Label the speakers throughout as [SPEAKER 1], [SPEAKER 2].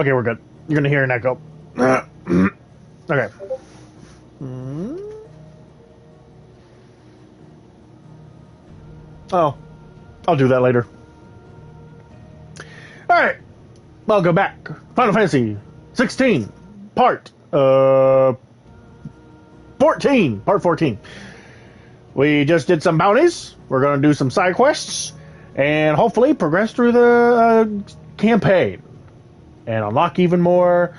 [SPEAKER 1] Okay, we're good. You're gonna hear an echo. Okay. Oh, I'll do that later. All right. Welcome back. Final Fantasy 16, part 14. Part 14. We just did some bounties. We're going to do some side quests, and hopefully progress through the campaign and unlock even more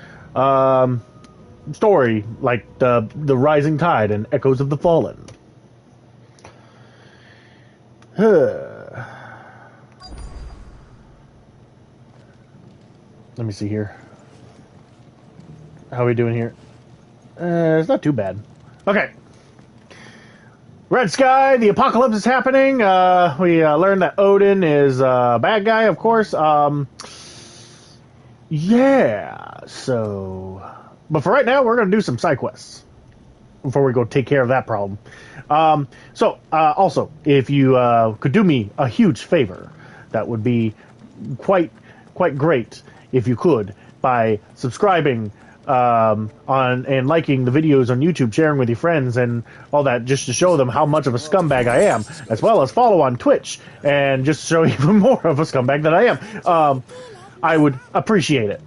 [SPEAKER 1] story, like the Rising Tide and Echoes of the Fallen. Let me see here. How are we doing here? It's not too bad. Okay. Red Sky, the apocalypse is happening. We learned that Odin is a bad guy, of course. Yeah, so... But for right now, we're going to do some side quests before we go take care of that problem. Also, if you could do me a huge favor, that would be quite great if you could, by subscribing on and liking the videos on YouTube, sharing with your friends and all that, just to show them how much of a scumbag I am, as well as follow on Twitch and just show even more of a scumbag that I am. I would appreciate it.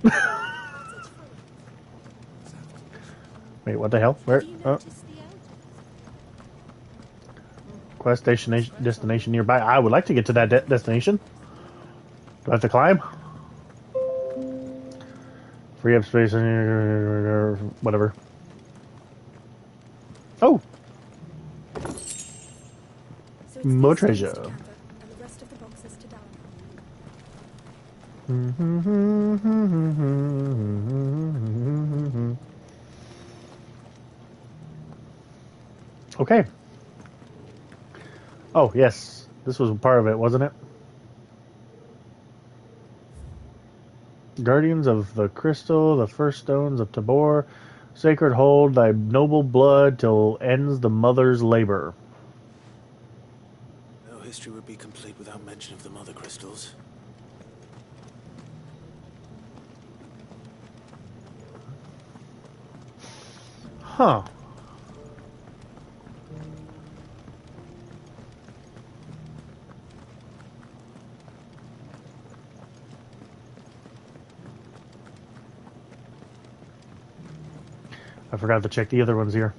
[SPEAKER 1] Wait, what the hell? Where? Quest destination nearby. I would like to get to that destination. Do I have to climb? Free up space, whatever. Oh! More treasure. Okay. Oh, yes. This was part of it, wasn't it? Guardians of the Crystal, the first stones of Tabor, sacred hold thy noble blood till ends the mother's labor.
[SPEAKER 2] No history would be complete without mention of the mother crystals.
[SPEAKER 1] Huh. I forgot to check the other ones here.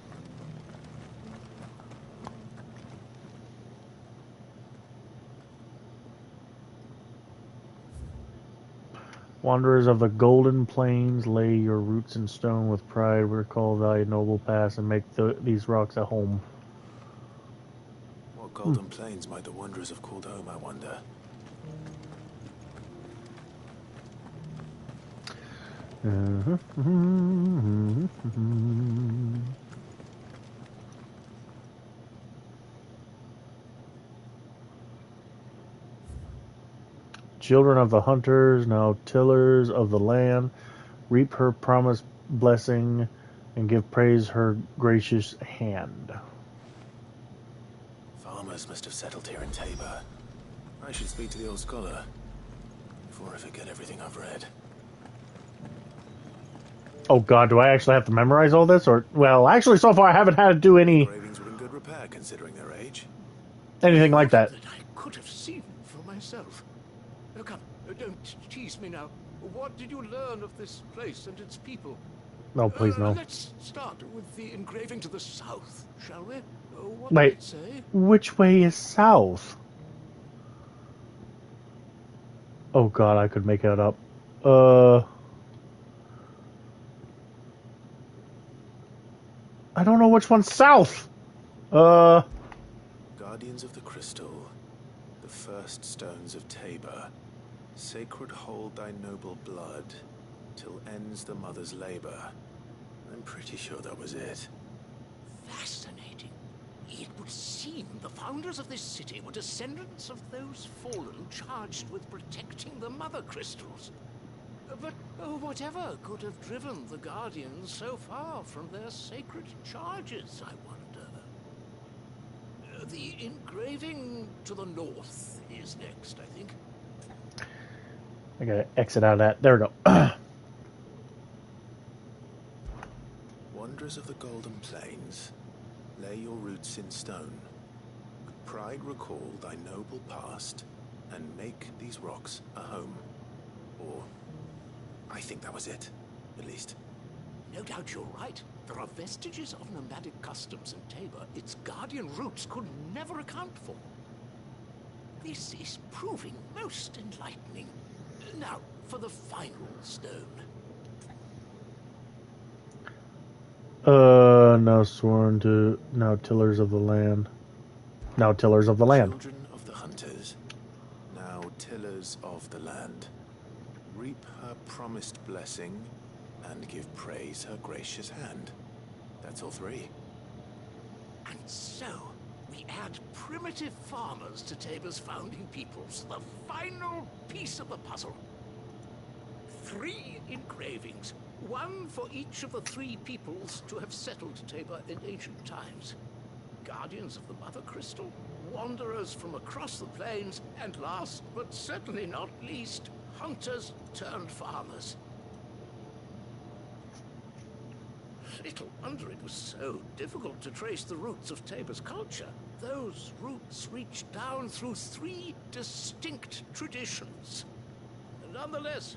[SPEAKER 1] Wanderers of the Golden Plains, lay your roots in stone with pride. Recall thy noble past and make these rocks a home.
[SPEAKER 2] What Golden Plains might the wanderers have called home, I wonder?
[SPEAKER 1] Children of the hunters, now tillers of the land, reap her promised blessing and give praise her gracious hand.
[SPEAKER 2] Farmers must have settled here in Tabor. I should speak to the old scholar before I forget everything I've read.
[SPEAKER 1] Oh god, do I actually have to memorize all this? Or, well, actually so far I haven't had to do any...
[SPEAKER 2] Engravings were in good repair considering their age.
[SPEAKER 1] Anything like that.
[SPEAKER 3] I could have seen for myself. Oh, come, don't tease me now. What did you learn of this place and its people?
[SPEAKER 1] No, please no.
[SPEAKER 3] Let's start with the engraving to the south, shall we? What
[SPEAKER 1] Wait,
[SPEAKER 3] did it say?
[SPEAKER 1] which way is south? Oh god, I could make that up. I don't know which one's south.
[SPEAKER 2] Guardians of the Crystal, the first stones of Tabor, sacred hold thy noble blood, till ends the mother's labor. I'm pretty sure that was it.
[SPEAKER 3] Fascinating. It would seem the founders of this city were descendants of those fallen charged with protecting the mother crystals. But whatever could have driven the Guardians so far from their sacred charges, I wonder? The engraving to the north is next, I think.
[SPEAKER 1] I gotta exit out of that. There we go.
[SPEAKER 2] founders of the Golden Plains, lay your roots in stone. With pride recall thy noble past, and make these rocks a home. Or, I think that was it, at least.
[SPEAKER 3] No doubt you're right. There are vestiges of nomadic customs in Tabor its guardian roots could never account for. This is proving most enlightening. Now, for the final stone.
[SPEAKER 1] Now sworn to, now tillers of the land. Now tillers of the land.
[SPEAKER 2] Children of the hunters, now tillers of the land. Reap her promised blessing, and give praise her gracious hand. That's all three.
[SPEAKER 3] And so, we add primitive farmers to Tabor's founding peoples, the final piece of the puzzle. 3 engravings, 1 for each of the 3 peoples to have settled Tabor in ancient times. Guardians of the Mother Crystal, wanderers from across the plains, and last, but certainly not least, hunters turned farmers. Little wonder it was so difficult to trace the roots of Tabor's culture. Those roots reach down through 3 distinct traditions. Nonetheless,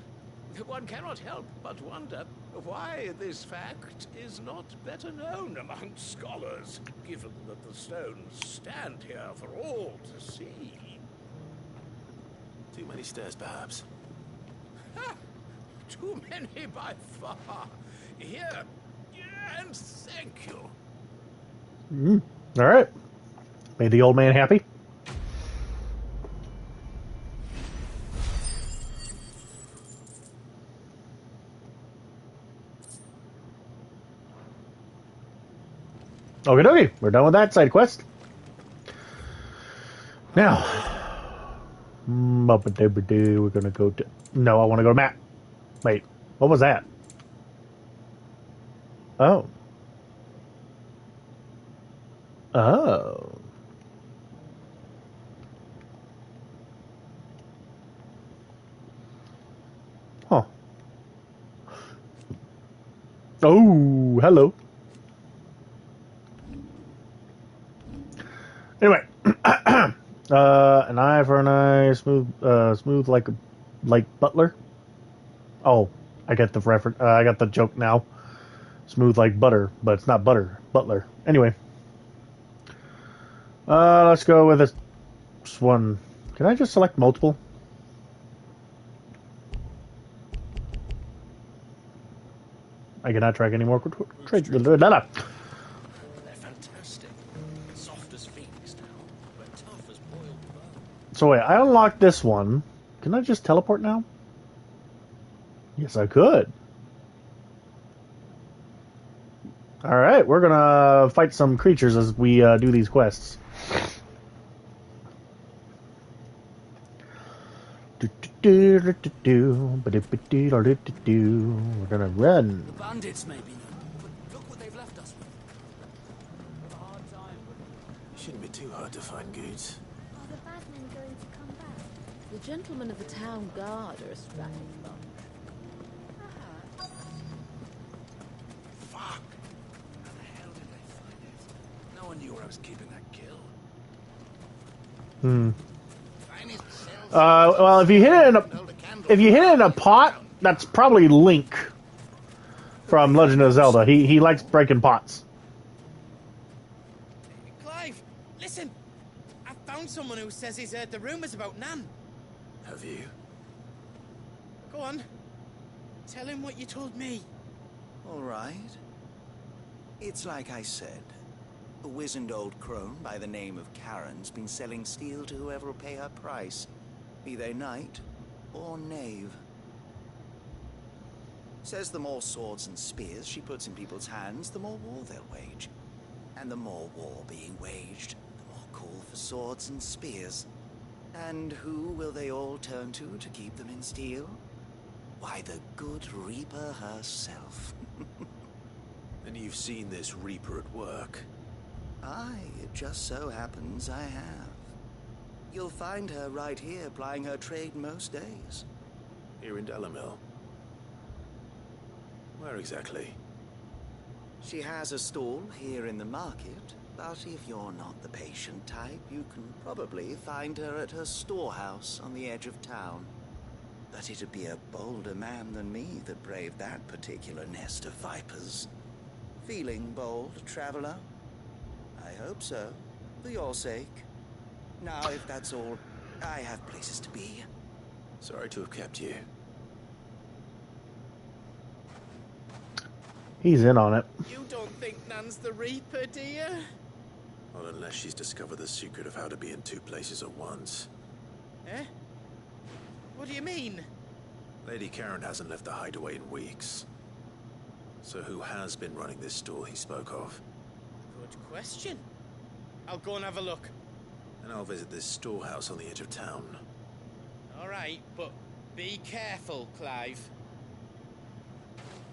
[SPEAKER 3] one cannot help but wonder why this fact is not better known among scholars, given that the stones stand here for all to see.
[SPEAKER 2] Too many stairs, perhaps.
[SPEAKER 3] Ha! Too many by far. Here, and thank you.
[SPEAKER 1] All right. Made the old man happy. Okie dokie. We're done with that side quest. Now, we're gonna go to. No, I want to go to map. Wait, what was that? Oh. Oh. Huh. Oh, hello. Anyway, an eye for an eye, smooth like butler. Oh, I get the reference. I got the joke now. Smooth like butter, but it's not butter. Butler. Anyway, let's go with this one. Can I just select multiple? I cannot track any more trades.
[SPEAKER 3] They're fantastic. Soft as phoenix down, but tough as boiled bone.
[SPEAKER 1] So wait, I unlocked this one. Can I just teleport now? Yes, I could. Alright, we're gonna fight some creatures as we do these quests. We're gonna run.
[SPEAKER 3] The bandits may be known, but look what they've left us with. A hard time.
[SPEAKER 2] It shouldn't be too hard to find goods.
[SPEAKER 4] Are the bad men going to come back?
[SPEAKER 5] The gentlemen of the town guard are a strapping bunch.
[SPEAKER 3] Fuck! How the hell did they find it? No one knew where I was keeping that kill.
[SPEAKER 1] Well, if you hit it in a pot, that's probably Link from Legend of Zelda. He likes breaking pots.
[SPEAKER 6] Clive, listen! I found someone who says he's heard the rumors about Nan.
[SPEAKER 2] Have you?
[SPEAKER 6] Go on. Tell him what you told me.
[SPEAKER 7] All right. It's like I said. A wizened old crone by the name of Karen's been selling steel to whoever will pay her price, be they knight or knave. Says the more swords and spears she puts in people's hands, the more war they'll wage. And the more war being waged, the more call for swords and spears. And who will they all turn to keep them in steel? Why, the good Reaper herself.
[SPEAKER 2] And you've seen this Reaper at work?
[SPEAKER 7] Aye, it just so happens I have. You'll find her right here plying her trade most days.
[SPEAKER 2] Here in Delamil? Where exactly?
[SPEAKER 7] She has a stall here in the market, but if you're not the patient type, you can probably find her at her storehouse on the edge of town. But it'd be a bolder man than me that braved that particular nest of vipers. Feeling bold, traveler? I hope so, for your sake. Now, if that's all, I have places to be.
[SPEAKER 2] Sorry to have kept you.
[SPEAKER 1] He's in on it.
[SPEAKER 6] You don't think Nan's the Reaper, do you?
[SPEAKER 2] Not unless she's discovered the secret of how to be in two places at once.
[SPEAKER 6] Eh? What do you mean?
[SPEAKER 2] Lady Karen hasn't left the hideaway in weeks. So who has been running this stall he spoke of?
[SPEAKER 6] Good question. I'll go and have a look.
[SPEAKER 2] And I'll visit this storehouse on the edge of town.
[SPEAKER 6] All right, but be careful, Clive.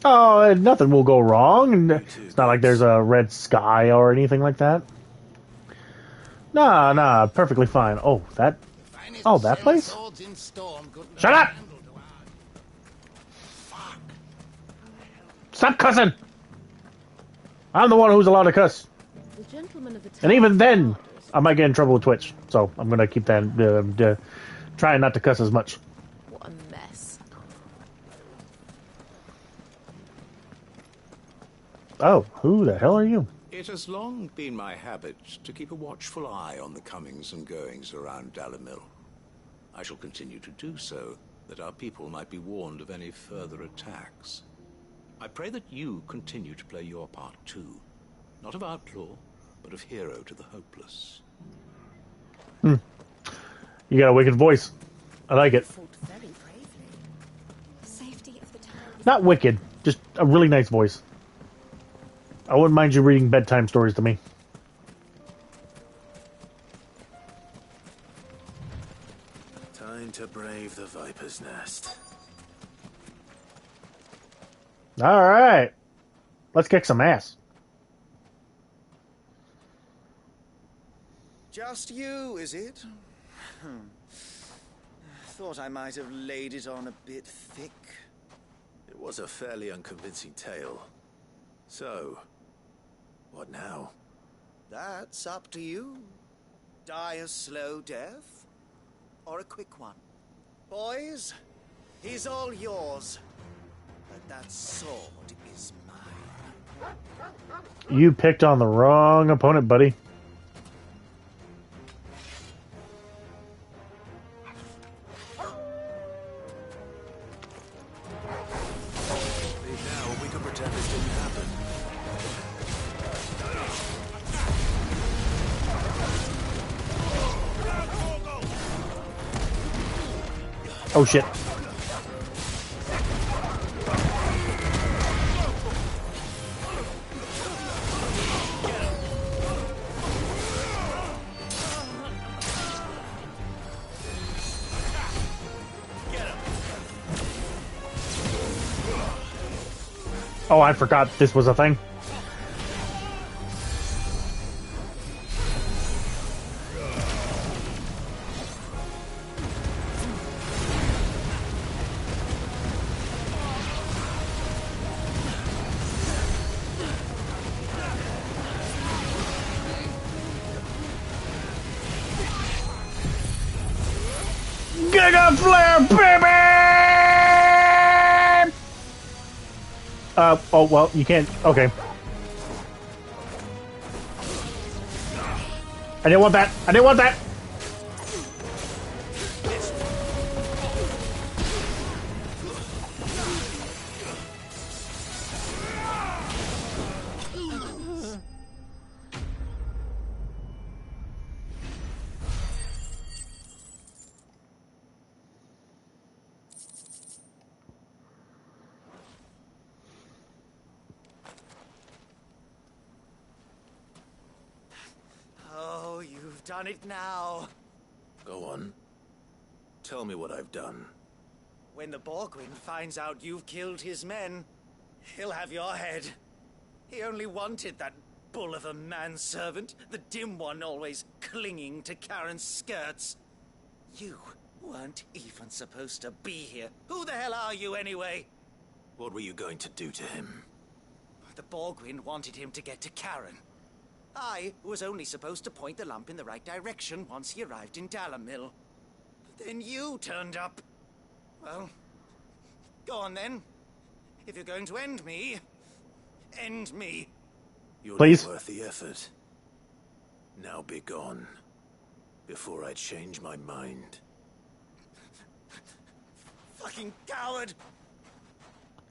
[SPEAKER 1] Oh, nothing will go wrong. And it's not like there's a red sky or anything like that. Nah, perfectly fine. Oh, that... Oh, that place? Shut up! Stop cussing! I'm the one who's allowed to cuss.
[SPEAKER 5] The gentleman of the
[SPEAKER 1] And even then, I might get in trouble with Twitch. So I'm going to keep that... trying not to cuss as much.
[SPEAKER 5] What a mess.
[SPEAKER 1] Oh, who the hell are you?
[SPEAKER 3] It has long been my habit to keep a watchful eye on the comings and goings around Dalimil. I shall continue to do so, that our people might be warned of any further attacks. I pray that you continue to play your part too, not of outlaw, but of hero to the hopeless.
[SPEAKER 1] You got a wicked voice. I like it.
[SPEAKER 4] Fought very bravely. The safety of the town.
[SPEAKER 1] Not wicked, just a really nice voice. I wouldn't mind you reading bedtime stories to me.
[SPEAKER 2] Time to brave the Viper's Nest.
[SPEAKER 1] Alright. Let's kick some ass.
[SPEAKER 7] Just you, is it? Thought I might have laid it on a bit thick.
[SPEAKER 2] It was a fairly unconvincing tale. So, what now?
[SPEAKER 7] That's up to you. Die a slow death, or a quick one. Boys, he's all yours. But that sword is mine.
[SPEAKER 1] You picked on the wrong opponent, buddy.
[SPEAKER 2] Now we could pretend this didn't happen.
[SPEAKER 1] Oh shit. Oh, I forgot this was a thing. Giga Flare, baby! Oh, well, you can't. Okay. I didn't want that. I didn't want that.
[SPEAKER 7] Oh, you've done it now.
[SPEAKER 2] Go on. Tell me what I've done.
[SPEAKER 7] When the Borgwin finds out you've killed his men, he'll have your head. He only wanted that bull of a manservant, the dim one always clinging to Karen's skirts. You weren't even supposed to be here. Who the hell are you anyway?
[SPEAKER 2] What were you going to do to him?
[SPEAKER 7] The Borgwyn wanted him to get to Karen. I was only supposed to point the lamp in the right direction once he arrived in Dalamil. But then you turned up. Well, go on then. If you're going to end me, end me.
[SPEAKER 2] You're
[SPEAKER 1] Please.
[SPEAKER 2] not worth the effort. Now be gone, before I change my mind.
[SPEAKER 7] Fucking coward!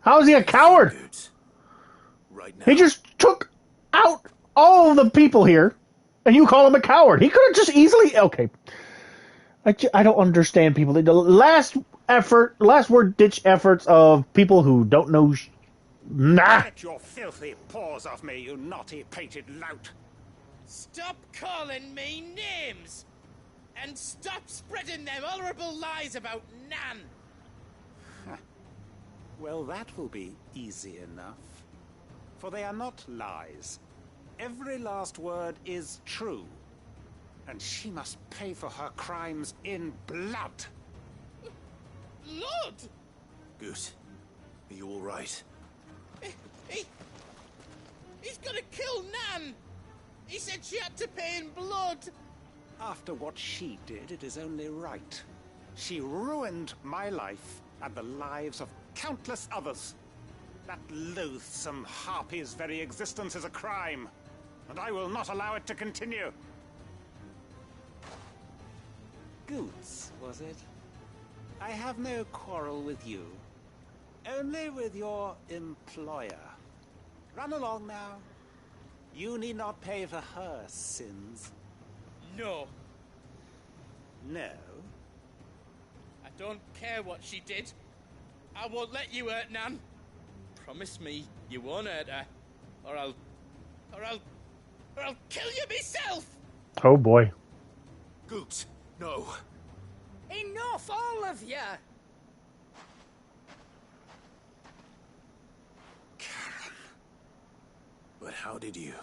[SPEAKER 1] How is he a coward?
[SPEAKER 2] Good. Right now.
[SPEAKER 1] He just took out all the people here, and you call him a coward. He could have just easily... Okay. I don't understand people. The last word-ditch efforts of people who don't know... Nah.
[SPEAKER 3] Get your filthy paws off me, you naughty-pated lout!
[SPEAKER 6] Stop calling me names! And stop spreading them horrible lies about Nan!
[SPEAKER 3] Well, that will be easy enough. For they are not lies. Every last word is true. And she must pay for her crimes in blood.
[SPEAKER 6] Blood?
[SPEAKER 2] Goose, are you all right?
[SPEAKER 6] He's gonna kill Nan! He said she had to pay in blood!
[SPEAKER 3] After what she did, it is only right. She ruined my life and the lives of countless others. That loathsome harpy's very existence is a crime, and I will not allow it to continue. Goots, was it? I have no quarrel with you. Only with your employer. Run along now. You need not pay for her sins.
[SPEAKER 6] No,
[SPEAKER 3] No?
[SPEAKER 6] I don't care what she did. I won't let you hurt Nan. Promise me you won't hurt her, or I'll kill you myself.
[SPEAKER 1] Oh, boy.
[SPEAKER 2] Goose, no.
[SPEAKER 5] Enough, all of you!
[SPEAKER 2] But how did you?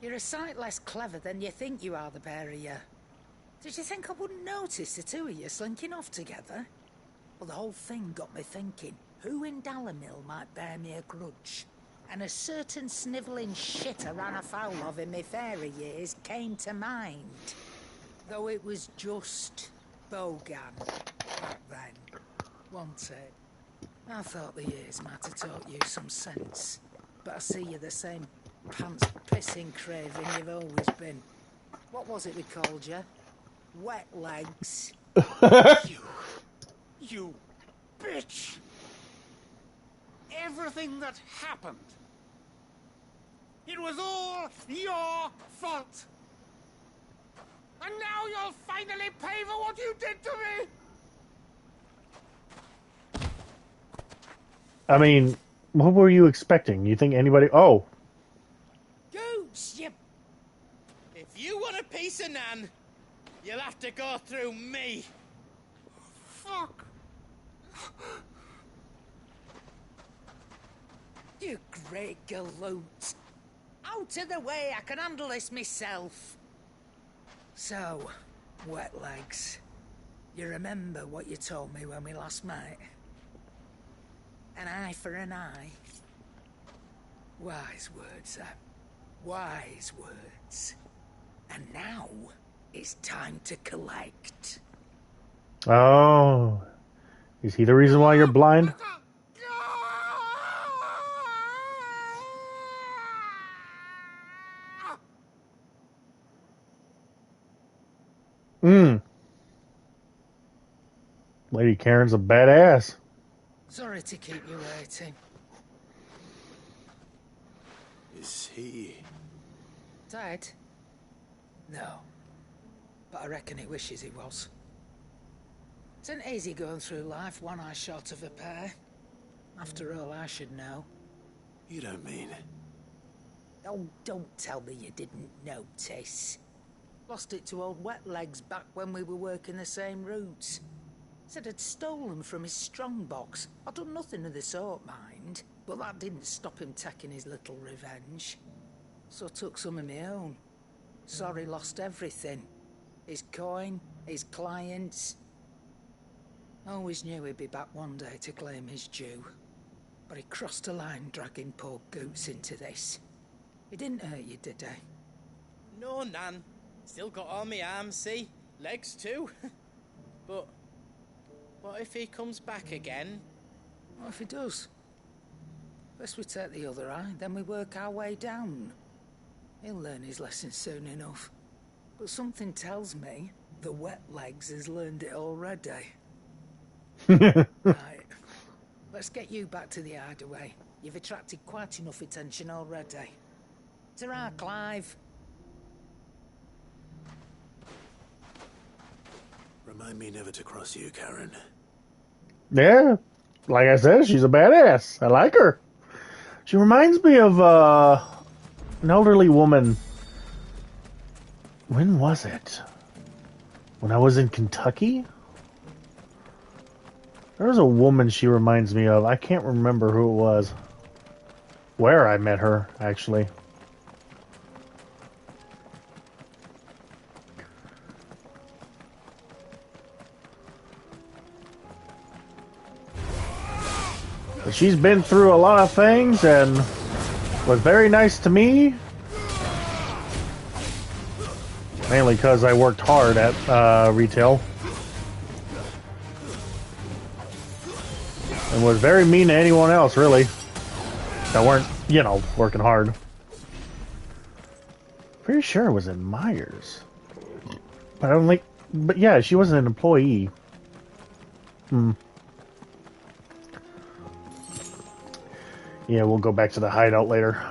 [SPEAKER 5] You're a sight less clever than you think you are, the pair of you. Did you think I wouldn't notice the two of you slinking off together? Well, the whole thing got me thinking, who in Dalamil might bear me a grudge? And a certain snivelling shit I ran afoul of in my fairy years came to mind. Though it was just Bogan back then, wasn't it? I thought the years might have taught you some sense, but I see you're the same pants-pissing craven you've always been. What was it we called you? Wet legs.
[SPEAKER 3] You bitch! Everything that happened, it was all your fault! And now you'll finally pay for what you did to me!
[SPEAKER 1] I mean, what were you expecting? You think anybody... Oh.
[SPEAKER 5] Gooch, you...
[SPEAKER 6] If you want a piece of Nan, you'll have to go through me.
[SPEAKER 3] Fuck!
[SPEAKER 5] You great galoot. Out of the way, I can handle this myself. So, wet legs. You remember what you told me when we last met? An eye for an eye. Wise words, sir. Wise words. And now, it's time to collect.
[SPEAKER 1] Oh. Is he the reason why you're blind? Lady Karen's a badass.
[SPEAKER 5] Sorry to keep you waiting.
[SPEAKER 2] Is he?
[SPEAKER 5] Dead? No. But I reckon he wishes he was. It's an easy going through life, one eye short of a pair. After all, I should know.
[SPEAKER 2] You don't mean?
[SPEAKER 5] Oh, don't tell me you didn't notice. Lost it to old Wet Legs back when we were working the same routes. Said I'd stolen from his strongbox. I'd done nothing of the sort, mind. But that didn't stop him taking his little revenge. So I took some of my own. Sorry, lost everything. His coin, his clients. Always knew he'd be back one day to claim his due. But he crossed a line dragging poor Goots into this. He didn't hurt you, did he?
[SPEAKER 6] No, Nan. Still got all my arms, see? Legs too. But what if he comes back again?
[SPEAKER 5] What if he does? First we take the other eye, then we work our way down. He'll learn his lesson soon enough. But something tells me the wet legs has learned it already. Right. Let's get you back to the hideaway. You've attracted quite enough attention already. Ta-ra, Clive.
[SPEAKER 2] Remind me never to cross you, Karen.
[SPEAKER 1] Yeah, like I said, she's a badass. I like her. She reminds me of an elderly woman. When was it? When I was in Kentucky? There was a woman she reminds me of. I can't remember who it was. Where I met her, actually. But she's been through a lot of things and was very nice to me. Mainly because I worked hard at retail. And was very mean to anyone else, really. That weren't, you know, working hard. Pretty sure it was in Myers. But I don't think... But yeah, she wasn't an employee. Yeah, we'll go back to the hideout later.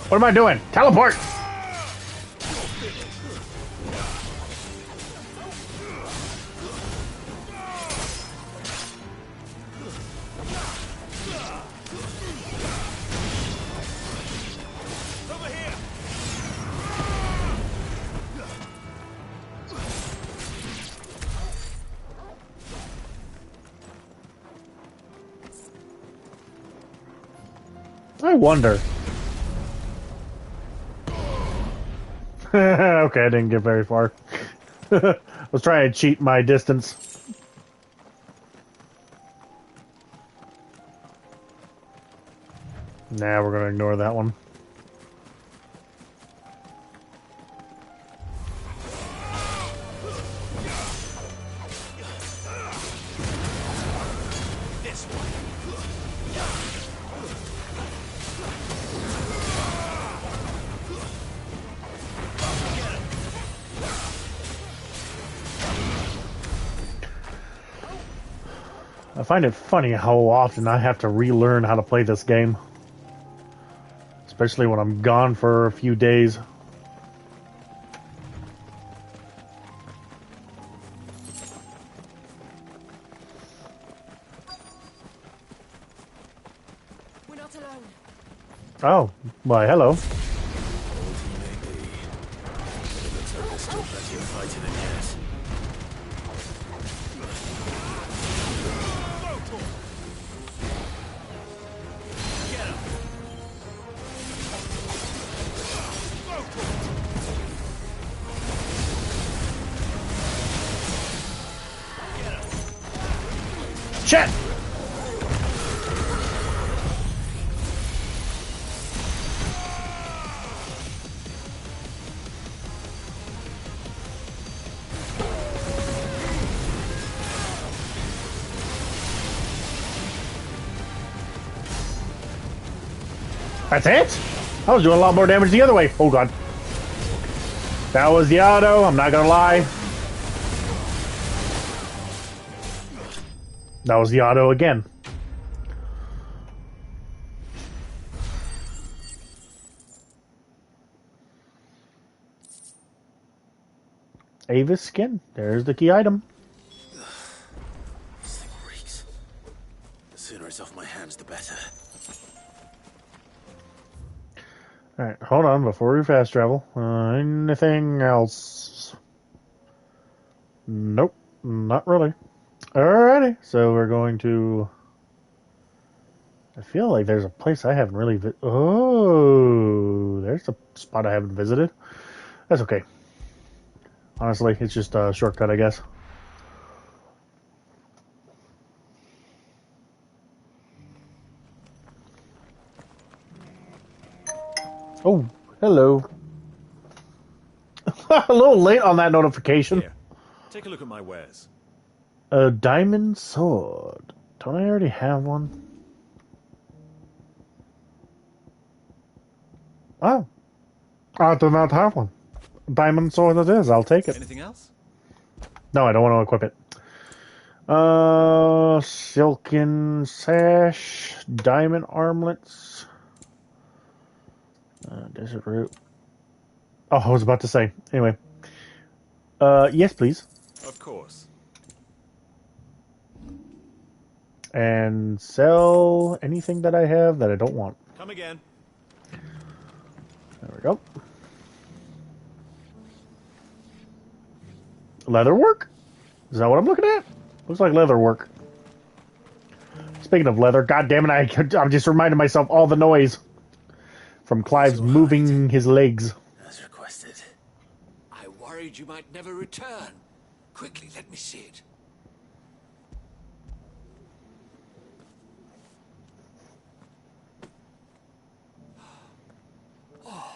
[SPEAKER 1] What am I doing? Teleport! I wonder. Okay, I didn't get very far. I was trying to cheat my distance. Nah, we're gonna ignore that one. I find it funny how often I have to relearn how to play this game. Especially when I'm gone for a few days.
[SPEAKER 4] We're not alone.
[SPEAKER 1] Oh, why, hello.
[SPEAKER 2] Old he may be, but it looks like there's still plenty of fighting in yet.
[SPEAKER 1] Shit! That's it? I was doing a lot more damage the other way. Oh god. That was the auto, I'm not gonna lie. That was the auto again. Avis skin. There's the key item.
[SPEAKER 2] This thing reeks. The sooner it's off my hands, the better.
[SPEAKER 1] Alright, hold on before we fast travel. Anything else? Nope, not really. Alrighty, so we're going to... I feel like there's a place I haven't really... Oh, there's a spot I haven't visited. That's okay. Honestly, it's just a shortcut, I guess. Oh, hello. A little late on that notification.
[SPEAKER 8] Here, take a look at my wares.
[SPEAKER 1] A diamond sword. Don't I already have one? Oh. I do not have one. Diamond sword it is. I'll take it.
[SPEAKER 8] Anything else?
[SPEAKER 1] No, I don't want to equip it. Silken sash. Diamond armlets. Desert root. Oh, I was about to say. Anyway. Yes, please.
[SPEAKER 8] Of course.
[SPEAKER 1] And sell anything that I have that I don't want.
[SPEAKER 8] Come again.
[SPEAKER 1] There we go. Leather work? Is that what I'm looking at? Looks like leather work. Speaking of leather, god damn it, I'm just reminding myself all the noise from Clive's moving his legs.
[SPEAKER 2] As requested.
[SPEAKER 3] I worried you might never return. Quickly, let me see it. Oh,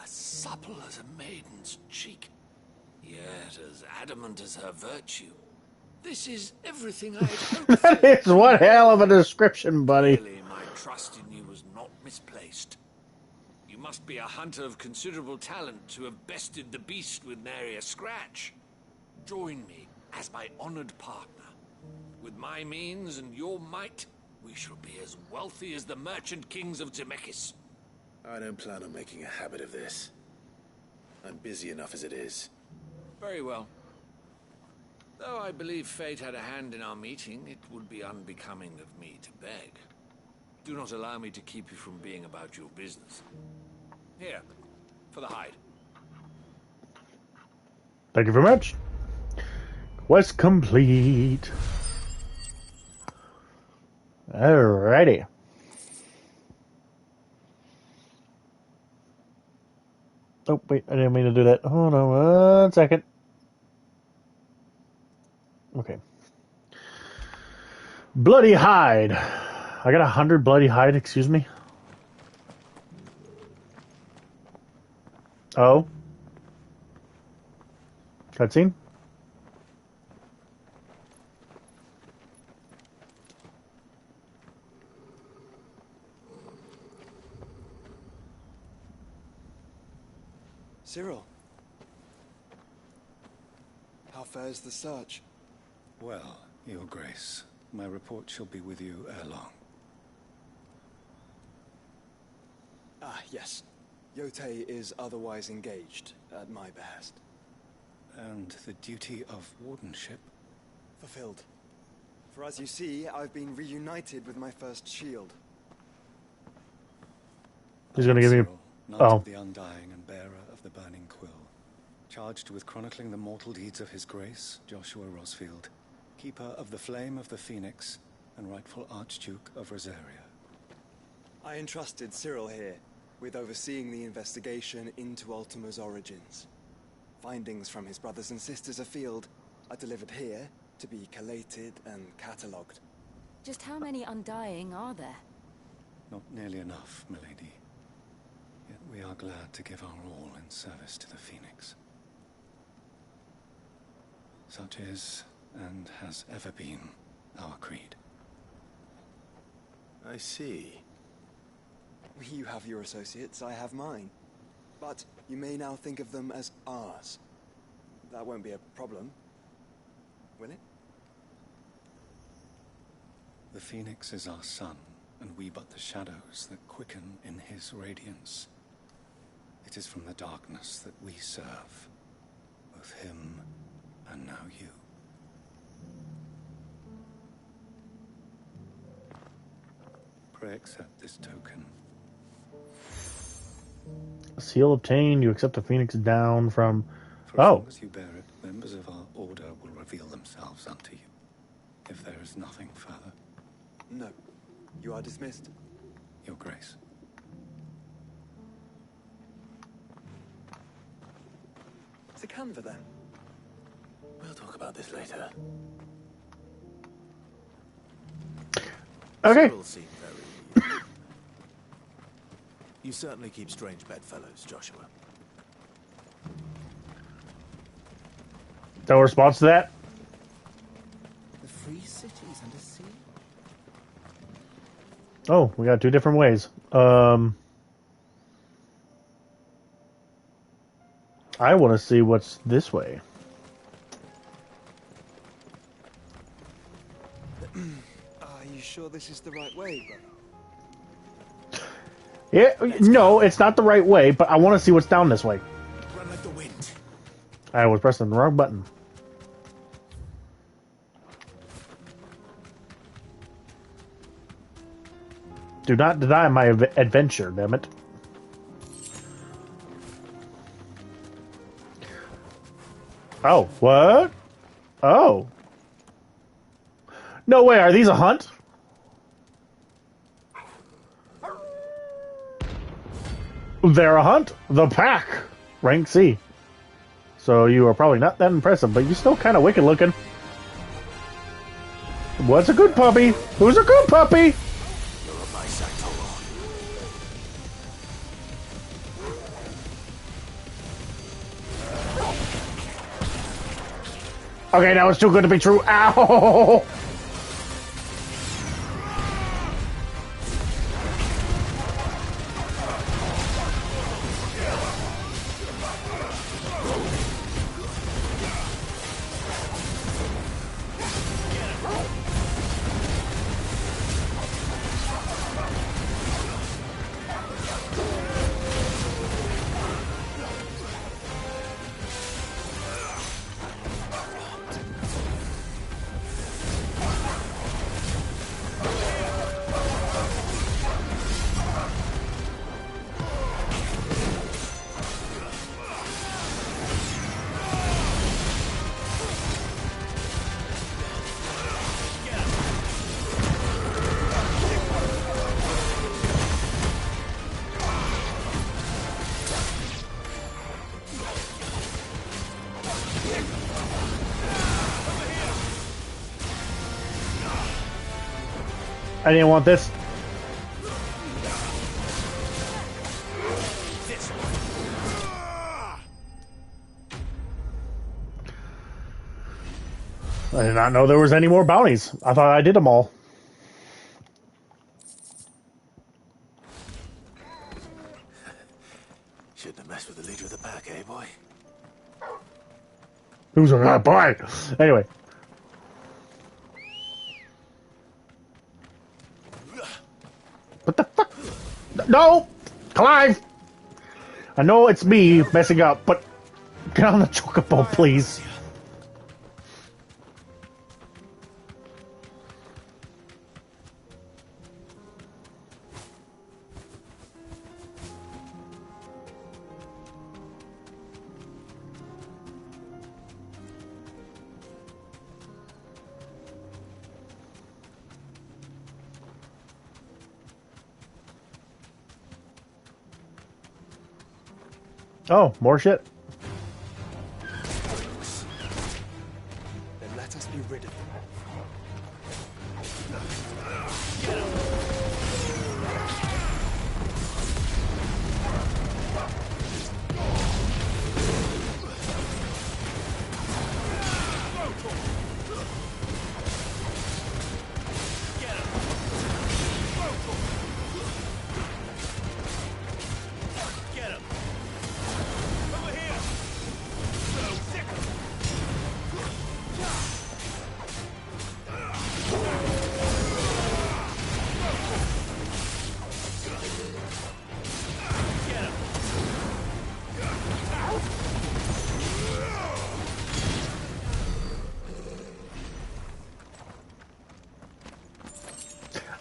[SPEAKER 3] as supple as a maiden's cheek, yet as adamant as her virtue. This is everything I had hoped for.
[SPEAKER 1] That is one hell of a description, buddy.
[SPEAKER 3] Clearly, my trust in you was not misplaced. You must be a hunter of considerable talent to have bested the beast with nary a scratch. Join me as my honored partner. With my means and your might, we shall be as wealthy as the merchant kings of Zemeckis.
[SPEAKER 2] I don't plan on making a habit of this. I'm busy enough as it is.
[SPEAKER 3] Very well. Though I believe fate had a hand in our meeting, it would be unbecoming of me to beg. Do not allow me to keep you from being about your business. Here, for the hide.
[SPEAKER 1] Thank you very much. Quest complete. Alrighty. Oh, wait, I didn't mean to do that. Hold on 1 second. Okay. Bloody hide. I got 100 bloody hide, excuse me. Oh. Cutscene?
[SPEAKER 9] Cyril. How fares the search?
[SPEAKER 10] Well, Your Grace, my report shall be with you ere long.
[SPEAKER 9] Ah, yes. Yotei is otherwise engaged, at my behest.
[SPEAKER 10] And the duty of wardenship?
[SPEAKER 9] Fulfilled. For as you see, I've been reunited with my first shield.
[SPEAKER 1] He's gonna give me...
[SPEAKER 10] Cyril, Knight of the Undying and bearer of the Burning Quill, charged with chronicling the mortal deeds of His Grace, Joshua Rosfield, keeper of the Flame of the Phoenix and rightful Archduke of Rosaria.
[SPEAKER 9] I entrusted Cyril here with overseeing the investigation into Ultima's origins. Findings from his brothers and sisters afield are delivered here to be collated and catalogued.
[SPEAKER 11] Just how many Undying are there?
[SPEAKER 10] Not nearly enough, milady. Yet we are glad to give our all in service to the Phoenix. Such is, and has ever been, our creed.
[SPEAKER 2] I see.
[SPEAKER 9] You have your associates, I have mine. But you may now think of them as ours. That won't be a problem, will it?
[SPEAKER 10] The Phoenix is our sun, and we but the shadows that quicken in his radiance. It is from the darkness that we serve, both him and now you. Pray accept this token.
[SPEAKER 1] Seal obtained. You accept the Phoenix down from...
[SPEAKER 10] For as long as you bear it, members of our order will reveal themselves unto you. If there is nothing further.
[SPEAKER 9] No. You are dismissed.
[SPEAKER 10] Your Grace.
[SPEAKER 9] The canva, then.
[SPEAKER 2] We'll talk about this later.
[SPEAKER 1] Okay.
[SPEAKER 2] Cyril seemed very... You certainly keep strange bedfellows, Joshua.
[SPEAKER 1] No response to that?
[SPEAKER 3] The free cities under sea?
[SPEAKER 1] Oh, we got two different ways. I want to see what's this way.
[SPEAKER 9] Are you sure this is the right way, brother?
[SPEAKER 1] Yeah, no, it's not the right way, but I want to see what's down this way.
[SPEAKER 2] Run like the wind.
[SPEAKER 1] I was pressing the wrong button. Do not deny my adventure, damn it. Oh, what? Oh. No way, are these a hunt? They're a hunt. The pack. Rank C. So you are probably not that impressive, but you're still kind of wicked looking. What's a good puppy? Who's a good puppy?
[SPEAKER 2] You're a bisector.
[SPEAKER 1] Okay, that was too good to be true. Ow! I didn't want this. I did not know there was any more bounties. I thought I did them all.
[SPEAKER 2] Shouldn't have messed with the leader of the pack, eh, boy?
[SPEAKER 1] Who's a good boy? Anyway. What the fuck? No! Clive! I know it's me messing up, but get on the chocobo, please. Oh, more shit.
[SPEAKER 9] Then let us be rid of them.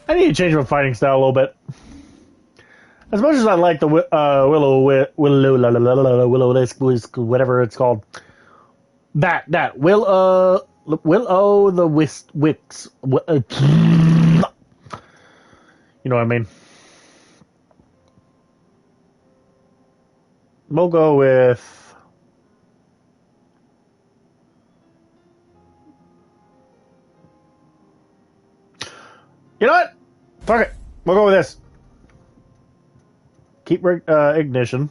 [SPEAKER 1] I need to change my fighting style a little bit. As much as I like the whatever it's called, that Will the Wicks, you know what I mean. We'll go with you know what? Fuck it. We'll go with this. Keep ignition.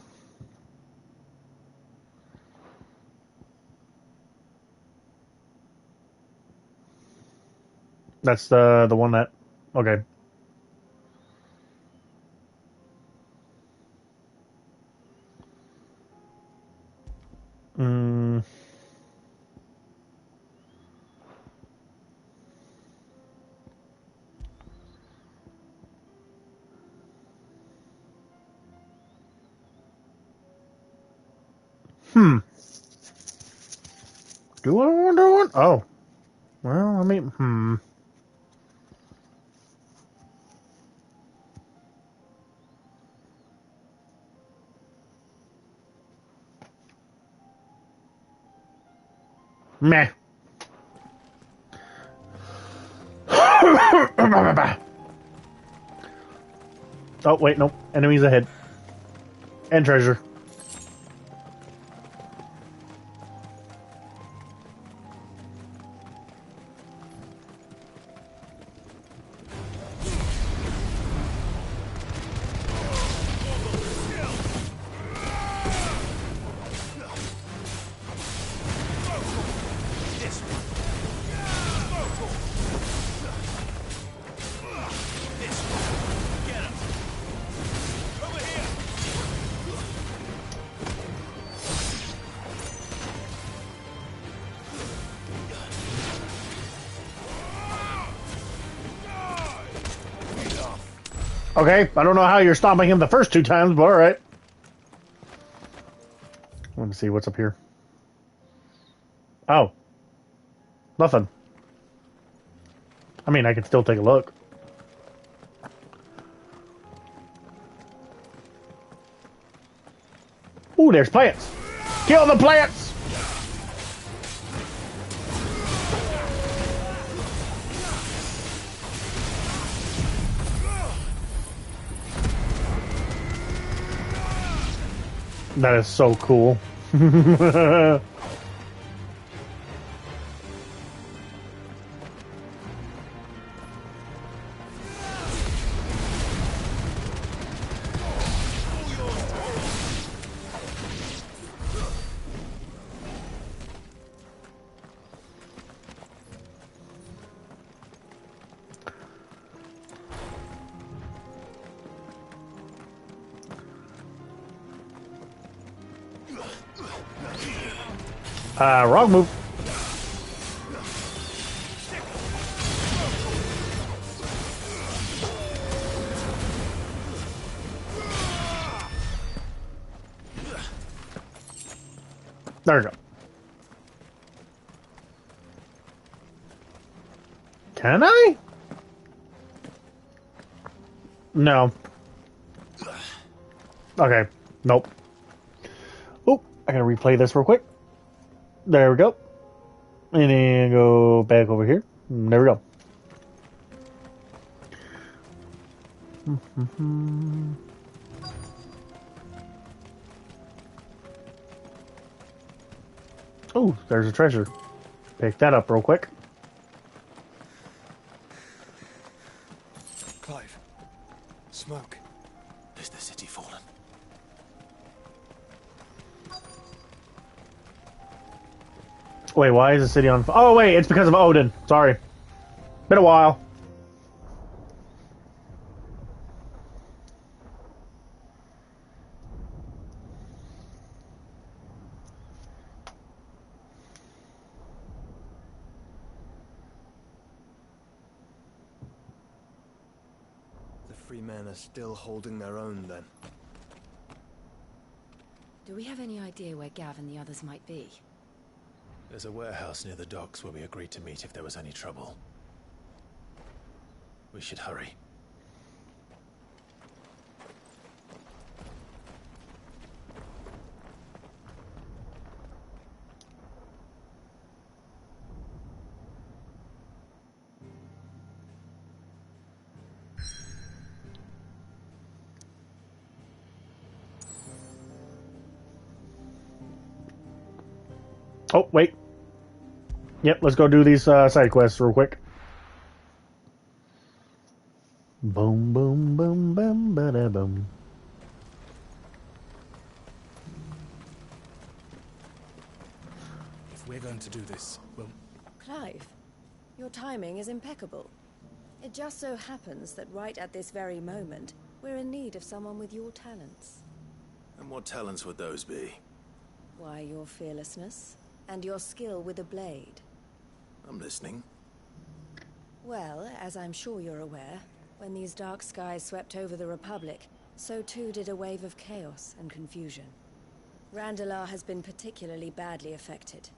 [SPEAKER 1] That's the one that okay. Mm. Do I want to one? Oh. Well, I mean, Meh. Oh, wait, no. Enemies ahead. And treasure. Okay, I don't know how you're stomping him the first 2 times, but alright. Let me see what's up here. Oh. Nothing. I mean, I can still take a look. Ooh, there's plants! Kill the plants! That is so cool. Wrong move. There we go. Can I? No. Okay. Nope. Oh, I gotta replay this real quick. There we go. And then go back over here. There we go. Oh, there's a treasure. Pick that up real quick.
[SPEAKER 9] Clive. Smoke.
[SPEAKER 2] Is the city fallen?
[SPEAKER 1] Wait, why is the city on fire? Oh, wait, it's because of Odin. Sorry. Been a while.
[SPEAKER 9] The free men are still holding their own, then.
[SPEAKER 11] Do we have any idea where Gav and the others might be?
[SPEAKER 2] There's a warehouse near the docks where we agreed to meet if there was any trouble. We should hurry.
[SPEAKER 1] Oh, wait. Yep, let's go do these side quests real quick. Boom, boom, boom, boom, ba-da, boom.
[SPEAKER 12] If we're going to do this, well...
[SPEAKER 11] Clive, your timing is impeccable. It just so happens that right at this very moment, we're in need of someone with your talents.
[SPEAKER 2] And what talents would those be?
[SPEAKER 11] Why, your fearlessness, and your skill with a blade.
[SPEAKER 2] I'm listening.
[SPEAKER 11] Well, as I'm sure you're aware, when these dark skies swept over the Republic, so too did a wave of chaos and confusion. Randalar has been particularly badly affected.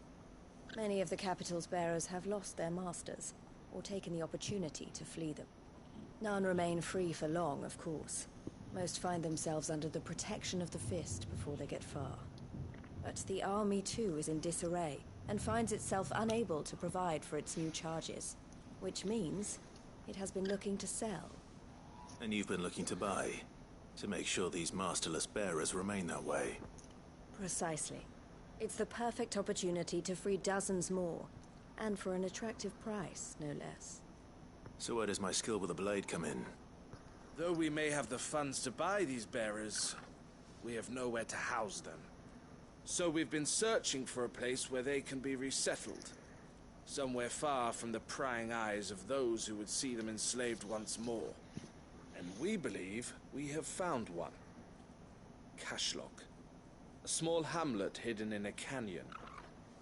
[SPEAKER 11] Many of the capital's bearers have lost their masters, or taken the opportunity to flee them. None remain free for long, of course. Most find themselves under the protection of the Fist before they get far. But the army too is in disarray, and finds itself unable to provide for its new charges. Which means it has been looking to sell.
[SPEAKER 2] And you've been looking to buy, to make sure these masterless bearers remain that way.
[SPEAKER 11] Precisely. It's the perfect opportunity to free dozens more, and for an attractive price, no less.
[SPEAKER 2] So where does my skill with a blade come in?
[SPEAKER 12] Though we may have the funds to buy these bearers, we have nowhere to house them. So we've been searching for a place where they can be resettled. Somewhere far from the prying eyes of those who would see them enslaved once more. And we believe we have found one. Cashlock. A small hamlet hidden in a canyon.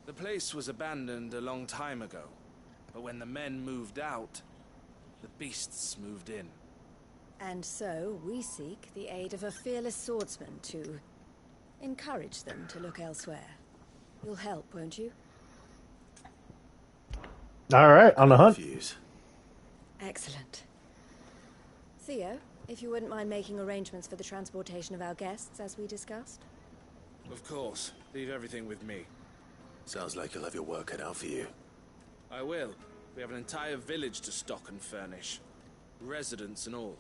[SPEAKER 12] The place was abandoned a long time ago, but when the men moved out, the beasts moved in.
[SPEAKER 11] And so we seek the aid of a fearless swordsman to encourage them to look elsewhere. You'll help, won't you?
[SPEAKER 1] All right, on the hunt.
[SPEAKER 11] Excellent. Theo, if you wouldn't mind making arrangements for the transportation of our guests, as we discussed.
[SPEAKER 12] Of course. Leave everything with me.
[SPEAKER 2] Sounds like you'll have your work cut out for you.
[SPEAKER 12] I will. We have an entire village to stock and furnish. Residents and all.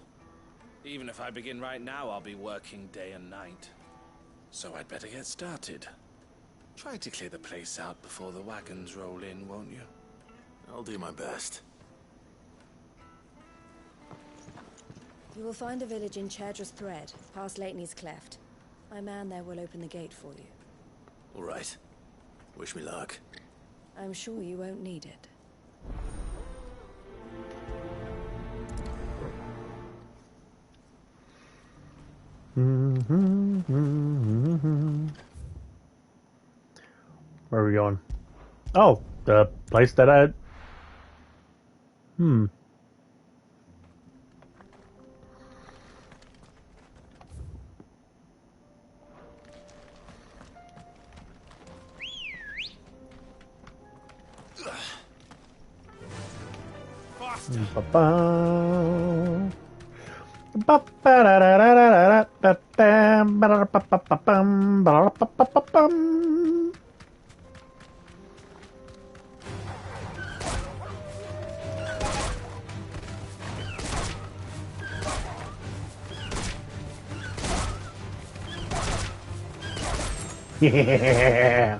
[SPEAKER 12] Even if I begin right now, I'll be working day and night. So I'd better get started. Try to clear the place out before the wagons roll in, won't you?
[SPEAKER 2] I'll do my best.
[SPEAKER 11] You will find a village in Chadra's Thread, past Lateney's Cleft. My man there will open the gate for you.
[SPEAKER 2] All right. Wish me luck.
[SPEAKER 11] I'm sure you won't need it.
[SPEAKER 1] Where are we going? Oh, the place that I... Yeah.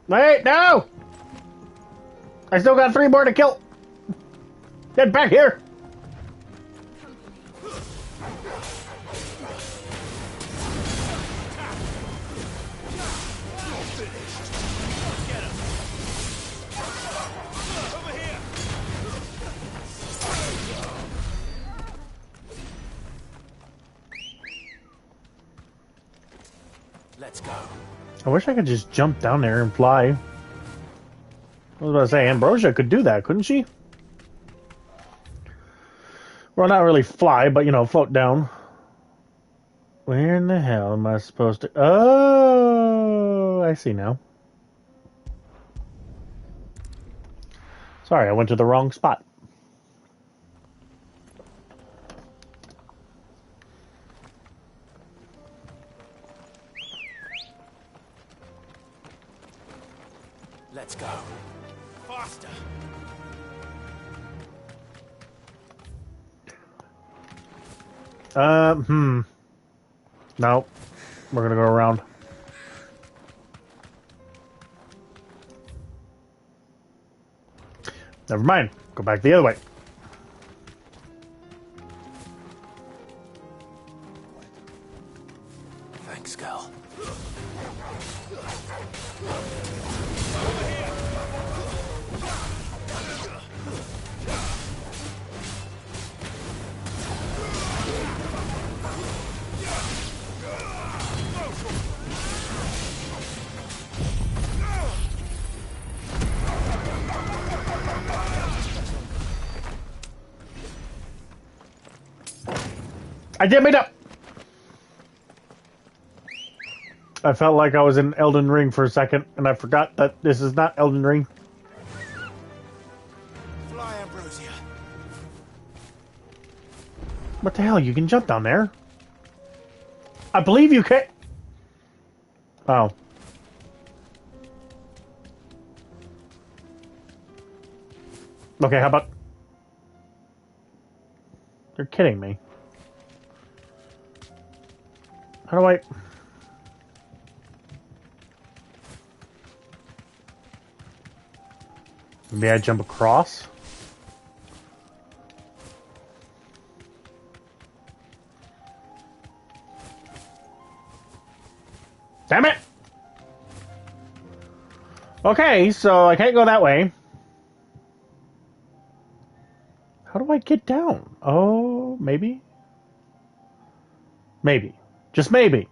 [SPEAKER 1] Wait, no! I still got 3 more to kill. Get back here!
[SPEAKER 2] Let's go.
[SPEAKER 1] I wish I could just jump down there and fly. I was about to say, Ambrosia could do that, couldn't she? Well, not really fly, but, you know, float down. Where in the hell am I supposed to... Oh, I see now. Sorry, I went to the wrong spot.
[SPEAKER 2] Let's go.
[SPEAKER 12] Faster!
[SPEAKER 1] No. We're gonna go around. Never mind. Go back the other way.
[SPEAKER 2] Thanks, Gal.
[SPEAKER 1] I did meet up. I felt like I was in Elden Ring for a second, and I forgot that this is not Elden Ring.
[SPEAKER 7] Fly, Ambrosia.
[SPEAKER 1] What the hell? You can jump down there. I believe you can. Oh. Okay, how about... You're kidding me. How do I... Maybe I jump across? Damn it! Okay, so I can't go that way. How do I get down? Oh, maybe? Maybe. Just maybe.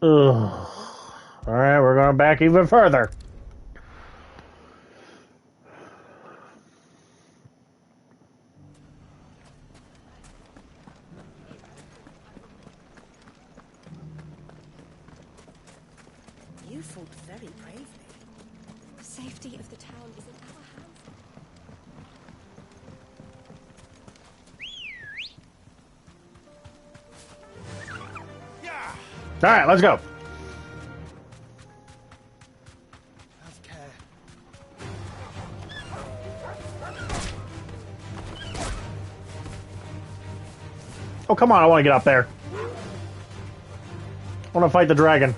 [SPEAKER 1] Ugh. Alright, we're going back even further.
[SPEAKER 11] You fought very bravely.
[SPEAKER 4] The safety of the town is in our hands.
[SPEAKER 1] Alright, let's go.
[SPEAKER 7] Have care.
[SPEAKER 1] Oh, come on, I want to get up there. I want to fight the dragon.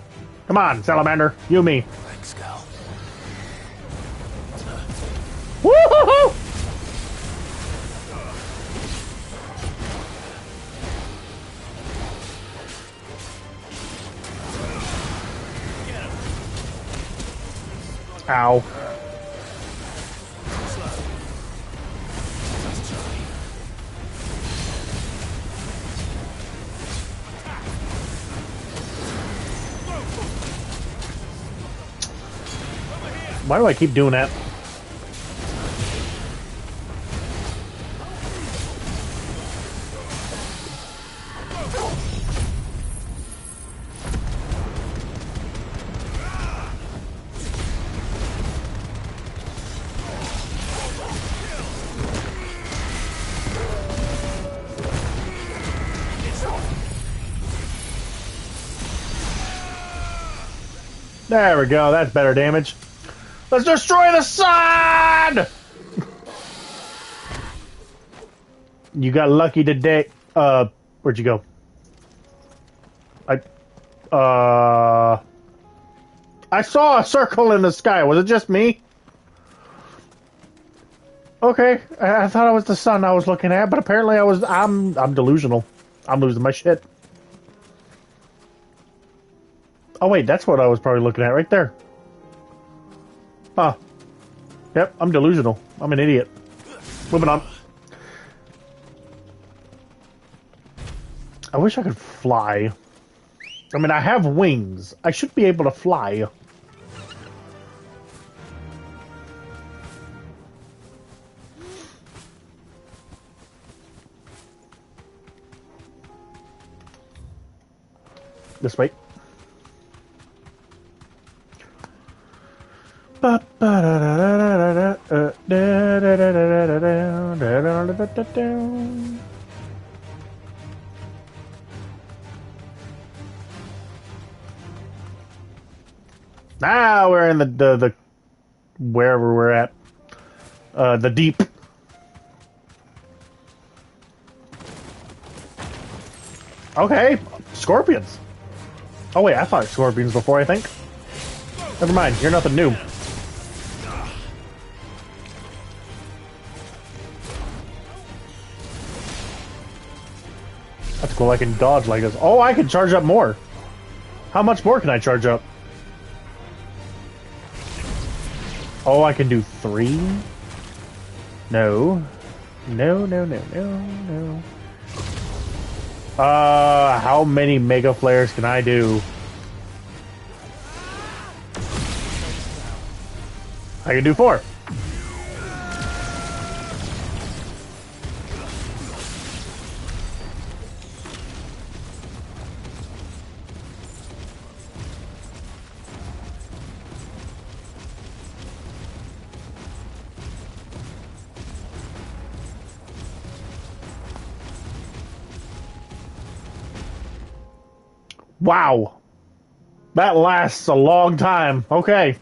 [SPEAKER 1] Come on, Salamander. You, me.
[SPEAKER 2] Thanks, Gal.
[SPEAKER 1] Woo-hoo-hoo! Ow. Why do I keep doing that? There we go. That's better damage. Let's destroy the sun! You got lucky today. Where'd you go? I saw a circle in the sky. Was it just me? Okay, I thought it was the sun I was looking at, but apparently I'm delusional. I'm losing my shit. Oh wait, that's what I was probably looking at right there. Huh. Yep, I'm delusional. I'm an idiot. Moving on. I wish I could fly. I mean, I have wings. I should be able to fly. This way. Now we're in the wherever we're at. The deep. Okay, scorpions. Oh wait, I fought scorpions before, I think. Never mind, you're nothing new. That's cool, I can dodge like this. Oh, I can charge up more. How much more can I charge up? Oh, I can do 3? No. No, no, no, no, no. How many mega flares can I do? I can do 4. Wow. That lasts a long time. Okay.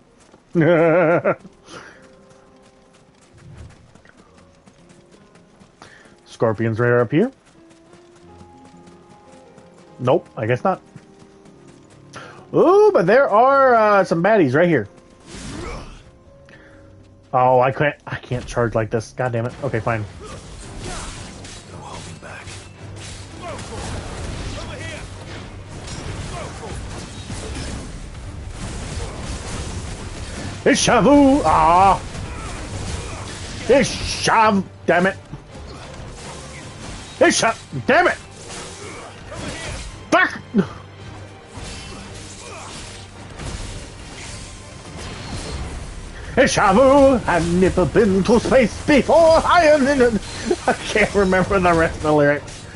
[SPEAKER 1] Scorpions right up here. Nope, I guess not. Ooh, but there are some baddies right here. Oh, I can't charge like this. God damn it. Okay, fine.
[SPEAKER 2] No holding back.
[SPEAKER 1] It's Shavu! Ah! It's Shav! Damn it! It's Shav! Damn it! Back! It's Shavu! I've never been to space before! I can't remember the rest of the lyrics.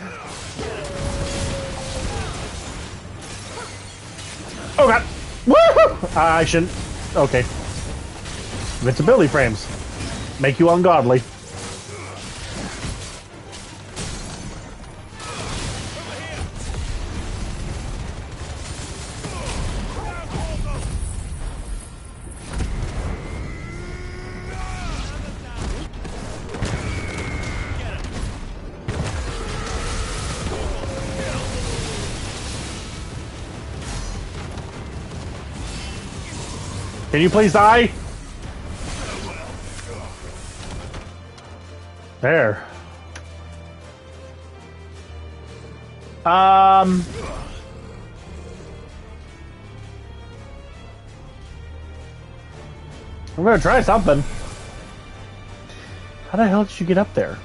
[SPEAKER 1] Oh god! Woohoo! I shouldn't. Okay. Invincibility frames. Make you ungodly. Can you please die? There. I'm gonna try something. How the hell did you get up there?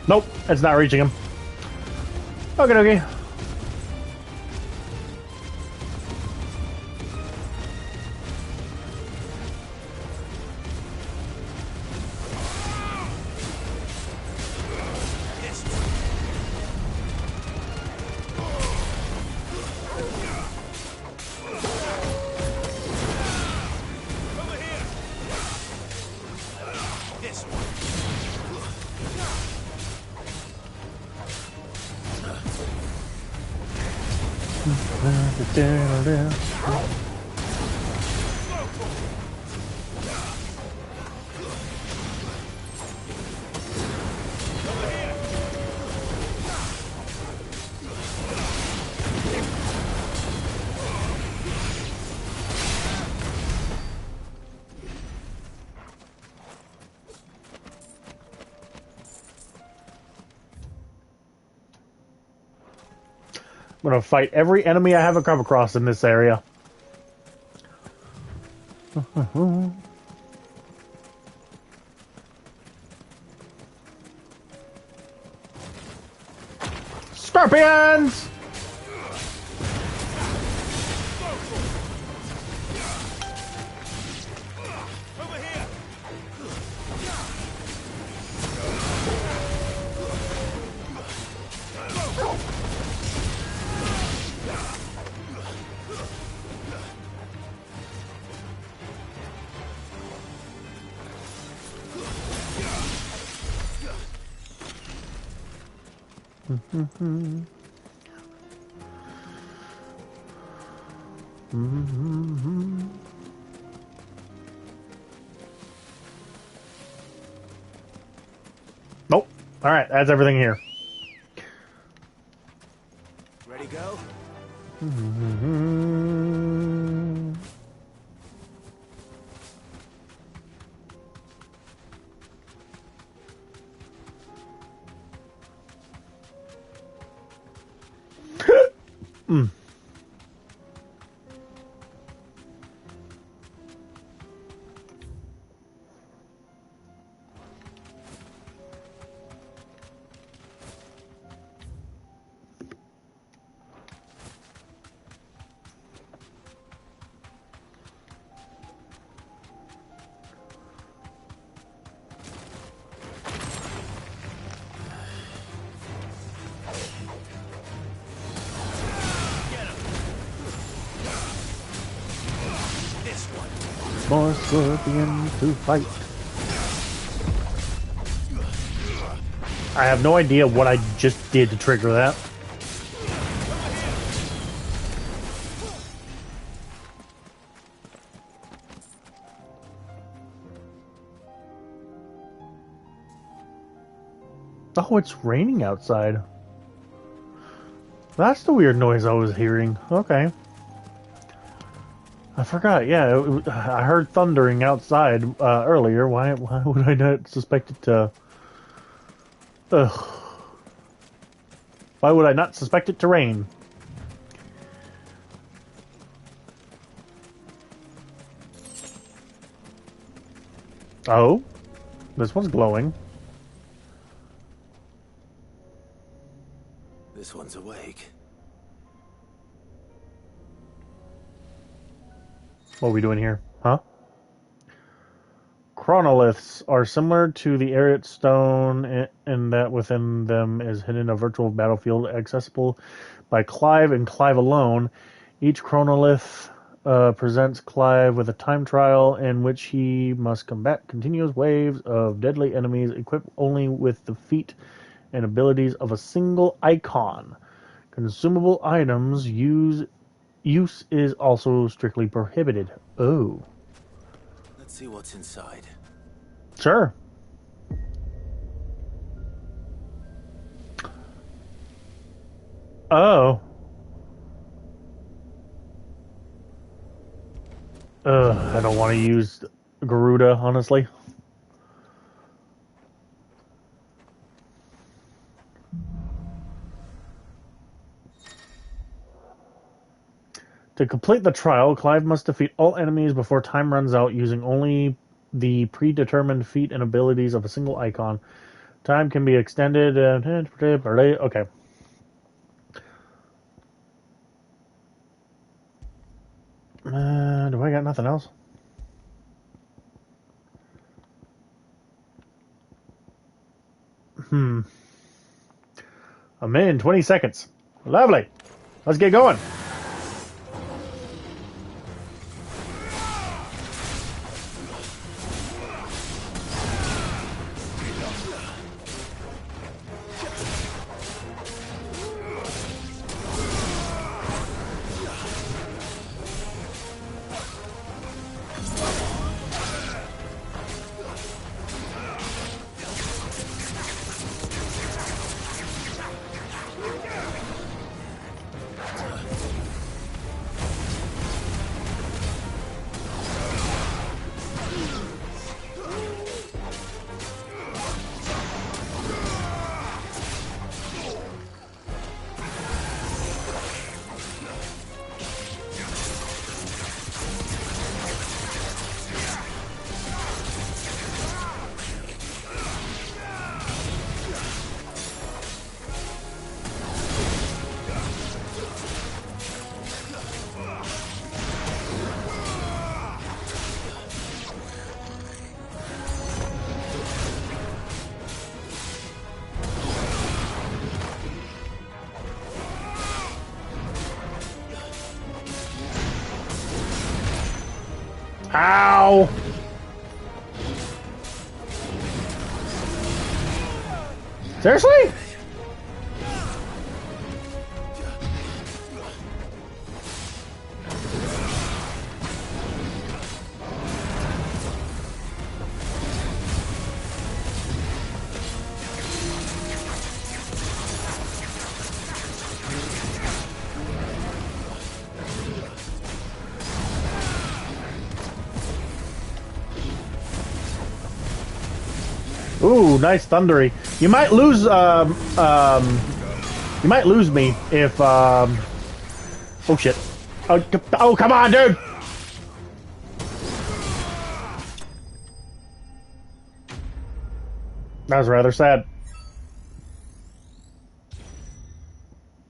[SPEAKER 1] Nope, it's not reaching him. Okay, okay. I'm gonna fight every enemy I have come across in this area. Scorpions! Nope. All right, that's everything here.
[SPEAKER 7] Ready, go?
[SPEAKER 1] More scorpions to fight. I have no idea what I just did to trigger that. Oh, it's raining outside. That's the weird noise I was hearing. Okay. I forgot, yeah, I heard thundering outside earlier. Why would I not suspect it to... Why would I not suspect it to rain? Oh, this one's glowing.
[SPEAKER 2] This one's awake.
[SPEAKER 1] What are we doing here? Huh? Chronoliths are similar to the Ariat Stone in that within them is hidden a virtual battlefield accessible by Clive and Clive alone. Each chronolith presents Clive with a time trial in which he must combat continuous waves of deadly enemies equipped only with the feat and abilities of a single icon. Consumable items use is also strictly prohibited. Oh.
[SPEAKER 2] Let's see what's inside.
[SPEAKER 1] Sure. Oh. I don't want to use Garuda, honestly. To complete the trial, Clive must defeat all enemies before time runs out using only the predetermined feat and abilities of a single icon. Time can be extended. Okay. Do I got nothing else? A minute and 20 seconds. Lovely. Let's get going. Ow! Seriously? Ooh, nice thundery. You might lose me if oh shit. Oh come on, dude. That was rather sad.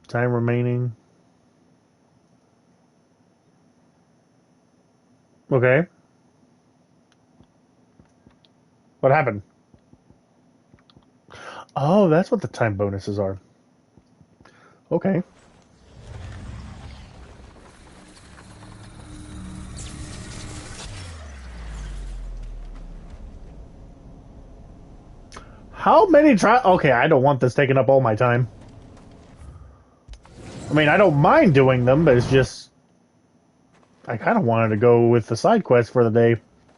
[SPEAKER 1] Time remaining. Okay. What happened? Oh, that's what the time bonuses are. Okay. How many Okay, I don't want this taking up all my time. I mean, I don't mind doing them, but it's just... I kind of wanted to go with the side quest for the day.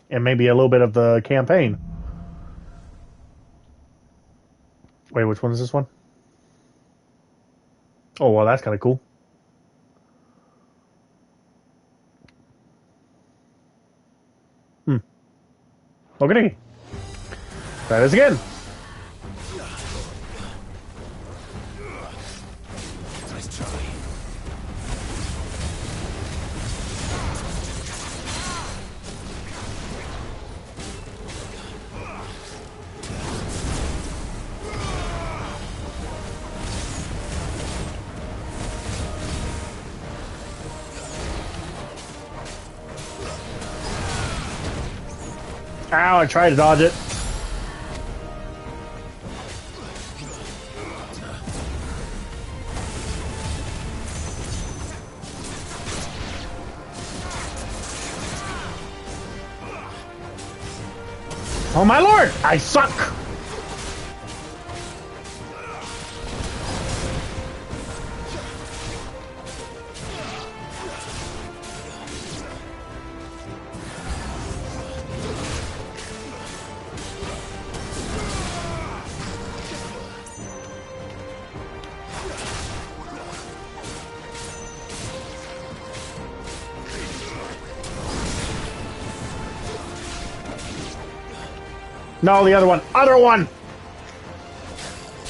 [SPEAKER 1] And maybe a little bit of the campaign. Wait, which one is this one? Oh, well, that's kind of cool. Okay. Try this again.
[SPEAKER 12] Nice try.
[SPEAKER 1] Ow, I tried to dodge it. Oh my lord! I suck! No, the other one. Other one!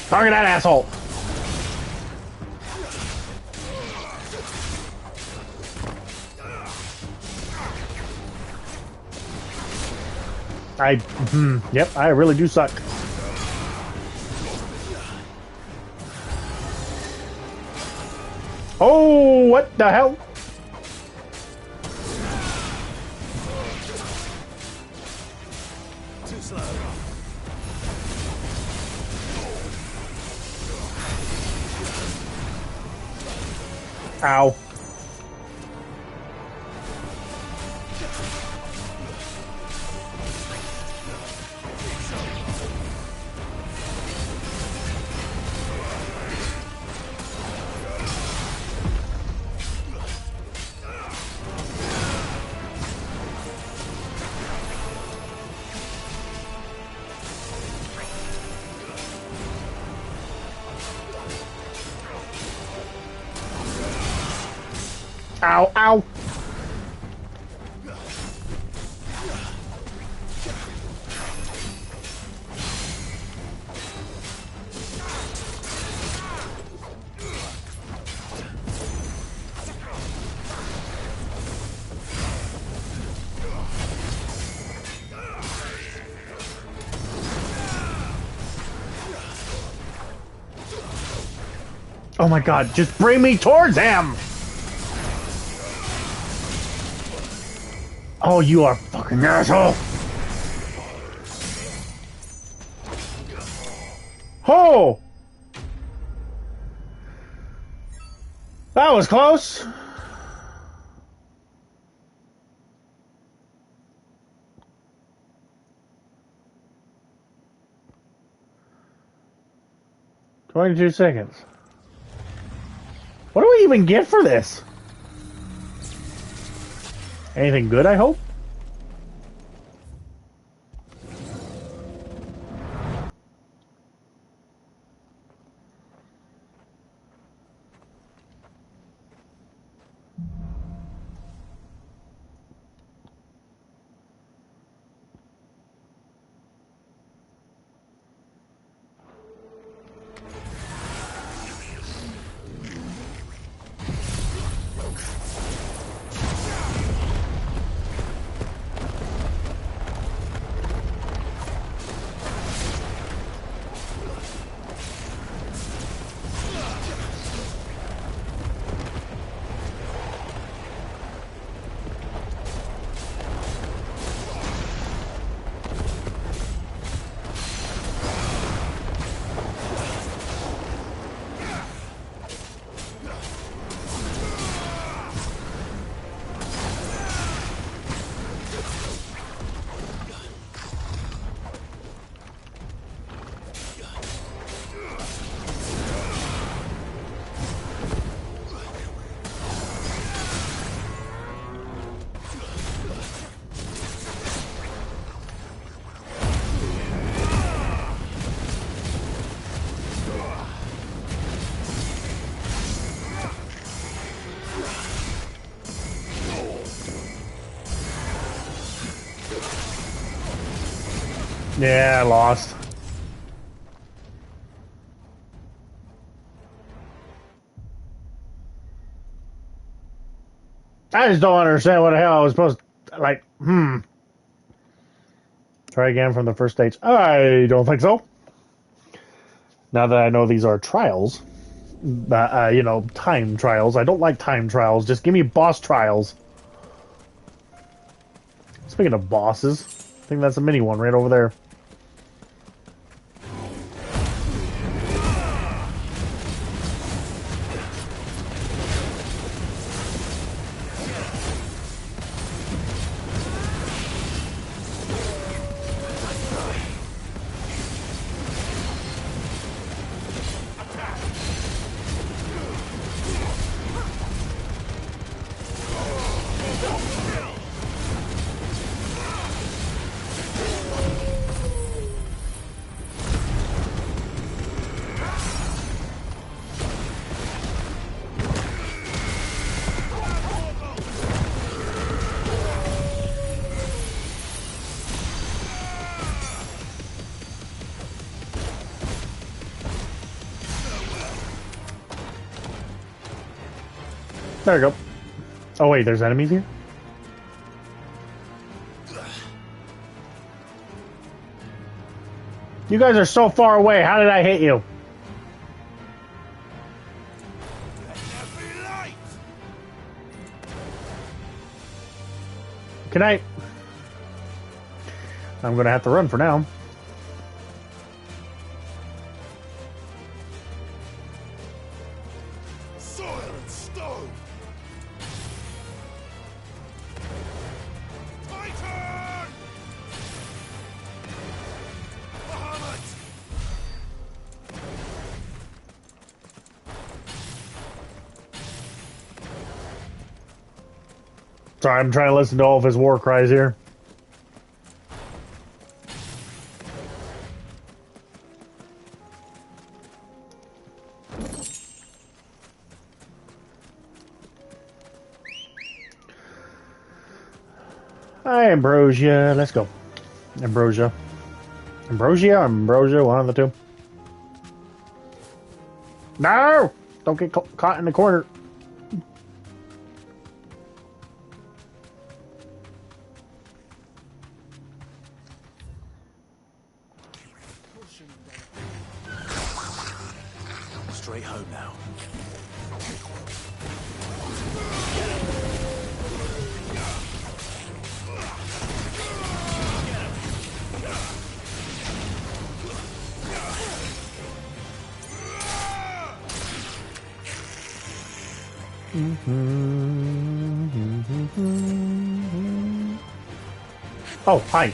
[SPEAKER 1] Target that asshole! Yep, I really do suck. Oh, what the hell?
[SPEAKER 12] Too slow.
[SPEAKER 1] Ow. Ow, ow. Oh my god, just bring me towards him! Oh, you are a fucking asshole! Oh! That was close! "22 seconds. What do we even get for this? Anything good, I hope? Yeah, I lost. I just don't understand what the hell I was supposed to, like, Try again from the first stage. I don't think so. Now that I know these are trials, you know, time trials. I don't like time trials. Just give me boss trials. Speaking of bosses, I think that's a mini one right over there. There we go. Oh wait, there's enemies here? You guys are so far away. How did I hit you? Can I? I'm gonna have to run for now. Sorry, I'm trying to listen to all of his war cries here. Hi, Ambrosia. Let's go. Ambrosia. Ambrosia, one of the two. No! Don't get caught in the corner.
[SPEAKER 2] Straight home now.
[SPEAKER 1] Oh, hi.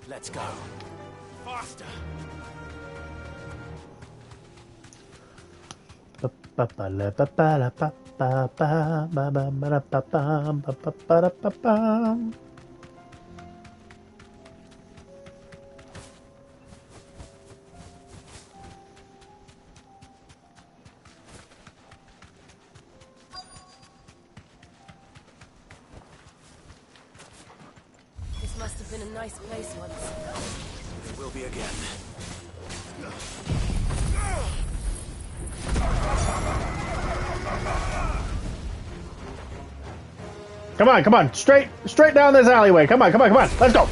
[SPEAKER 2] Let's go. Faster.
[SPEAKER 11] This must have been a nice place once.
[SPEAKER 2] It will be again.
[SPEAKER 1] Come on. Straight down this alleyway. Come on. Let's go.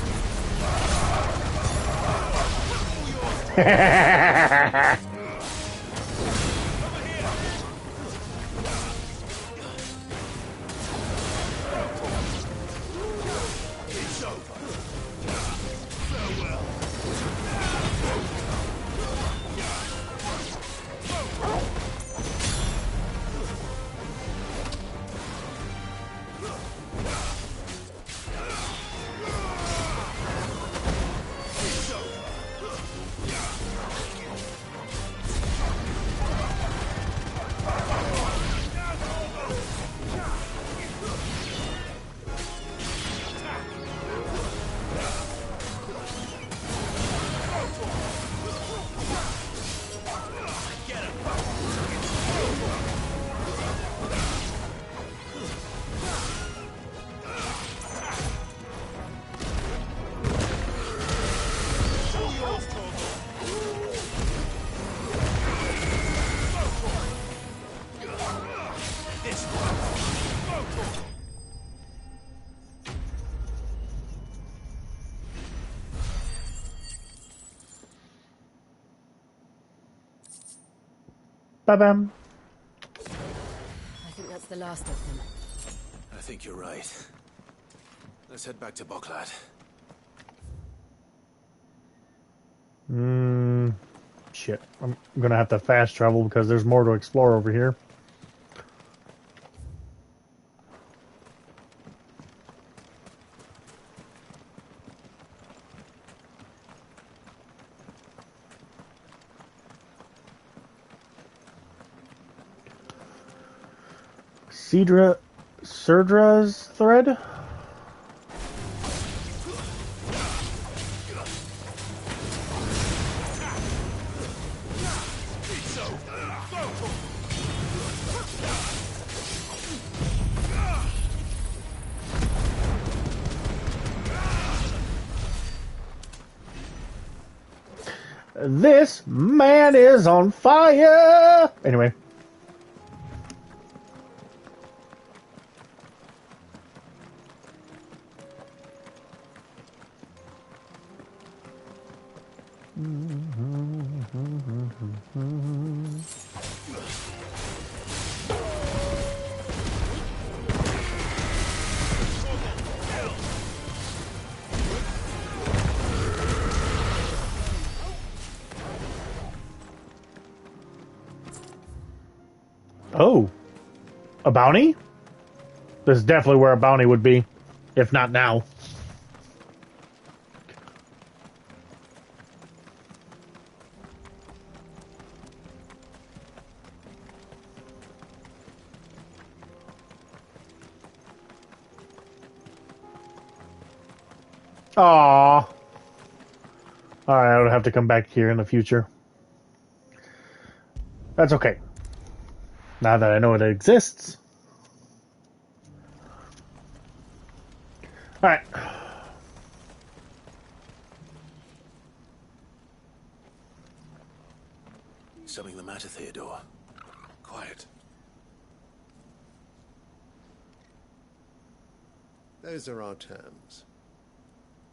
[SPEAKER 1] Ba-bam.
[SPEAKER 11] I think that's the last of them.
[SPEAKER 2] I think you're right. Let's head back to Boklad.
[SPEAKER 1] Shit. I'm gonna have to fast travel because there's more to explore over here. Surdra's thread? This man is on fire! Anyway. Oh. A bounty? This is definitely where a bounty would be. If not now. Aww. Alright, I would have to come back here in the future. That's okay. Now that I know it exists. Alright.
[SPEAKER 2] Something the matter, Theodore? Quiet.
[SPEAKER 13] Those are our terms.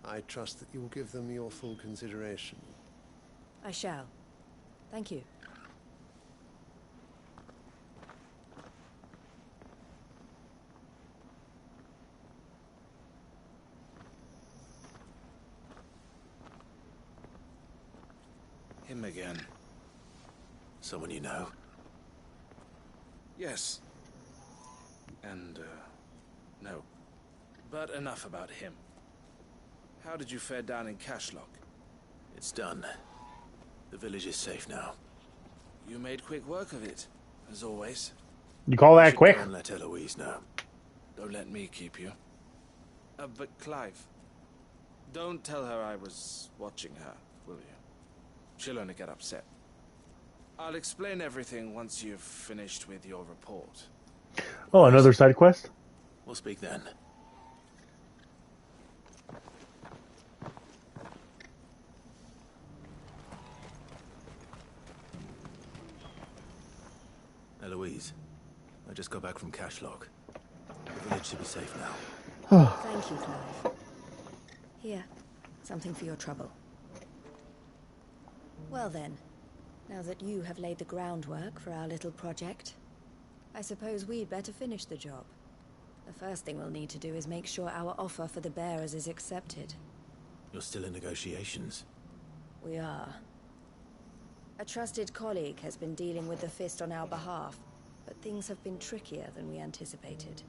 [SPEAKER 13] I trust that you will give them your full consideration.
[SPEAKER 11] I shall. Thank you.
[SPEAKER 2] Him again. Someone you know?
[SPEAKER 12] Yes. And, no. But enough about him. How did you fare down in Cashlock?
[SPEAKER 2] It's done. The village is safe now.
[SPEAKER 12] You made quick work of it, as always.
[SPEAKER 1] You call that quick?
[SPEAKER 2] Go and let Eloise know.
[SPEAKER 12] Don't let me keep you. But Clive, don't tell her I was watching her, will you? She'll only get upset. I'll explain everything once you've finished with your report.
[SPEAKER 1] Oh, another side quest?
[SPEAKER 2] We'll speak then. Eloise, I just got back from Cashlock. The village should be safe now.
[SPEAKER 11] Thank you, Clive. Here, something for your trouble. Well then, now that you have laid the groundwork for our little project, I suppose we'd better finish the job. The first thing we'll need to do is make sure our offer for the bearers is accepted.
[SPEAKER 2] You're still in negotiations?
[SPEAKER 11] We are. A trusted colleague has been dealing with the Fist on our behalf, but things have been trickier than we anticipated.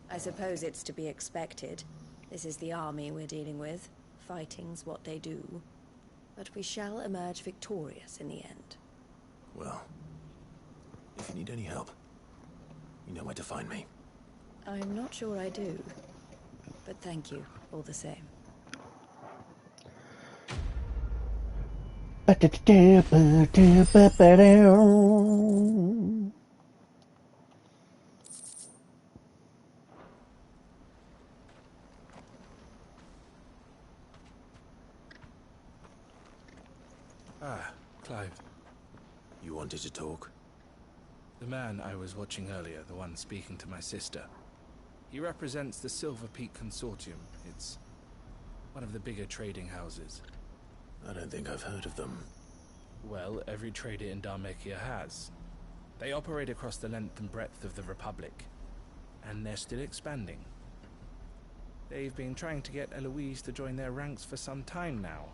[SPEAKER 11] I suppose it's to be expected. This is the army we're dealing with. Fighting's what they do. But we shall emerge victorious in the end.
[SPEAKER 2] Well, if you need any help, you know where to find me.
[SPEAKER 11] I'm not sure I do, but thank you all the same.
[SPEAKER 12] Ah, Clive.
[SPEAKER 2] You wanted to talk?
[SPEAKER 12] The man I was watching earlier, the one speaking to my sister. He represents the Silver Peak Consortium. It's one of the bigger trading houses.
[SPEAKER 2] I don't think I've heard of them.
[SPEAKER 12] Well, every trader in Dharmekia has.
[SPEAKER 6] They operate across the length and breadth of the Republic, and they're still expanding. They've been trying to get Eloise to join their ranks for some time now,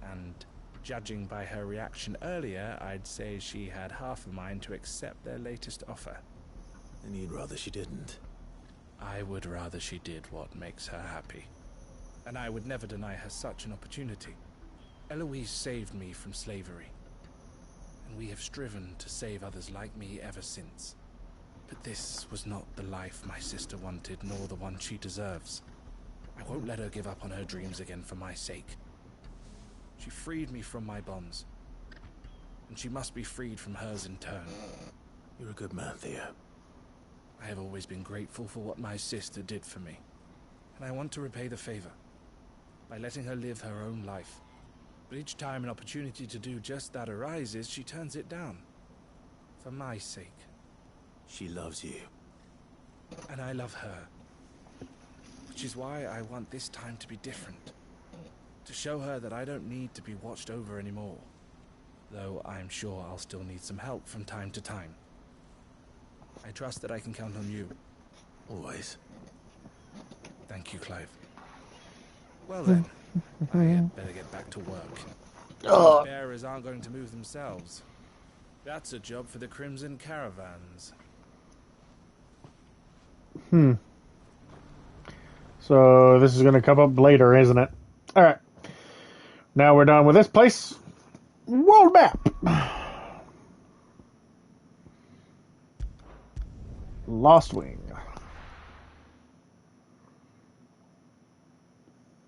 [SPEAKER 6] and judging by her reaction earlier, I'd say she had half a mind to accept their latest offer.
[SPEAKER 2] And you'd rather she didn't?
[SPEAKER 6] I would rather she did what makes her happy. And I would never deny her such an opportunity. Eloise saved me from slavery, and we have striven to save others like me ever since. But this was not the life my sister wanted, nor the one she deserves. I won't let her give up on her dreams again for my sake. She freed me from my bonds, and she must be freed from hers in turn.
[SPEAKER 2] You're a good man, Theo.
[SPEAKER 6] I have always been grateful for what my sister did for me, and I want to repay the favor by letting her live her own life. But each time an opportunity to do just that arises, she turns it down. For my sake.
[SPEAKER 2] She loves you.
[SPEAKER 6] And I love her. Which is why I want this time to be different. To show her that I don't need to be watched over anymore. Though I'm sure I'll still need some help from time to time. I trust that I can count on you.
[SPEAKER 2] Always.
[SPEAKER 6] Thank you, Clive. Well then, I had better get back to work. These bearers aren't going to move themselves. That's a job for the Crimson Caravans.
[SPEAKER 1] So this is going to come up later, isn't it? Alright. Now we're done with this place. World map! Lost Wing.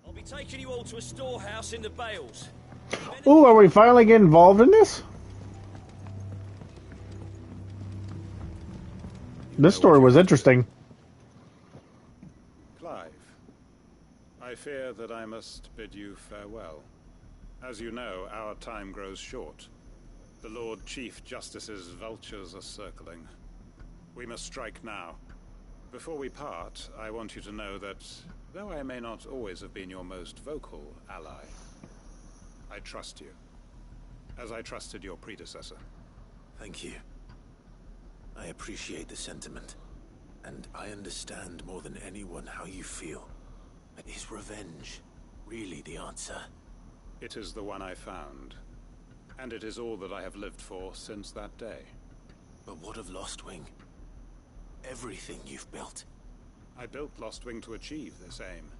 [SPEAKER 14] I'll be taking you all to a storehouse in the Bales.
[SPEAKER 1] Ooh, are we finally getting involved in this? This story was interesting.
[SPEAKER 8] Clive, I fear that I must bid you farewell. As you know, our time grows short. The Lord Chief Justice's vultures are circling. We must strike now. Before we part, I want you to know that, though I may not always have been your most vocal ally, I trust you, as I trusted your predecessor.
[SPEAKER 2] Thank you. I appreciate the sentiment, and I understand more than anyone how you feel. But is revenge really the answer?
[SPEAKER 8] It is the one I found, and it is all that I have lived for since that day.
[SPEAKER 2] But what of Lostwing? Everything you've built.
[SPEAKER 8] I built Lostwing to achieve this aim.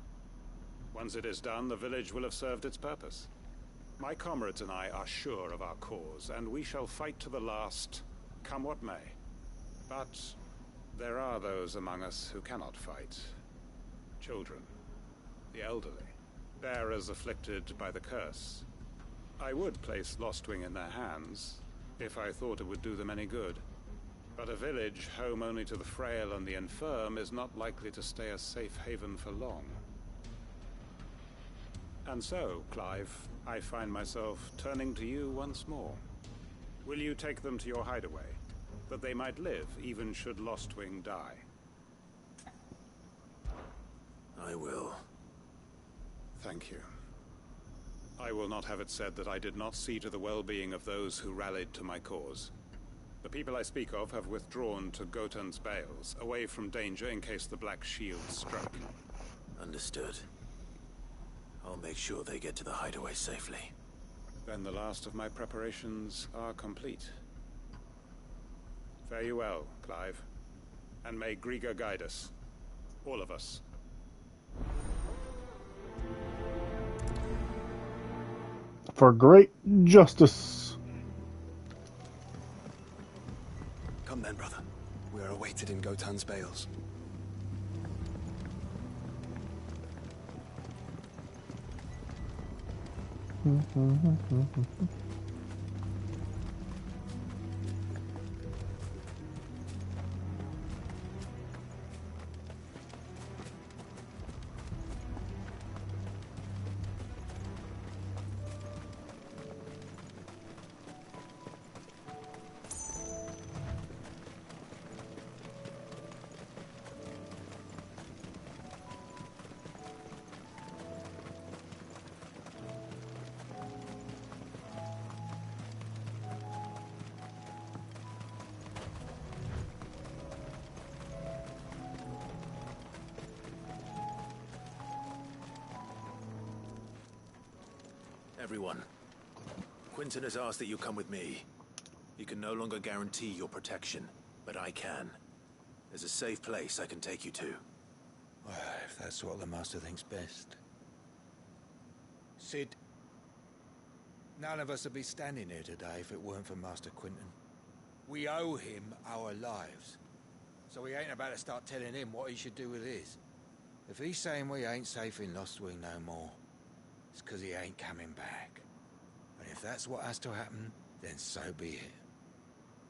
[SPEAKER 8] Once it is done, the village will have served its purpose. My comrades and I are sure of our cause, and we shall fight to the last, come what may. But there are those among us who cannot fight. Children, the elderly, bearers afflicted by the curse. I would place Lostwing in their hands, if I thought it would do them any good. But a village home only to the frail and the infirm is not likely to stay a safe haven for long. And so, Clive, I find myself turning to you once more. Will you take them to your hideaway, that they might live even should Lostwing die?
[SPEAKER 2] I will.
[SPEAKER 8] Thank you. I will not have it said that I did not see to the well-being of those who rallied to my cause. The people I speak of have withdrawn to Gotan's Bales, away from danger in case the Black Shield struck.
[SPEAKER 2] Understood. I'll make sure they get to the hideaway safely.
[SPEAKER 8] Then the last of my preparations are complete. Fare you well, Clive. And may Griga guide us. All of us.
[SPEAKER 1] For great justice.
[SPEAKER 9] Come then, brother. We are awaited in Gotan's Bales.
[SPEAKER 2] Everyone, Quentin has asked that you come with me. He can no longer guarantee your protection, but I can. There's a safe place I can take you to.
[SPEAKER 15] Well, if that's what the Master thinks best. Sid, none of us would be standing here today if it weren't for Master Quentin. We owe him our lives. So we ain't about to start telling him what he should do with his. If he's saying we ain't safe in Lostwing no more, it's because he ain't coming back. And if that's what has to happen, then so be it.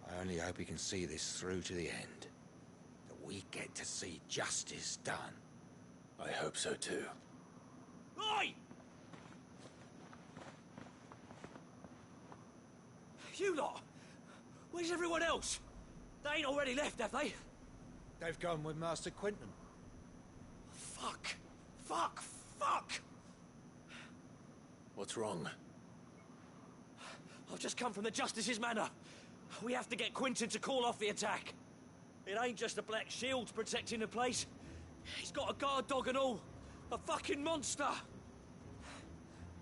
[SPEAKER 15] I only hope he can see this through to the end. That we get to see justice done.
[SPEAKER 2] I hope so too.
[SPEAKER 14] Oi! You lot! Where's everyone else? They ain't already left, have they?
[SPEAKER 15] They've gone with Master Quentin.
[SPEAKER 14] Fuck! Fuck! Fuck!
[SPEAKER 2] What's wrong?
[SPEAKER 14] I've just come from the Justice's Manor. We have to get Quentin to call off the attack. It ain't just the Black Shields protecting the place. He's got a guard dog and all. A fucking monster.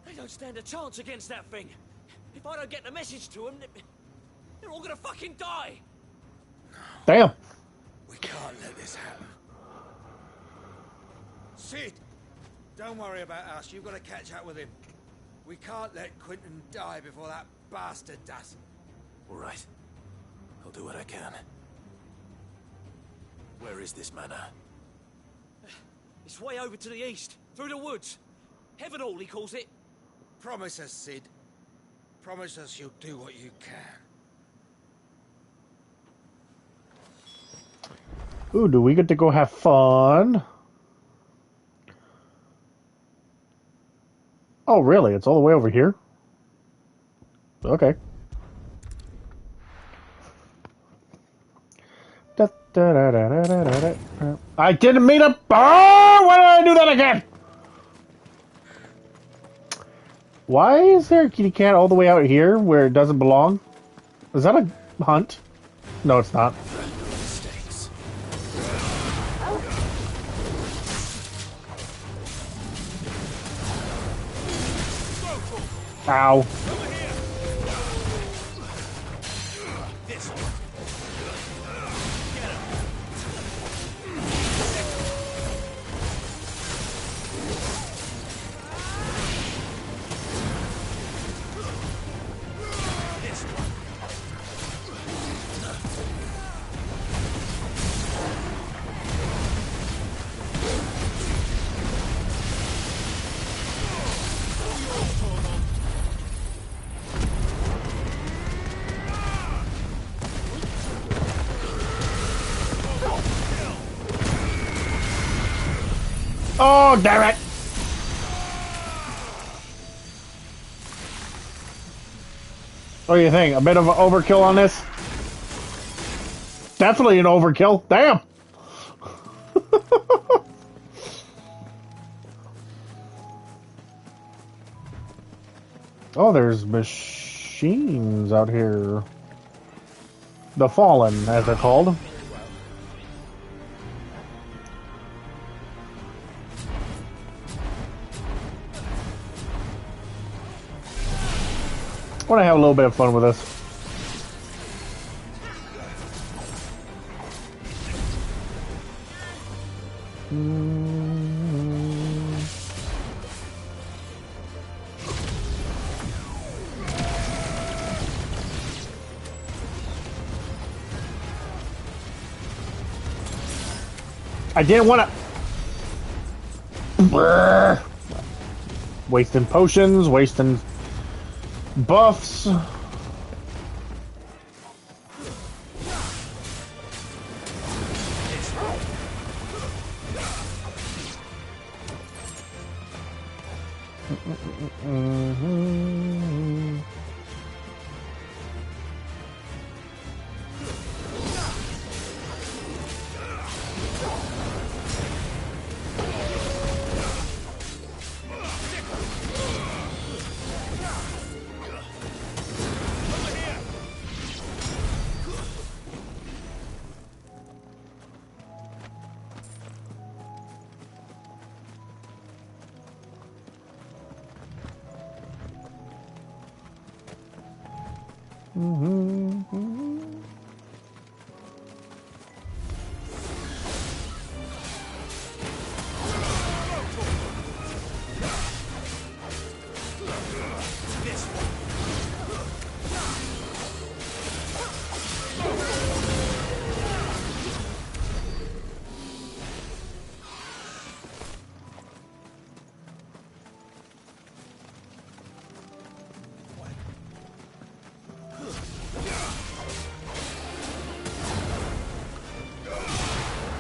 [SPEAKER 14] They don't stand a chance against that thing. If I don't get the message to them, they're all gonna fucking die.
[SPEAKER 1] Damn.
[SPEAKER 15] We can't let this happen. Sid, don't worry about us. You've got to catch up with him. We can't let Quentin die before that bastard does.
[SPEAKER 2] All right. I'll do what I can. Where is this manor?
[SPEAKER 14] It's way over to the east, through the woods. Heaven Hall, he calls it.
[SPEAKER 15] Promise us, Sid. Promise us you'll do what you can.
[SPEAKER 1] Ooh, do we get to go have fun? Oh, really? It's all the way over here? Okay. I didn't mean to... Oh, why did I do that again? Why is there a kitty cat all the way out here where it doesn't belong? Is that a hunt? No, it's not. Ow. Oh, damn it! What do you think? A bit of an overkill on this? Definitely an overkill. Damn! Oh, there's machines out here. The Fallen, as they're called. I want to have a little bit of fun with this. I didn't want to... Wasting potions, wasting... buffs.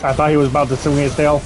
[SPEAKER 1] I thought he was about to swing his tail.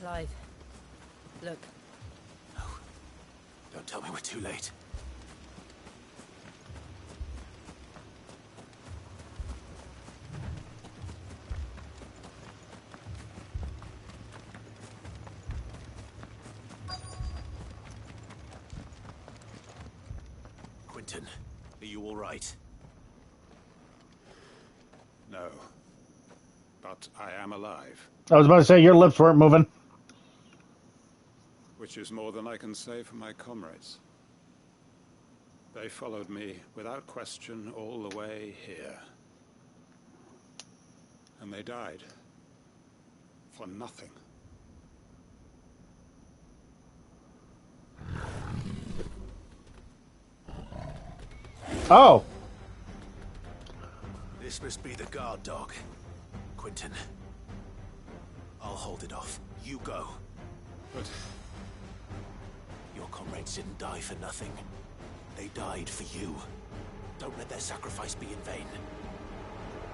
[SPEAKER 5] Clive, look.
[SPEAKER 3] No. Don't tell me we're too late. Quentin, are you all right?
[SPEAKER 8] No. But I am alive.
[SPEAKER 1] I was about to say, your lips weren't moving.
[SPEAKER 8] Which is more than I can say for my comrades. They followed me without question all the way here. And they died. For nothing.
[SPEAKER 1] Oh.
[SPEAKER 3] This must be the guard dog. Quentin. I'll hold it off. You go.
[SPEAKER 8] But
[SPEAKER 3] your comrades didn't die for nothing. They died for you. Don't let their sacrifice be in vain.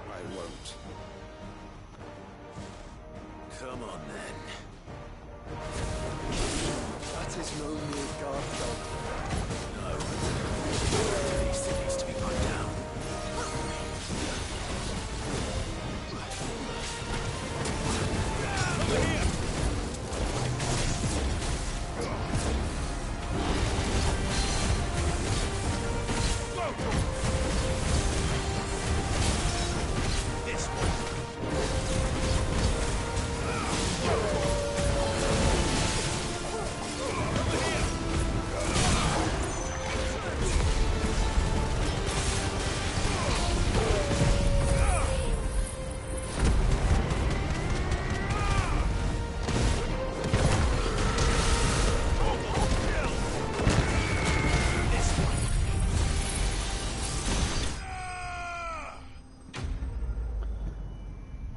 [SPEAKER 8] I won't.
[SPEAKER 3] Come on, then.
[SPEAKER 9] That is no mere guard dog.
[SPEAKER 3] No. These thing needs to be put down.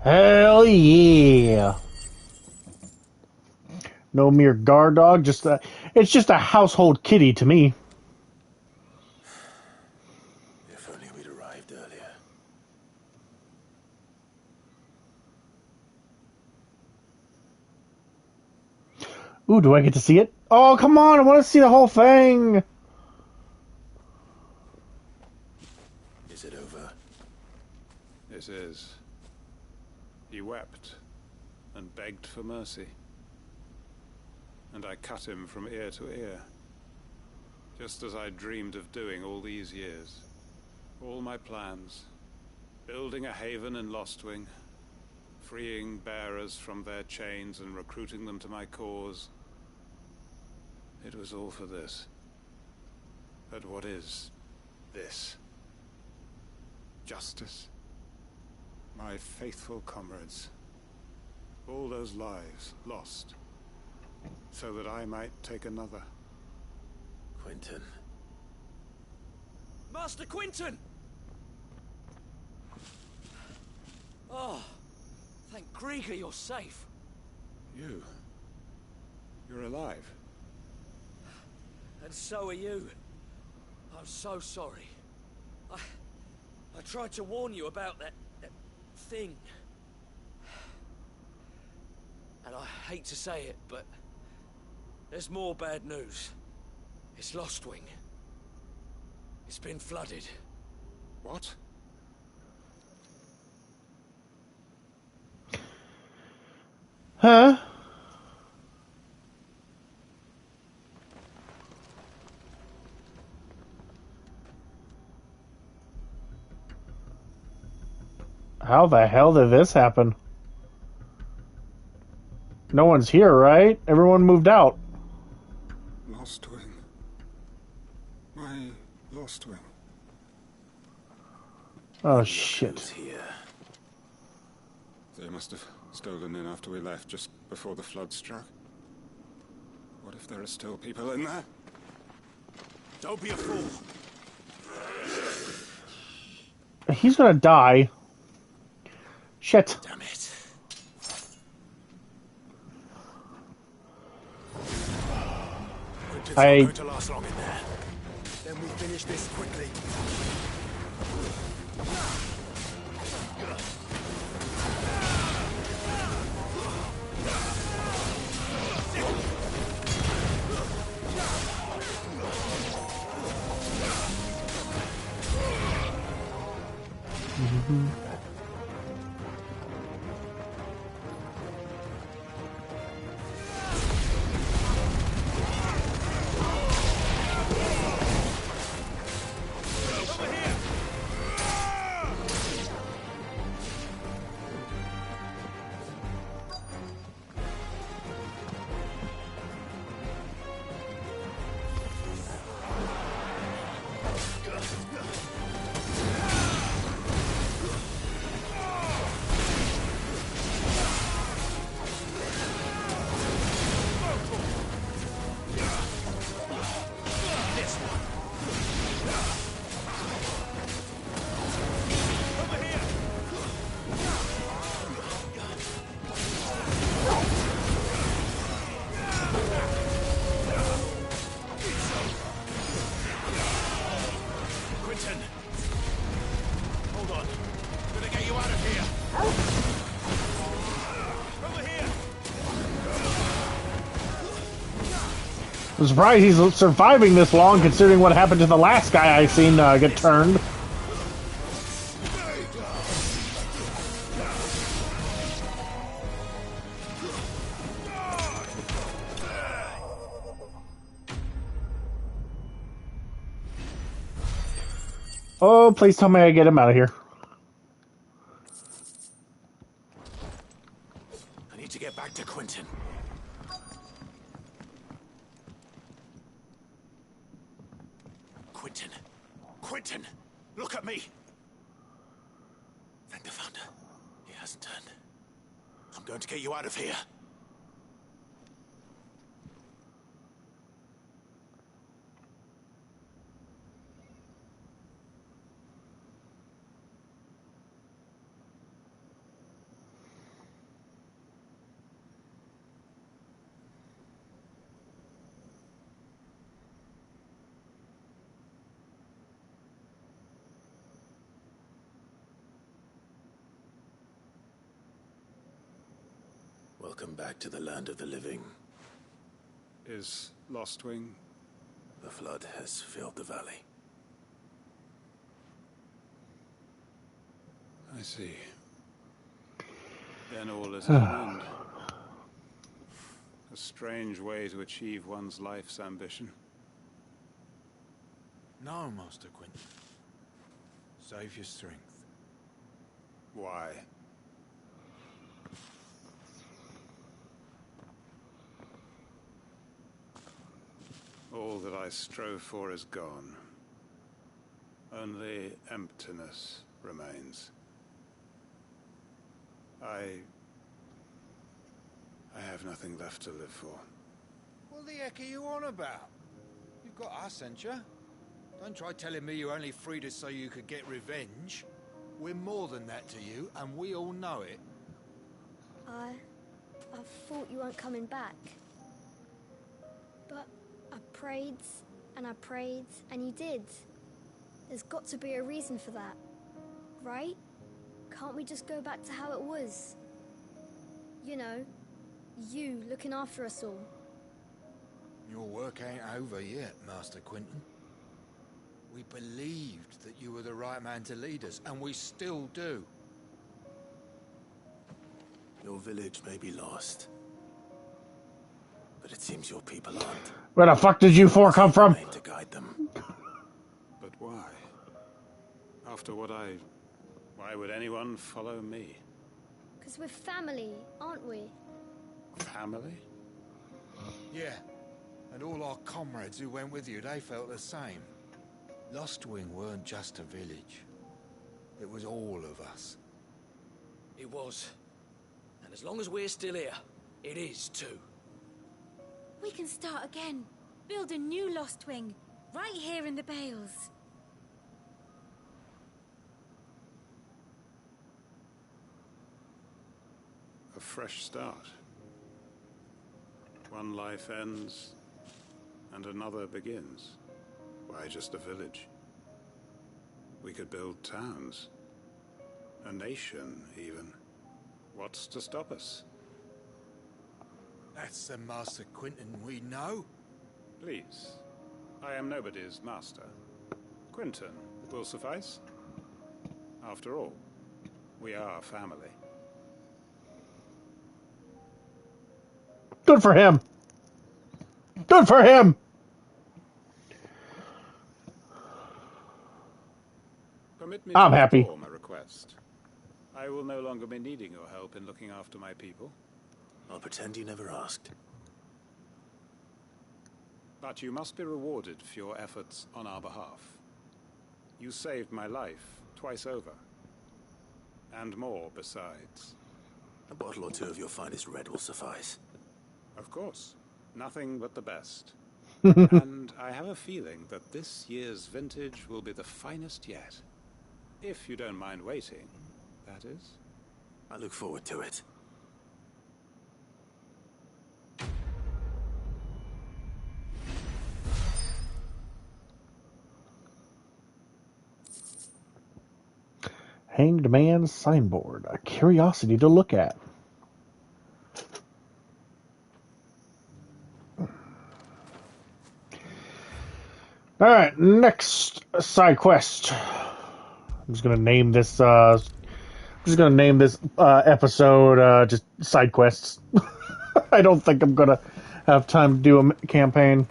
[SPEAKER 1] Hell yeah. No mere guard dog, it's just a household kitty to me.
[SPEAKER 3] If only we'd arrived earlier.
[SPEAKER 1] Ooh, do I get to see it? Oh, come on, I want to see the whole thing.
[SPEAKER 3] Is it over?
[SPEAKER 8] This is. He wept and begged for mercy. And I cut him from ear to ear. Just as I dreamed of doing all these years. All my plans. Building a haven in Lostwing. Freeing bearers from their chains and recruiting them to my cause. It was all for this. But what is this? Justice? My faithful comrades. All those lives lost, so that I might take another.
[SPEAKER 2] Quentin.
[SPEAKER 14] Master Quentin! Oh, thank Krieger you're safe.
[SPEAKER 8] You're alive.
[SPEAKER 14] And so are you. I'm so sorry. I tried to warn you about that thing. And I hate to say it, but there's more bad news. It's Lostwing. It's been flooded.
[SPEAKER 8] What?
[SPEAKER 1] Huh? How the hell did this happen? No one's here, right? Everyone moved out.
[SPEAKER 8] Lostwing. My Lostwing.
[SPEAKER 1] Oh, shit.
[SPEAKER 2] Here.
[SPEAKER 8] They must have stolen in after we left, just before the flood struck. What if there are still people in there?
[SPEAKER 14] Don't be a fool.
[SPEAKER 1] He's gonna die. Shit.
[SPEAKER 14] Damn it.
[SPEAKER 3] Quentin's not going to last long in there.
[SPEAKER 9] Then we finish this quickly.
[SPEAKER 1] I'm surprised he's surviving this long, considering what happened to the last guy I seen get turned. Oh, please tell me I get him out of here.
[SPEAKER 3] I need to get back to Quentin. Quentin! Look at me! Thank the Founder. He hasn't turned. I'm going to get you out of here. Welcome back to the land of the living.
[SPEAKER 8] Is Lostwing?
[SPEAKER 2] The flood has filled the valley.
[SPEAKER 8] I see. Then all is at an end. A strange way to achieve one's life's ambition.
[SPEAKER 15] No, Master Quentin. Save your strength.
[SPEAKER 8] Why? All that I strove for is gone. Only emptiness remains. I have nothing left to live for.
[SPEAKER 15] What the heck are you on about? You've got us, ain't you? Don't try telling me you only freed us so you could get revenge. We're more than that to you, and we all know it.
[SPEAKER 16] I thought you weren't coming back. But I prayed, and you did. There's got to be a reason for that, right? Can't we just go back to how it was? You know, you looking after us all.
[SPEAKER 15] Your work ain't over yet, Master Quinton. We believed that you were the right man to lead us, and we still do.
[SPEAKER 2] Your village may be lost, but it seems your people aren't.
[SPEAKER 1] Where the fuck did you four come from?
[SPEAKER 2] To guide them.
[SPEAKER 8] But why? After what why would anyone follow me?
[SPEAKER 16] Because we're family, aren't we?
[SPEAKER 8] Family?
[SPEAKER 15] Yeah, and all our comrades who went with you, they felt the same. Lostwing weren't just a village. It was all of us.
[SPEAKER 14] It was. And as long as we're still here, it is too.
[SPEAKER 4] We can start again. Build a new Lostwing, right here in the Bales.
[SPEAKER 8] A fresh start. One life ends, and another begins. Why just a village? We could build towns. A nation, even. What's to stop us?
[SPEAKER 15] That's the Master Quinton we know.
[SPEAKER 8] Please. I am nobody's master. Quinton will suffice. After all, we are family.
[SPEAKER 1] Good for him. Good for him.
[SPEAKER 8] Permit me
[SPEAKER 1] I'm
[SPEAKER 8] to
[SPEAKER 1] happy.
[SPEAKER 8] perform a request. I will no longer be needing your help in looking after my people.
[SPEAKER 2] I'll pretend you never asked.
[SPEAKER 8] But you must be rewarded for your efforts on our behalf. You saved my life twice over. And more besides.
[SPEAKER 2] A bottle or two of your finest red will suffice.
[SPEAKER 8] Of course. Nothing but the best. And I have a feeling that this year's vintage will be the finest yet. If you don't mind waiting, that is.
[SPEAKER 2] I look forward to it.
[SPEAKER 1] Hanged Man's Signboard. A curiosity to look at. Alright, next side quest. I'm just gonna name this episode just side quests. I don't think I'm gonna have time to do a campaign.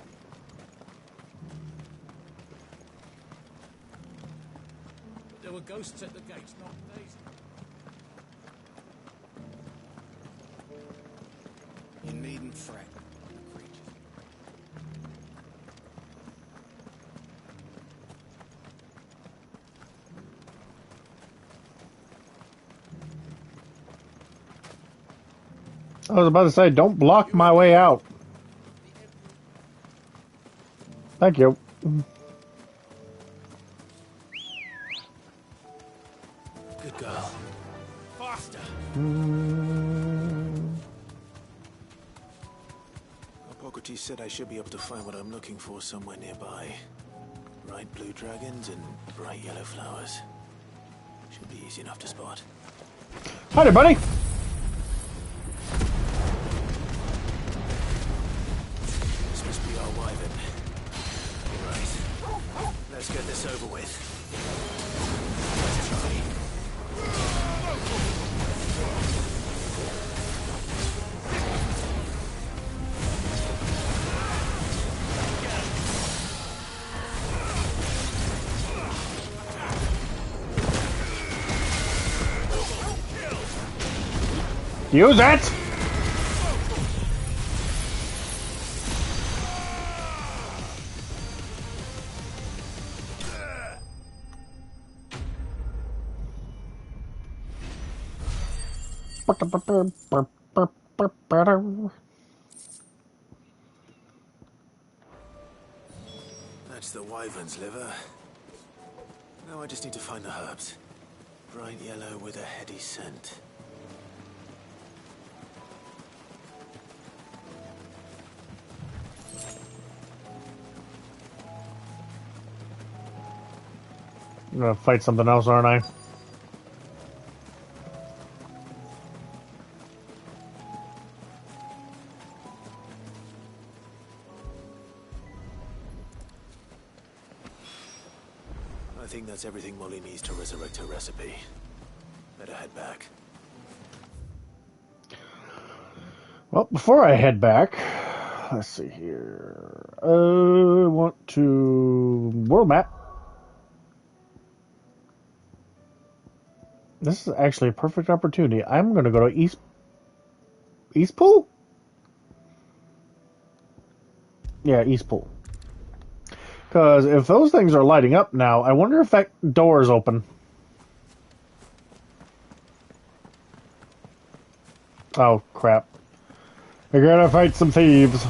[SPEAKER 14] There were ghosts at the gates, not these.
[SPEAKER 7] You needn't fret.
[SPEAKER 1] I was about to say, don't block my way out. Thank you.
[SPEAKER 2] Good girl.
[SPEAKER 14] Faster!
[SPEAKER 2] Hippocrates said I should be able to find what I'm looking for somewhere nearby. Bright blue dragons and bright yellow flowers. Should be easy enough to spot.
[SPEAKER 1] Hi there, buddy.
[SPEAKER 2] This must be our wyvern. Right. Let's get this over with. Let's try.
[SPEAKER 1] Use that!
[SPEAKER 2] That's the wyvern's liver. Now I just need to find the herbs. Bright yellow with a heady scent.
[SPEAKER 1] I'm gonna fight something else, aren't I?
[SPEAKER 2] I think that's everything Molly needs to resurrect her recipe. Better head back.
[SPEAKER 1] Well, before I head back, let's see here. I want to world map. This is actually a perfect opportunity. I'm going to go to East Pool? Yeah, East Pool. Because if those things are lighting up now, I wonder if that door is open. Oh, crap. I gotta fight some thieves.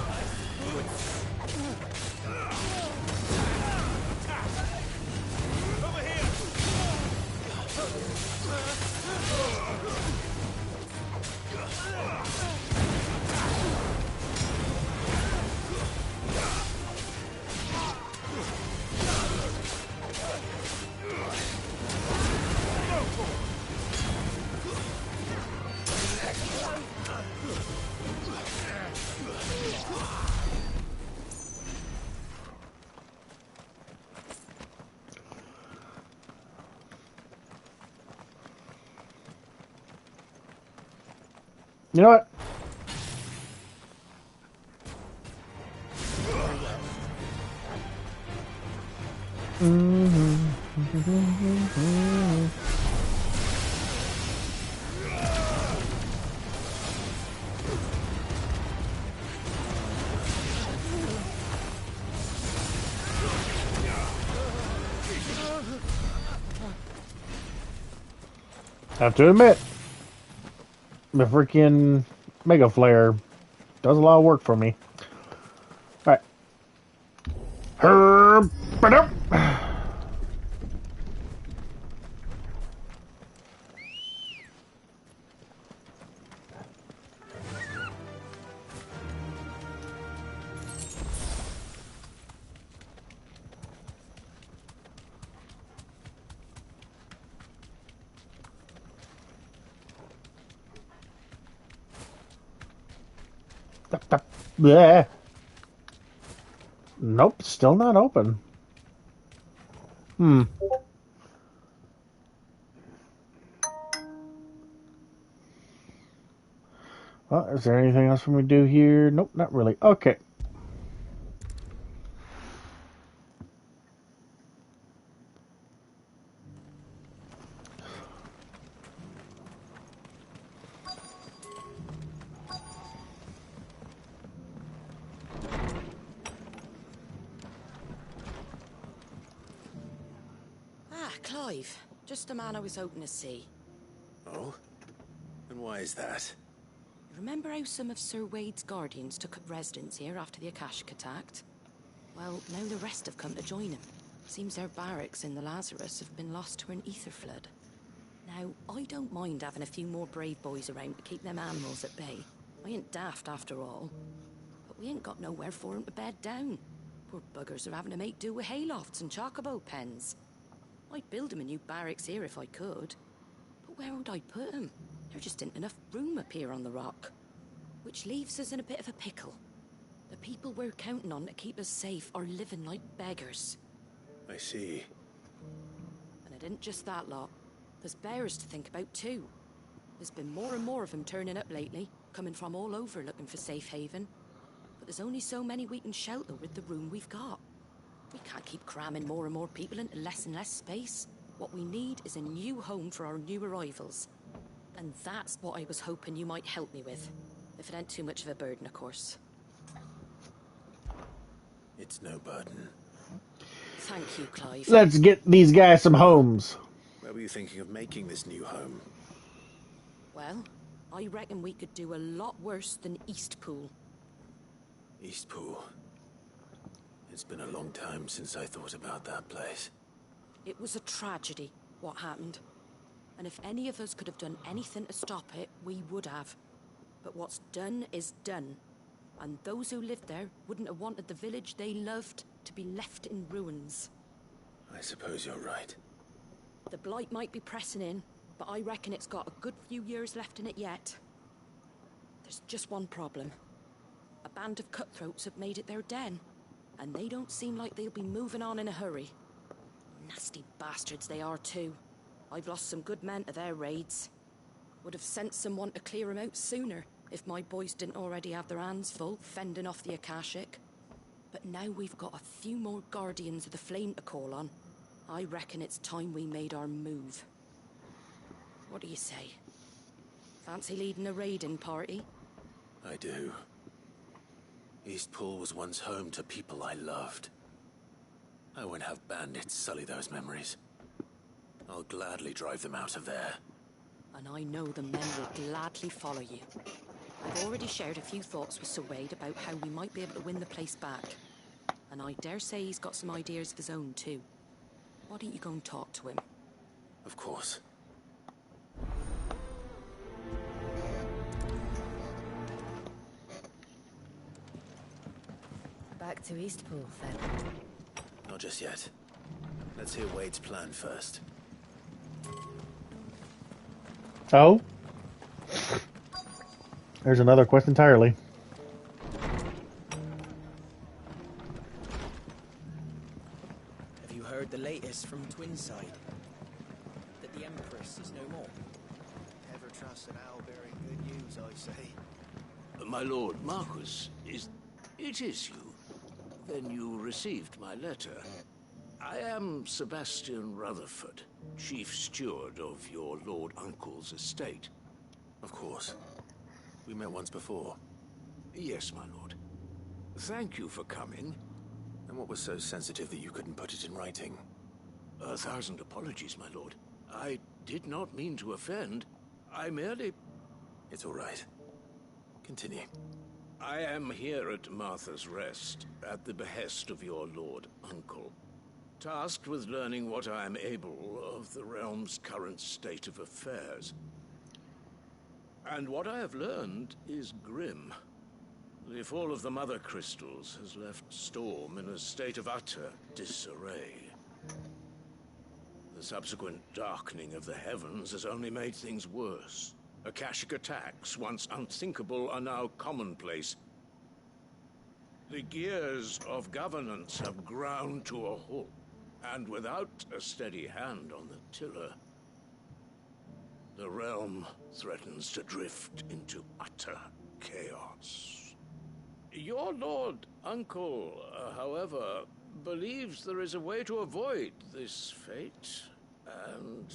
[SPEAKER 1] You know what? Have to admit, the freaking Mega Flare does a lot of work for me. Alright. Herb. Bleh. Nope, still not open. Well, is there anything else for me to do here? Nope, not really. Okay.
[SPEAKER 17] Clive, just the man I was hoping to see.
[SPEAKER 2] Oh? And why is that?
[SPEAKER 17] Remember how some of Sir Wade's guardians took up residence here after the Akashic attacked? Well, now the rest have come to join him. Seems their barracks in the Lazarus have been lost to an ether flood. Now, I don't mind having a few more brave boys around to keep them animals at bay. I ain't daft after all. But we ain't got nowhere for 'em to bed down. Poor buggers are having to make do with haylofts and chocobo pens. I'd build 'em a new barracks here if I could. But where would I put 'em? There just ain't enough room up here on the rock. Which leaves us in a bit of a pickle. The people we're counting on to keep us safe are living like beggars.
[SPEAKER 2] I see.
[SPEAKER 17] And it isn't just that lot. There's bears to think about too. There's been more and more of them turning up lately, coming from all over looking for safe haven. But there's only so many we can shelter with the room we've got. We can't keep cramming more and more people into less and less space. What we need is a new home for our new arrivals. And that's what I was hoping you might help me with. If it ain't too much of a burden, of course.
[SPEAKER 2] It's no burden.
[SPEAKER 17] Thank you, Clive.
[SPEAKER 1] Let's get these guys some homes.
[SPEAKER 2] Where were you thinking of making this new home?
[SPEAKER 17] Well, I reckon we could do a lot worse than Eastpool.
[SPEAKER 2] Eastpool. It's been a long time since I thought about that place.
[SPEAKER 17] It was a tragedy, what happened. And if any of us could have done anything to stop it, we would have. But what's done is done. And those who lived there wouldn't have wanted the village they loved to be left in ruins.
[SPEAKER 2] I suppose you're right.
[SPEAKER 17] The blight might be pressing in, but I reckon it's got a good few years left in it yet. There's just one problem. A band of cutthroats have made it their den, and they don't seem like they'll be moving on in a hurry. Nasty bastards they are too. I've lost some good men to their raids. Would have sent someone to clear them out sooner, if my boys didn't already have their hands full fending off the Akashic. But now we've got a few more Guardians of the Flame to call on. I reckon it's time we made our move. What do you say? Fancy leading a raiding party?
[SPEAKER 2] I do. Eastpool was once home to people I loved. I won't have bandits sully those memories. I'll gladly drive them out of there.
[SPEAKER 17] And I know the men will gladly follow you. I've already shared a few thoughts with Sir Wade about how we might be able to win the place back. And I dare say he's got some ideas of his own too. Why don't you go and talk to him?
[SPEAKER 2] Of course.
[SPEAKER 11] Back to Eastpool, then.
[SPEAKER 2] Not just yet. Let's hear Wade's plan first.
[SPEAKER 1] Oh? There's another quest entirely.
[SPEAKER 18] Have you heard the latest from Twinside? That the Empress is no more?
[SPEAKER 7] Ever trust an owl bearing good news, I say.
[SPEAKER 3] My lord Marquis, it is you? Then you received my letter. I am Sebastian Rutherford, Chief Steward of your Lord Uncle's estate.
[SPEAKER 2] Of course. We met once before.
[SPEAKER 3] Yes, my lord. Thank you for coming.
[SPEAKER 2] And what was so sensitive that you couldn't put it in writing?
[SPEAKER 3] 1,000 apologies, my lord. I did not mean to offend. I merely...
[SPEAKER 2] It's all right. Continue.
[SPEAKER 3] I am here at Martha's Rest, at the behest of your Lord Uncle, tasked with learning what I am able of the realm's current state of affairs. And what I have learned is grim. The fall of the Mother Crystals has left Storm in a state of utter disarray. The subsequent darkening of the heavens has only made things worse. Akashic attacks, once unthinkable, are now commonplace. The gears of governance have ground to a halt, and without a steady hand on the tiller, the realm threatens to drift into utter chaos. Your Lord Uncle, however, believes there is a way to avoid this fate, and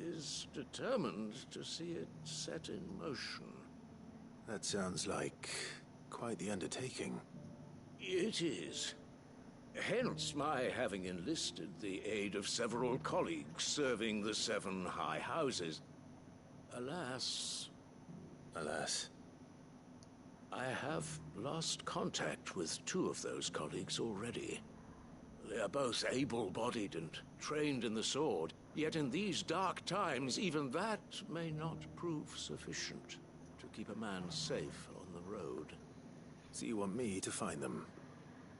[SPEAKER 3] is determined to see it set in motion.
[SPEAKER 2] That sounds like quite the undertaking.
[SPEAKER 3] It is. Hence my having enlisted the aid of several colleagues serving the 7 high houses. Alas, I have lost contact with 2 of those colleagues already. They are both able-bodied and trained in the sword, yet in these dark times, even that may not prove sufficient to keep a man safe on the road.
[SPEAKER 2] So you want me to find them?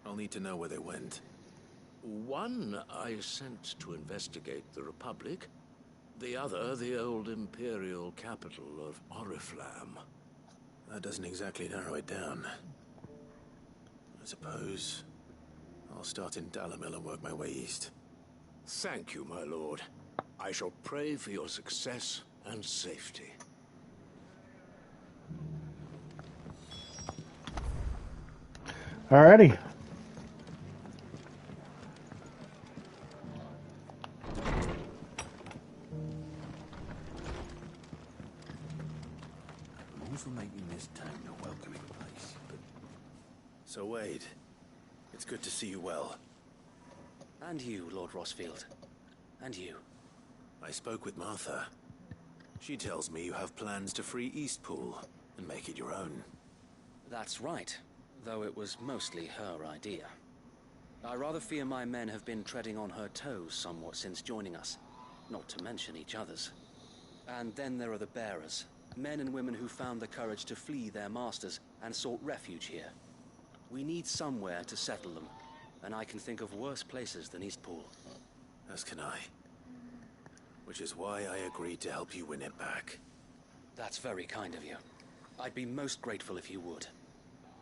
[SPEAKER 2] I'll need to know where they went.
[SPEAKER 3] One I sent to investigate the Republic, the other the old Imperial capital of Oriflamme.
[SPEAKER 2] That doesn't exactly narrow it down. I suppose I'll start in Dalamil and work my way east.
[SPEAKER 3] Thank you, my lord. I shall pray for your success and safety.
[SPEAKER 1] Alrighty.
[SPEAKER 3] All for making this town a welcoming place, but...
[SPEAKER 2] So, Wade, it's good to see you well.
[SPEAKER 18] And you, Lord Rosfield. And you.
[SPEAKER 2] I spoke with Martha. She tells me you have plans to free Eastpool and make it your own.
[SPEAKER 19] That's right, though it was mostly her idea. I rather fear my men have been treading on her toes somewhat since joining us, not to mention each other's. And then there are the bearers, men and women who found the courage to flee their masters and sought refuge here. We need somewhere to settle them, and I can think of worse places than Eastpool.
[SPEAKER 2] As can I. Which is why I agreed to help you win it back.
[SPEAKER 19] That's very kind of you. I'd be most grateful if you would.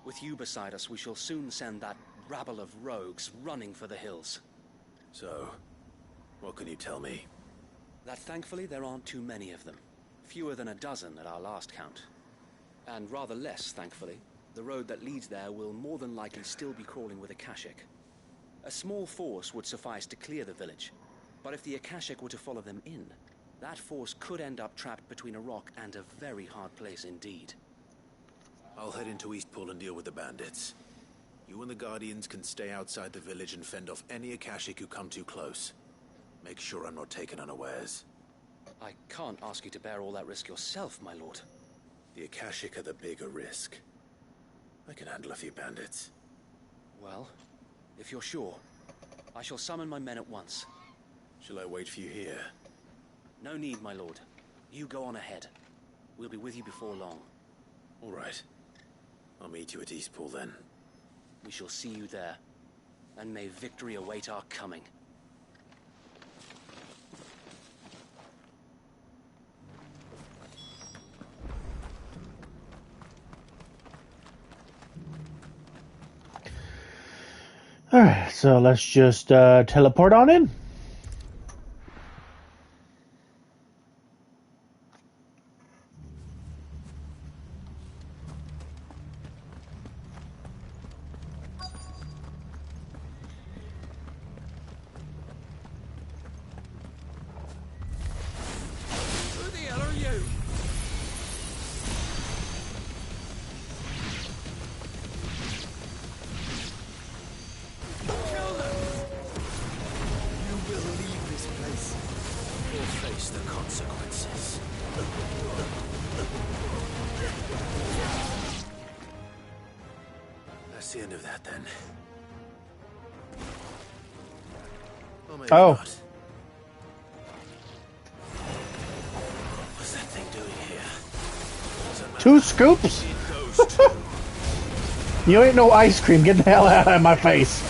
[SPEAKER 19] With you beside us, we shall soon send that rabble of rogues running for the hills.
[SPEAKER 2] So, what can you tell me?
[SPEAKER 19] That thankfully there aren't too many of them. Fewer than a dozen at our last count. And rather less, thankfully, the road that leads there will more than likely still be crawling with Akashic. A small force would suffice to clear the village, but if the Akashic were to follow them in, that force could end up trapped between a rock and a very hard place indeed.
[SPEAKER 2] I'll head into Eastpool and deal with the bandits. You and the Guardians can stay outside the village and fend off any Akashic who come too close. Make sure I'm not taken unawares.
[SPEAKER 19] I can't ask you to bear all that risk yourself, my lord.
[SPEAKER 2] The Akashic are the bigger risk. I can handle a few bandits.
[SPEAKER 19] Well, if you're sure, I shall summon my men at once.
[SPEAKER 2] Shall I wait for you here?
[SPEAKER 19] No need, my lord. You go on ahead. We'll be with you before long.
[SPEAKER 2] All right. I'll meet you at Eastpool then.
[SPEAKER 19] We shall see you there. And may victory await our coming.
[SPEAKER 1] Alright, so let's just teleport on in.
[SPEAKER 12] Who the hell are you? Kill them!
[SPEAKER 3] You will leave this place or face the consequences.
[SPEAKER 2] That's the end of that then. Or maybe
[SPEAKER 1] Oh.
[SPEAKER 2] not. What's that thing doing here?
[SPEAKER 1] 2 scoops? You ain't no ice cream. Get the hell out of my face.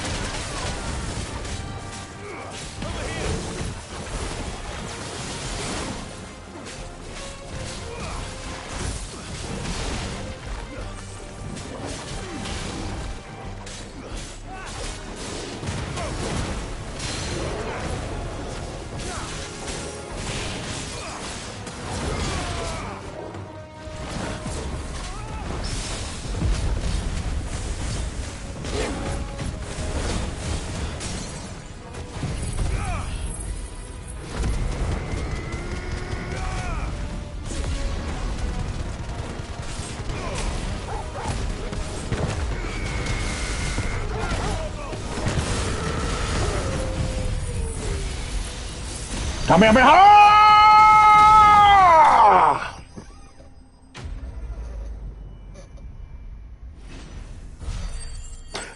[SPEAKER 1] Kamehameha!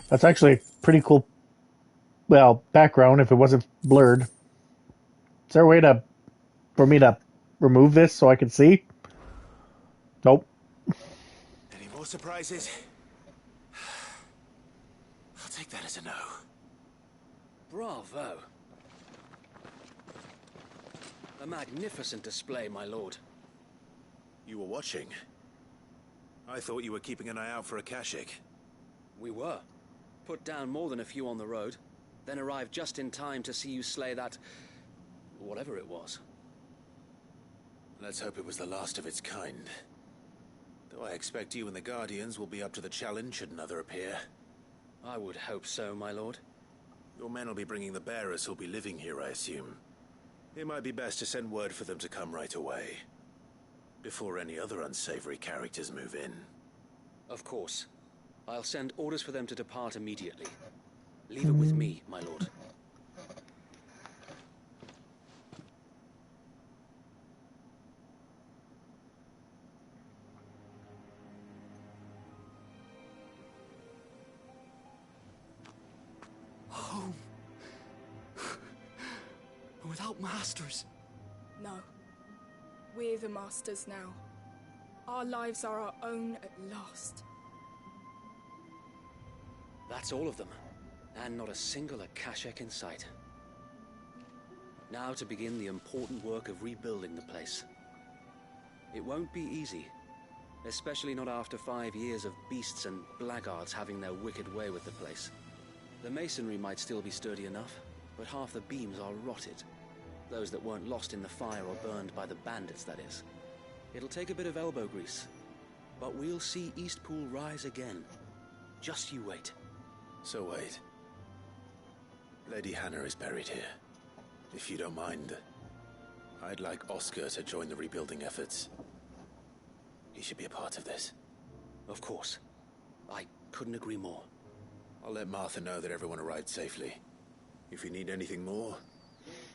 [SPEAKER 1] That's actually a pretty cool, well, background if it wasn't blurred. Is there a way for me to remove this so I can see? Nope.
[SPEAKER 2] Any more surprises? I'll take that as a no.
[SPEAKER 19] Bravo. A magnificent display, my lord.
[SPEAKER 2] You were watching? I thought you were keeping an eye out for Akashic.
[SPEAKER 19] We were. Put down more than a few on the road, then arrived just in time to see you slay that... whatever it was.
[SPEAKER 2] Let's hope it was the last of its kind. Though I expect you and the Guardians will be up to the challenge should another appear.
[SPEAKER 19] I would hope so, my lord.
[SPEAKER 2] Your men will be bringing the bearers who'll be living here, I assume. It might be best to send word for them to come right away, before any other unsavory characters move in.
[SPEAKER 19] Of course. I'll send orders for them to depart immediately. Leave it with me, my lord.
[SPEAKER 20] without masters.
[SPEAKER 21] No. We're the masters now. Our lives are our own at last.
[SPEAKER 19] That's all of them, and not a single Akashek in sight. Now to begin the important work of rebuilding the place. It won't be easy, especially not after 5 years of beasts and blackguards having their wicked way with the place. The masonry might still be sturdy enough, but half the beams are rotted. Those that weren't lost in the fire or burned by the bandits, that is. It'll take a bit of elbow grease, but we'll see Eastpool rise again. Just you wait.
[SPEAKER 2] So wait. Lady Hannah is buried here. If you don't mind, I'd like Oscar to join the rebuilding efforts. He should be a part of this.
[SPEAKER 19] Of course. I couldn't agree more.
[SPEAKER 2] I'll let Martha know that everyone arrived safely. If you need anything more,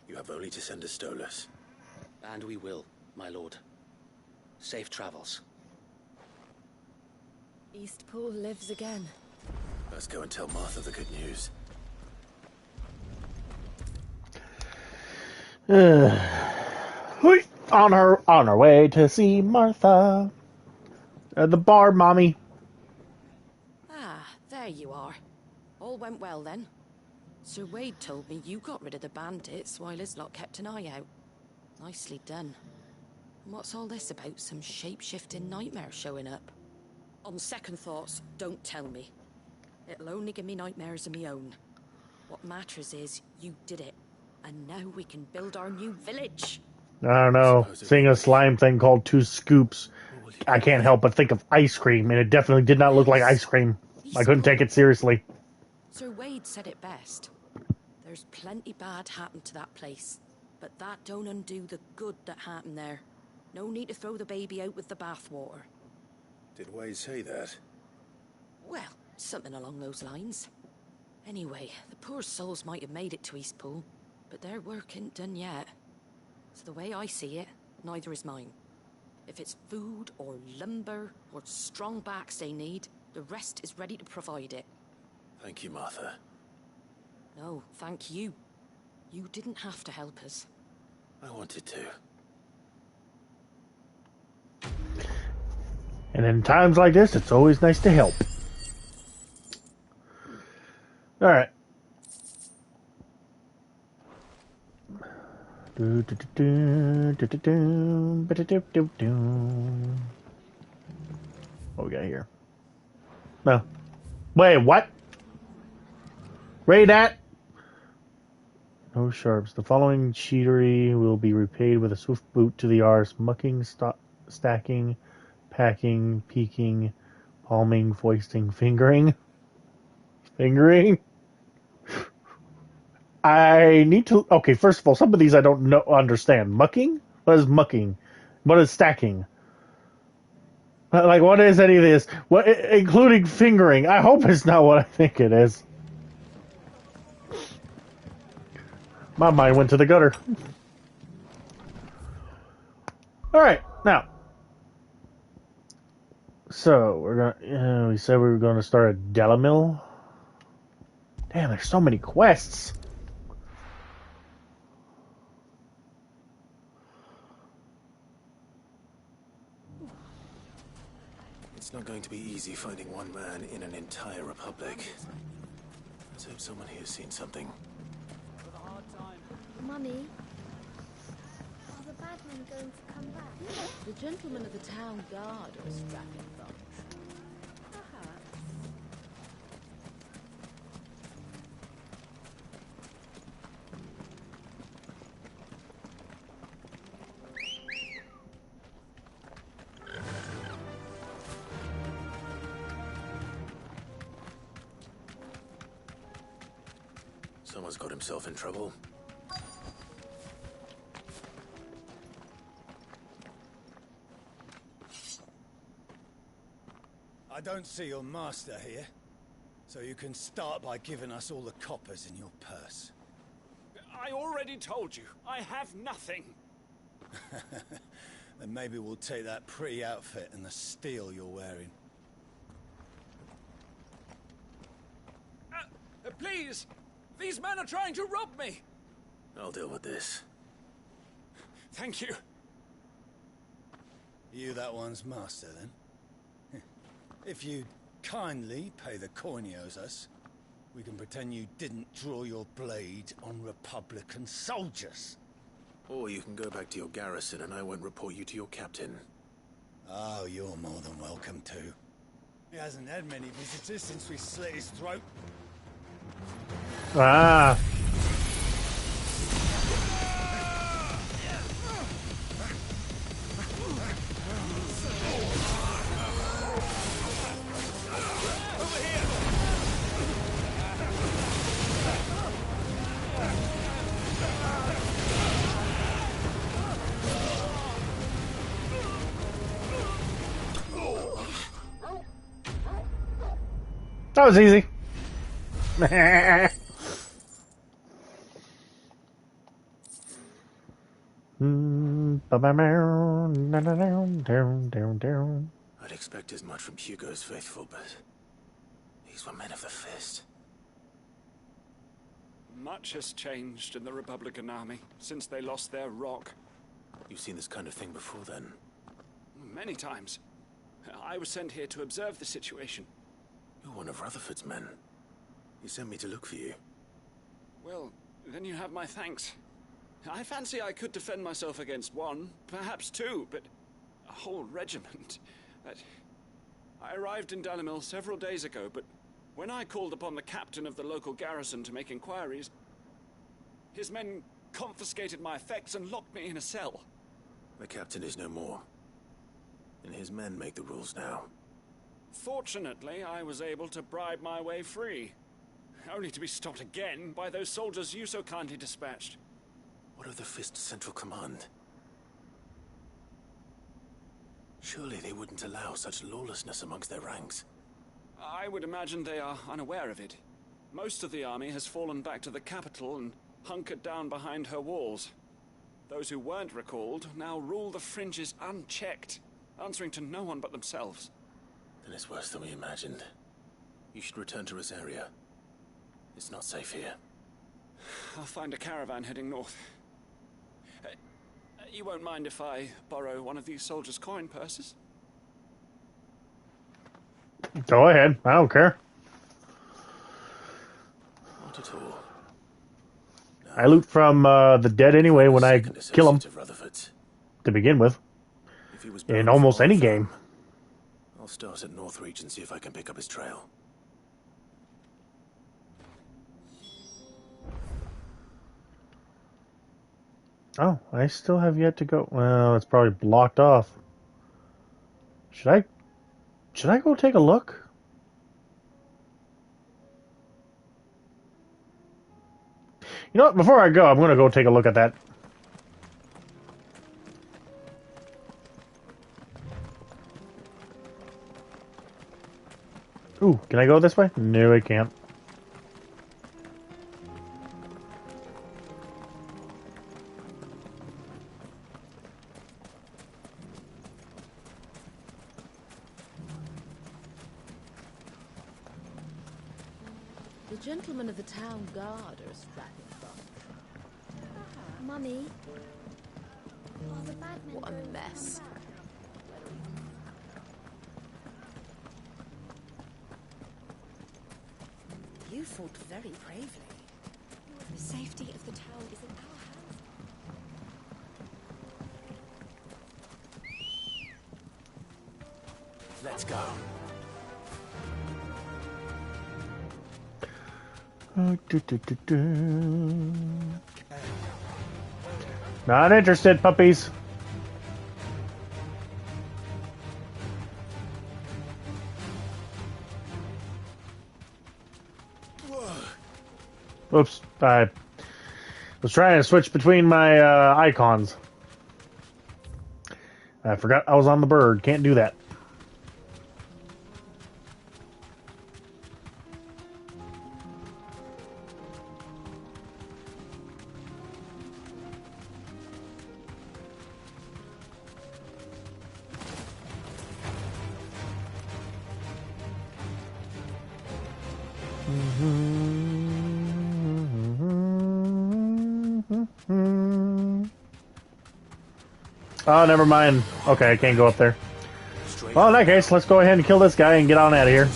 [SPEAKER 2] you have only to send a Stolas.
[SPEAKER 19] And we will, my lord. Safe travels.
[SPEAKER 11] Eastpool lives again.
[SPEAKER 2] Let's go and tell Martha the good news.
[SPEAKER 1] On our way to see Martha. The bar, mommy.
[SPEAKER 17] Ah, there you are. All went well then. Sir Wade told me you got rid of the bandits while his lot kept an eye out. Nicely done. And what's all this about some shape-shifting nightmare showing up? On second thoughts, don't tell me. It'll only give me nightmares of me own. What matters is you did it. And now we can build our new village.
[SPEAKER 1] I don't know. Seeing a slime thing called 2 scoops, I can't help but think of ice cream, and it definitely did not look like ice cream. I couldn't take it seriously.
[SPEAKER 17] Sir Wade said it best. There's plenty bad happened to that place, but that don't undo the good that happened there. No need to throw the baby out with the bathwater.
[SPEAKER 2] Did Wade say that?
[SPEAKER 17] Well, something along those lines. Anyway, the poor souls might have made it to Eastpool, but their work ain't done yet. So the way I see it, neither is mine. If it's food or lumber or strong backs they need, the rest is ready to provide it.
[SPEAKER 2] Thank you, Martha.
[SPEAKER 17] No, thank you. You didn't have to help us.
[SPEAKER 2] I wanted to.
[SPEAKER 1] And in times like this, it's always nice to help. All right. What we got here? No. Wait, what? Raid that? No sharps. The following cheatery will be repaid with a swift boot to the arse. Mucking, stacking, packing, peeking, palming, foisting, fingering. Fingering? I need to... Okay, first of all, some of these I don't understand. Mucking? What is mucking? What is stacking? Like, what is any of this? What, including fingering? I hope it's not what I think it is. My mind went to the gutter. Alright, now. So, we're gonna... we said we were going to start at Delamil. Damn, there's so many quests.
[SPEAKER 2] It's not going to be easy finding one man in an entire republic. Let's hope someone here's seen something.
[SPEAKER 16] Mummy, are the bad men going to come back?
[SPEAKER 17] The gentlemen of the town guard are a strapping bunch. Perhaps.
[SPEAKER 2] Someone's got himself in trouble.
[SPEAKER 10] I don't see your master here, so you can start by giving us all the coppers in your purse.
[SPEAKER 14] I already told you, I have nothing.
[SPEAKER 10] Then maybe we'll take that pretty outfit and the steel you're wearing.
[SPEAKER 14] Please! These men are trying to rob me!
[SPEAKER 2] I'll deal with this.
[SPEAKER 12] Thank you.
[SPEAKER 10] You that one's master, then? If you kindly pay the coin he owes us, we can pretend you didn't draw your blade on Republican soldiers.
[SPEAKER 2] Or you can go back to your garrison and I won't report you to your captain.
[SPEAKER 10] Oh, you're more than welcome to. He hasn't had many visitors since we slit his throat.
[SPEAKER 1] Ah. That was easy.
[SPEAKER 2] I'd expect as much from Hugo's faithful, but these were men of the fist.
[SPEAKER 6] Much has changed in the Republican army since they lost their rock.
[SPEAKER 2] You've seen this kind of thing before, then?
[SPEAKER 6] Many times. I was sent here to observe the situation.
[SPEAKER 2] You're one of Rutherford's men. He sent me to look for you.
[SPEAKER 6] Well, then you have my thanks. I fancy I could defend myself against one, perhaps two, but a whole regiment. I arrived in Dalimil several days ago, but when I called upon the captain of the local garrison to make inquiries, his men confiscated my effects and locked me in a cell.
[SPEAKER 2] The captain is no more, and his men make the rules now.
[SPEAKER 6] Fortunately, I was able to bribe my way free, only to be stopped again by those soldiers you so kindly dispatched.
[SPEAKER 2] What of the Fist's central command? Surely they wouldn't allow such lawlessness amongst their ranks.
[SPEAKER 6] I would imagine they are unaware of it. Most of the army has fallen back to the capital and hunkered down behind her walls. Those who weren't recalled now rule the fringes unchecked, answering to no one but themselves.
[SPEAKER 2] Then it's worse than we imagined. You should return to Rosaria. It's not safe here.
[SPEAKER 6] I'll find a caravan heading north. You won't mind if I borrow one of these soldiers' coin purses?
[SPEAKER 1] Go ahead. I don't care.
[SPEAKER 2] Not at all. No.
[SPEAKER 1] I loot from the dead anyway when I kill them. To begin with. In almost any game.
[SPEAKER 2] I'll start at Northreach and see if I can pick up his trail.
[SPEAKER 1] Oh, I still have yet to go. Well, it's probably blocked off. Should I go take a look? You know what? Before I go, I'm going to go take a look at that. Ooh, can I go this way? No, I can't.
[SPEAKER 20] The gentlemen of the town guard are a strapping bunch.
[SPEAKER 16] Mummy. Oh, the bad men
[SPEAKER 20] What a mess.
[SPEAKER 5] You fought very bravely.
[SPEAKER 4] The safety of the town is in our hands.
[SPEAKER 2] Let's go.
[SPEAKER 1] Not interested, puppies. Oops, I was trying to switch between my icons. I forgot I was on the bird. Can't do that. Oh, never mind. Okay, I can't go up there. Well, in that case, let's go ahead and kill this guy and get on out of here.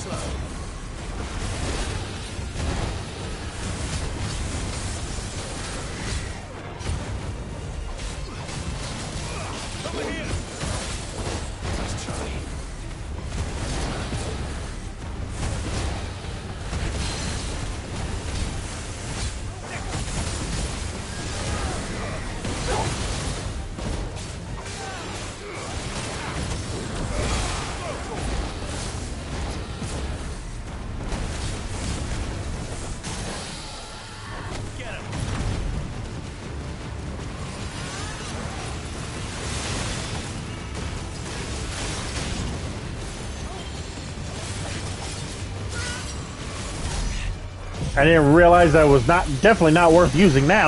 [SPEAKER 1] I didn't realize that was definitely not worth using that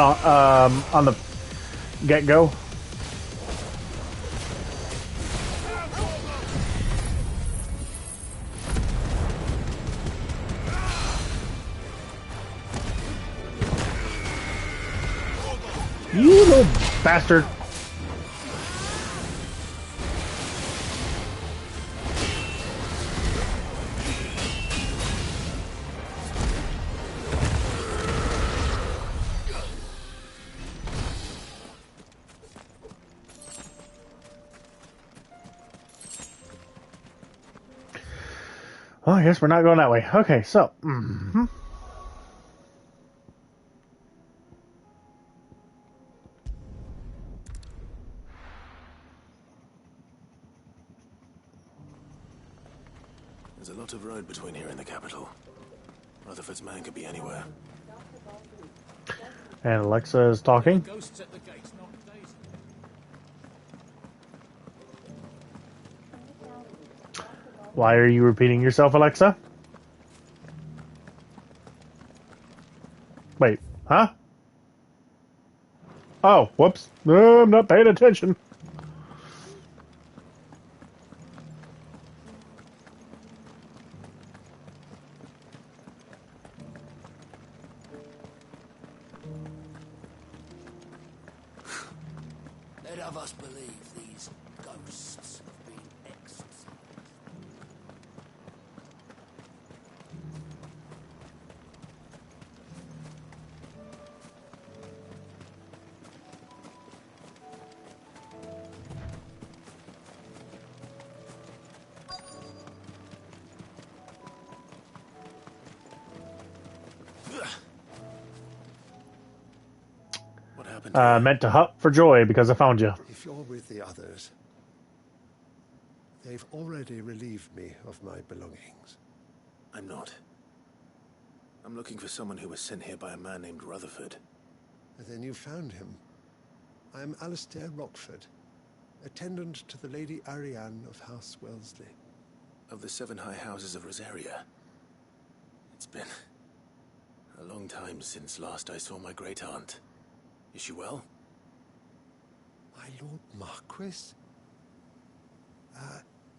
[SPEAKER 1] on the get-go. You little bastard. Well, I guess we're not going that way. Okay, so.
[SPEAKER 2] There's a lot of road between here and the capital. Rutherford's man could be anywhere.
[SPEAKER 1] And Alexa is talking.
[SPEAKER 3] Ghosts at the gates, not Daisy.
[SPEAKER 1] Why are you repeating yourself, Alexa? Wait, huh? Oh, whoops. I'm not paying attention.
[SPEAKER 3] Let of us believe these ghosts have been exorcised.
[SPEAKER 2] What happened?
[SPEAKER 1] Meant to hop for joy because I found you.
[SPEAKER 13] If you're with the others, they've already relieved me of my belongings.
[SPEAKER 2] I'm not. I'm looking for someone who was sent here by a man named Rutherford.
[SPEAKER 13] Then you found him. I am Alistair Rockford, attendant to the Lady Ariane of House Wellesley.
[SPEAKER 2] Of the 7 high houses of Rosaria. It's been a long time since last I saw my great-aunt. Is she well?
[SPEAKER 13] My Lord Marquis?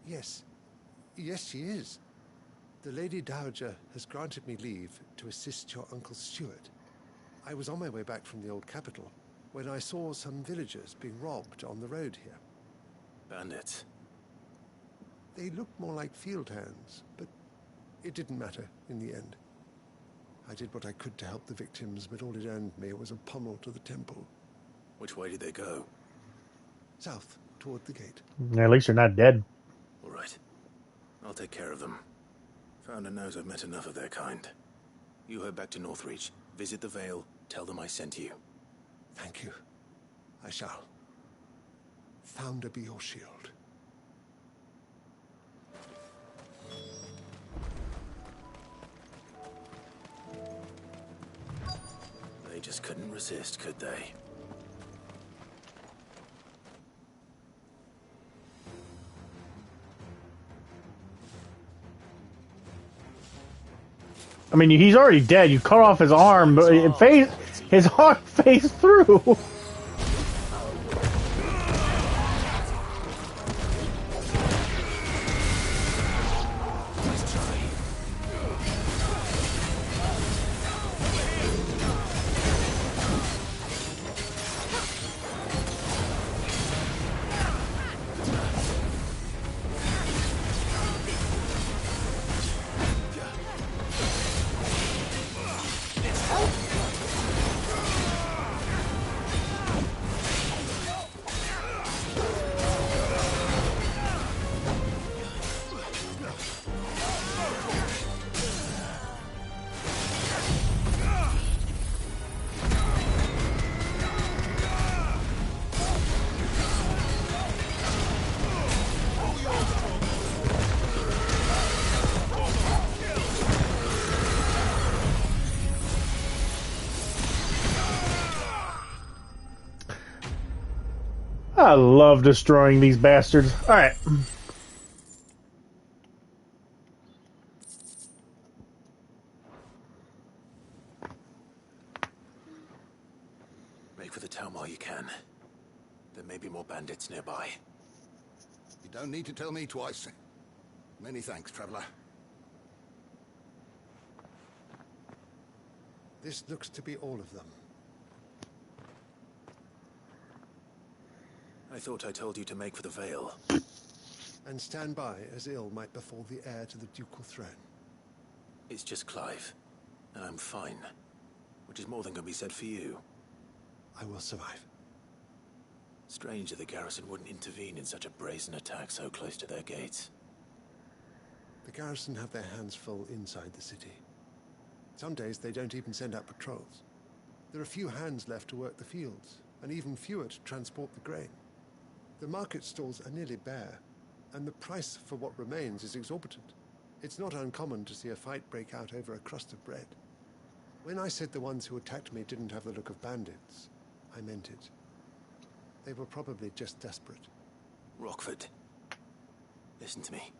[SPEAKER 13] Yes. Yes, she is. The Lady Dowager has granted me leave to assist your Uncle Stuart. I was on my way back from the old capital when I saw some villagers being robbed on the road here.
[SPEAKER 2] Bandits?
[SPEAKER 13] They looked more like field hands, but it didn't matter in the end. I did what I could to help the victims, but all it earned me was a pommel to the temple.
[SPEAKER 2] Which way did they go?
[SPEAKER 13] South, toward the gate.
[SPEAKER 1] At least you're not dead.
[SPEAKER 2] All right. I'll take care of them. Founder knows I've met enough of their kind. You head back to Northreach, visit the Vale, tell them I sent you.
[SPEAKER 13] Thank you. I shall. Founder be your shield.
[SPEAKER 2] They just couldn't resist, could they?
[SPEAKER 1] I mean, he's already dead. You cut off his arm, but his arm phased through. I love destroying these bastards. Alright.
[SPEAKER 2] Make for the town while you can. There may be more bandits nearby.
[SPEAKER 9] You don't need to tell me twice. Many thanks, traveler.
[SPEAKER 13] This looks to be all of them.
[SPEAKER 2] I thought I told you to make for the Vale.
[SPEAKER 13] And stand by as ill might befall the heir to the ducal throne.
[SPEAKER 2] It's just Clive, and I'm fine. Which is more than can be said for you.
[SPEAKER 13] I will survive.
[SPEAKER 2] Strange that the garrison wouldn't intervene in such a brazen attack so close to their gates.
[SPEAKER 13] The garrison have their hands full inside the city. Some days they don't even send out patrols. There are few hands left to work the fields, and even fewer to transport the grain. The market stalls are nearly bare, and the price for what remains is exorbitant. It's not uncommon to see a fight break out over a crust of bread. When I said the ones who attacked me didn't have the look of bandits, I meant it. They were probably just desperate.
[SPEAKER 2] Rockford, listen to me.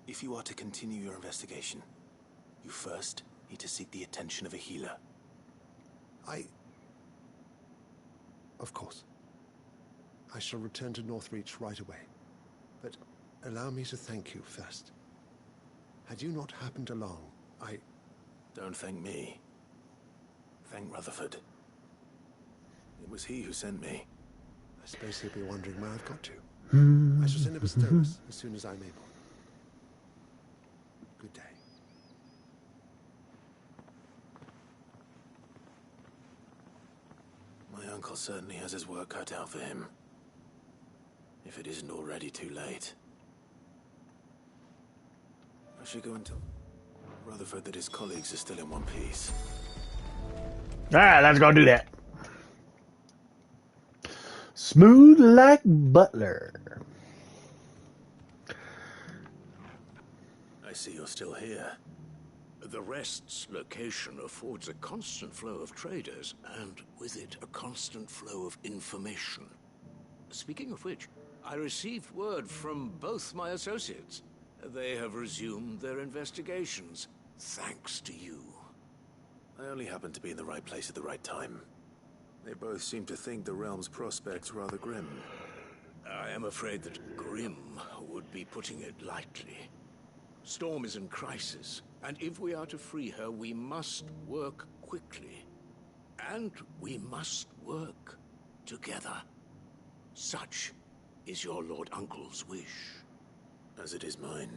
[SPEAKER 2] If you are to continue your investigation, you first need to seek the attention of a healer.
[SPEAKER 13] Of course. I shall return to Northreach right away. But allow me to thank you first. Had you not happened along,
[SPEAKER 2] Don't thank me. Thank Rutherford. It was he who sent me.
[SPEAKER 13] I suppose he'll be wondering where I've got to. I shall send him a stowers as soon as I'm able. Good day.
[SPEAKER 2] My uncle certainly has his work cut out for him. If it isn't already too late. I should go and tell Rutherford that his colleagues are still in one piece.
[SPEAKER 1] Alright, let's go do that. Smooth like butter.
[SPEAKER 2] I see you're still here.
[SPEAKER 3] The Rest's location affords a constant flow of traders, and with it, a constant flow of information. Speaking of which, I received word from both my associates. They have resumed their investigations, thanks to you.
[SPEAKER 2] I only happened to be in the right place at the right time. They both seem to think the realm's prospects rather grim.
[SPEAKER 3] I am afraid that grim would be putting it lightly. Storm is in crisis, and if we are to free her, we must work quickly. And we must work together. Such is your Lord Uncle's wish.
[SPEAKER 2] As it is mine.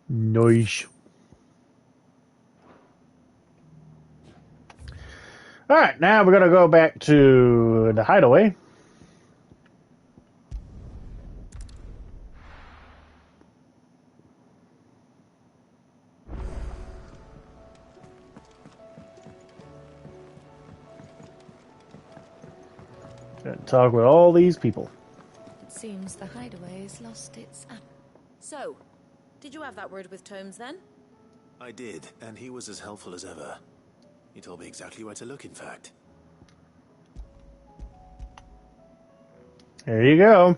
[SPEAKER 1] Nice. Alright, now we're going to go back to the hideaway. Talk with all these people.
[SPEAKER 20] It seems the hideaway's lost its app. So, did you have that word with Tomes then?
[SPEAKER 2] I did, and he was as helpful as ever. He told me exactly where to look, in fact.
[SPEAKER 1] There you go.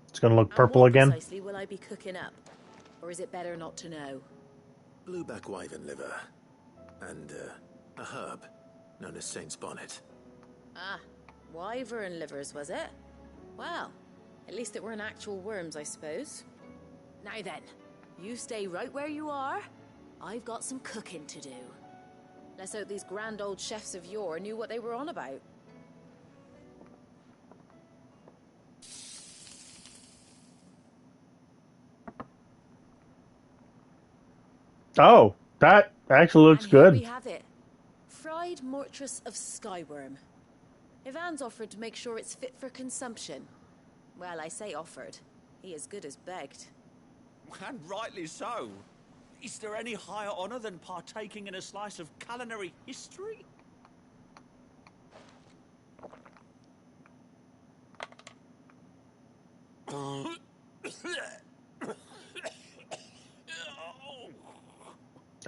[SPEAKER 1] It's going to look purple
[SPEAKER 20] what
[SPEAKER 1] again.
[SPEAKER 20] Precisely will I be cooking up? Or is it better not to know?
[SPEAKER 2] Blueback wyvern liver. And, a herb known as Saint's Bonnet.
[SPEAKER 20] Ah, wyvern livers, was it? Well, at least it weren't actual worms, I suppose. Now then, you stay right where you are. I've got some cooking to do. Let's hope these grand old chefs of yore knew what they were on about.
[SPEAKER 1] Oh, that actually looks
[SPEAKER 20] And here
[SPEAKER 1] good.
[SPEAKER 20] we have it. Fried mortress of skyworm. Ivan's offered to make sure it's fit for consumption. Well, I say offered. He as good as begged.
[SPEAKER 14] And rightly so. Is there any higher honor than partaking in a slice of culinary history?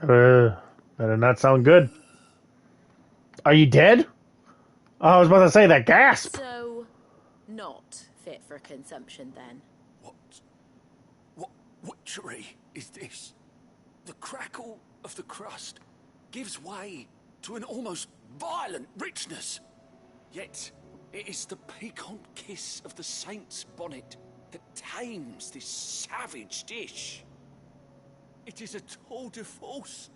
[SPEAKER 1] That did not sound good. Are you dead? Oh, I was about to say that gasp.
[SPEAKER 20] So, not fit for consumption then?
[SPEAKER 10] What witchery is this? The crackle of the crust gives way to an almost violent richness. Yet, it is the piquant kiss of the saint's bonnet that tames this savage dish. It is a tour de force.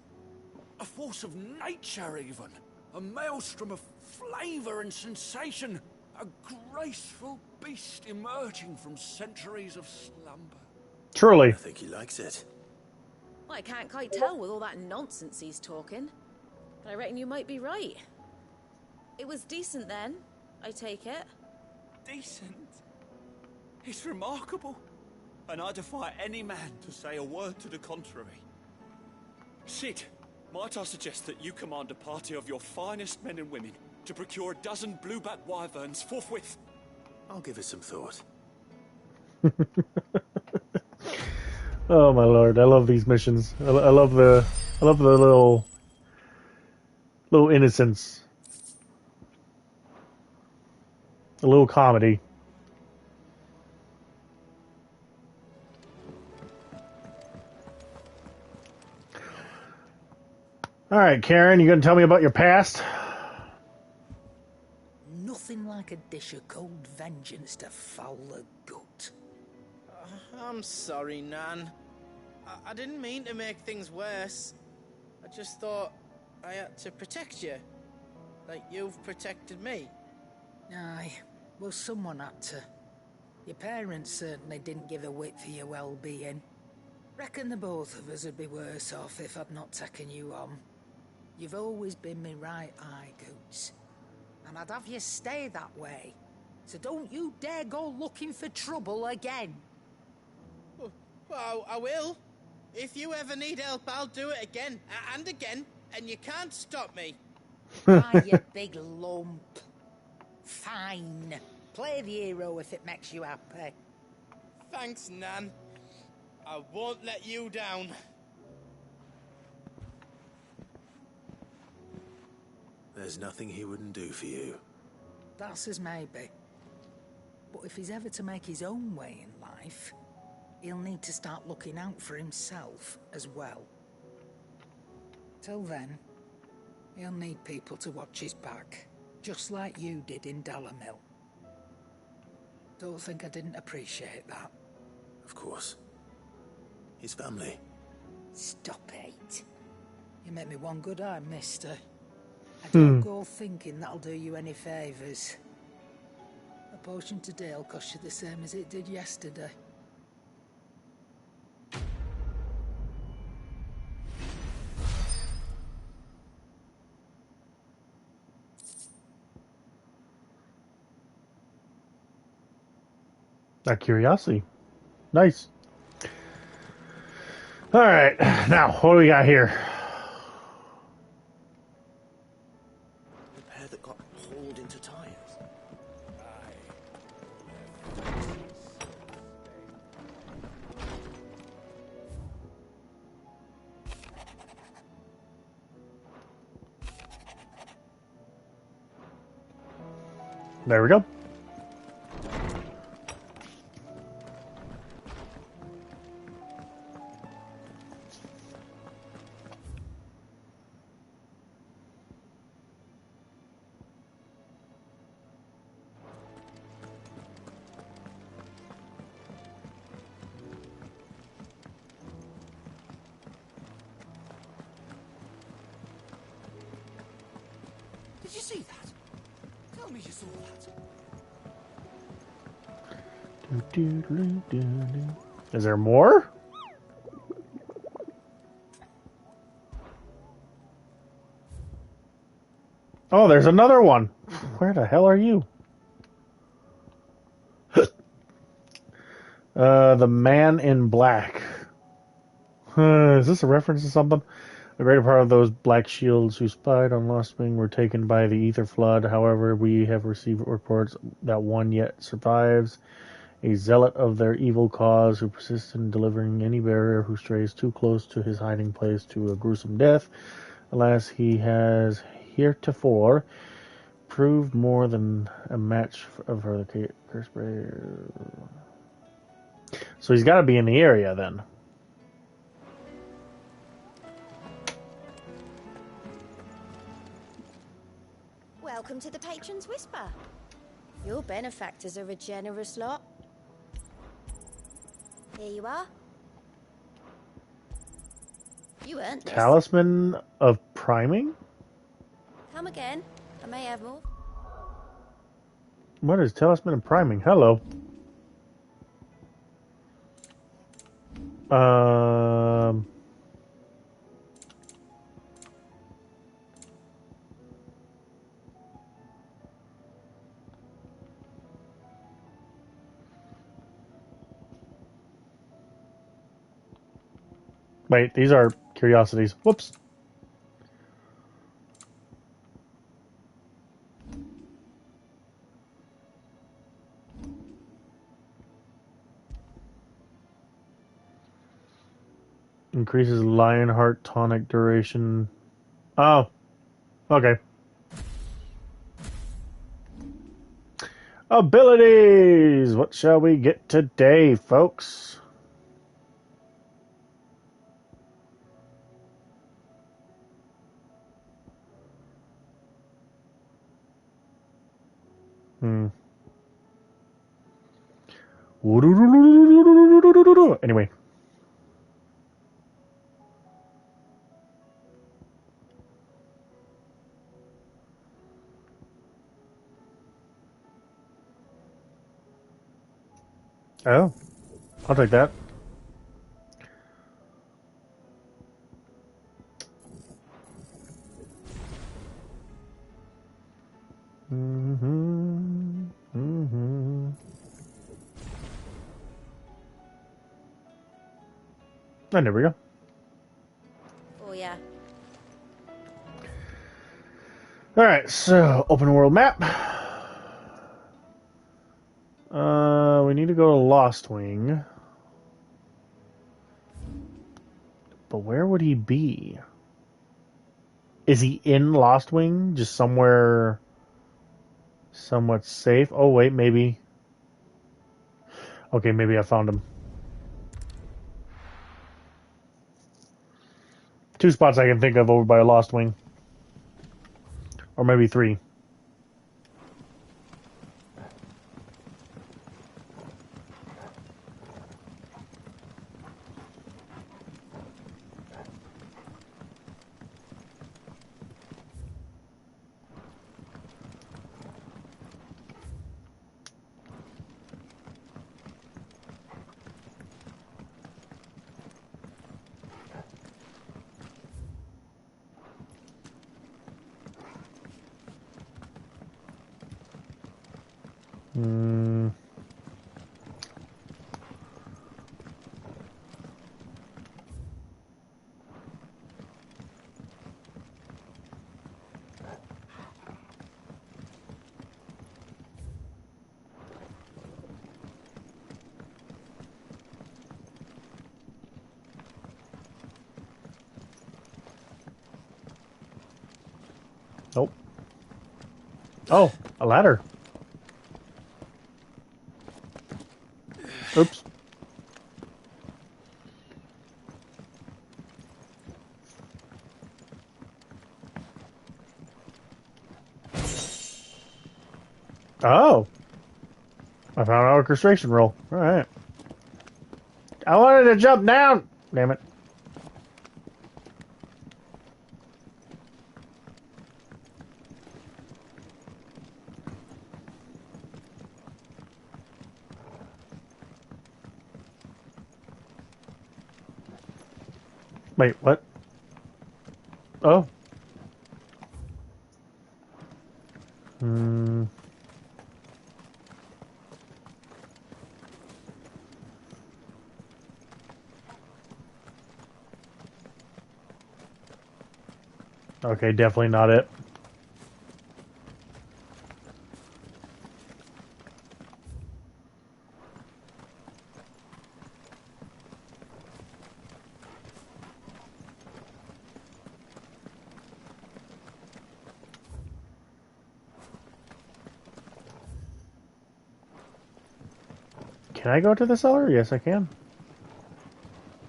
[SPEAKER 10] A force of nature, even. A maelstrom of flavour and sensation. A graceful beast emerging from centuries of slumber.
[SPEAKER 1] Truly.
[SPEAKER 2] I think he likes it.
[SPEAKER 20] Well, I can't quite tell with all that nonsense he's talking. But I reckon you might be right. It was decent then, I take it.
[SPEAKER 10] Decent? It's remarkable. And I defy any man to say a word to the contrary. Sid, might I suggest that you command a party of your finest men and women to procure a dozen blueback wyverns forthwith?
[SPEAKER 2] I'll give it some thought.
[SPEAKER 1] Oh my lord, I love these missions. I love the little innocence, a little comedy. All right, Karen, you gonna tell me about your past?
[SPEAKER 5] Nothing like a dish of cold vengeance to foul the gut.
[SPEAKER 14] I'm sorry, Nan. I didn't mean to make things worse. I just thought I had to protect you. Like you've protected me.
[SPEAKER 5] Aye, well, someone had to. Your parents certainly didn't give a whit for your well-being. Reckon the both of us would be worse off if I'd not taken you on. You've always been me right eye, Goots. And I'd have you stay that way. So don't you dare go looking for trouble again.
[SPEAKER 14] Well, I will. If you ever need help, I'll do it again and again, and you can't stop me.
[SPEAKER 5] Ah, you big lump. Fine. Play the hero if it makes you happy.
[SPEAKER 14] Thanks, Nan. I won't let you down.
[SPEAKER 2] There's nothing he wouldn't do for you.
[SPEAKER 5] That's as maybe. But if he's ever to make his own way in life, he'll need to start looking out for himself as well. Till then, he'll need people to watch his back, just like you did in Dalamil. Don't think I didn't appreciate that.
[SPEAKER 2] Of course. His family.
[SPEAKER 5] Stop it. You make me one good eye, mister. I don't go thinking that'll do you any favours. A potion today will cost you the same as it did yesterday.
[SPEAKER 1] That curiosity. Nice. All right, now what do we got here?
[SPEAKER 18] The pair that got hauled into tires.
[SPEAKER 1] There we go.
[SPEAKER 10] Did you see that? Tell me you saw that.
[SPEAKER 1] Is there more? Oh, there's another one. Where the hell are you? The Man in Black. Is this a reference to something? A greater part of those black shields who spied on Lostwing were taken by the Ether Flood. However, we have received reports that one yet survives a zealot of their evil cause who persists in delivering any bearer who strays too close to his hiding place to a gruesome death. Alas, he has heretofore proved more than a match for the curse bearer. So he's got to be in the area then.
[SPEAKER 11] Welcome to the Patron's Whisper. Your benefactors are a generous lot. Here you are. You earned this.
[SPEAKER 1] Talisman of priming?
[SPEAKER 11] Come again. I may have more.
[SPEAKER 1] What is talisman of priming? Hello. Wait, these are curiosities. Whoops. Increases Lionheart tonic duration. Oh. Okay. Abilities! What shall we get today, folks? Anyway. Oh. I'll take that. And there we go.
[SPEAKER 11] Oh, yeah.
[SPEAKER 1] Alright, so open world map. We need to go to Lost Wing. But where would he be? Is he in Lost Wing? Just somewhere somewhat safe? Oh, wait, maybe. Okay, maybe I found him. 2 spots I can think of over by Lost Wing. Or maybe 3. Nope. Oh, a ladder. Oops. Oh. I found an orchestration roll. Alright. I wanted to jump down! Damn it. Wait, what? Oh. Okay, definitely not it. Can I go to the cellar? Yes, I can.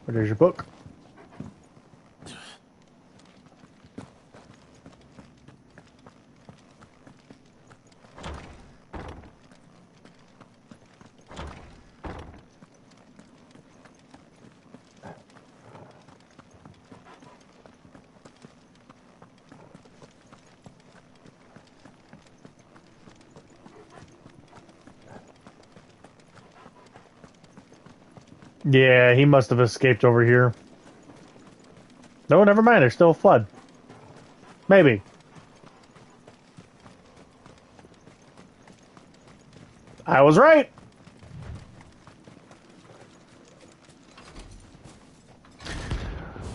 [SPEAKER 1] There's your book. Yeah, he must have escaped over here. No, never mind. There's still a flood. Maybe. I was right.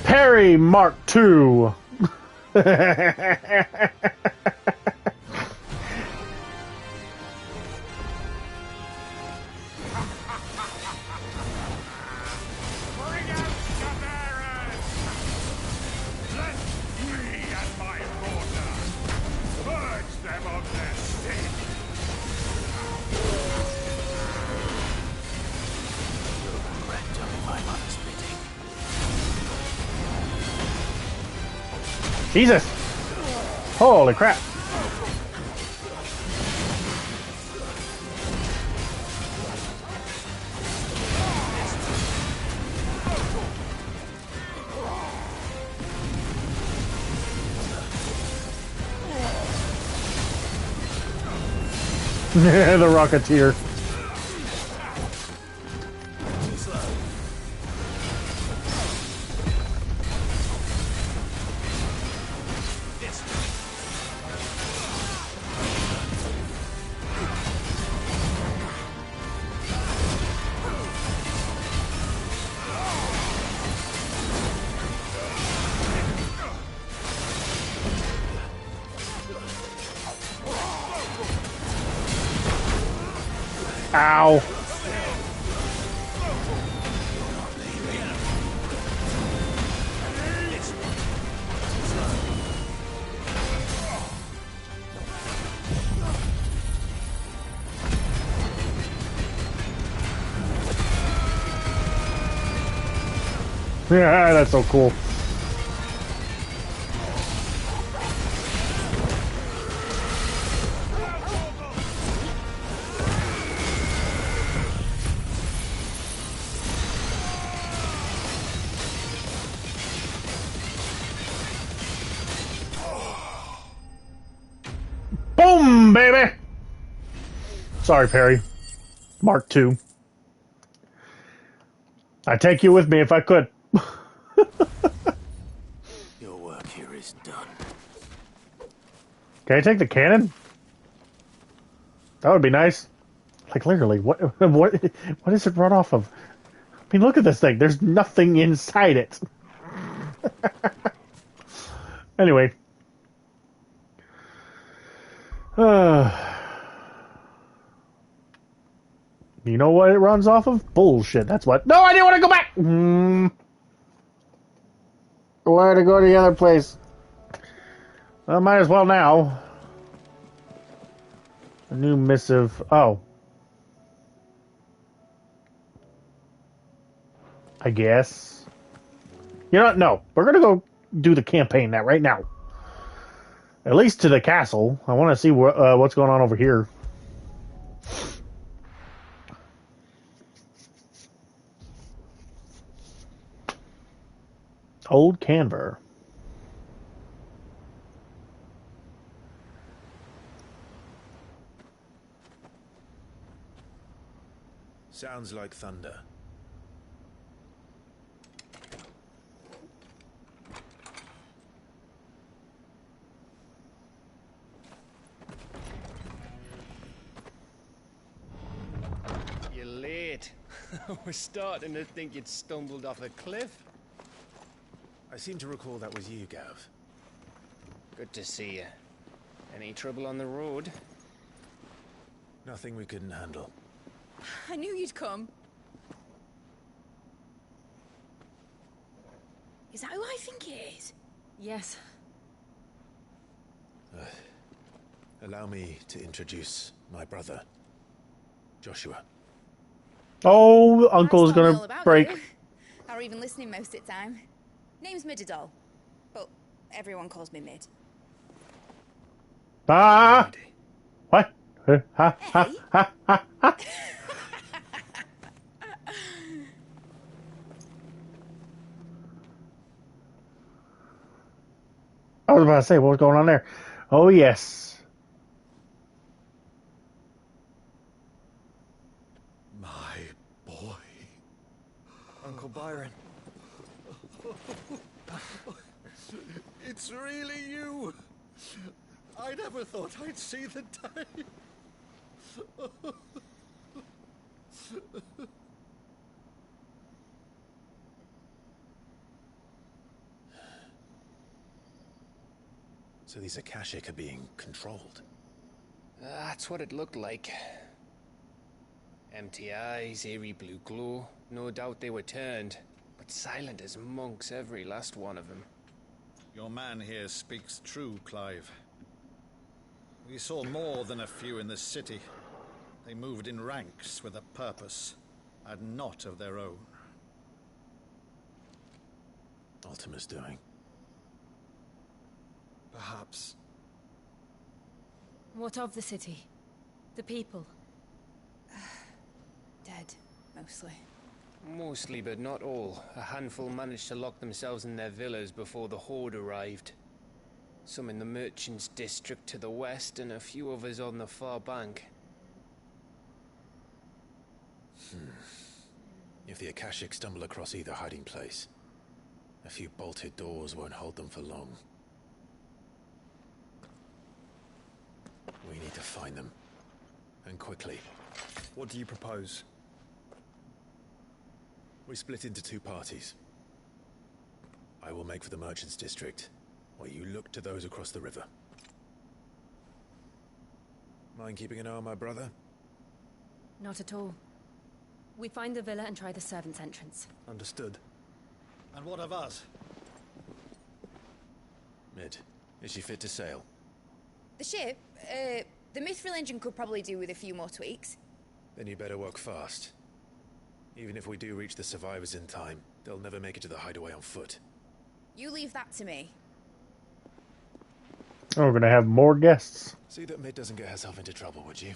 [SPEAKER 1] Perry Mark II. Jesus! Holy crap! The Rocketeer. Ow. Yeah, that's so cool. Boom, baby! Sorry, Perry. Mark II. I'd take you with me if I could.
[SPEAKER 2] Your work here is done.
[SPEAKER 1] Can I take the cannon? That would be nice. Like, literally, what is it run off of? I mean, look at this thing. There's nothing inside it. Anyway. You know what it runs off of? Bullshit, that's what. No, I didn't want to go back! I wanted to go to the other place. Well, might as well now. A new missive. Oh. I guess. You know what? No. We're going to go do the campaign now, right now. At least to the castle. I want to see what's going on over here. Old Canver.
[SPEAKER 2] Sounds like thunder.
[SPEAKER 15] You're late. We're starting to think you'd stumbled off a cliff.
[SPEAKER 2] I seem to recall that was you, Gav.
[SPEAKER 15] Good to see you. Any trouble on the road?
[SPEAKER 2] Nothing we couldn't handle.
[SPEAKER 21] I knew you'd come.
[SPEAKER 5] Is that who I think it is?
[SPEAKER 11] Yes.
[SPEAKER 2] Allow me to introduce my brother, Joshua.
[SPEAKER 1] Oh, Uncle's
[SPEAKER 8] told me all
[SPEAKER 1] gonna
[SPEAKER 8] about
[SPEAKER 1] break.
[SPEAKER 8] you. Or even listening most of the time. Name's Midadol, but everyone calls me Mid.
[SPEAKER 1] Ah! What? Ha, ha, ha, ha, ha. I was about to say, what was going on there? Oh, yes.
[SPEAKER 9] My boy.
[SPEAKER 15] Uncle Byron.
[SPEAKER 9] It's really you. I never thought I'd see the day.
[SPEAKER 2] So these Akashic are being controlled.
[SPEAKER 15] That's what it looked like. Empty eyes, eerie blue glow. No doubt they were turned, but silent as monks, every last one of them.
[SPEAKER 9] Your man here speaks true, Clive. We saw more than a few in this city. They moved in ranks with a purpose, and not of their own.
[SPEAKER 2] Ultima's doing.
[SPEAKER 15] Perhaps.
[SPEAKER 11] What of the city? The people?
[SPEAKER 8] Dead, mostly.
[SPEAKER 15] Mostly, but not all. A handful managed to lock themselves in their villas before the Horde arrived. Some in the Merchants' District to the west, and a few others on the far bank.
[SPEAKER 2] If the Akashic stumble across either hiding place, a few bolted doors won't hold them for long. We need to find them. And quickly.
[SPEAKER 15] What do you propose?
[SPEAKER 2] We split into two parties. I will make for the Merchants' District, while you look to those across the river. Mind keeping an eye on my brother?
[SPEAKER 11] Not at all. We find the villa and try the servants' entrance.
[SPEAKER 2] Understood.
[SPEAKER 9] And what of us?
[SPEAKER 2] Mid, is she fit to sail?
[SPEAKER 8] The ship, the Mithril engine could probably do with a few more tweaks.
[SPEAKER 2] Then you better work fast. Even if we do reach the survivors in time, they'll never make it to the hideaway on foot.
[SPEAKER 8] You leave that to me.
[SPEAKER 1] Oh, we're gonna have more guests.
[SPEAKER 2] See that Mid doesn't get herself into trouble, would you?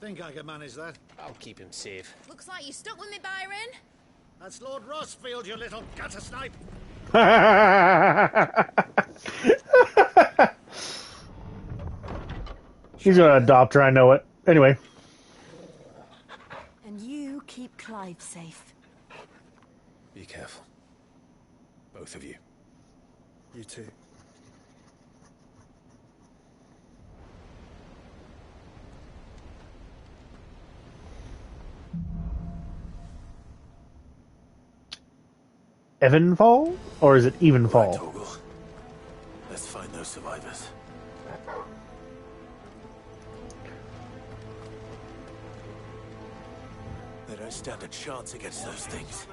[SPEAKER 9] Think I can manage that?
[SPEAKER 15] I'll keep him safe.
[SPEAKER 8] Looks like you stuck with me, Byron.
[SPEAKER 9] That's Lord Rossfield, you little gutter snipe!
[SPEAKER 1] He's gonna adopt her, I know it. Anyway.
[SPEAKER 11] And you keep Clive safe.
[SPEAKER 2] Be careful. Both of you.
[SPEAKER 15] You too.
[SPEAKER 1] Evanfall? Or is it Evenfall?
[SPEAKER 2] Right, Torgal. Let's find those survivors. They don't stand a chance against those things.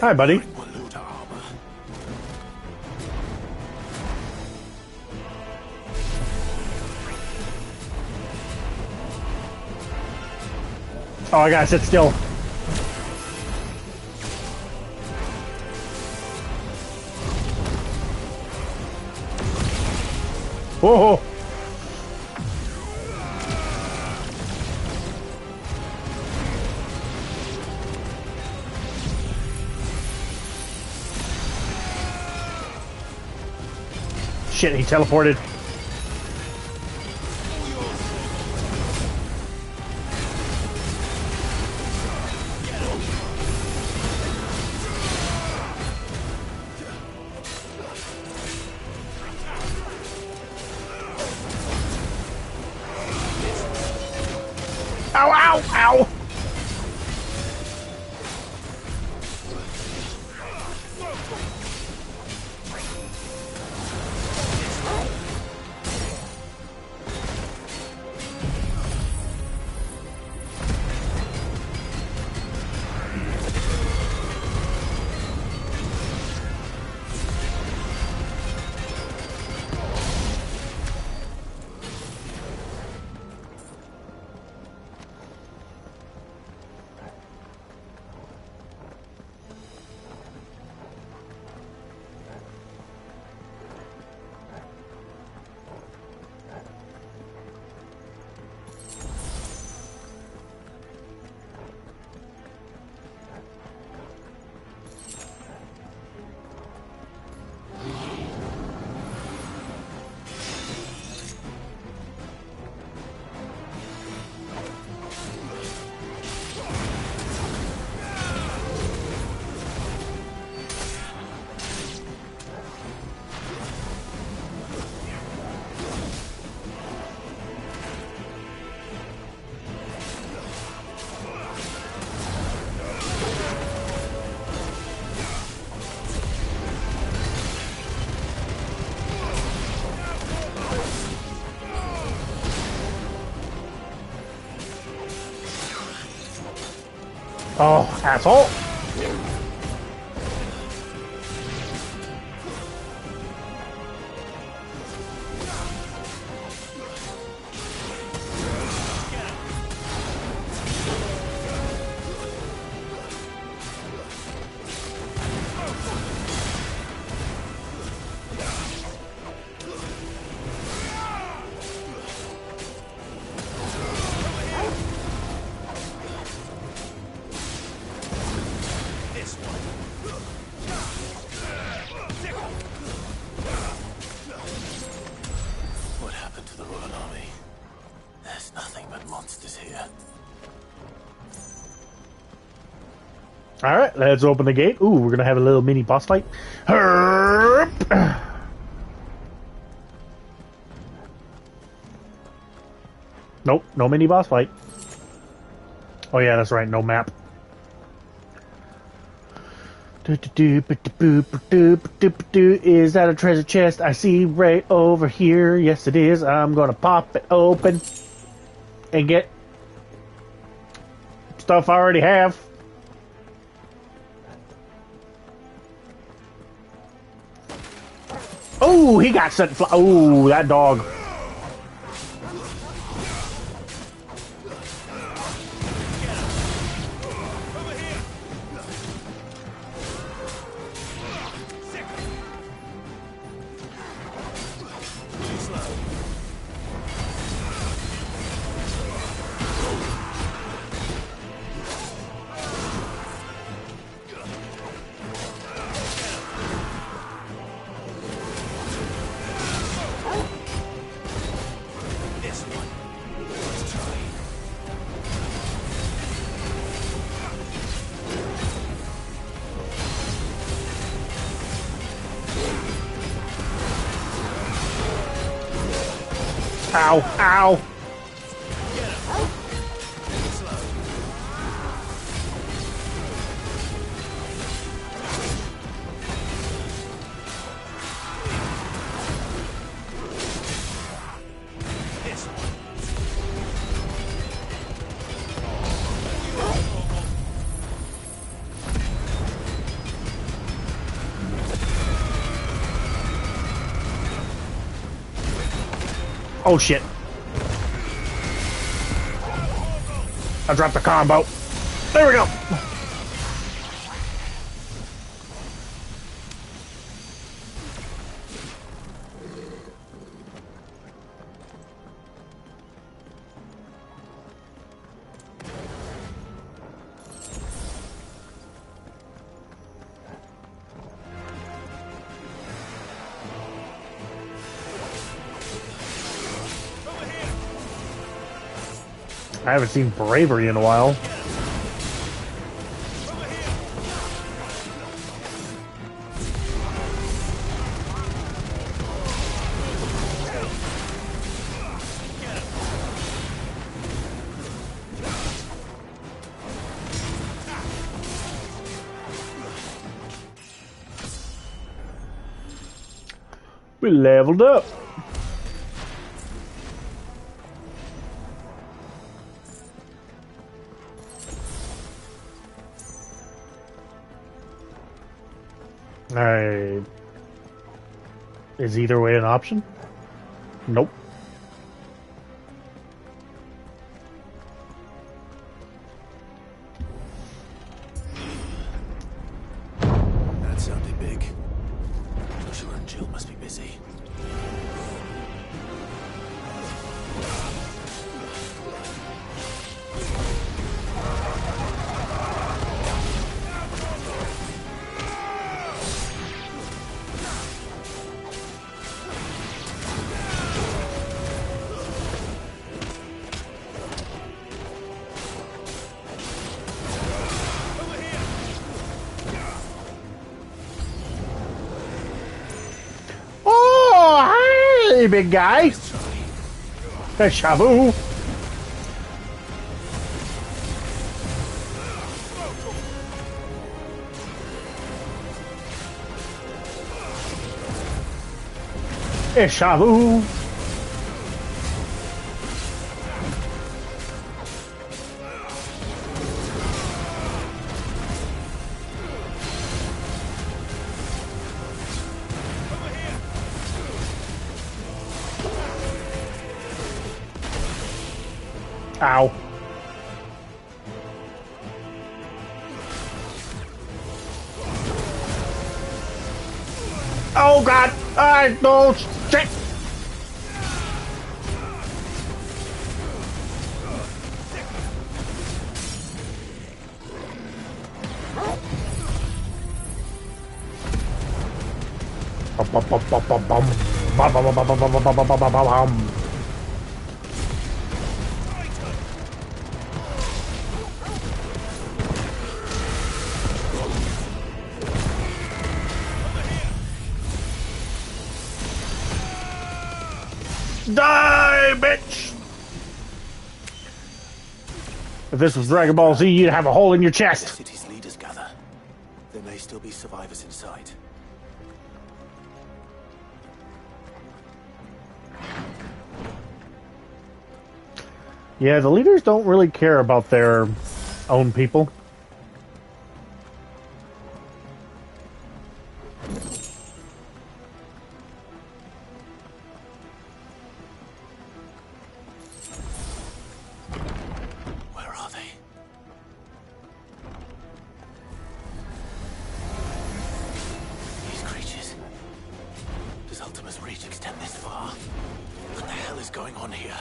[SPEAKER 1] Hi, buddy. Oh, I gotta sit still. Whoa! Shit, he teleported. Ow, ow, ow! Oh, asshole!
[SPEAKER 2] What happened to the Royal Army? There's nothing but monsters here.
[SPEAKER 1] Alright, let's open the gate. Ooh, we're gonna have a little mini boss fight. Herp! Nope, no mini boss fight. Oh yeah, that's right, no map. Is that a treasure chest I see right over here? Yes it is. I'm gonna pop it open and get stuff I already have. Oh, he got set fly. Oh, that dog. Ow, ow. Oh shit. I dropped the combo. There we go. I haven't seen Bravery in a while. We leveled up. Alright. Is either way an option? Nope.
[SPEAKER 2] That sounded big. Joshua and Jill must be busy.
[SPEAKER 1] Hey, big guy. Hey, Shabu. Hey, Shabu. Ow. Oh god! I no shit! Die, bitch! If this was Dragon Ball Z, you'd have a hole in your chest.
[SPEAKER 2] The city's leaders gather. There may still be survivors inside.
[SPEAKER 1] Yeah, the leaders don't really care about their own people.
[SPEAKER 2] Where are they? These creatures. Does Ultima's reach extend this far? What the hell is going on here?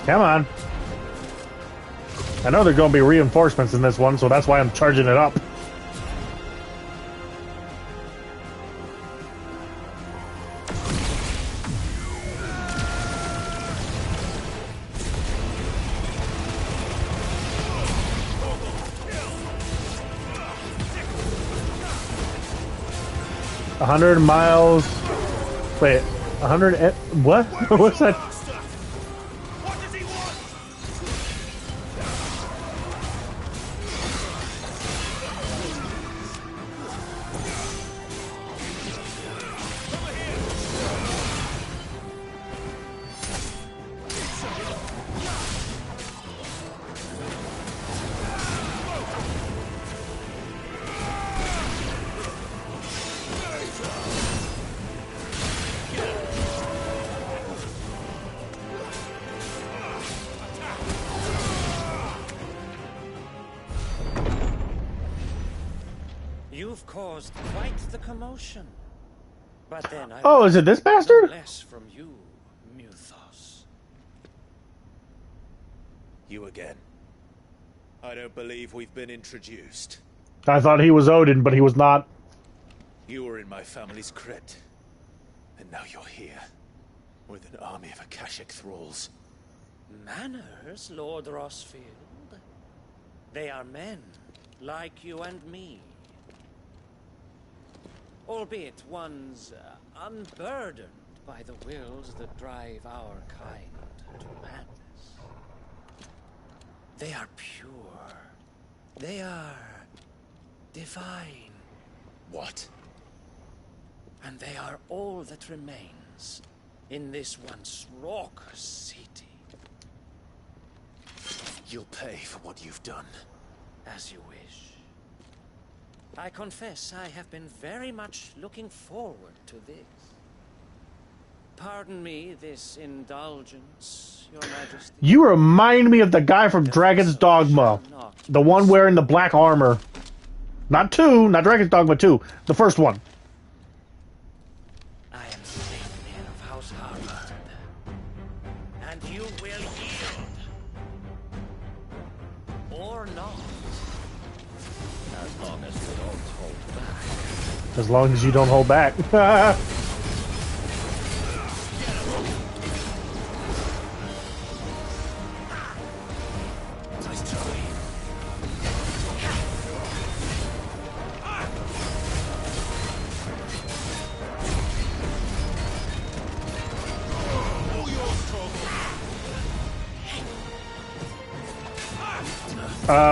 [SPEAKER 1] Come on. I know there's going to be reinforcements in this one, so that's why I'm charging it up. A 100 miles. Wait, 100. What? What's that?
[SPEAKER 7] You've caused quite the commotion. But then I
[SPEAKER 1] Oh, is it this bastard?
[SPEAKER 7] less from you, Muthos.
[SPEAKER 2] You again. I don't believe we've been introduced.
[SPEAKER 1] I thought he was Odin, but he was not.
[SPEAKER 2] You were in my family's crypt. And now you're here. With an army of Akashic thralls.
[SPEAKER 7] Manners, Lord Rosfield. They are men, like you and me. Albeit ones unburdened by the wills that drive our kind to madness. They are pure. They are divine.
[SPEAKER 2] What?
[SPEAKER 7] And they are all that remains in this once raucous city.
[SPEAKER 2] You'll pay for what you've done.
[SPEAKER 7] As you wish. I confess I have been very much looking forward to this. Pardon me this indulgence, Your Majesty.
[SPEAKER 1] You remind me of the guy from Dragon's Dogma. The one wearing the black armor. Not 2, not Dragon's Dogma 2. The first one.
[SPEAKER 7] I am Slaveman of House Harvard. And you will yield. Or not. As long as you don't hold back.
[SPEAKER 1] As long as you don't hold back.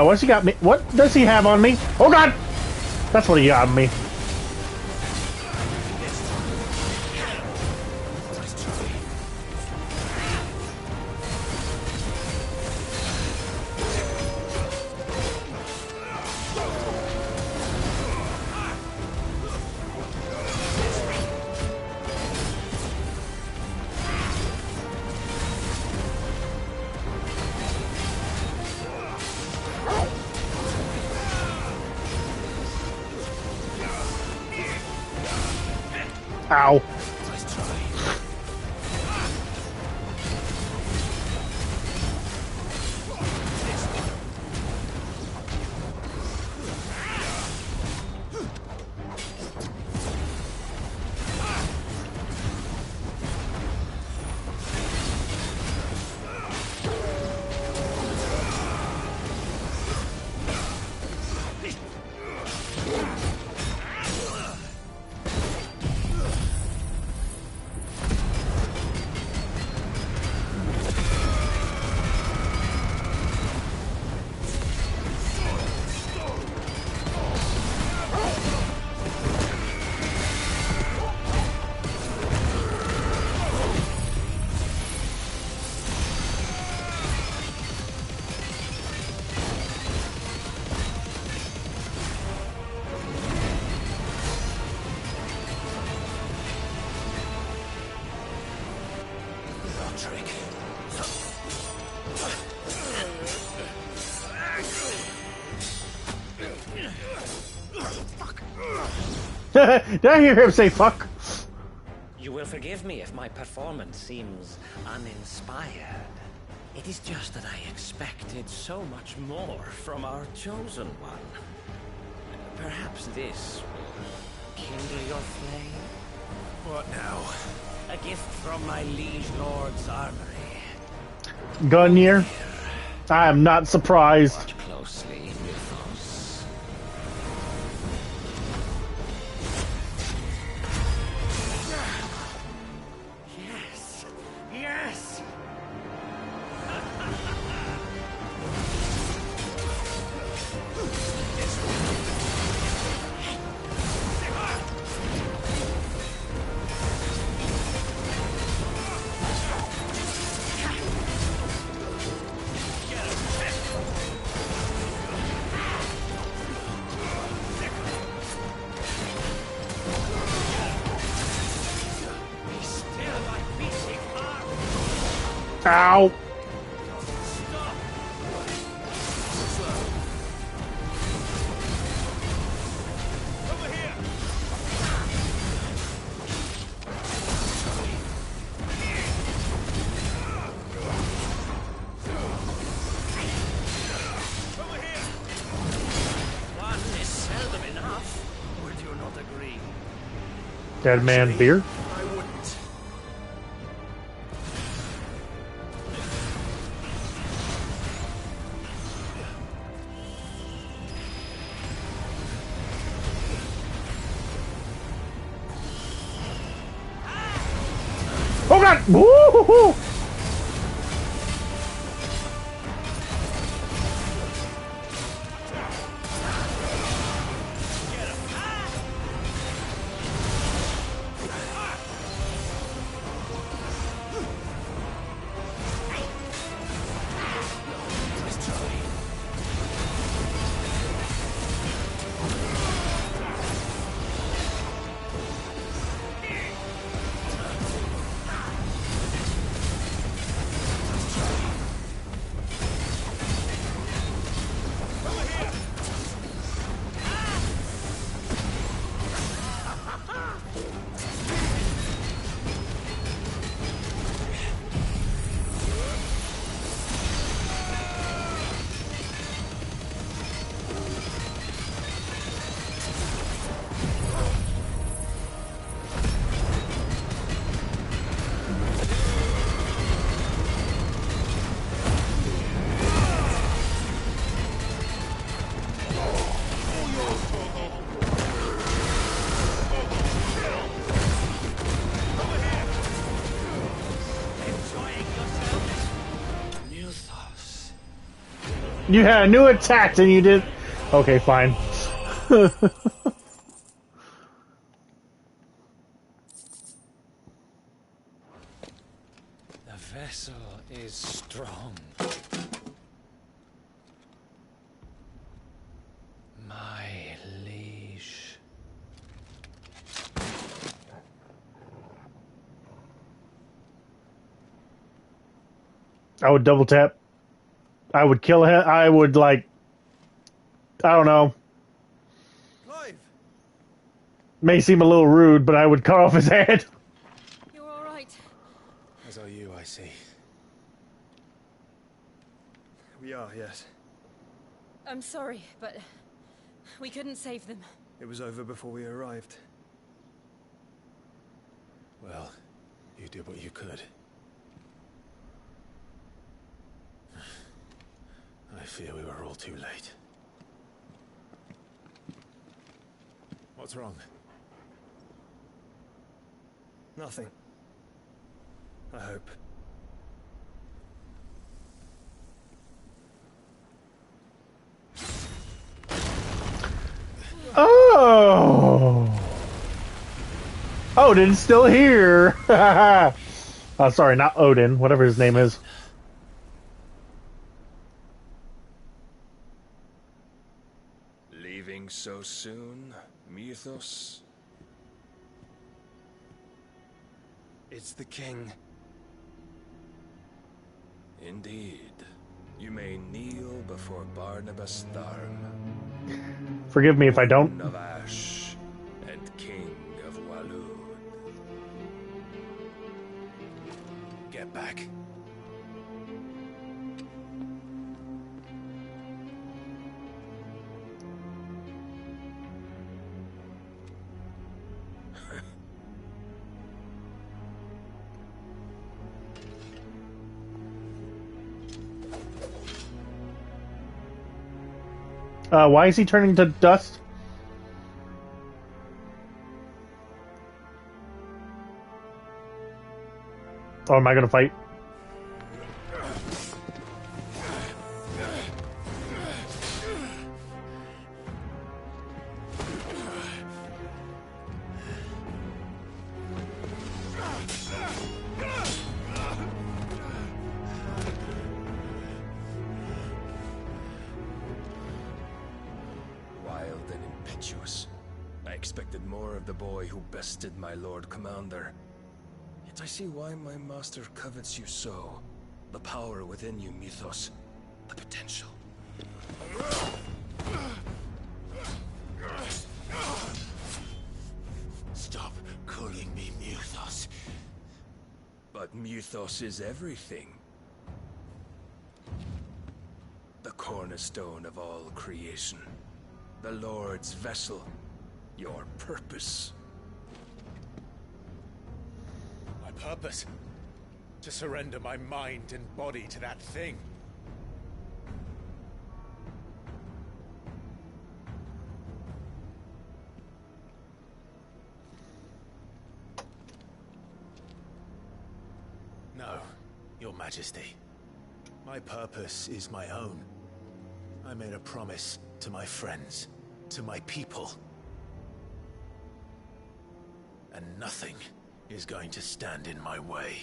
[SPEAKER 1] What's he got me? What does he have on me? Oh god! That's what he got on me. Ow. Did I hear him say fuck?
[SPEAKER 7] You will forgive me if my performance seems uninspired. It is just that I expected so much more from our chosen one. Perhaps this will kindle your flame?
[SPEAKER 2] What now?
[SPEAKER 7] A gift from my liege lord's armory.
[SPEAKER 1] Gungnir? I am not surprised.
[SPEAKER 7] Watch closely, Mythos. Yes! Yes!
[SPEAKER 1] Ow!
[SPEAKER 7] One is seldom enough. Would you not agree?
[SPEAKER 1] Dead man beer?
[SPEAKER 2] I wouldn't.
[SPEAKER 1] Oh god! Woo-hoo-hoo! You had a new attack and you did... Okay, fine.
[SPEAKER 7] The vessel is strong. My liege.
[SPEAKER 1] I would double tap. I would kill him. I would, like... I don't know.
[SPEAKER 13] Clive!
[SPEAKER 1] May seem a little rude, but I would cut off his head.
[SPEAKER 11] You're all right.
[SPEAKER 10] As are you, I see.
[SPEAKER 19] We are, yes.
[SPEAKER 11] I'm sorry, but we couldn't save them.
[SPEAKER 19] It was over before we arrived.
[SPEAKER 2] Well, you did what you could. I fear we were all too late. What's wrong?
[SPEAKER 19] Nothing. I hope.
[SPEAKER 1] Oh! Odin's still here! Sorry, not Odin, whatever his name is.
[SPEAKER 22] Leaving so soon, Mythos?
[SPEAKER 10] It's the king.
[SPEAKER 22] Indeed. You may kneel before Barnabas Tharm.
[SPEAKER 1] Forgive me if I don't.
[SPEAKER 22] Of Ash and King of Walud.
[SPEAKER 10] Get back.
[SPEAKER 1] Why is he turning to dust? Oh, am I gonna fight?
[SPEAKER 22] I expected more of the boy who bested my Lord Commander. Yet I see why my master covets you so. The power within you, Mythos. The potential.
[SPEAKER 3] Stop calling me Mythos.
[SPEAKER 22] But Mythos is everything. The cornerstone of all creation. The Lord's vessel. Your purpose.
[SPEAKER 10] My purpose? To surrender my mind and body to that thing.
[SPEAKER 2] No, Your Majesty. My purpose is my own. I made a promise to my friends, to my people. And nothing is going to stand in my way.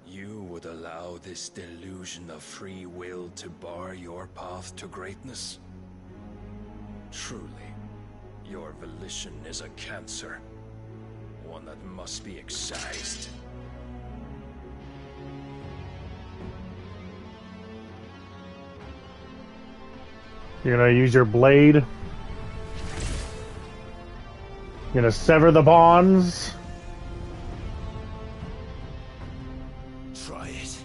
[SPEAKER 22] You would allow this delusion of free will to bar your path to greatness? Truly, your volition is a cancer. One that must be excised.
[SPEAKER 1] You're gonna use your blade. You're gonna sever the bonds.
[SPEAKER 2] Try it.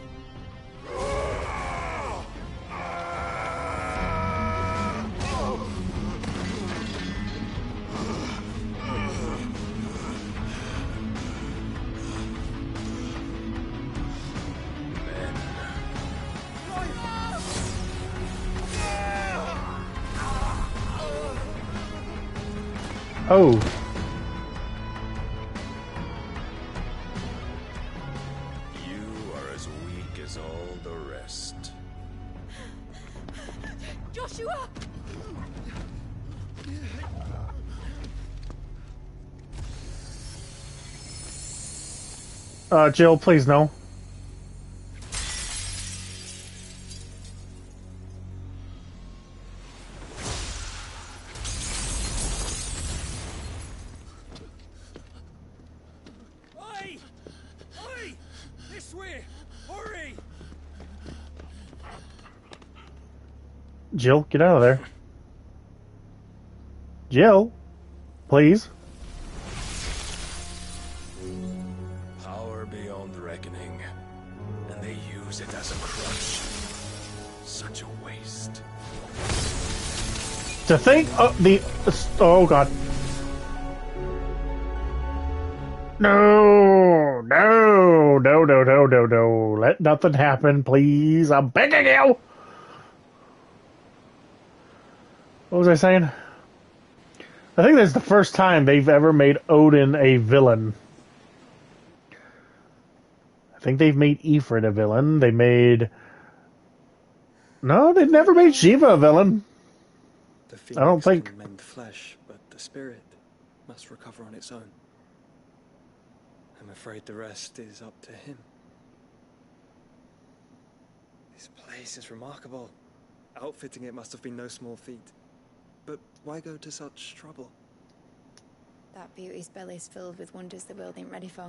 [SPEAKER 1] Oh.
[SPEAKER 22] You are as weak as all the rest.
[SPEAKER 11] Joshua!
[SPEAKER 1] Jill, please no.
[SPEAKER 12] Oi! Oi! This way! Hurry!
[SPEAKER 1] Jill, get out of there. Jill, please.
[SPEAKER 22] Power beyond reckoning, and they use it as a crutch. Such a waste.
[SPEAKER 1] To think oh god. No, no, no, no, no, no, no. Let nothing happen, please. I'm begging you. What was I saying? I think that's the first time they've ever made Odin a villain. I think they've made Ifrit a villain. They made... No, they've never made Shiva a villain.
[SPEAKER 10] The
[SPEAKER 1] I don't
[SPEAKER 10] phoenix
[SPEAKER 1] think.
[SPEAKER 10] can mend flesh, but the spirit must recover on its own. I'm afraid the rest is up to him. This place is remarkable. Outfitting it must have been no small feat. But why go to such trouble?
[SPEAKER 8] That beauty's belly's filled with wonders the world ain't ready for.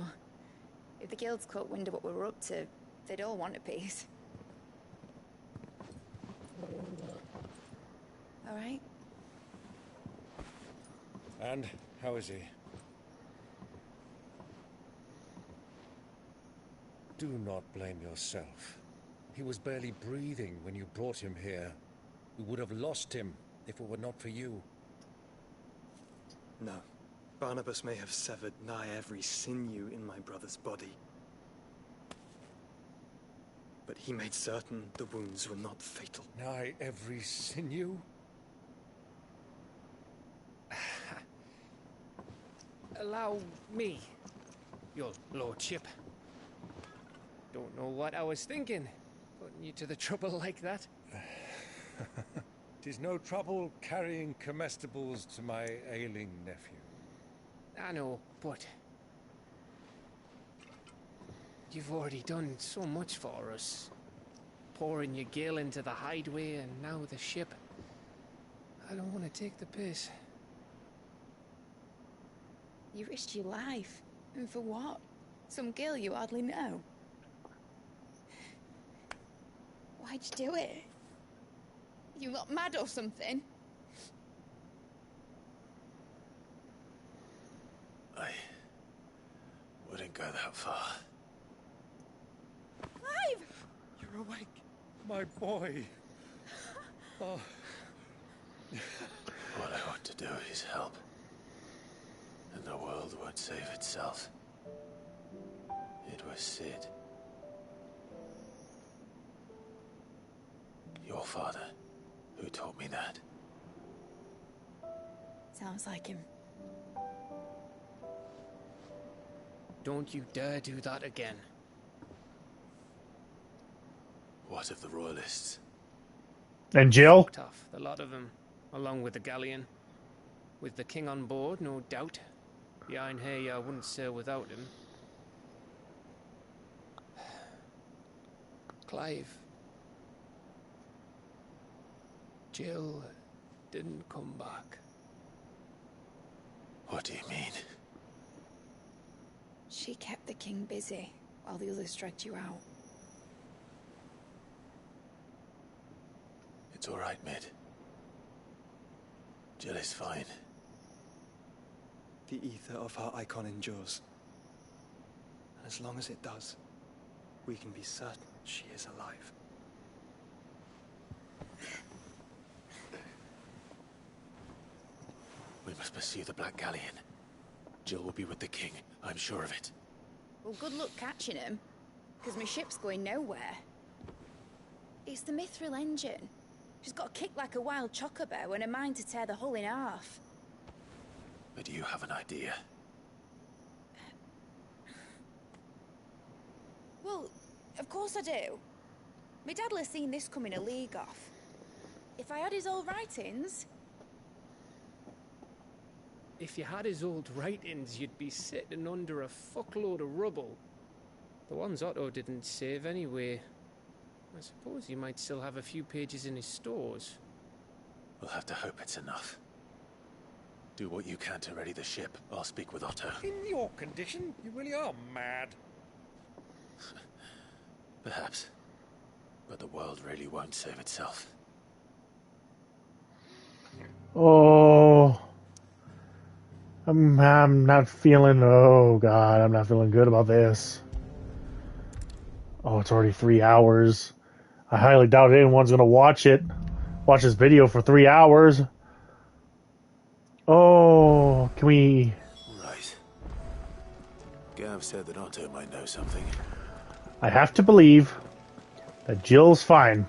[SPEAKER 8] If the guilds caught wind of what we were up to, they'd all want a piece. All right?
[SPEAKER 6] And how is he? Do not blame yourself. He was barely breathing when you brought him here. We would have lost him if it were not for you.
[SPEAKER 10] No. Barnabas may have severed nigh every sinew in my brother's body. But he made certain the wounds were not fatal.
[SPEAKER 6] Nigh every sinew?
[SPEAKER 15] Allow me, your lordship. Don't know what I was thinking, putting you to the trouble like that.
[SPEAKER 6] 'Tis no trouble carrying comestibles to my ailing nephew.
[SPEAKER 15] I know, but you've already done so much for us. Pouring your gil into the hideaway and now the ship. I don't want to take the piss.
[SPEAKER 8] You risked your life. And for what? Some girl you hardly know. Why'd you do it? You not mad or something?
[SPEAKER 2] I wouldn't go that far.
[SPEAKER 8] Clive!
[SPEAKER 6] You're awake, my boy. Oh.
[SPEAKER 2] What I want to do is help. And the world won't save itself. It was Sid. Your father, who taught me that.
[SPEAKER 8] Sounds like him.
[SPEAKER 15] Don't you dare do that again.
[SPEAKER 2] What of the royalists?
[SPEAKER 1] And Jill?
[SPEAKER 15] Tough, the lot of them, along with the galleon. With the king on board, no doubt. The Iron Hair wouldn't sail without him. Clive. Jill didn't come back.
[SPEAKER 2] What do you mean?
[SPEAKER 8] She kept the king busy while the others dragged you out.
[SPEAKER 2] It's all right, Mid. Jill is fine.
[SPEAKER 10] The ether of her icon endures. And as long as it does, we can be certain she is alive.
[SPEAKER 2] We must pursue the Black Galleon. Jill will be with the king, I'm sure of it.
[SPEAKER 8] Well, good luck catching him, because my ship's going nowhere. It's the Mithril engine. She's got a kick like a wild chocobo and a mind to tear the hull in half.
[SPEAKER 2] But do you have an idea?
[SPEAKER 8] Well, of course I do. My dad'll have seen this coming a league off. If I had his old writings...
[SPEAKER 15] If you had his old writings, you'd be sitting under a fuckload of rubble. The ones Otto didn't save anyway. I suppose he might still have a few pages in his stores.
[SPEAKER 2] We'll have to hope it's enough. Do what you can to ready the ship. I'll speak with Otto.
[SPEAKER 6] In your condition, you really are mad.
[SPEAKER 2] Perhaps. But the world really won't save itself.
[SPEAKER 1] Oh. I'm not feeling. Oh God, I'm not feeling good about this. Oh, it's already 3 hours. I highly doubt anyone's gonna watch this video for 3 hours. Oh, can we?
[SPEAKER 2] Right. Gav said that Otto might know something.
[SPEAKER 1] I have to believe that Jill's fine.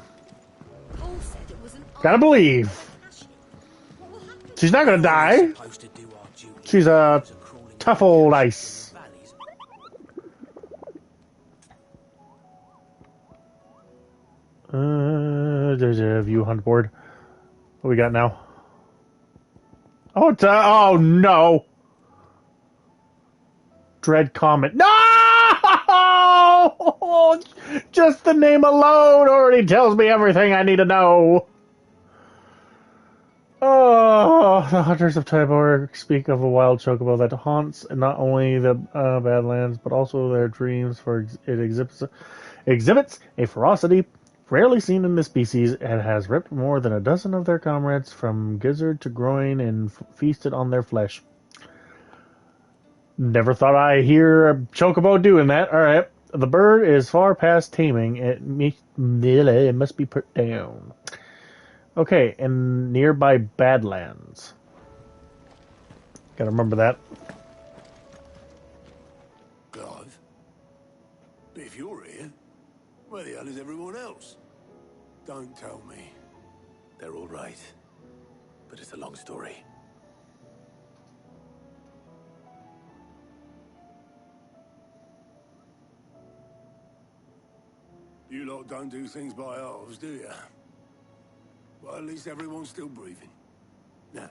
[SPEAKER 1] Gotta believe. She's not gonna die. She's a tough old ice. There's a view hunt board. What we got now? Oh, oh no! Dread Comet. No! Just the name alone already tells me everything I need to know. Oh, the hunters of Tybor speak of a wild chocobo that haunts not only the Badlands, but also their dreams, for it exhibits a ferocity rarely seen in this species and has ripped more than a dozen of their comrades from gizzard to groin and feasted on their flesh. Never thought I'd hear a chocobo doing that. Alright. The bird is far past taming. It must be put down. Okay, and nearby Badlands. Gotta remember that.
[SPEAKER 16] Clive? But if you're here, where the hell is everyone else? Don't tell me.
[SPEAKER 2] They're all right. But it's a long story.
[SPEAKER 16] You lot don't do things by halves, do you? Well, at least everyone's still breathing. Now,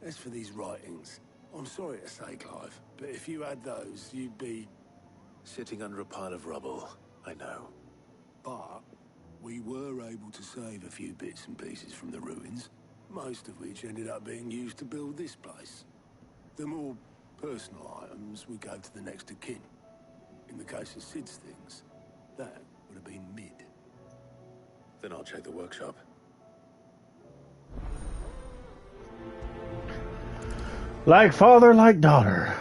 [SPEAKER 16] as for these writings, I'm sorry to say, Clive, but if you had those, you'd be...
[SPEAKER 2] Sitting under a pile of rubble, I know.
[SPEAKER 16] But we were able to save a few bits and pieces from the ruins, most of which ended up being used to build this place. The more personal items we gave to the next of kin. In the case of Sid's things, that would have been mid.
[SPEAKER 2] Then I'll check the workshop.
[SPEAKER 1] Like father, like daughter.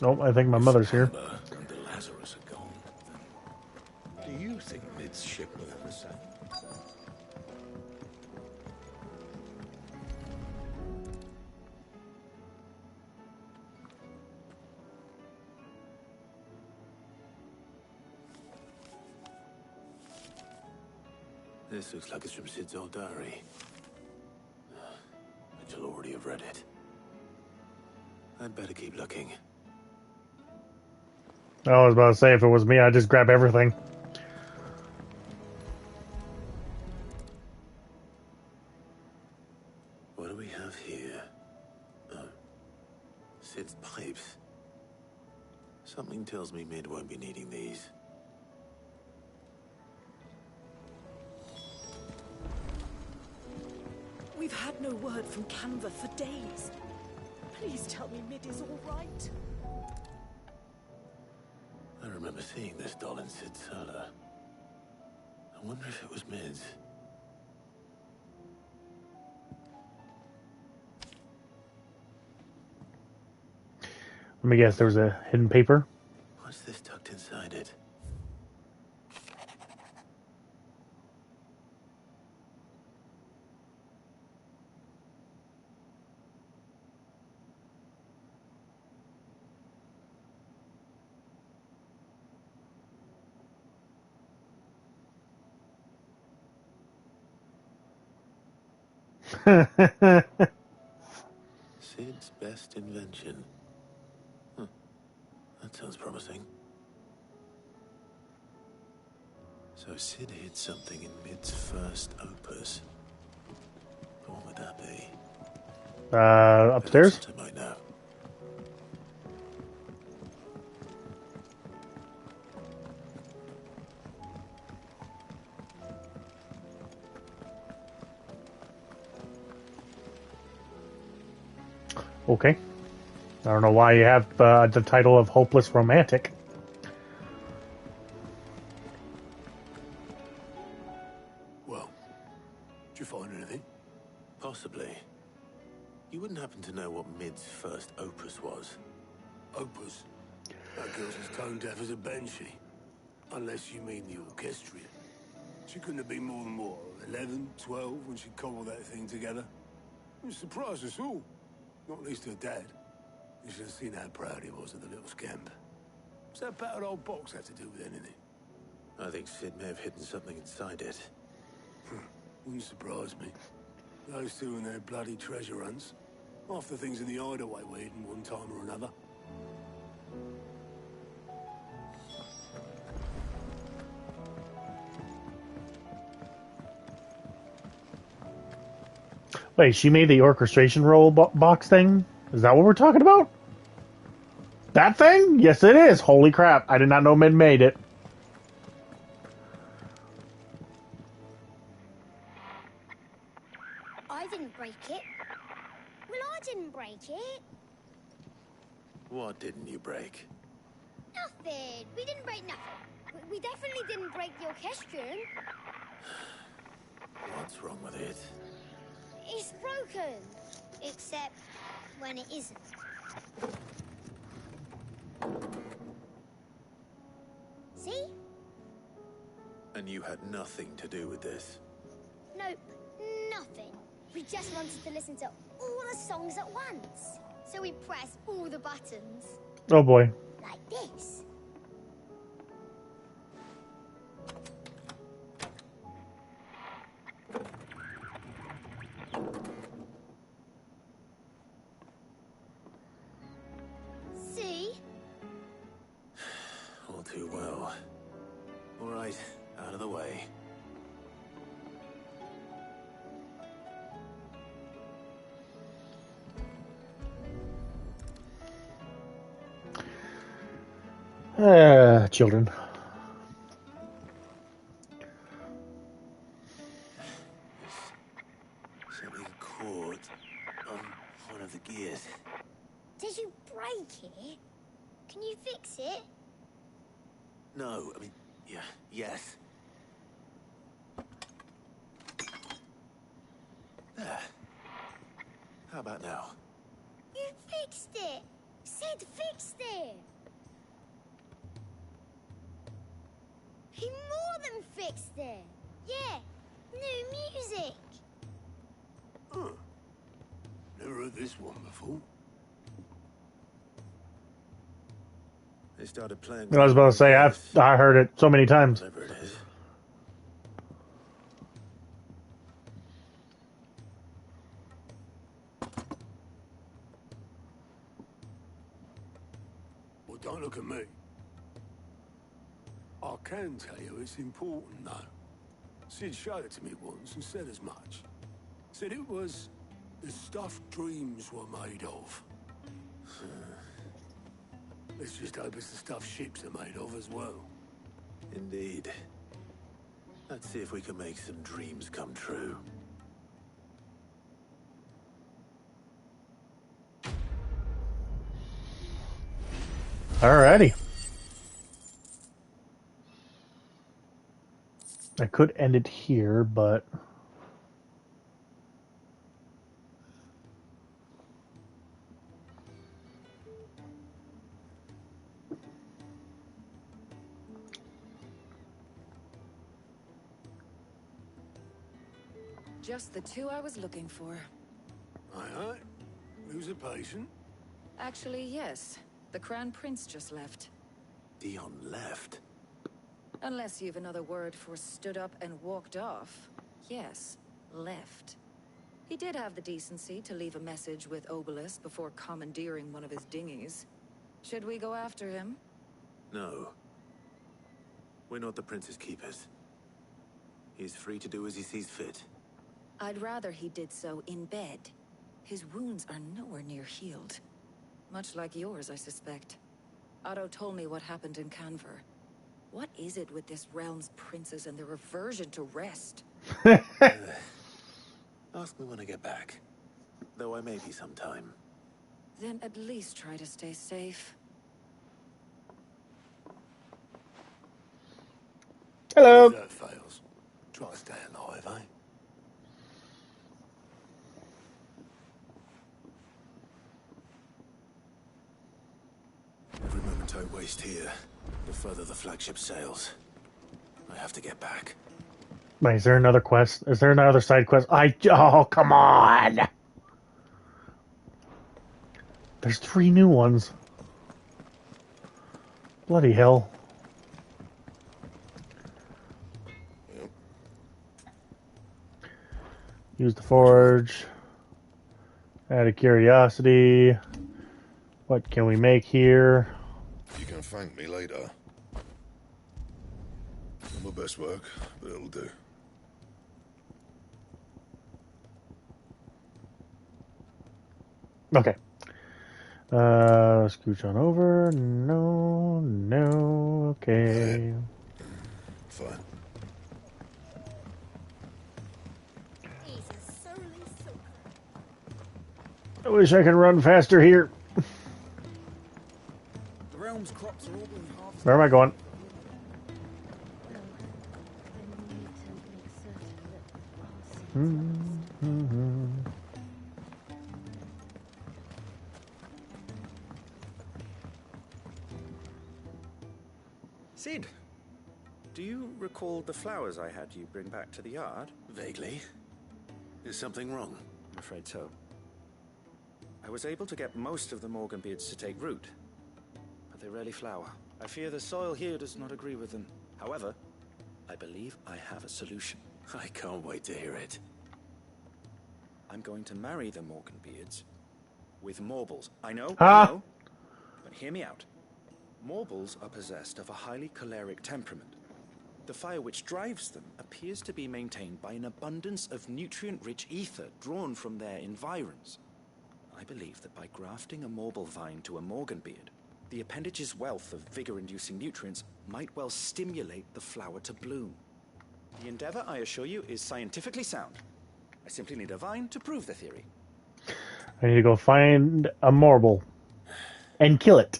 [SPEAKER 1] Oh, I think my mother's here.
[SPEAKER 2] And the Lazarus are gone. Then do you think Mid's ship will ever sail? This looks like it's from Sid's old diary. But you'll already have read it. I'd better keep looking.
[SPEAKER 1] I was about to say, if it was me, I'd just grab everything.
[SPEAKER 2] What do we have here? Oh, Sid's pipes. Something tells me Mid won't be needing these.
[SPEAKER 17] We've had no word from Canva for days. Please tell me Mid is all right.
[SPEAKER 2] I remember seeing this doll in Sid's cellar. I wonder if it was Mid's.
[SPEAKER 1] Let me guess, there was a hidden paper.
[SPEAKER 2] What's this tucked inside it? Sid's best invention. Huh. That sounds promising. So Sid hid something in Mid's first opus. What would that be?
[SPEAKER 1] Upstairs?
[SPEAKER 2] I might know.
[SPEAKER 1] Okay. I don't know why you have the title of Hopeless Romantic.
[SPEAKER 16] Well, did you find anything?
[SPEAKER 2] Possibly. You wouldn't happen to know what Mid's first opus was?
[SPEAKER 16] Opus? That girl's as tone deaf as a banshee. Unless you mean the orchestrion. She couldn't have been more than, what, 11, 12 when she cobbled that thing together? It surprised us all. Not least her dad. You should have seen how proud he was of the little scamp. What's that battered old box have to do with anything?
[SPEAKER 2] I think Sid may have hidden something inside it.
[SPEAKER 16] Wouldn't surprise me. Those two and their bloody treasure hunts. Half the things in the hideaway were hidden one time or another.
[SPEAKER 1] Wait, she made the orchestration roll box thing? Is that what we're talking about? That thing? Yes, it is. Holy crap. I did not know Mid made it.
[SPEAKER 4] I didn't break it. Well, I didn't break it.
[SPEAKER 2] What didn't you break?
[SPEAKER 4] Nothing. We didn't break nothing. We definitely didn't break the orchestrion.
[SPEAKER 2] What's wrong with it?
[SPEAKER 4] It's broken. Except when it isn't. See?
[SPEAKER 2] And you had nothing to do with this?
[SPEAKER 4] Nope, nothing. We just wanted to listen to all the songs at once. So we pressed all the buttons.
[SPEAKER 1] Oh boy.
[SPEAKER 4] Like this. See?
[SPEAKER 2] All too well. All right, out of the way.
[SPEAKER 1] Children.
[SPEAKER 2] Something caught on one of the gears.
[SPEAKER 4] Did you break it? Can you fix it?
[SPEAKER 2] No, I mean, yeah, yes. There. How about now?
[SPEAKER 4] You fixed it! Sid fixed it! He more than fixed it! Yeah, new music!
[SPEAKER 16] Huh. Never heard this one before.
[SPEAKER 2] They started playing.
[SPEAKER 1] I was about to say, I heard it so many times.
[SPEAKER 2] Whatever it is.
[SPEAKER 16] Well, don't look at me. I can tell you it's important, though. Sid showed it to me once and said as much. Said it was the stuff dreams were made of. Let's just hope it's the stuff ships are made of as well.
[SPEAKER 2] Indeed. Let's see if we can make some dreams come true.
[SPEAKER 1] Alrighty. I could end it here, but...
[SPEAKER 20] Just the two I was looking for.
[SPEAKER 16] Aye. Who's a patient?
[SPEAKER 20] Actually, yes. The Crown Prince just left.
[SPEAKER 2] Dion left?
[SPEAKER 20] Unless you've another word for stood up and walked off. Yes, left. He did have the decency to leave a message with Obelisk before commandeering one of his dinghies. Should we go after him?
[SPEAKER 2] No. We're not the Prince's keepers. He's free to do as he sees fit.
[SPEAKER 20] I'd rather he did so in bed. His wounds are nowhere near healed. Much like yours, I suspect. Otto told me what happened in Canver. What is it with this realm's princes and their aversion to rest?
[SPEAKER 2] Ask me when I get back. Though I may be sometime.
[SPEAKER 20] Then at least try to stay safe.
[SPEAKER 1] Hello.
[SPEAKER 16] If that fails, try to stay alive, eh?
[SPEAKER 2] Every moment I waste here, the further the flagship sails. I have to get back.
[SPEAKER 1] Wait, is there another quest? Is there another side quest? Oh, come on! There's 3 new ones. Bloody hell. Use the forge. Out of curiosity. What can we make here?
[SPEAKER 14] You can thank me later. Not my best work, but it'll do.
[SPEAKER 1] Okay. Scooch on over. No, okay.
[SPEAKER 14] Fine.
[SPEAKER 1] I wish I could run faster here.
[SPEAKER 18] The realm's crops are all being harvested.
[SPEAKER 1] Where am I going?
[SPEAKER 23] Sid, do you recall the flowers I had you bring back to the yard?
[SPEAKER 2] Vaguely. Is something wrong?
[SPEAKER 23] I'm afraid so. I was able to get most of the Morganbeards to take root, but they rarely flower. I fear the soil here does not agree with them. However, I believe I have a solution.
[SPEAKER 2] I can't wait to hear it.
[SPEAKER 23] I'm going to marry the Morganbeards with Morbles. I know,
[SPEAKER 1] Ah.
[SPEAKER 23] I know, but hear me out. Morbles are possessed of a highly choleric temperament. The fire which drives them appears to be maintained by an abundance of nutrient-rich ether drawn from their environs. I believe that by grafting a Morble vine to a Morganbeard, the appendage's wealth of vigor-inducing nutrients might well stimulate the flower to bloom. The endeavor, I assure you, is scientifically sound. I simply need a vine to prove the theory.
[SPEAKER 1] I need to go find a marble and kill it.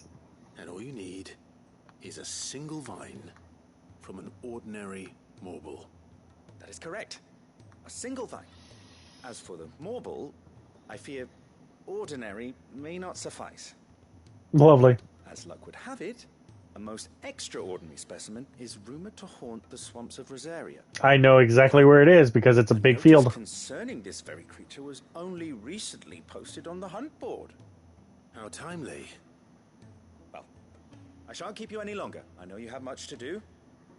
[SPEAKER 2] And all you need is a single vine from an ordinary Morble.
[SPEAKER 23] That is correct. A single vine. As for the Morble, I fear ordinary may not suffice.
[SPEAKER 1] Lovely.
[SPEAKER 23] As luck would have it, a most extraordinary specimen is rumored to haunt the swamps of Rosaria.
[SPEAKER 1] I know exactly where it is because it's a big
[SPEAKER 23] Notice
[SPEAKER 1] field.
[SPEAKER 23] concerning this very creature was only recently posted on the hunt board.
[SPEAKER 2] How timely.
[SPEAKER 23] Well, I shan't keep you any longer. I know you have much to do,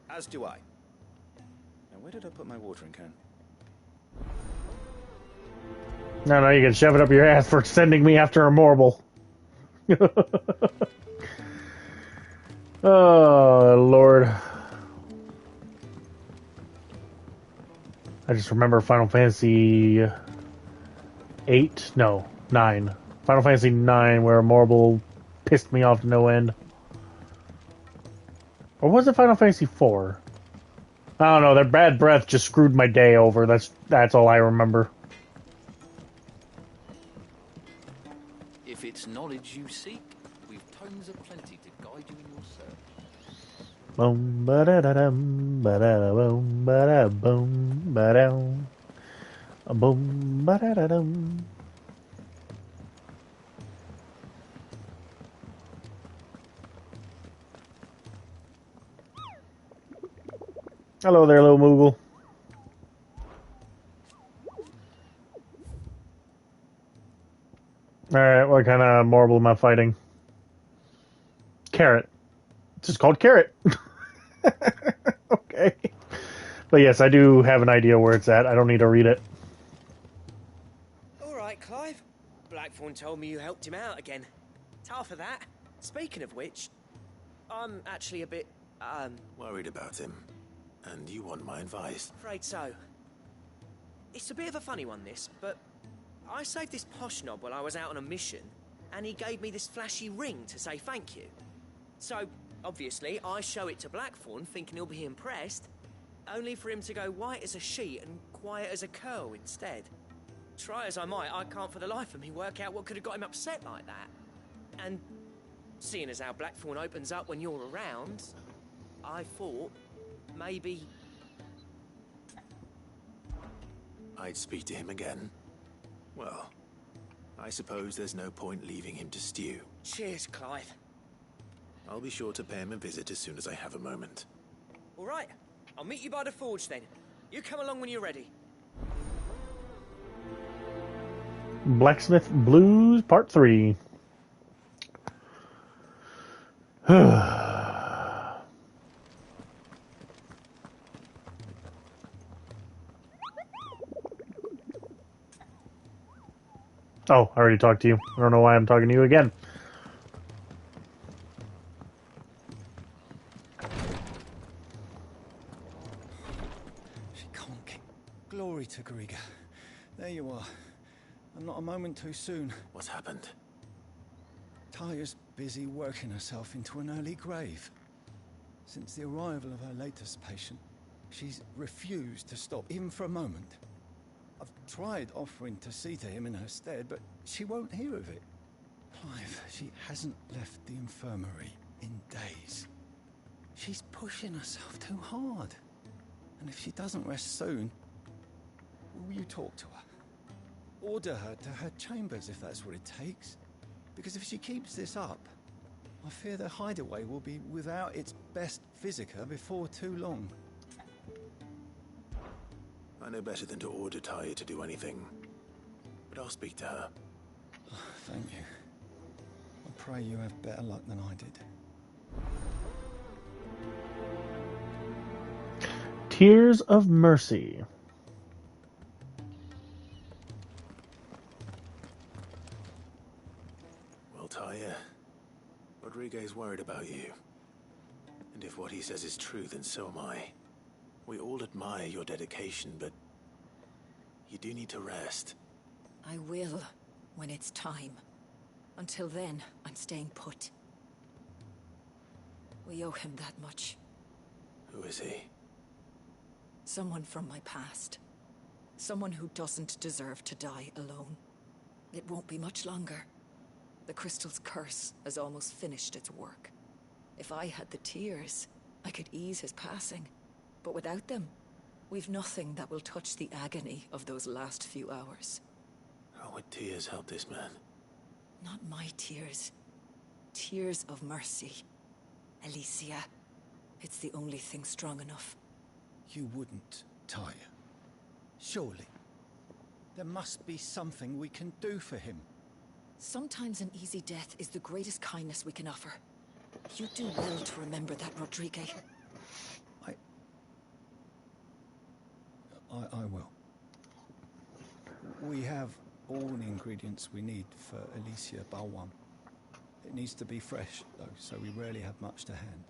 [SPEAKER 23] as do I. Now, where did I put my watering can?
[SPEAKER 1] No, you can shove it up your ass for sending me after a marble. Oh, Lord. I just remember Final Fantasy 8? No, 9. Final Fantasy 9, where a marble pissed me off to no end. Or was it Final Fantasy 4? I don't know, their bad breath just screwed my day over. That's all I remember.
[SPEAKER 24] If it's knowledge you seek, we've tomes aplenty to guide you in your search.
[SPEAKER 1] Boom ba da da dum ba da boom ba da boom ba dum boom ba da da dum. Hello there, little Moogle. Alright, what kind of marble am I fighting? Carrot. It's just called Carrot. Okay. But yes, I do have an idea where it's at. I don't need to read it.
[SPEAKER 25] All right, Clive. Blackthorn told me you helped him out again. Tough for that. Speaking of which, I'm actually a bit,
[SPEAKER 2] Worried about him. And you want my advice?
[SPEAKER 25] afraid so. It's a bit of a funny one, this, but I saved this posh knob while I was out on a mission, and he gave me this flashy ring to say thank you. So, obviously, I show it to Blackthorn, thinking he'll be impressed, only for him to go white as a sheet and quiet as a curl instead. Try as I might, I can't for the life of me work out what could have got him upset like that. And seeing as how Blackthorn opens up when you're around, I thought maybe...
[SPEAKER 2] I'd speak to him again. Well, I suppose there's no point leaving him to stew.
[SPEAKER 25] Cheers, Clive.
[SPEAKER 2] I'll be sure to pay him a visit as soon as I have a moment.
[SPEAKER 25] All right, I'll meet you by the forge then. You come along when you're ready.
[SPEAKER 1] Blacksmith Blues Part 3. Oh, I already talked to you. I don't know why I'm talking to you again.
[SPEAKER 10] She can't keep... Glory to Griga. There you are. And not a moment too soon.
[SPEAKER 2] What's happened?
[SPEAKER 10] Taya's busy working herself into an early grave. Since the arrival of her latest patient, she's refused to stop, even for a moment. I've tried offering to see to him in her stead, but she won't hear of it. Clive, she hasn't left the infirmary in days. She's pushing herself too hard. And if she doesn't rest soon, will you talk to her? Order her to her chambers if that's what it takes. Because if she keeps this up, I fear the hideaway will be without its best physica before too long.
[SPEAKER 2] I know better than to order Taya to do anything. But I'll speak to her.
[SPEAKER 10] Thank you. I pray you have better luck than I did.
[SPEAKER 1] Tears of Mercy.
[SPEAKER 2] Well, Taya, Rodriguez worried about you. And if what he says is true, then so am I. We all admire your dedication, but you do need to rest.
[SPEAKER 20] I will, when it's time. Until then, I'm staying put. We owe him that much.
[SPEAKER 2] Who is he?
[SPEAKER 20] Someone from my past. Someone who doesn't deserve to die alone. It won't be much longer. The crystal's curse has almost finished its work. If I had the tears, I could ease his passing. But without them, we've nothing that will touch the agony of those last few hours.
[SPEAKER 2] How would tears help this man?
[SPEAKER 20] Not my tears. Tears of mercy. Alicia, it's the only thing strong enough.
[SPEAKER 10] You wouldn't, Taya. Surely. There must be something we can do for him.
[SPEAKER 20] Sometimes an easy death is the greatest kindness we can offer. You do well to remember that, Rodriguez.
[SPEAKER 10] I will. We have all the ingredients we need for Alicia Balwam. It needs to be fresh, though, so we rarely have much to hand.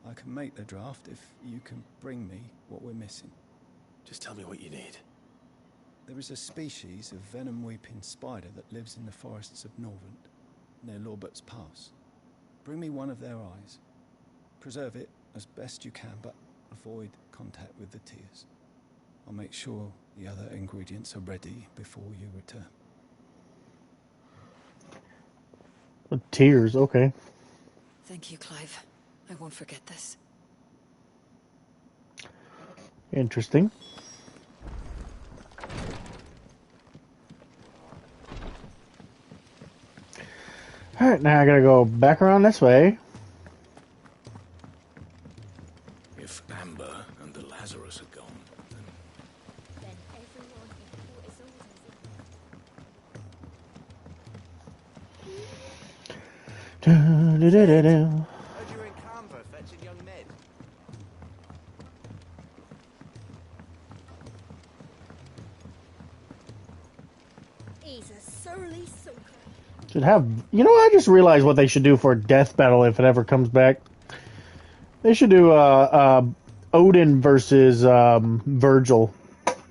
[SPEAKER 10] I can make the draft if you can bring me what we're missing.
[SPEAKER 2] Just tell me what you need.
[SPEAKER 10] There is a species of venom-weeping spider that lives in the forests of Norvent, near Lorbert's Pass. Bring me one of their eyes. Preserve it as best you can, but avoid contact with the tears. I'll make sure the other ingredients are ready before you return.
[SPEAKER 1] Tears, okay.
[SPEAKER 20] Thank you, Clive. I won't forget this.
[SPEAKER 1] Interesting. Alright, now I gotta go back around this way.
[SPEAKER 14] If Amber and the Lazarus are gone,
[SPEAKER 4] Then everyone who is
[SPEAKER 1] Da-da-da-da-da.
[SPEAKER 12] Heard you were in Canva fetching young Ned.
[SPEAKER 17] He's a surly soaker.
[SPEAKER 1] Should have, you know, I just realized what they should do for a death battle if it ever comes back. They should do Odin versus Virgil.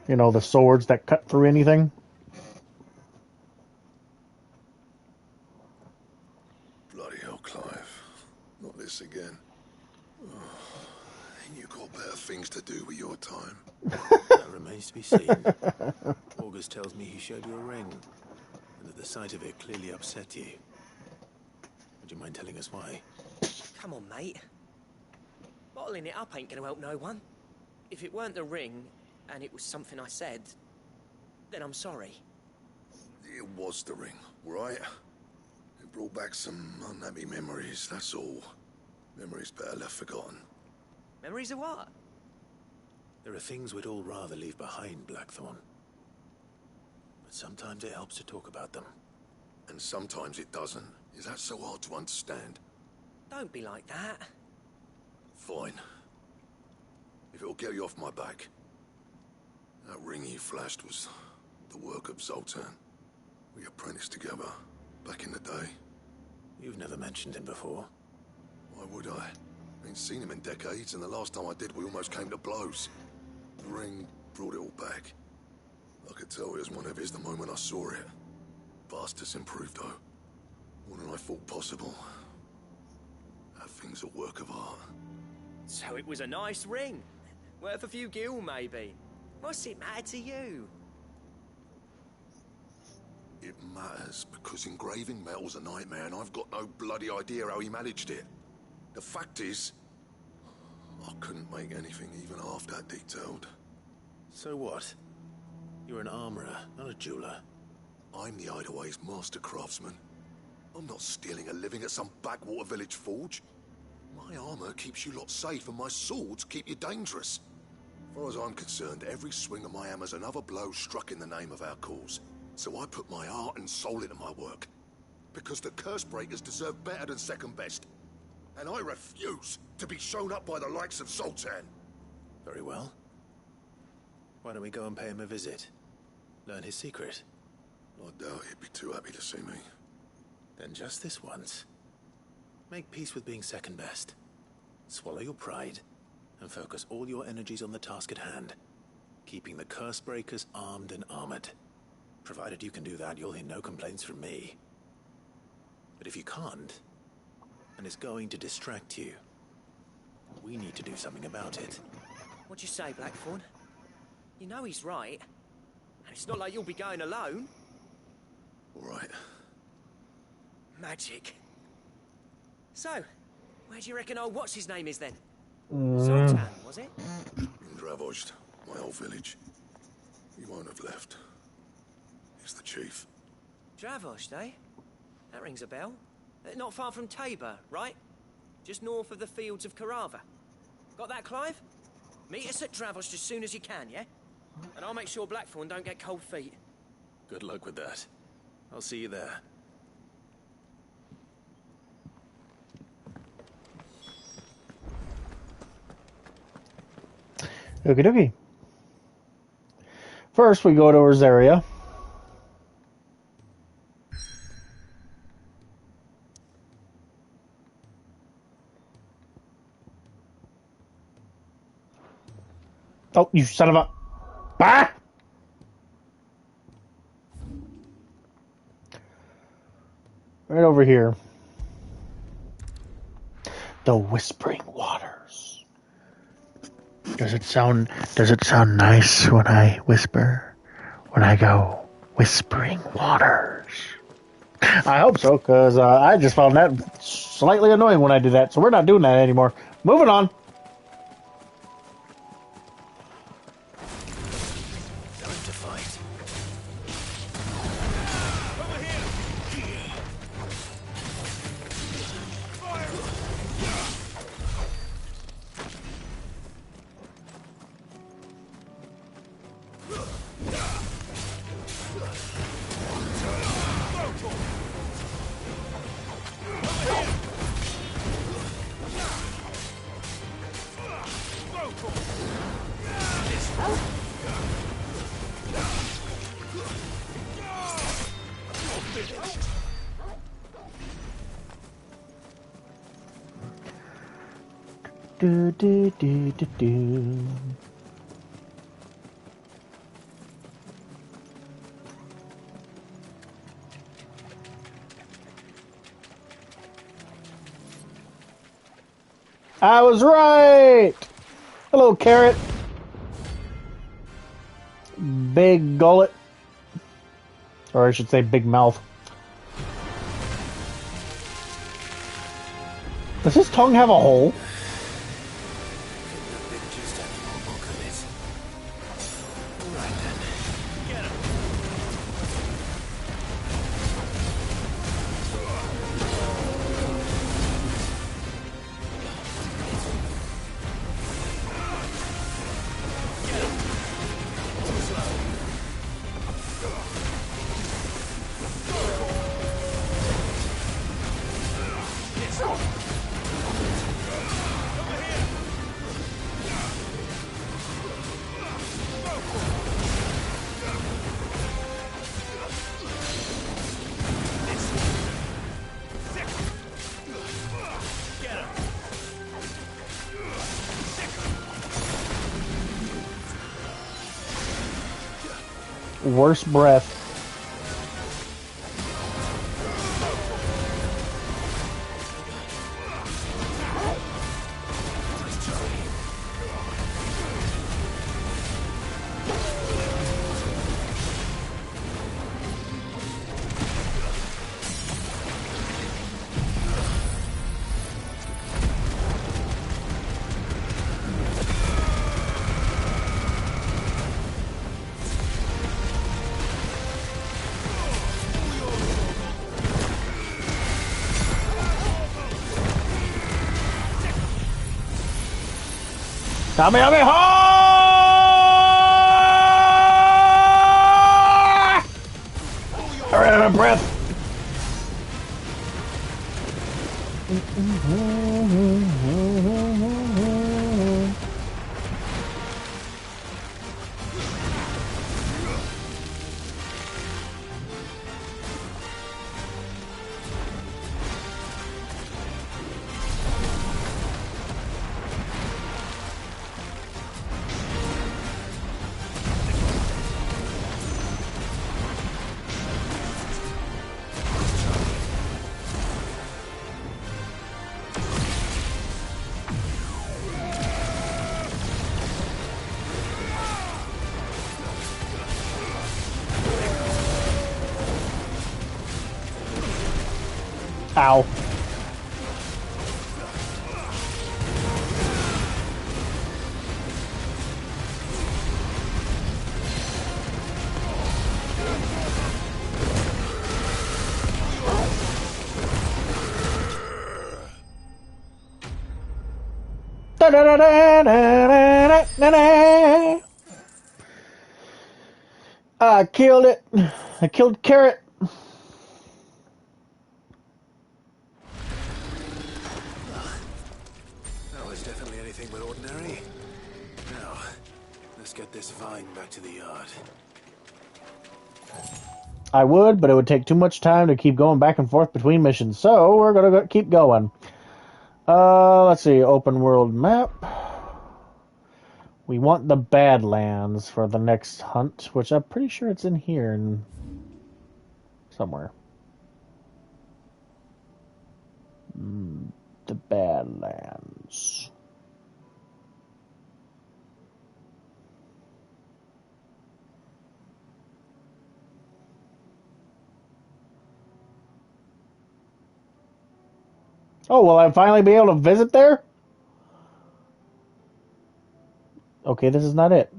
[SPEAKER 1] You know, the swords that cut through anything.
[SPEAKER 14] bloody hell, Clive. Not this again.
[SPEAKER 5] You got better things to do with your time.
[SPEAKER 2] That remains to be seen. August tells me he showed you a ring, and that the sight of it clearly upset you. Would you mind telling us why?
[SPEAKER 25] Come on, mate. Bottling it up ain't gonna help no one. If it weren't the ring, and it was something I said, then I'm sorry.
[SPEAKER 5] It was the ring, right? It brought back some unhappy memories, that's all. Memories better left forgotten.
[SPEAKER 25] Memories of what?
[SPEAKER 2] There are things we'd all rather leave behind, Blackthorn. But sometimes it helps to talk about them.
[SPEAKER 5] And sometimes it doesn't. Is that so hard to understand?
[SPEAKER 25] Don't be like that.
[SPEAKER 5] Fine. If it'll get you off my back. That ring you flashed was the work of Zoltan. We apprenticed together, back in the day.
[SPEAKER 2] You've never mentioned him before.
[SPEAKER 5] Why would I? Ain't seen him in decades, and the last time I did, we almost came to blows. The ring brought it all back. I could tell it was one of his the moment I saw it. Vast improved, though. More than I thought possible. That thing's a work of art.
[SPEAKER 25] So it was a nice ring. Worth a few gil, maybe. What's it matter to you?
[SPEAKER 5] It matters because engraving metal's a nightmare, and I've got no bloody idea how he managed it. The fact is, I couldn't make anything even half that detailed.
[SPEAKER 2] So what? You're an armorer, not a jeweler.
[SPEAKER 5] I'm the Hideaway's master craftsman. I'm not stealing a living at some backwater village forge. My armor keeps you lot safe, and my swords keep you dangerous. As far as I'm concerned, every swing of my hammer's another blow struck in the name of our cause. So I put my heart and soul into my work. Because the curse breakers deserve better than second best. And I refuse to be shown up by the likes of Zoltan.
[SPEAKER 2] Very well. Why don't we go and pay him a visit? Learn his secret.
[SPEAKER 5] I doubt he'd be too happy to see me.
[SPEAKER 2] Then just this once. Make peace with being second best. Swallow your pride, and focus all your energies on the task at hand. Keeping the curse breakers armed and armored. Provided you can do that, you'll hear no complaints from me. But if you can't, and it's going to distract you, we need to do something about it.
[SPEAKER 25] What'd you say, Blackthorn? You know he's right. And it's not like you'll be going alone.
[SPEAKER 5] All right.
[SPEAKER 25] Magic. So, where do you reckon old what's-his-name is then?
[SPEAKER 1] Mm.
[SPEAKER 25] Zoltan, was it?
[SPEAKER 5] In Dravozd, my old village. He won't have left. He's the chief.
[SPEAKER 25] Dravozd, eh? That rings a bell. Not far from Tabor, right? Just north of the fields of Carava. Got that, Clive? Meet us at Dravozd as soon as you can, yeah? And I'll make sure Blackthorn don't get cold feet.
[SPEAKER 2] Good luck with that. I'll see you there.
[SPEAKER 1] Okie dokie. First, we go to Rosaria. Oh, you son of a... Ah! Right over here. The Whispering Waters. Does it sound nice when I whisper? When I go, Whispering Waters? I hope so, because I just found that slightly annoying when I did that, so we're not doing that anymore. Moving on. Do, do, do, do, do. I was right! Hello, carrot. Big gullet. Or I should say big mouth. Does his tongue have a hole? Worst breath. Kamehameha! I ran out of breath. Ow. I killed it. I killed Carrot.
[SPEAKER 2] That was definitely anything but ordinary. Now, let's get this vine back to the yard.
[SPEAKER 1] I would, but it would take too much time to keep going back and forth between missions. So we're gonna keep going. Let's see. Open world map. We want the Badlands for the next hunt, which I'm pretty sure it's in here somewhere. The Badlands. Oh, will I finally be able to visit there? Okay, this is not it.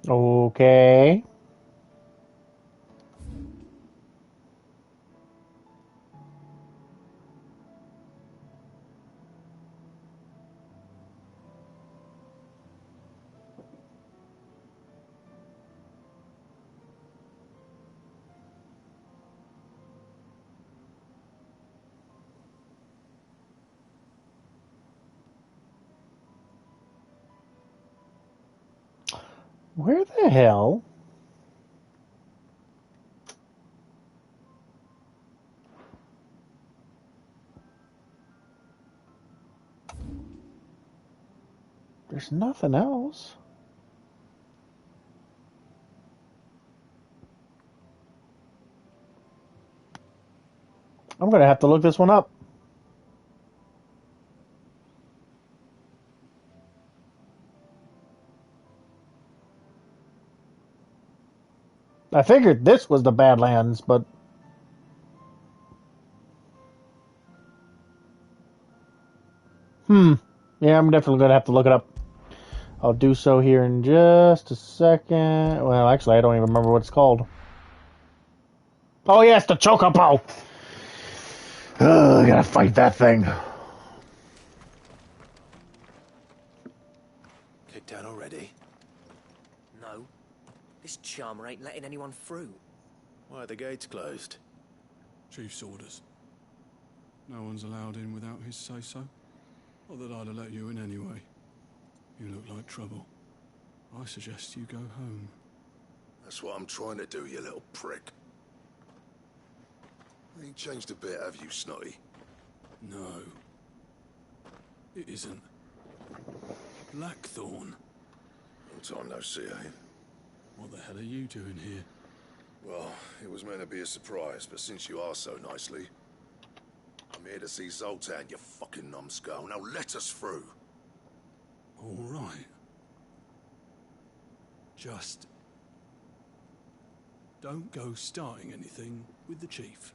[SPEAKER 1] Okay. Where the hell? There's nothing else. I'm going to have to look this one up. I figured this was the Badlands, but... Yeah, I'm definitely going to have to look it up. I'll do so here in just a second. Well, actually, I don't even remember what it's called. Oh, yes, the Chocobo! I gotta fight that thing.
[SPEAKER 23] Kicked out already?
[SPEAKER 25] No. This charmer ain't letting anyone through.
[SPEAKER 2] Why are the gates closed?
[SPEAKER 16] Chief's orders. No one's allowed in without his say-so. Not that I'd have let you in anyway. You look like trouble. I suggest you go home.
[SPEAKER 5] That's what I'm trying to do, you little prick. Ain't changed a bit, have you, Snotty?
[SPEAKER 16] No. It isn't. Blackthorn.
[SPEAKER 5] Long time no see, eh?
[SPEAKER 16] What the hell are you doing here?
[SPEAKER 5] Well, it was meant to be a surprise, but since you asked so nicely... I'm here to see Zoltan, you fucking numbskull. Now let us through.
[SPEAKER 16] All right. Just... don't go starting anything with the chief.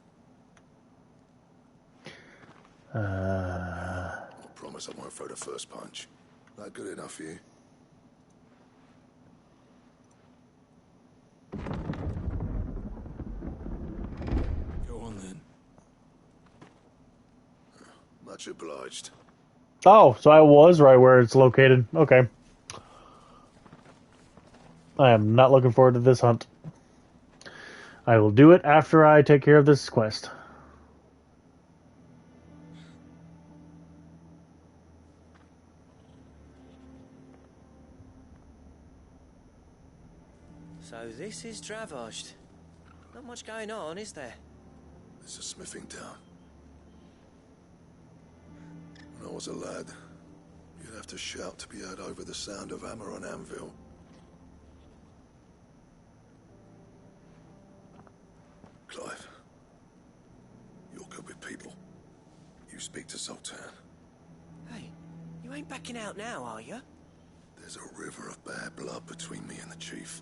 [SPEAKER 5] I promise I won't throw the first punch. That good enough for you?
[SPEAKER 16] Go on then.
[SPEAKER 5] Much obliged.
[SPEAKER 1] Oh, so I was right where it's located. Okay. I am not looking forward to this hunt. I will do it after I take care of this quest.
[SPEAKER 25] So this is Dravosht. Not much going on, is there?
[SPEAKER 5] It's a smithing town. When I was a lad, you'd have to shout to be heard over the sound of hammer on anvil. Clive, you're good with people. You speak to Zoltan.
[SPEAKER 25] Hey, you ain't backing out now, are you?
[SPEAKER 5] There's a river of bad blood between me and the chief.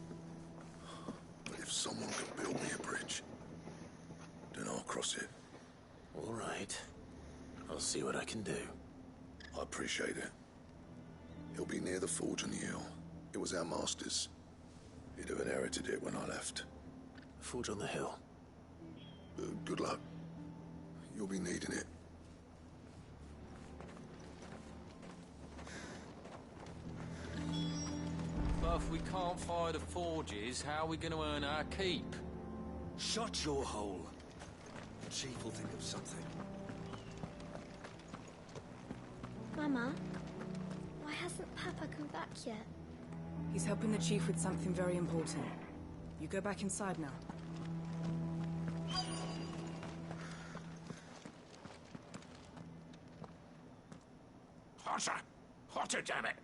[SPEAKER 5] But if someone can build me a bridge, then I'll cross it.
[SPEAKER 2] All right. I'll see what I can do.
[SPEAKER 5] I appreciate it. He'll be near the forge on the hill. It was our master's. He'd have inherited it when I left.
[SPEAKER 2] Forge on the hill.
[SPEAKER 5] Good luck. You'll be needing it.
[SPEAKER 14] But if we can't fire the forges, how are we going to earn our keep?
[SPEAKER 7] Shut your hole. The chief will think of something.
[SPEAKER 4] Mama, why hasn't Papa come back yet?
[SPEAKER 11] He's helping the chief with something very important. You go back inside now.
[SPEAKER 3] Hotter! Hotter, damn it!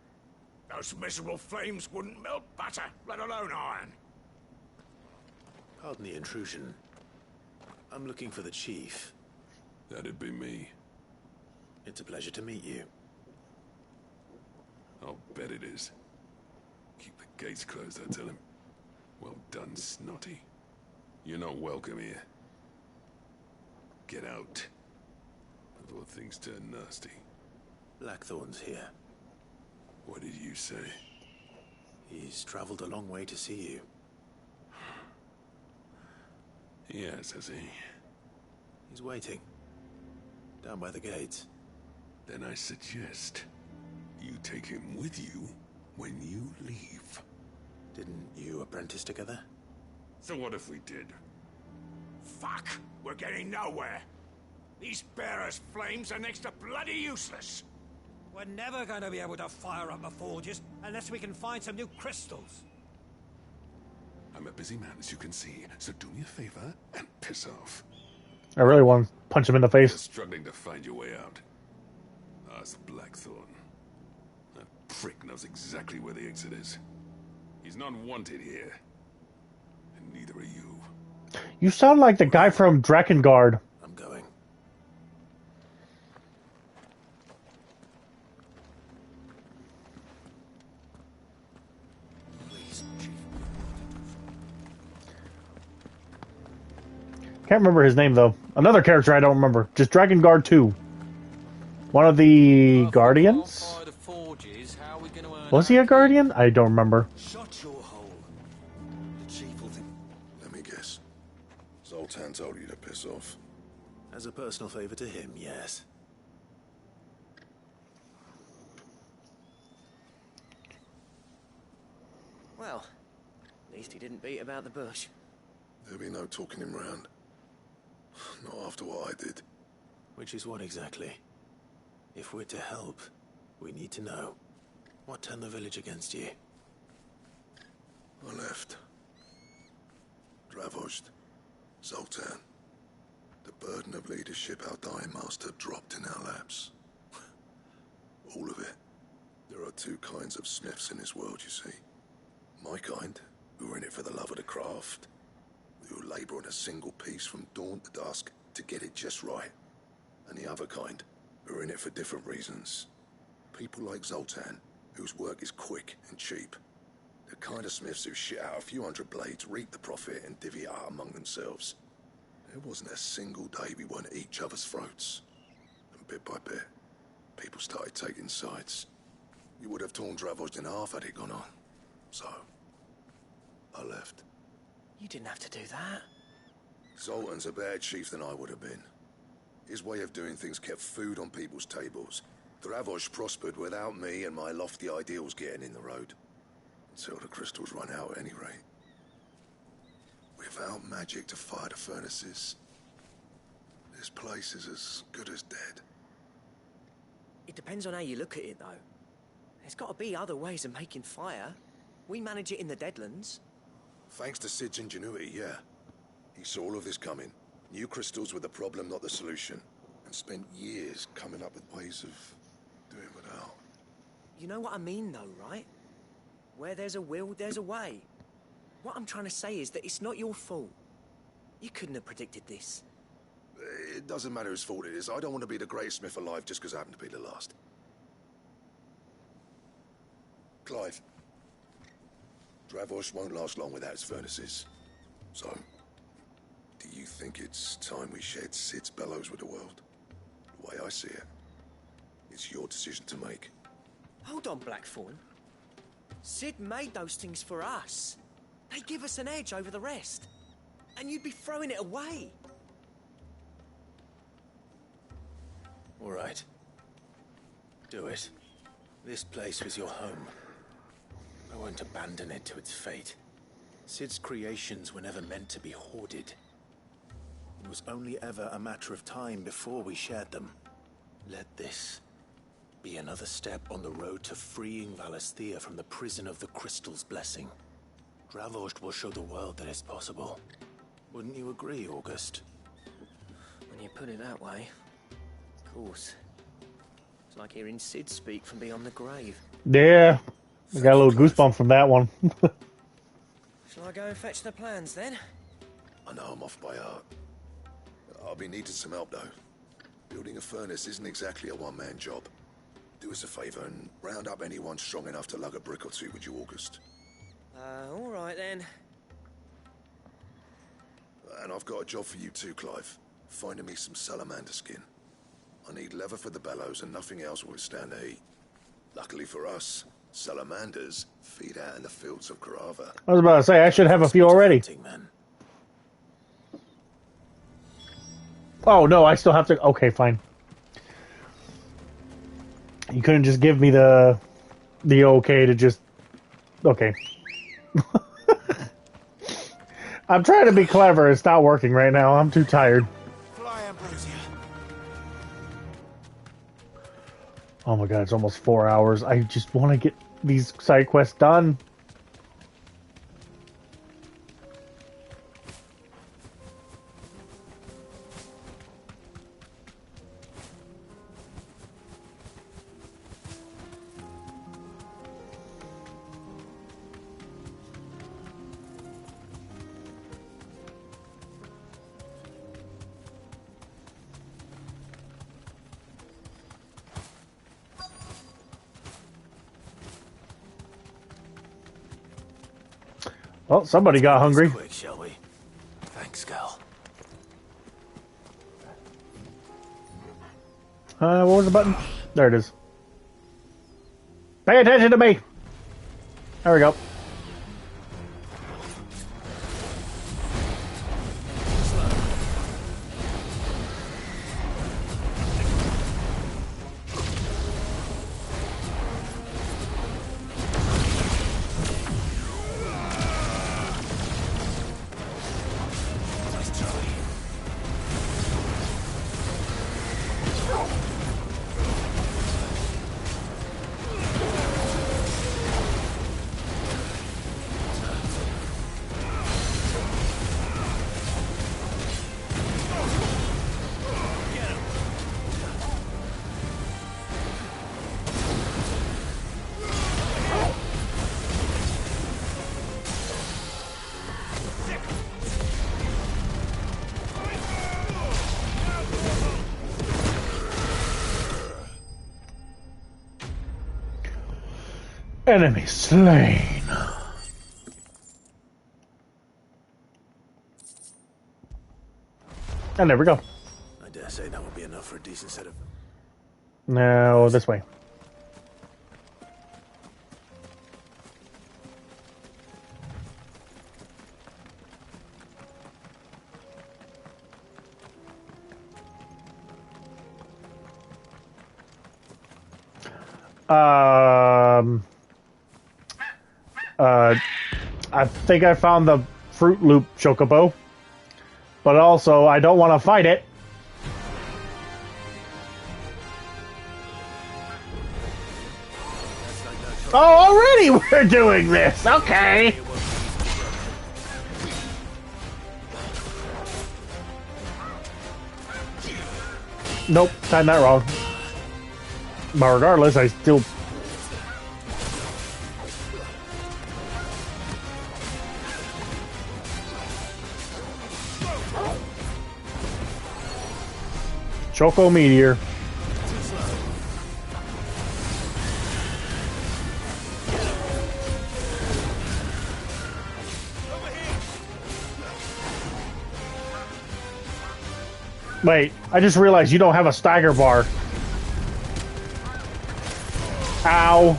[SPEAKER 3] Those miserable flames wouldn't melt butter, let alone iron.
[SPEAKER 2] Pardon the intrusion. I'm looking for the chief.
[SPEAKER 16] That'd be me.
[SPEAKER 2] It's a pleasure to meet you.
[SPEAKER 16] I'll bet it is. Keep the gates closed, I tell him. Well done, Snotty. You're not welcome here. Get out. Before things turn nasty.
[SPEAKER 2] Blackthorn's here.
[SPEAKER 16] What did you say?
[SPEAKER 2] He's traveled a long way to see you.
[SPEAKER 16] Yes, has he?
[SPEAKER 2] He's waiting. Down by the gates.
[SPEAKER 16] Then I suggest you take him with you when you leave.
[SPEAKER 2] Didn't you apprentice together?
[SPEAKER 16] So what if we did?
[SPEAKER 3] Fuck! We're getting nowhere. These bearers' flames are next to bloody useless.
[SPEAKER 18] We're never going to be able to fire up the forges unless we can find some new crystals.
[SPEAKER 5] I'm a busy man, as you can see, so do me a favor and piss off.
[SPEAKER 1] I really want to punch him in the
[SPEAKER 5] You're
[SPEAKER 1] face.
[SPEAKER 5] struggling to find your way out. Ask Blackthorn. That prick knows exactly where the exit is. He's not wanted here. And neither are you.
[SPEAKER 1] You sound like the guy from Drakengard.
[SPEAKER 2] I'm going.
[SPEAKER 1] Can't remember his name, though. Another character I don't remember. Just Drakengard 2. One of the Guardians? Was he a Guardian? I don't remember.
[SPEAKER 7] Shut your hole. The chief will think.
[SPEAKER 5] Let me guess. Zoltan told you to piss off.
[SPEAKER 2] As a personal favor to him, yes.
[SPEAKER 25] Well, at least he didn't beat about the bush.
[SPEAKER 5] There'll be no talking him round. Not after what I did.
[SPEAKER 2] Which is what exactly? If we're to help, we need to know. What turned the village against you?
[SPEAKER 5] I left. Dravost. Zoltan. The burden of leadership our dying master dropped in our laps. All of it. There are two kinds of smiths in this world, you see. My kind, who are in it for the love of the craft, who labour on a single piece from dawn to dusk to get it just right. And the other kind, who are in it for different reasons. People like Zoltan, whose work is quick and cheap. The kind of smiths who shit out a few hundred blades, reap the profit, and divvy it out among themselves. There wasn't a single day we weren't at each other's throats. And bit by bit, people started taking sides. You would have torn Dravost in half had it gone on. So, I left.
[SPEAKER 25] You didn't have to do that.
[SPEAKER 5] Zoltan's a better chief than I would have been. His way of doing things kept food on people's tables. Dravost prospered without me and my lofty ideals getting in the road. Until the crystals run out at any rate. Without magic to fire the furnaces, this place is as good as dead.
[SPEAKER 25] It depends on how you look at it, though. There's got to be other ways of making fire. We manage it in the Deadlands.
[SPEAKER 5] Thanks to Sid's ingenuity, yeah. He saw all of this coming. Knew crystals were the problem, not the solution. And spent years coming up with ways of doing without.
[SPEAKER 25] You know what I mean, though, right? Where there's a will, there's a way. What I'm trying to say is that it's not your fault. You couldn't have predicted this.
[SPEAKER 5] It doesn't matter whose fault it is. I don't want to be the greatest smith alive just because I happen to be the last. Clive. Dravost won't last long without his furnaces. So, do you think it's time we shared Sid's bellows with the world? The way I see it, it's your decision to make.
[SPEAKER 25] Hold on, Blackthorn. Sid made those things for us. They give us an edge over the rest. And you'd be throwing it away.
[SPEAKER 2] All right. Do it. This place was your home. I won't abandon it to its fate. Sid's creations were never meant to be hoarded. It was only ever a matter of time before we shared them. Let this be another step on the road to freeing Valisthea from the prison of the Crystal's blessing. Dravost will show the world that it's possible. Wouldn't you agree, August?
[SPEAKER 25] When you put it that way, of course. It's like hearing Sid speak from beyond the grave.
[SPEAKER 1] Yeah. I got a little goosebump from that one.
[SPEAKER 25] Shall I go and fetch the plans, then?
[SPEAKER 5] I know I'm off by heart. I'll be needing some help, though. Building a furnace isn't exactly a one-man job. Do us a favor and round up anyone strong enough to lug a brick or two with you, August.
[SPEAKER 25] All right, then.
[SPEAKER 5] And I've got a job for you too, Clive. Finding me some salamander skin. I need leather for the bellows and nothing else will withstand the heat. Luckily for us, salamanders feed out in the fields of Carava.
[SPEAKER 1] I was about to say, I should have a few already. Oh, no, I still have to... Okay, fine. You couldn't just give me the okay to just... Okay. I'm trying to be clever. It's not working right now. I'm too tired. Oh my god, it's almost 4 hours. I just want to get these side quests done. Well, somebody got hungry.
[SPEAKER 2] Quick, shall we? Thanks, Gal.
[SPEAKER 1] What was the button? There it is. Pay attention to me! There we go. Enemy slain. And there we go.
[SPEAKER 2] I dare say that would be enough for a decent set of...
[SPEAKER 1] Now, this way. I think I found the Fruit Loop Chocobo, but also I don't want to fight it. Oh, already we're doing this. Okay. Nope, timed that wrong. But regardless, I still... Choco Meteor. Wait, I just realized you don't have a stagger bar. Ow.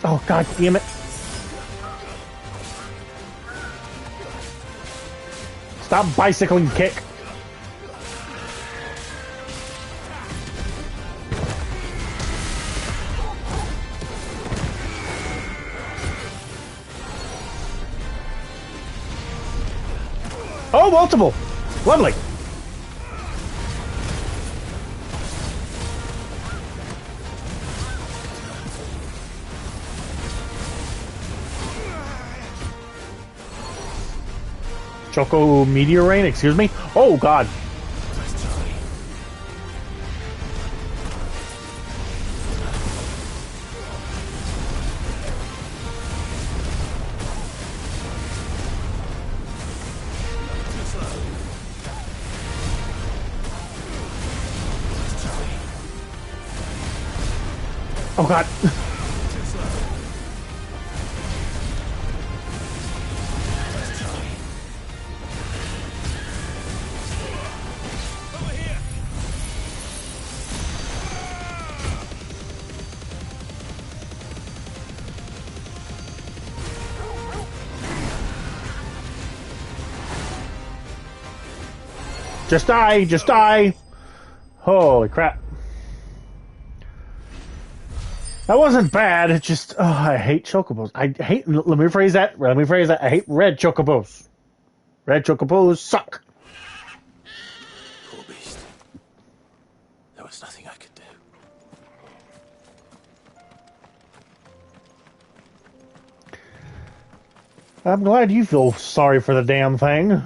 [SPEAKER 1] Oh, god damn it. Stop bicycling, kick. Oh, multiple. Lovely. Choco Meteor Rain, excuse me? Oh, God. Oh, God. Just die, just die. Holy crap. That wasn't bad, it just, oh, I hate chocobos. I hate, let me rephrase that. I hate red chocobos. Red chocobos suck.
[SPEAKER 2] Poor beast. There was nothing I could do.
[SPEAKER 1] I'm glad you feel sorry for the damn thing.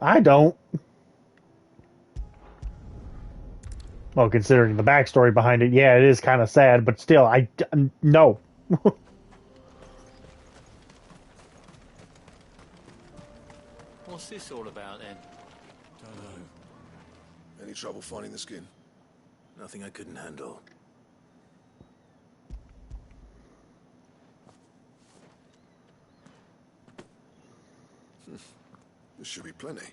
[SPEAKER 1] I don't. Well, considering the backstory behind it, yeah, it is kind of sad, but still, no.
[SPEAKER 14] What's this all about then?
[SPEAKER 5] Don't know. Any trouble finding the skin?
[SPEAKER 2] Nothing I couldn't handle.
[SPEAKER 5] There should be plenty.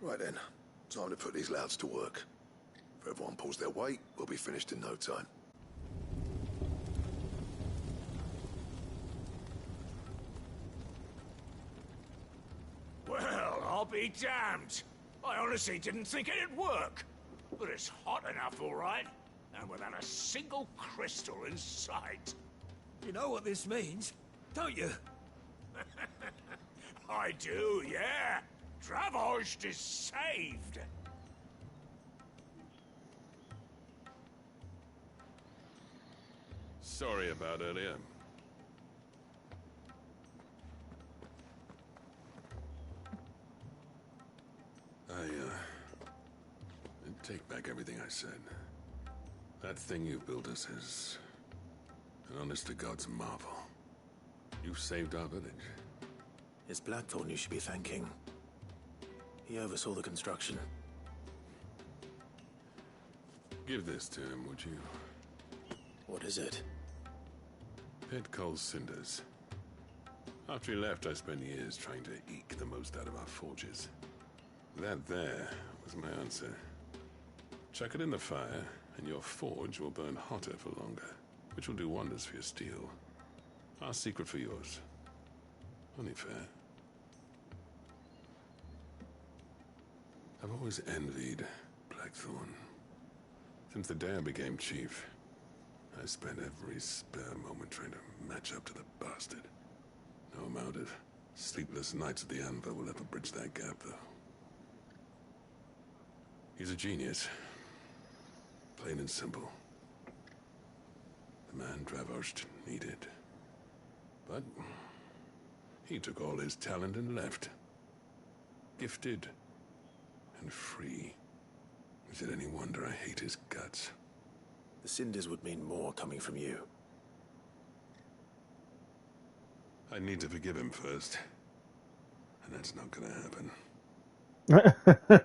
[SPEAKER 5] Right then, time to put these louds to work. If everyone pulls their weight, we'll be finished in no time.
[SPEAKER 3] Well, I'll be damned. I honestly didn't think it'd work. But it's hot enough, all right. And without a single crystal in sight.
[SPEAKER 7] You know what this means, don't you?
[SPEAKER 3] I do, yeah. Dravost is saved.
[SPEAKER 9] Sorry about earlier. I take back everything I said. That thing you built us is an honest-to-God's marvel. You saved our village.
[SPEAKER 2] It's Blackthorn you should be thanking. He oversaw the construction.
[SPEAKER 9] Give this to him, would you?
[SPEAKER 2] What is it?
[SPEAKER 9] Pit Coal's cinders. After he left, I spent years trying to eke the most out of our forges. That there was my answer. Chuck it in the fire, and your forge will burn hotter for longer, which will do wonders for your steel. Our secret for yours. Only fair. I've always envied Blackthorn. Since the day I became chief, I spent every spare moment trying to match up to the bastard. No amount of sleepless nights at the anvil will ever bridge that gap, though. He's a genius. Plain and simple. The man Dravost needed. But he took all his talent and left. Gifted and free. Is it any wonder I hate his guts?
[SPEAKER 2] The cinders would mean more coming from you.
[SPEAKER 9] I need to forgive him first. And that's not gonna happen.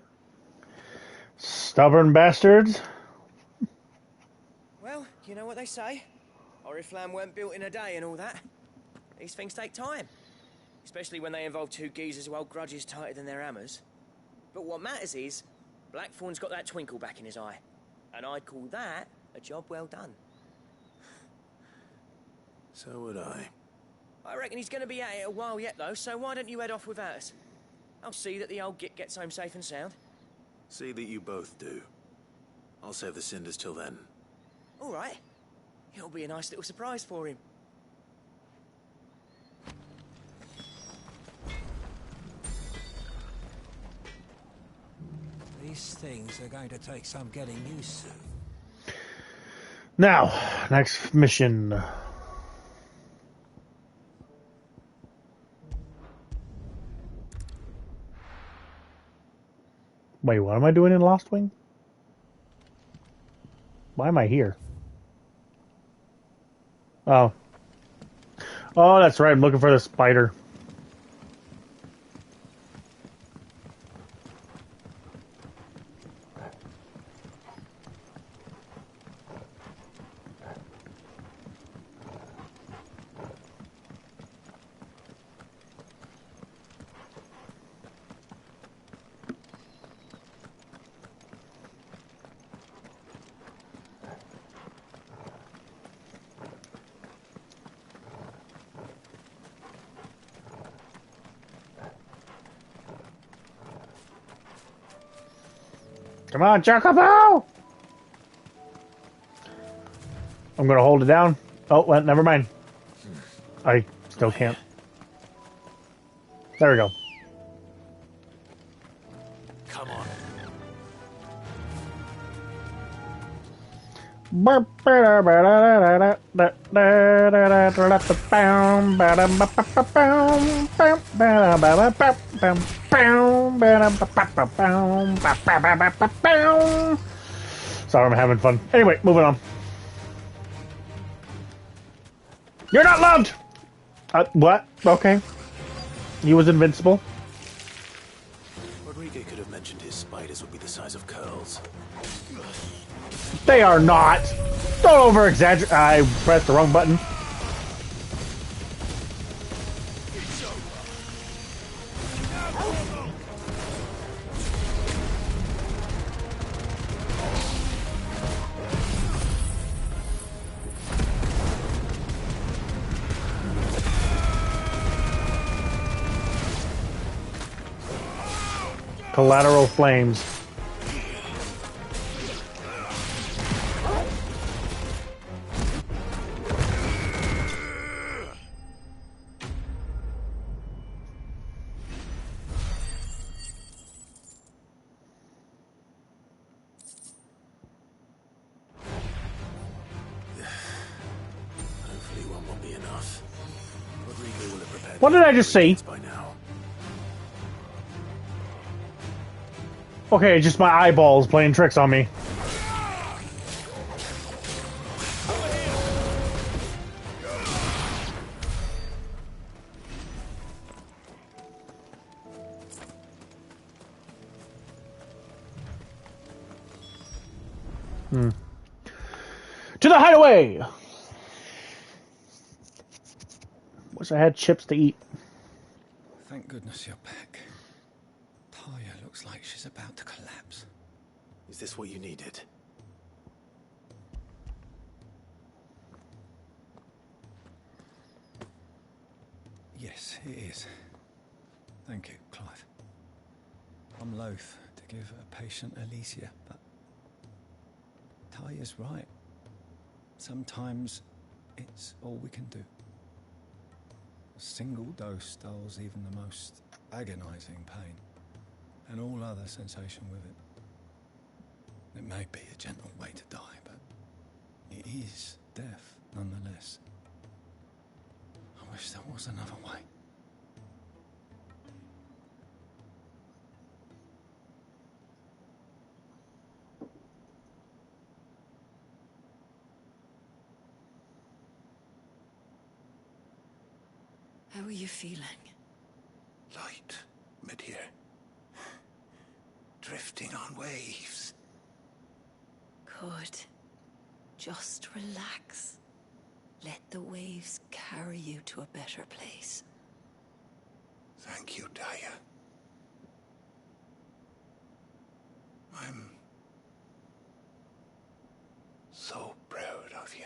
[SPEAKER 1] Stubborn bastards.
[SPEAKER 25] Well, you know what they say. Oriflamme weren't built in a day and all that. These things take time. Especially when they involve two geezers who hold grudges tighter than their hammers. But what matters is, Blackthorn's got that twinkle back in his eye. And I'd call that a job well done.
[SPEAKER 2] So would I.
[SPEAKER 25] I reckon he's going to be at it a while yet, though, so why don't you head off without us? I'll see that the old git gets home safe and sound.
[SPEAKER 2] See that you both do. I'll save the cinders till then.
[SPEAKER 25] All right. It'll be a nice little surprise for him.
[SPEAKER 7] These things are going to take some getting used to.
[SPEAKER 1] Now, next mission. Wait, what am I doing in Lost Wing? Why am I here? Oh. Oh, that's right. I'm looking for the spider. Come on, Chocobo! I'm gonna hold it down. Oh, well, never mind. I still can't. There we go.
[SPEAKER 3] Come on.
[SPEAKER 1] Sorry, I'm having fun. Anyway, moving on. You're not loved! What? Okay. He was invincible.
[SPEAKER 2] Rodrigo could have mentioned his spiders would be the size of curls.
[SPEAKER 1] They are not! Don't over-exaggerate. I pressed the wrong button. Collateral flames.
[SPEAKER 2] Hopefully one won't be enough. Rodrigo will have prepared.
[SPEAKER 1] What did I just see?
[SPEAKER 2] By now.
[SPEAKER 1] Okay, just my eyeballs playing tricks on me. To the hideaway! Wish I had chips to eat.
[SPEAKER 10] Thank goodness you're back. Talia looks like she's about to collapse.
[SPEAKER 2] Is this what you needed?
[SPEAKER 10] Yes, it is. Thank you, Clive. I'm loath to give a patient Alicia, but Talia's right. Sometimes it's all we can do. A single dose dulls even the most agonizing pain, and all other sensation with it. It may be a gentle way to die, but it is death nonetheless. I wish there was another way.
[SPEAKER 20] How are you feeling?
[SPEAKER 7] Light, mid-here. Drifting on waves.
[SPEAKER 20] Good. Just relax. Let the waves carry you to a better place.
[SPEAKER 7] Thank you, Daya. I'm so proud of you.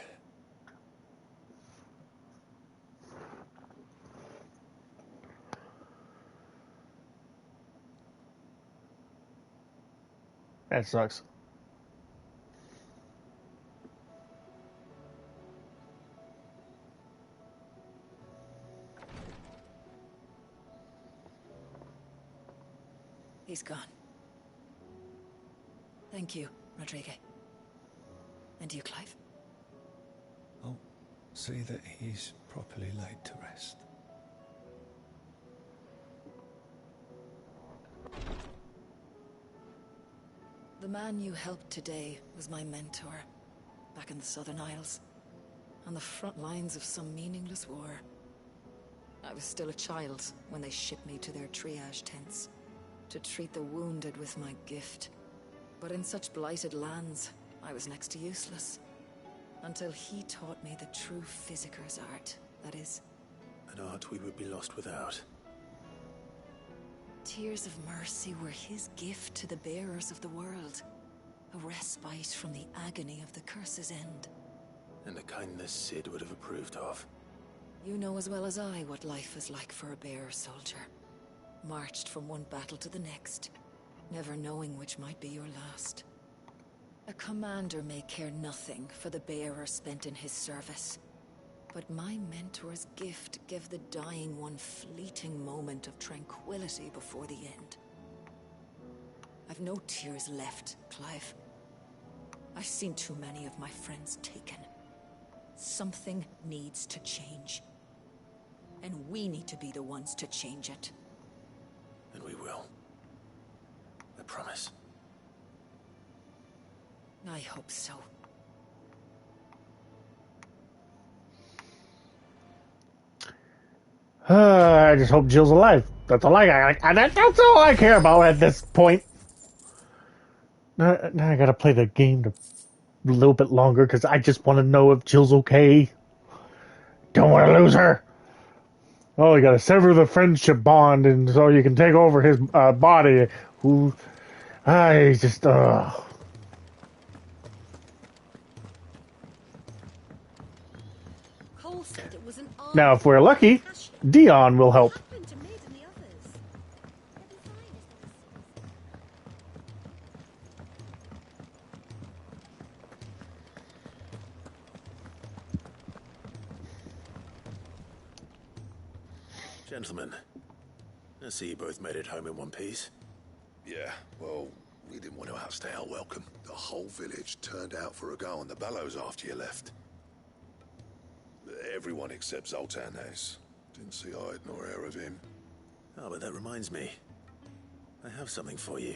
[SPEAKER 1] That sucks.
[SPEAKER 20] He's gone. Thank you, Rodrigo. And you, Clive?
[SPEAKER 10] I'll see that he's properly laid to rest.
[SPEAKER 20] The man you helped today was my mentor, back in the Southern Isles, on the front lines of some meaningless war. I was still a child when they shipped me to their triage tents, to treat the wounded with my gift. But in such blighted lands, I was next to useless. Until he taught me the true physicker's art, that is.
[SPEAKER 2] An art we would be lost without.
[SPEAKER 20] Tears of mercy were his gift to the bearers of the world. A respite from the agony of the curse's end.
[SPEAKER 2] And a kindness Sid would have approved of.
[SPEAKER 20] You know as well as I what life is like for a bearer soldier. Marched from one battle to the next, never knowing which might be your last. A commander may care nothing for the bearer spent in his service. But my mentor's gift gave the dying one fleeting moment of tranquility before the end. I've no tears left, Clive. I've seen too many of my friends taken. Something needs to change. And we need to be the ones to change it.
[SPEAKER 2] And we will. I promise.
[SPEAKER 20] I hope so.
[SPEAKER 1] I just hope Jill's alive. That's all that's all I care about at this point. Now I gotta play the game a little bit longer because I just want to know if Jill's okay. Don't want to lose her. Oh, you gotta sever the friendship bond, and so you can take over his body. Who? I just.
[SPEAKER 17] Cole said it was an
[SPEAKER 1] Now, if we're lucky, Dion will help.
[SPEAKER 2] Gentlemen, I see you both made it home in one piece.
[SPEAKER 5] Yeah, well, we didn't want to outstay our welcome. The whole village turned out for a go on the bellows after you left. Everyone except Zoltan has. Didn't see hide nor hair of him.
[SPEAKER 2] Oh, but that reminds me. I have something for you.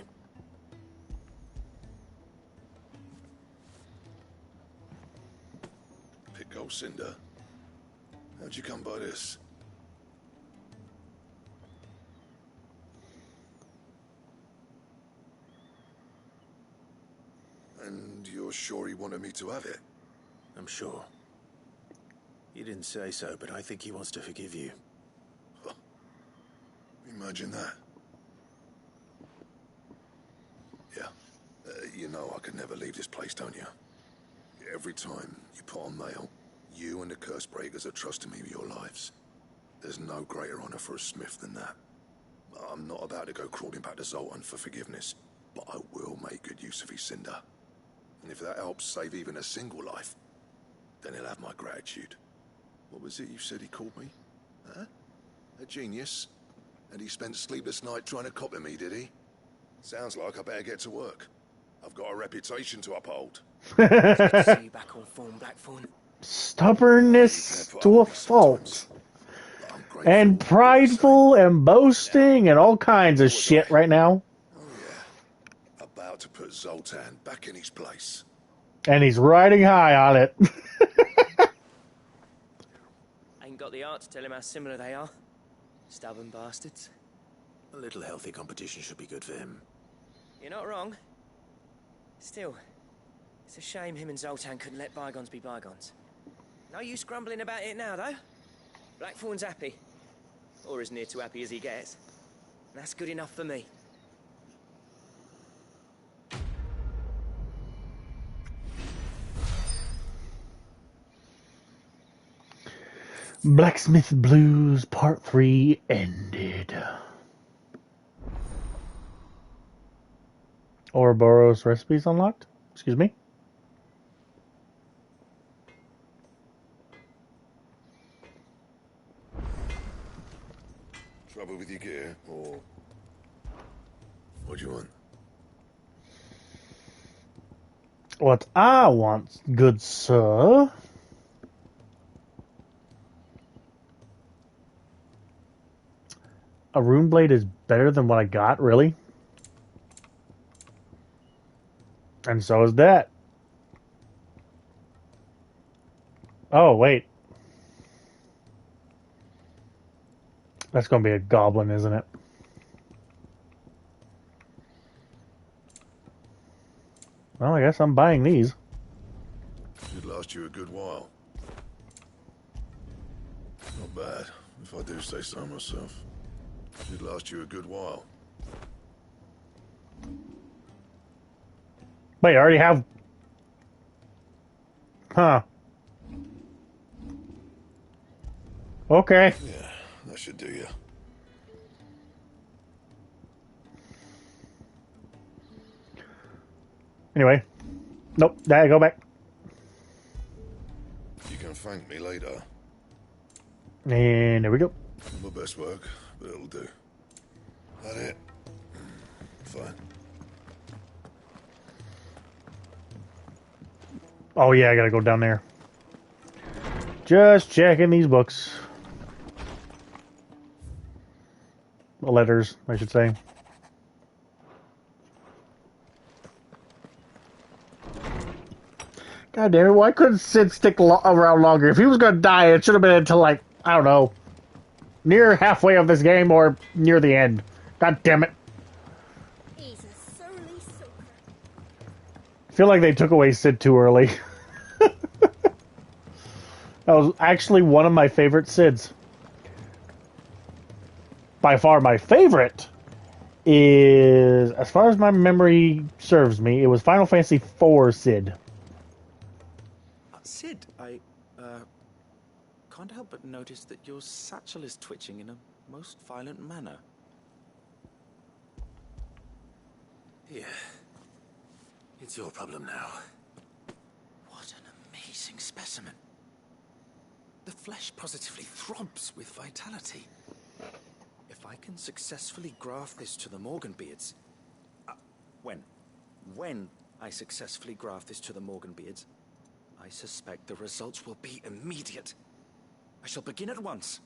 [SPEAKER 5] Pit gold cinder. How'd you come by this? And you're sure he wanted me to have it?
[SPEAKER 2] I'm sure. He didn't say so, but I think he wants to forgive you.
[SPEAKER 5] Huh. Imagine that. Yeah. You know I could never leave this place, don't you? Every time you put on mail, you and the curse breakers are trusting me with your lives. There's no greater honor for a smith than that. I'm not about to go crawling back to Zoltan for forgiveness, but I will make good use of his cinder. And if that helps save even a single life, then he'll have my gratitude. What was it you said he called me? Huh? A genius? And he spent sleepless night trying to copy me, did he? Sounds like I better get to work. I've got a reputation to uphold.
[SPEAKER 25] See you back on form, Blackthorn.
[SPEAKER 1] Stubbornness to a fault. And prideful and boasting and all kinds of shit right now.
[SPEAKER 5] Oh yeah. About to put Zoltan back in his place.
[SPEAKER 1] And he's riding high on it.
[SPEAKER 25] Ain't got the art to tell him how similar they are. Stubborn bastards.
[SPEAKER 2] A little healthy competition should be good for him.
[SPEAKER 25] You're not wrong. Still, it's a shame him and Zoltan couldn't let bygones be bygones. No use grumbling about it now, though. Blackthorn's happy. Or as near to happy as he gets. And that's good enough for me.
[SPEAKER 1] Blacksmith Blues Part 3 ended. Ouroboros recipes unlocked? Excuse me?
[SPEAKER 5] Trouble with your gear, or... What do you want?
[SPEAKER 1] What I want, good sir... A rune blade is better than what I got, really? And so is that. Oh, wait. That's going to be a goblin, isn't it? Well, I guess I'm buying these.
[SPEAKER 5] Should last you a good while. Not bad, if I do say so myself. Should last you a good while.
[SPEAKER 1] Wait, I already have... Huh. Okay.
[SPEAKER 5] Yeah, that should do you.
[SPEAKER 1] Anyway. Nope, there, go back.
[SPEAKER 5] You can thank me later.
[SPEAKER 1] And there we go.
[SPEAKER 5] My best work, but it'll do. That it? Fine.
[SPEAKER 1] Oh yeah, I gotta go down there. Just checking these books. Letters, I should say. God damn it, why couldn't Sid stick around longer? If he was gonna die, it should have been until, like, I don't know, near halfway of this game or near the end. God damn it.
[SPEAKER 17] He's a surly soaker.
[SPEAKER 1] I feel like they took away Sid too early. That was actually one of my favorite Sids. By far my favorite is, as far as my memory serves me, it was Final Fantasy IV Sid.
[SPEAKER 23] Sid, I can't help but notice that your satchel is twitching in a most violent manner.
[SPEAKER 2] Yeah. It's your problem now.
[SPEAKER 23] What an amazing specimen. The flesh positively throbs with vitality. If I can successfully graft this to the Morganbeards... When I successfully graft this to the Morganbeards, I suspect the results will be immediate. I shall begin at once.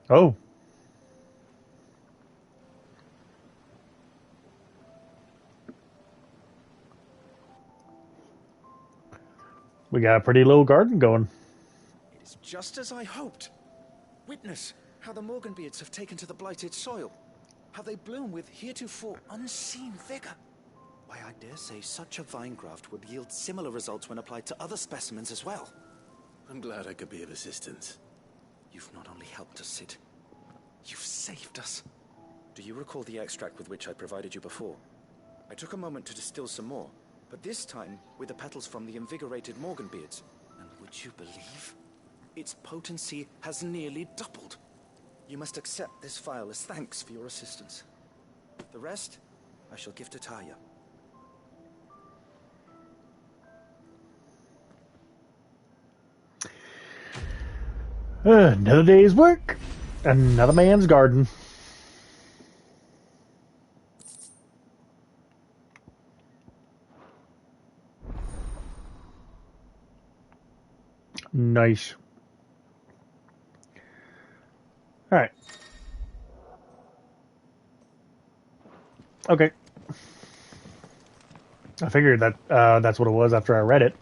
[SPEAKER 1] Oh. We got a pretty little garden going.
[SPEAKER 23] It is just as I hoped. Witness how the Morganbeards have taken to the blighted soil. How they bloom with heretofore unseen vigor. Why, I dare say such a vine graft would yield similar results when applied to other specimens as well.
[SPEAKER 2] I'm glad I could be of assistance.
[SPEAKER 23] You've not only helped us, Sid, you've saved us. Do you recall the extract with which I provided you before? I took a moment to distill some more, but this time with the petals from the invigorated Morganbeards. And would you believe? Its potency has nearly doubled. You must accept this vial as thanks for your assistance. The rest, I shall give to Tarja.
[SPEAKER 1] Another day's work, another man's garden. Nice. All right. Okay. I figured that that's what it was after I read it.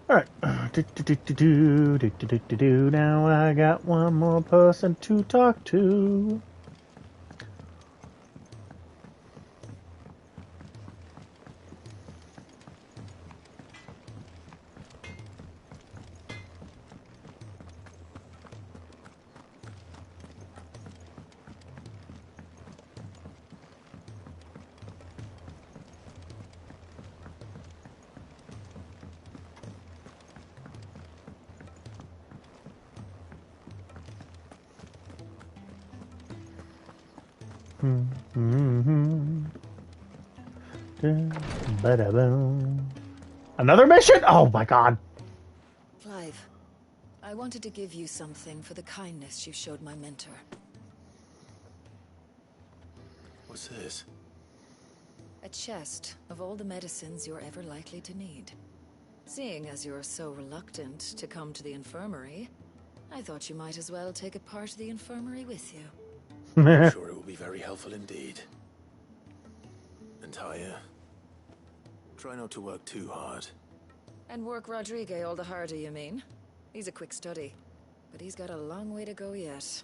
[SPEAKER 1] All right. Now I got one more person to talk to. Another mission? Oh my god.
[SPEAKER 11] Clive, I wanted to give you something for the kindness you showed my mentor.
[SPEAKER 2] What's this?
[SPEAKER 11] A chest of all the medicines you're ever likely to need. Seeing as you're so reluctant to come to the infirmary, I thought you might as well take a part of the infirmary with you.
[SPEAKER 2] I'm sure it will be very helpful indeed. And Tarja, try not to work too hard.
[SPEAKER 11] And work Rodrigue all the harder, you mean? He's a quick study, but he's got a long way to go yet.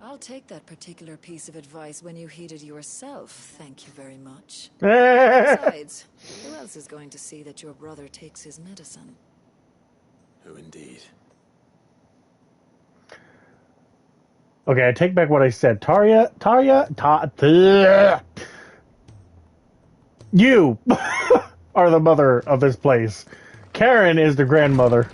[SPEAKER 11] I'll take that particular piece of advice when you heed it yourself, thank you very much. Besides, who else is going to see that your brother takes his medicine?
[SPEAKER 2] Who indeed?
[SPEAKER 1] Okay, I take back what I said. You are the mother of this place. Karen is the grandmother.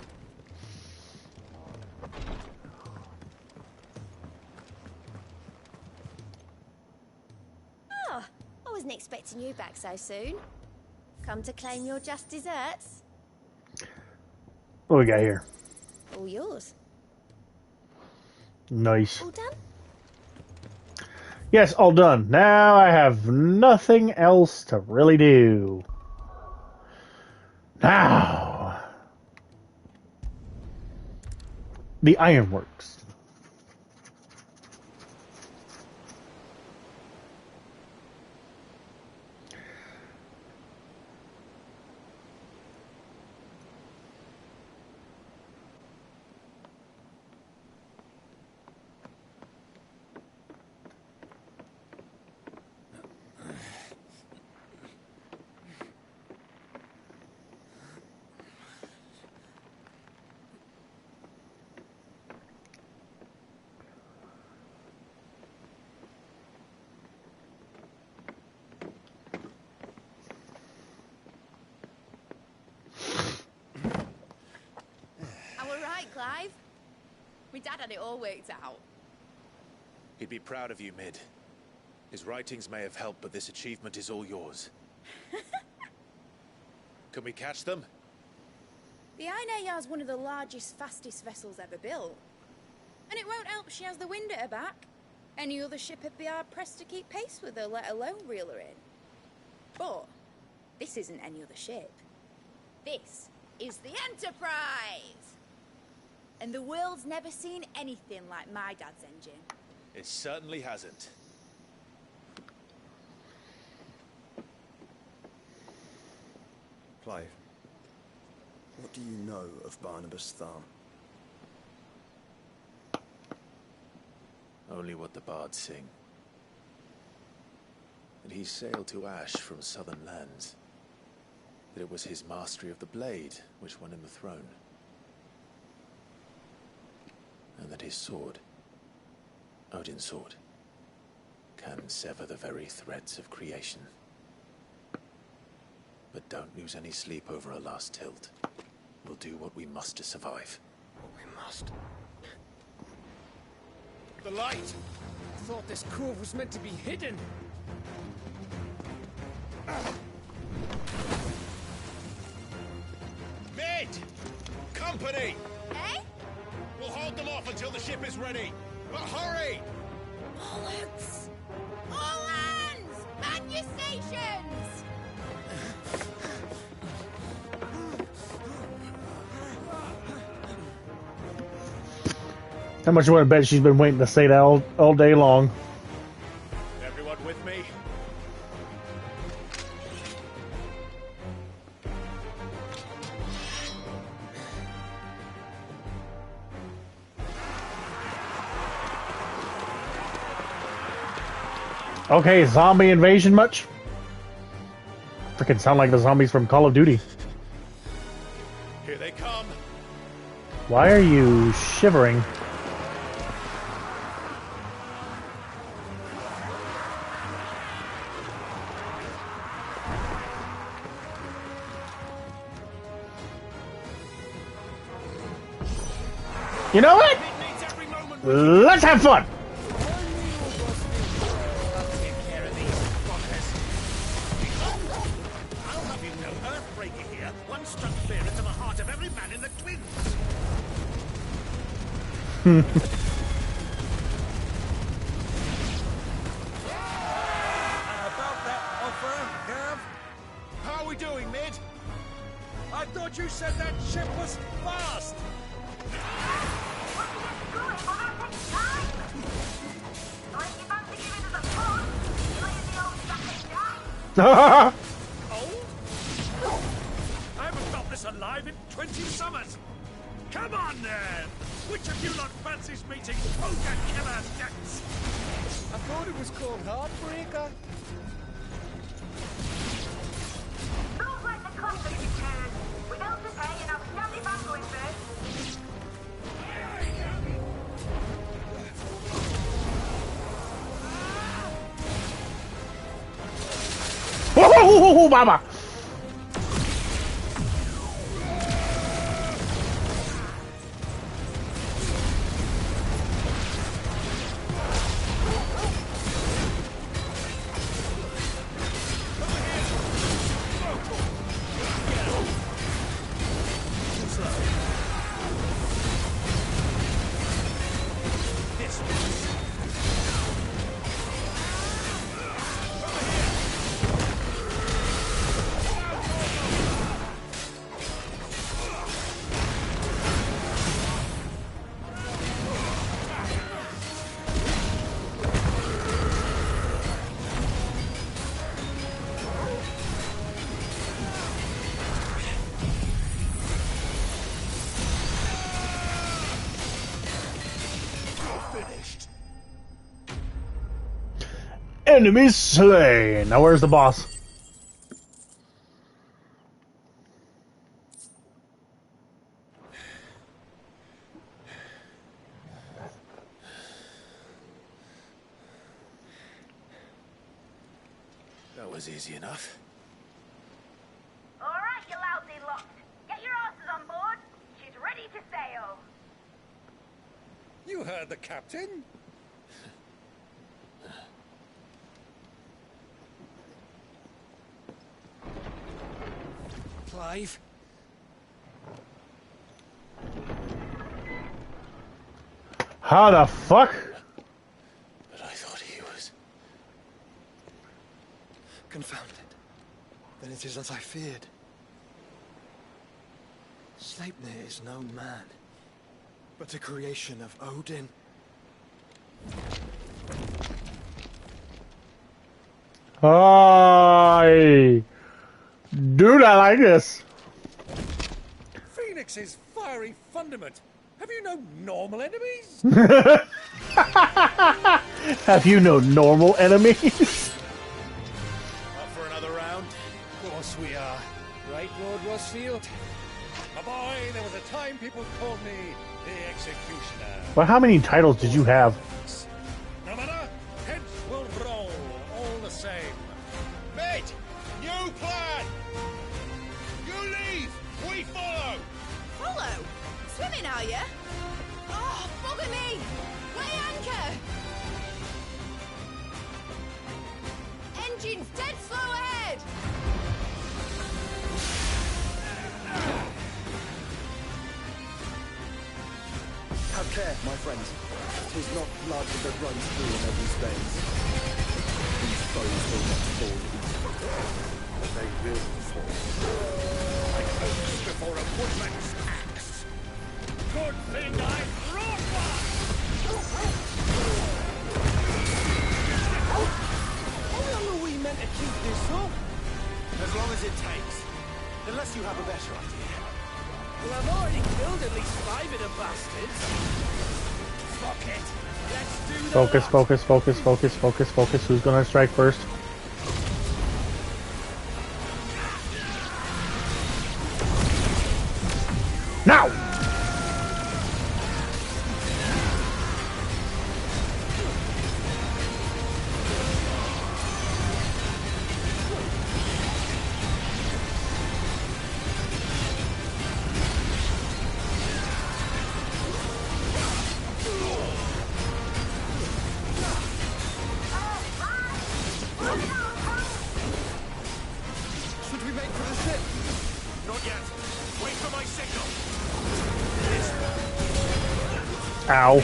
[SPEAKER 4] Oh, I wasn't expecting you back so soon. Come to claim your just desserts?
[SPEAKER 1] What we got here?
[SPEAKER 4] All yours.
[SPEAKER 1] Nice.
[SPEAKER 4] All done?
[SPEAKER 1] Yes, all done. Now I have nothing else to really do. Now, the ironworks.
[SPEAKER 8] Clive. My dad had it all worked out.
[SPEAKER 23] He'd be proud of you, Mid. His writings may have helped, but this achievement is all yours. Can we catch them?
[SPEAKER 8] The Ainayar's one of the largest, fastest vessels ever built. And it won't help she has the wind at her back. Any other ship would be hard-pressed to keep pace with her, let alone reel her in. But this isn't any other ship. This is the Enterprise! And the world's never seen anything like my dad's engine.
[SPEAKER 23] It certainly hasn't.
[SPEAKER 13] Clive, what do you know of Barnabas Thumb?
[SPEAKER 2] Only what the bards sing. That he sailed to Ash from southern lands. That it was his mastery of the blade which won him the throne. And that his sword, Odin's sword, can sever the very threads of creation. But don't lose any sleep over a last tilt. We'll do what we must to survive.
[SPEAKER 13] We must.
[SPEAKER 23] The light!
[SPEAKER 15] I thought this cove was meant to be hidden.
[SPEAKER 23] Mid! Company!
[SPEAKER 8] Eh?
[SPEAKER 23] We'll hold them off until the ship is ready. But hurry!
[SPEAKER 8] Bollocks! All hands! Man your stations!
[SPEAKER 1] How much you want to bet she's been waiting to say that all day long?
[SPEAKER 23] Everyone with me?
[SPEAKER 1] Okay, zombie invasion much? Freaking sound like the zombies from Call of Duty.
[SPEAKER 23] Here they come.
[SPEAKER 1] Why are you shivering? You know what? Let's have fun!
[SPEAKER 3] I'll have you know, Earthbreaker here once struck fear into the heart of every man in the Twins.
[SPEAKER 7] About that offer, Gav?
[SPEAKER 23] How are we doing, Mid?
[SPEAKER 7] I thought you said that ship was fast!
[SPEAKER 23] I haven't felt this alive in 20 summers! Come on, then! Which of you lot fancies meeting Poker Killer Jets?
[SPEAKER 15] I thought it was called Heartbreaker.
[SPEAKER 19] Don't let the conflict return. Without the pay and I'll snap it back going first.
[SPEAKER 1] Whoa, mama! Enemies slain. Now where's the boss?
[SPEAKER 2] That was easy enough.
[SPEAKER 19] All right, you lousy lot. Get your asses on board. She's ready to sail.
[SPEAKER 7] heard the captain.
[SPEAKER 25] Clive?
[SPEAKER 1] How the fuck?
[SPEAKER 2] But I thought he was...
[SPEAKER 13] Confounded. Then it is as I feared. Sleipnir is no man, but a creation of Odin.
[SPEAKER 1] Hi. Dude, I like this.
[SPEAKER 7] Phoenix's fiery fundament. Have you no normal enemies?
[SPEAKER 1] Have you no normal enemies?
[SPEAKER 7] Up for another round?
[SPEAKER 15] Of course we are. Right, Lord Rosfield?
[SPEAKER 7] My boy, there was a time people called me the Executioner.
[SPEAKER 1] Well, how many titles did you have?
[SPEAKER 7] No matter, heads will roll, all the same. Mate, new plan! You leave, we follow!
[SPEAKER 8] Follow? Swimming, are you? Oh, bugger me! Weigh anchor! Engines dead slow ahead!
[SPEAKER 13] Have care, my friends. 'Tis not blood that runs through in every veins. These foes will not fall easily, but they will fall.
[SPEAKER 7] Like oaks before a woodman's axe. Good thing I brought one!
[SPEAKER 25] How long are we meant to keep this up?
[SPEAKER 23] As long as it takes. Unless you have a better idea.
[SPEAKER 25] Well, I've already killed at least 5 of the bastards. Fuck it. Let's do the
[SPEAKER 1] Focus,
[SPEAKER 25] lot.
[SPEAKER 1] focus, focus, focus, focus, focus. Who's gonna strike first? Now!
[SPEAKER 13] Should we make for the ship?
[SPEAKER 23] Not yet. Wait for my signal.
[SPEAKER 1] Ow.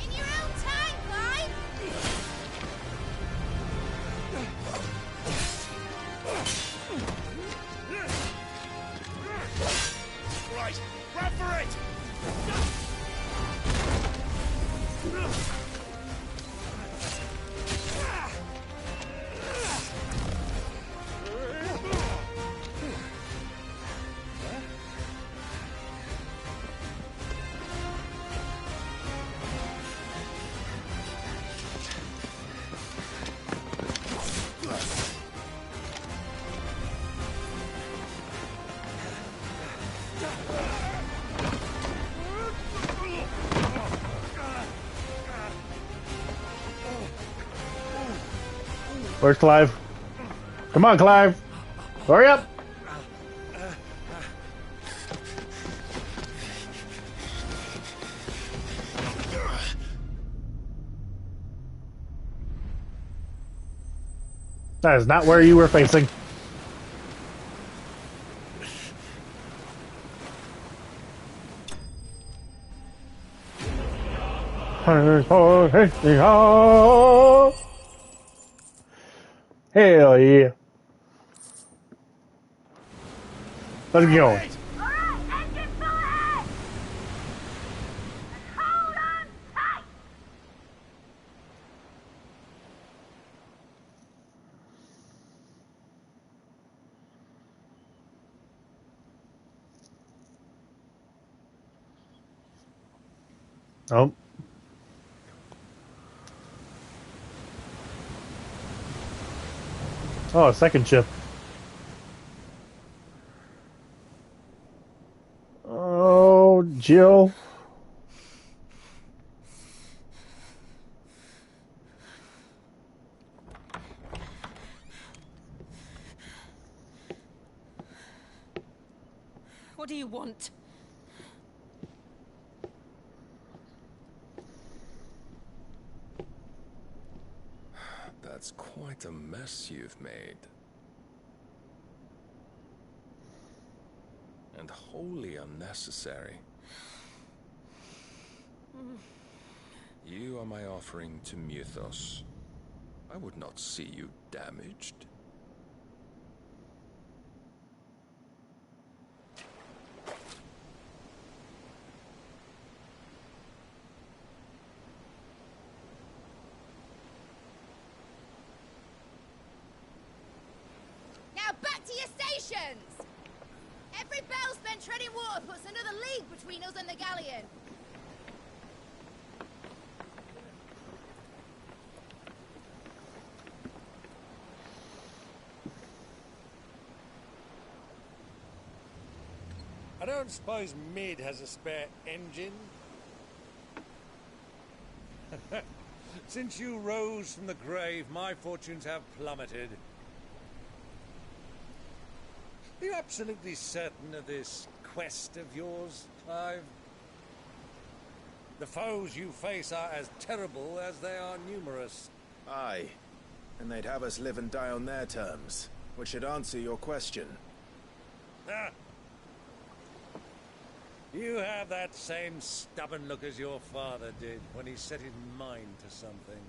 [SPEAKER 8] In your own time, Clive!
[SPEAKER 7] Right, run for it!
[SPEAKER 1] Where's Clive? Come on, Clive! Hurry up! That is not where you were facing. Hell yeah. Let's go. Oh. Oh, a second ship. Jill.
[SPEAKER 17] What do you want?
[SPEAKER 6] That's quite a mess you've made. And wholly unnecessary. You are my offering to Mythos. I would not see you damaged.
[SPEAKER 8] Now back to your stations! Every bell spent treading water puts another league between us and the galleon.
[SPEAKER 7] I don't suppose Mid has a spare engine? Since you rose from the grave, my fortunes have plummeted. Are you absolutely certain of this quest of yours, Clive? The foes you face are as terrible as they are numerous.
[SPEAKER 2] Aye. And they'd have us live and die on their terms, which should answer your question.
[SPEAKER 7] Ah. You have that same stubborn look as your father did when he set his mind to something.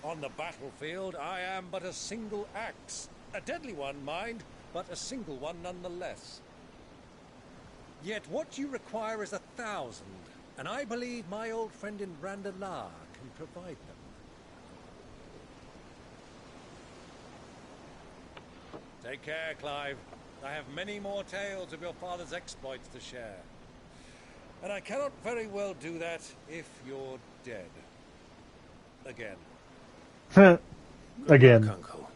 [SPEAKER 7] On the battlefield, I am but a single axe. A deadly one, mind, but a single one nonetheless. Yet what you require is 1,000, and I believe my old friend in Randalar can provide them. Take care, Clive. I have many more tales of your father's exploits to share. And I cannot very well do that if you're dead. Again.
[SPEAKER 1] Again.
[SPEAKER 2] Good luck, Uncle.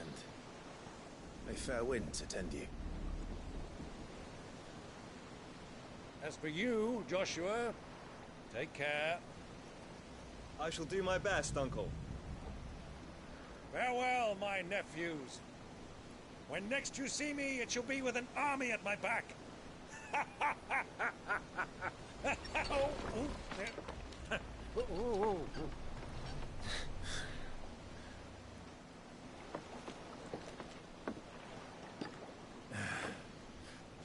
[SPEAKER 2] And may fair winds attend you.
[SPEAKER 7] As for you, Joshua, take care.
[SPEAKER 13] I shall do my best, Uncle.
[SPEAKER 7] Farewell, my nephews. When next you see me, it shall be with an army at my back.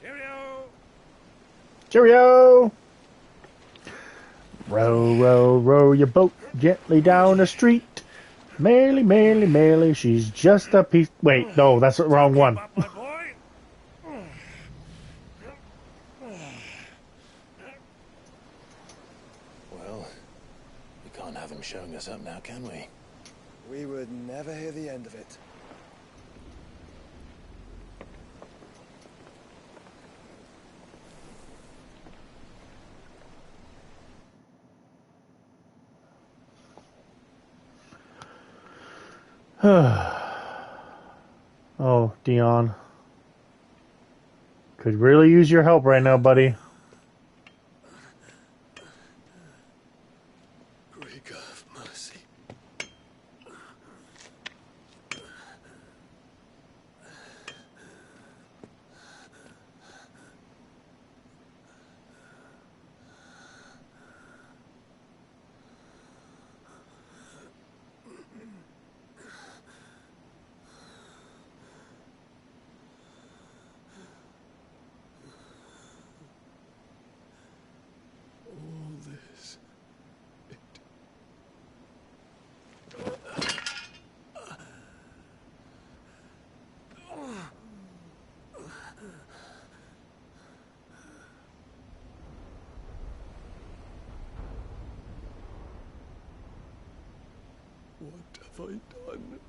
[SPEAKER 7] Cheerio!
[SPEAKER 1] Cheerio! Row, row, row your boat gently down the street. Merrily, merrily, merrily, she's just a piece... Wait, no, that's the wrong one.
[SPEAKER 2] Well, we can't have him showing us up now, can we?
[SPEAKER 13] We would never hear the end of it.
[SPEAKER 1] Oh, Dion. Could really use your help right now, buddy.
[SPEAKER 5] Greek of mercy. All this. What have I done?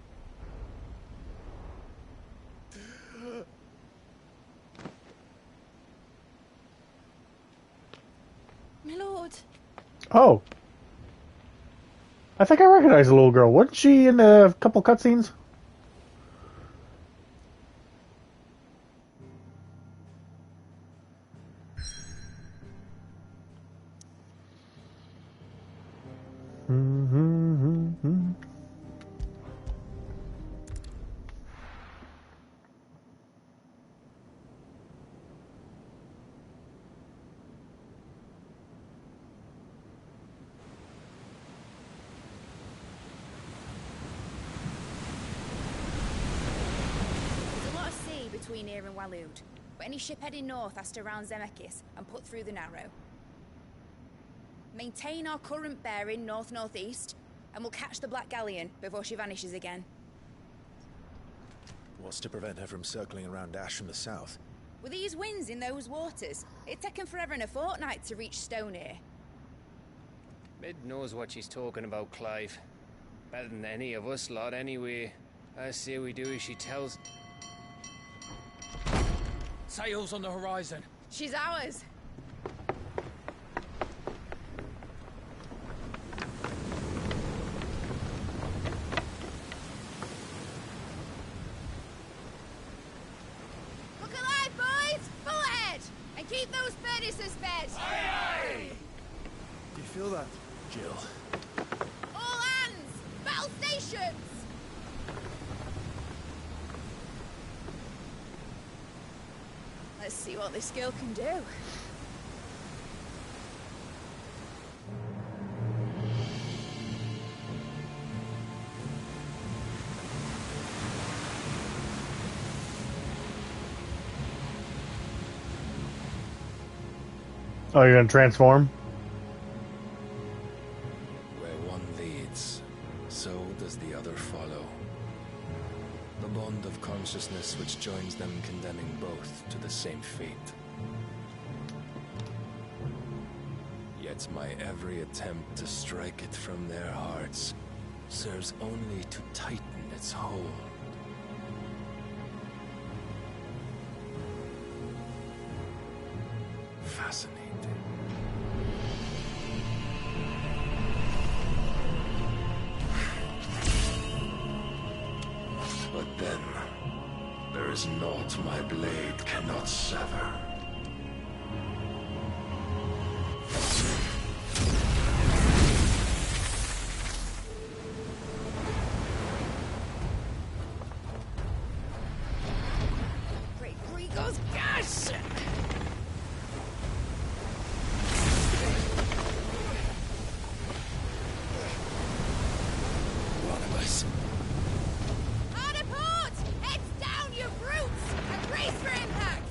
[SPEAKER 17] My lord.
[SPEAKER 1] Oh. I think I recognize the little girl. Wasn't she in a couple cutscenes?
[SPEAKER 8] between here and Waloed, but any ship heading north has to round Zemeckis and put through the Narrow. Maintain our current bearing north-northeast, and we'll catch the Black Galleon before she vanishes again.
[SPEAKER 2] What's to prevent her from circling around Ash from the south?
[SPEAKER 8] With these winds in those waters, it'd taken forever and a fortnight to reach Stonehir.
[SPEAKER 15] Mid knows what she's talking about, Clive. Better than any of us lot, anyway. I say we do as she tells.
[SPEAKER 14] Sails on the horizon.
[SPEAKER 8] She's ours. Look alive, boys! Full ahead! And keep those furnaces fed!
[SPEAKER 13] Aye, aye! Do you feel that?
[SPEAKER 2] Jill.
[SPEAKER 8] All hands! Battle stations! Let's see what this girl can do.
[SPEAKER 1] Oh, you're gonna transform?
[SPEAKER 6] Where one leads, so does the other follow. The bond of consciousness which joins them condemning both to the same fate. Yet my every attempt to strike it from their hearts serves only to tighten its hold. Fascinating. But then, there is naught my blade cannot sever.
[SPEAKER 8] Great Grigor's gas!
[SPEAKER 6] One of us.
[SPEAKER 8] Hard a port! Heads down, you brutes! And brace for impact!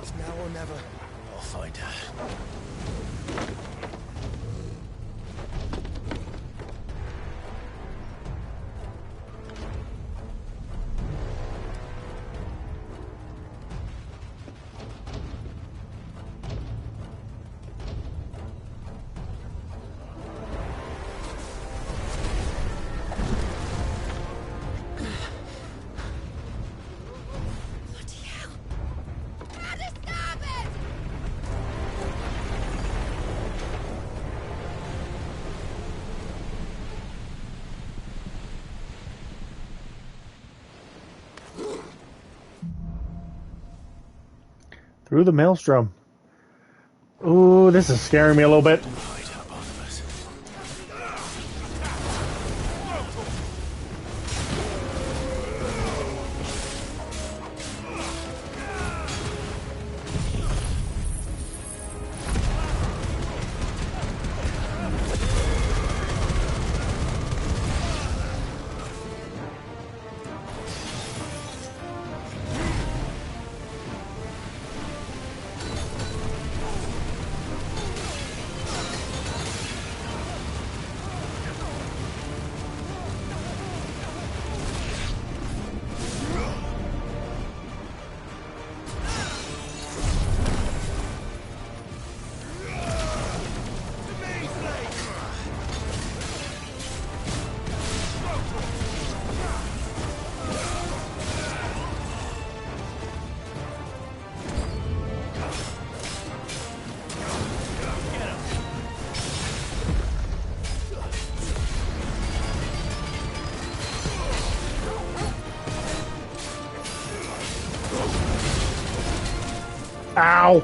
[SPEAKER 13] It's now or never.
[SPEAKER 2] I'll find her.
[SPEAKER 8] Bloody hell! Out of starboard!
[SPEAKER 1] Through the maelstrom. Ooh, this is scaring me a little bit. Ow!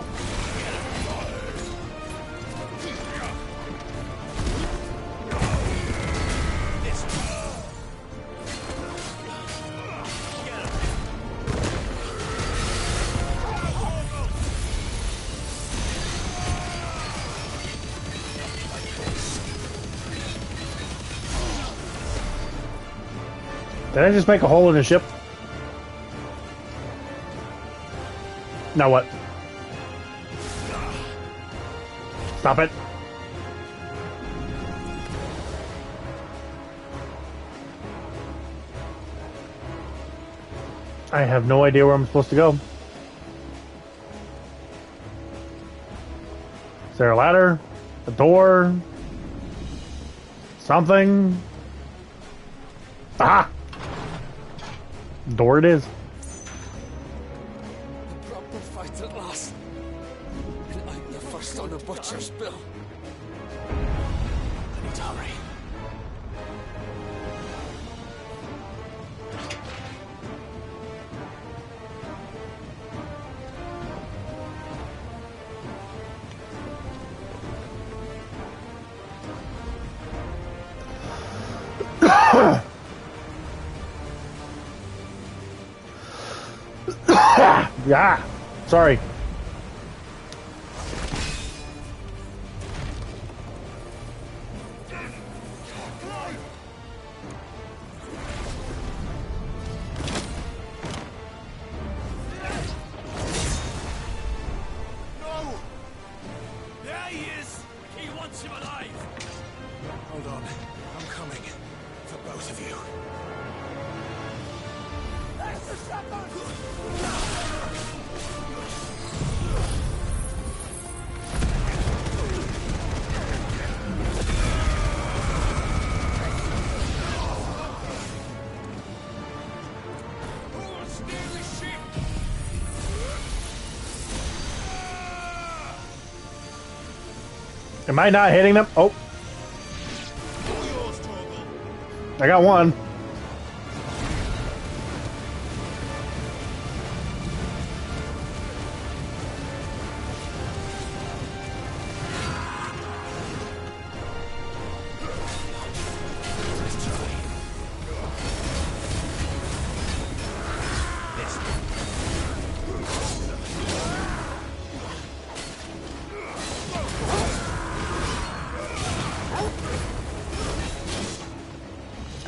[SPEAKER 1] Did I just make a hole in the ship? Now what? Stop it. I have no idea where I'm supposed to go. Is there a ladder? A door? Something? Ah! Door it is.
[SPEAKER 18] Proper fight at last. And I'm the first on a butcher's bill.
[SPEAKER 2] I need to hurry.
[SPEAKER 1] Yeah, sorry.
[SPEAKER 18] No! There he is! He wants him alive!
[SPEAKER 2] Hold on. I'm coming. For both of you.
[SPEAKER 18] There's the shepherd!
[SPEAKER 1] Am I not hitting them? Oh. I got one.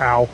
[SPEAKER 1] Ow.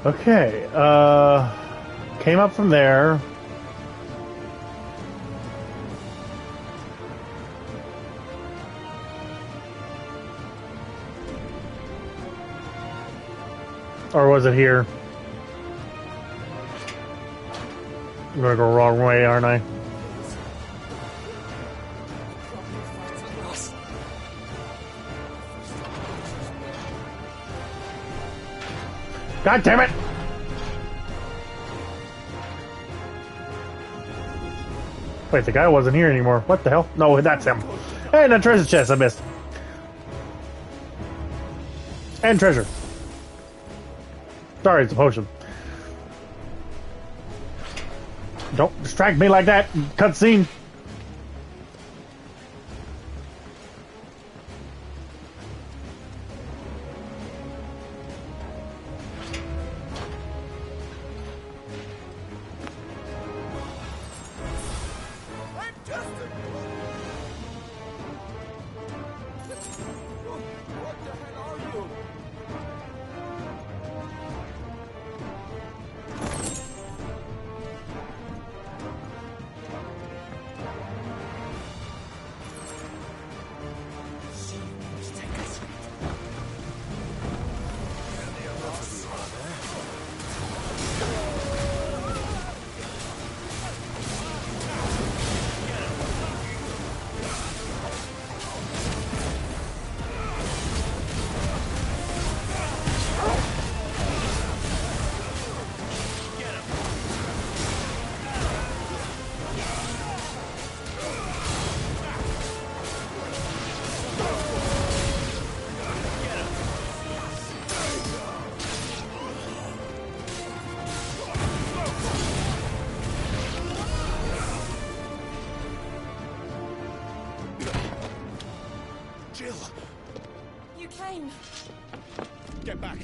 [SPEAKER 1] Okay, came up from there. Or was it here? I'm gonna go wrong way, aren't I? God damn it! Wait, the guy wasn't here anymore. What the hell? No, that's him. And a treasure chest I missed. And treasure. Sorry, it's a potion. Don't distract me like that. Cutscene.
[SPEAKER 18] What the hell are you?
[SPEAKER 17] You came.
[SPEAKER 18] Get back.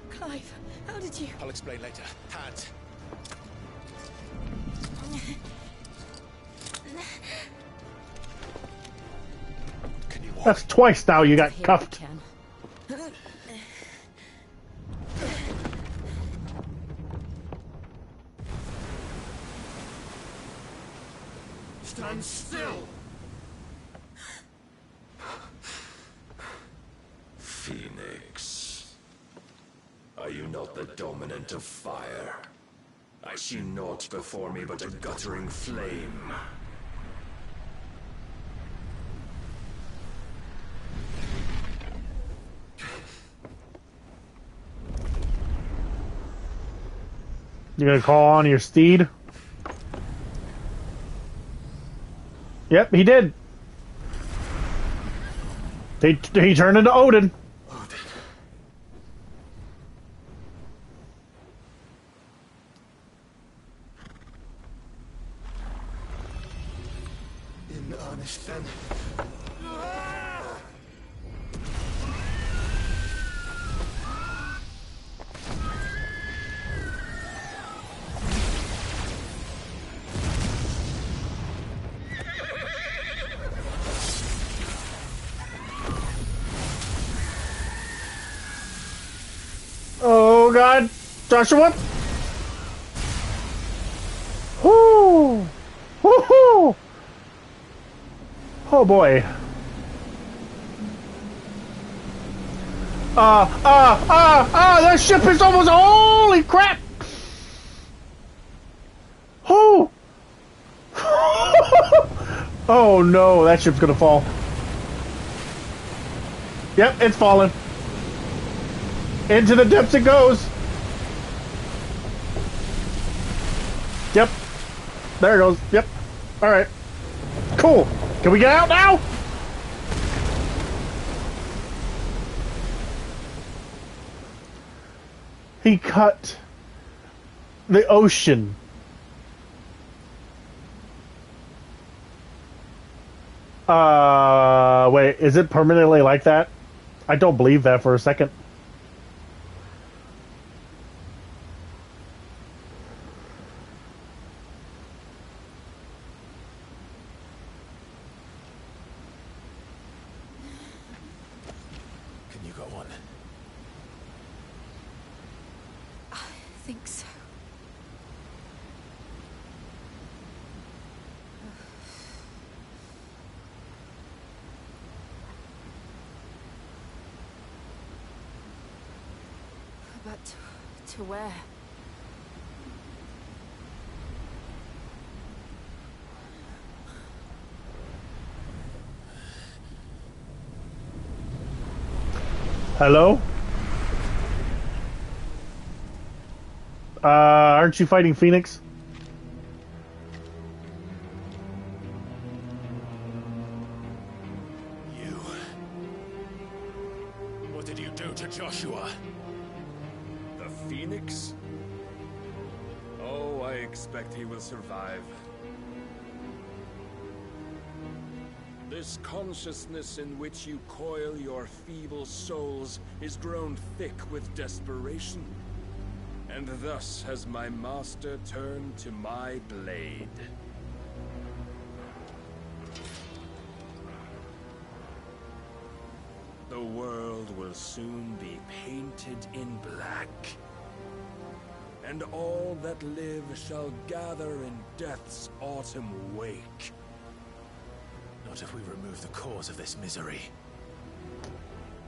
[SPEAKER 17] Clive, how did you...
[SPEAKER 18] I'll explain later. Hands.
[SPEAKER 1] That's twice now you got cuffed.
[SPEAKER 18] Stand still!
[SPEAKER 12] Phoenix. Are you not the dominant of fire? I see naught before me but a guttering flame.
[SPEAKER 1] You gonna call on your steed? Yep, he did. He turned into Odin.
[SPEAKER 18] In earnest, then.
[SPEAKER 1] Oh God, Joshua! Whoo! Woohoo! Oh boy! That ship is almost. Holy crap! Oh! Oh no, that ship's gonna fall. Yep, it's falling. Into the depths it goes. Yep. There it goes. Yep. Alright. Cool. Can we get out now? He cut the ocean. Wait, is it permanently like that? I don't believe that for a second.
[SPEAKER 18] Can you go on?
[SPEAKER 17] I think so. But to where?
[SPEAKER 1] Hello? Aren't you fighting Phoenix?
[SPEAKER 18] You... What did you do to Joshua?
[SPEAKER 12] The Phoenix? Oh, I expect he will survive.
[SPEAKER 6] This consciousness in which you coil your feeble souls is grown thick with desperation. And thus has my master turned to my blade. The world will soon be painted in black. And all that live shall gather in death's autumn wake.
[SPEAKER 2] Not if we remove the cause of this misery.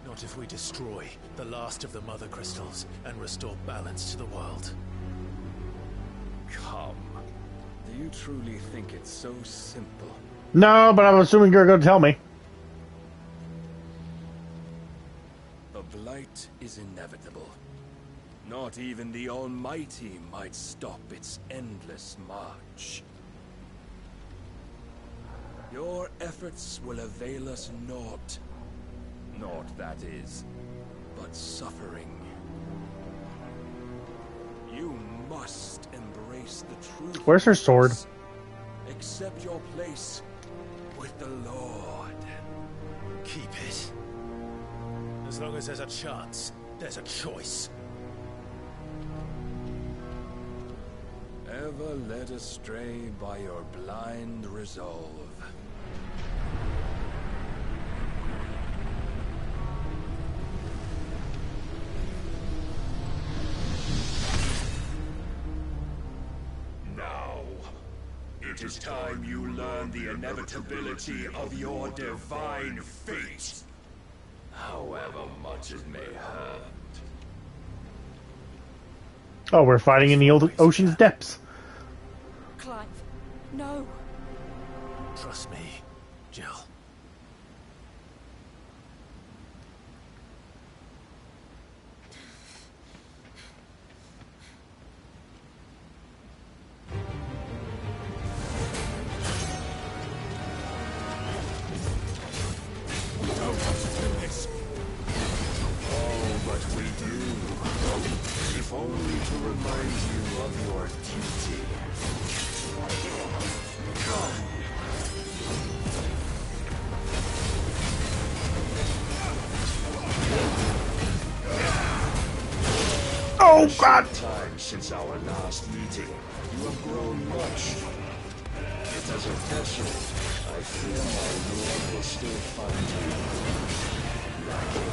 [SPEAKER 2] Not if we destroy the last of the Mother Crystals and restore balance to the world.
[SPEAKER 6] Come. Do you truly think it's so simple?
[SPEAKER 1] No, but I'm assuming you're going to tell me.
[SPEAKER 6] The blight is inevitable. Not even the Almighty might stop its endless march. Your efforts will avail us naught. Naught, that is, but suffering. You must embrace the truth.
[SPEAKER 1] Where's her sword?
[SPEAKER 6] Accept your place with the Lord.
[SPEAKER 2] Keep it. As long as there's a chance, there's a choice.
[SPEAKER 6] Ever led astray by your blind resolve.
[SPEAKER 12] Now, it is time you learn the inevitability of your divine fate. However much it may hurt.
[SPEAKER 1] Oh, we're fighting in the ocean's depths.
[SPEAKER 17] Clive, no.
[SPEAKER 2] Trust me, Jill.
[SPEAKER 12] We don't have to do this. Oh, but we do. If only to remind you of your duty.
[SPEAKER 1] Oh God!
[SPEAKER 12] Time since our last meeting, you have grown much. Yet as a vessel, I fear my Lord will still find you lacking.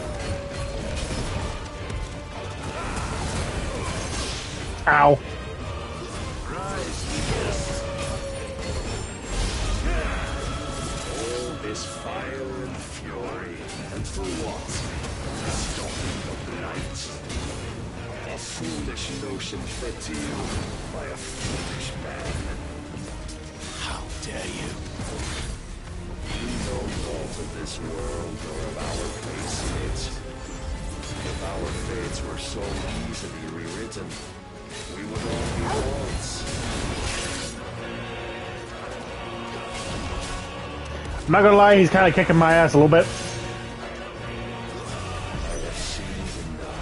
[SPEAKER 1] Ow.
[SPEAKER 12] Rise, all this fire and fury, and for what? Stopping the blight. A foolish notion fed to you by a foolish man.
[SPEAKER 2] How dare you?
[SPEAKER 12] You know naught of this world or of our place in it. If our fates were so easily rewritten, we would all be gods.
[SPEAKER 1] I'm not gonna lie, he's kind of kicking my ass a little bit.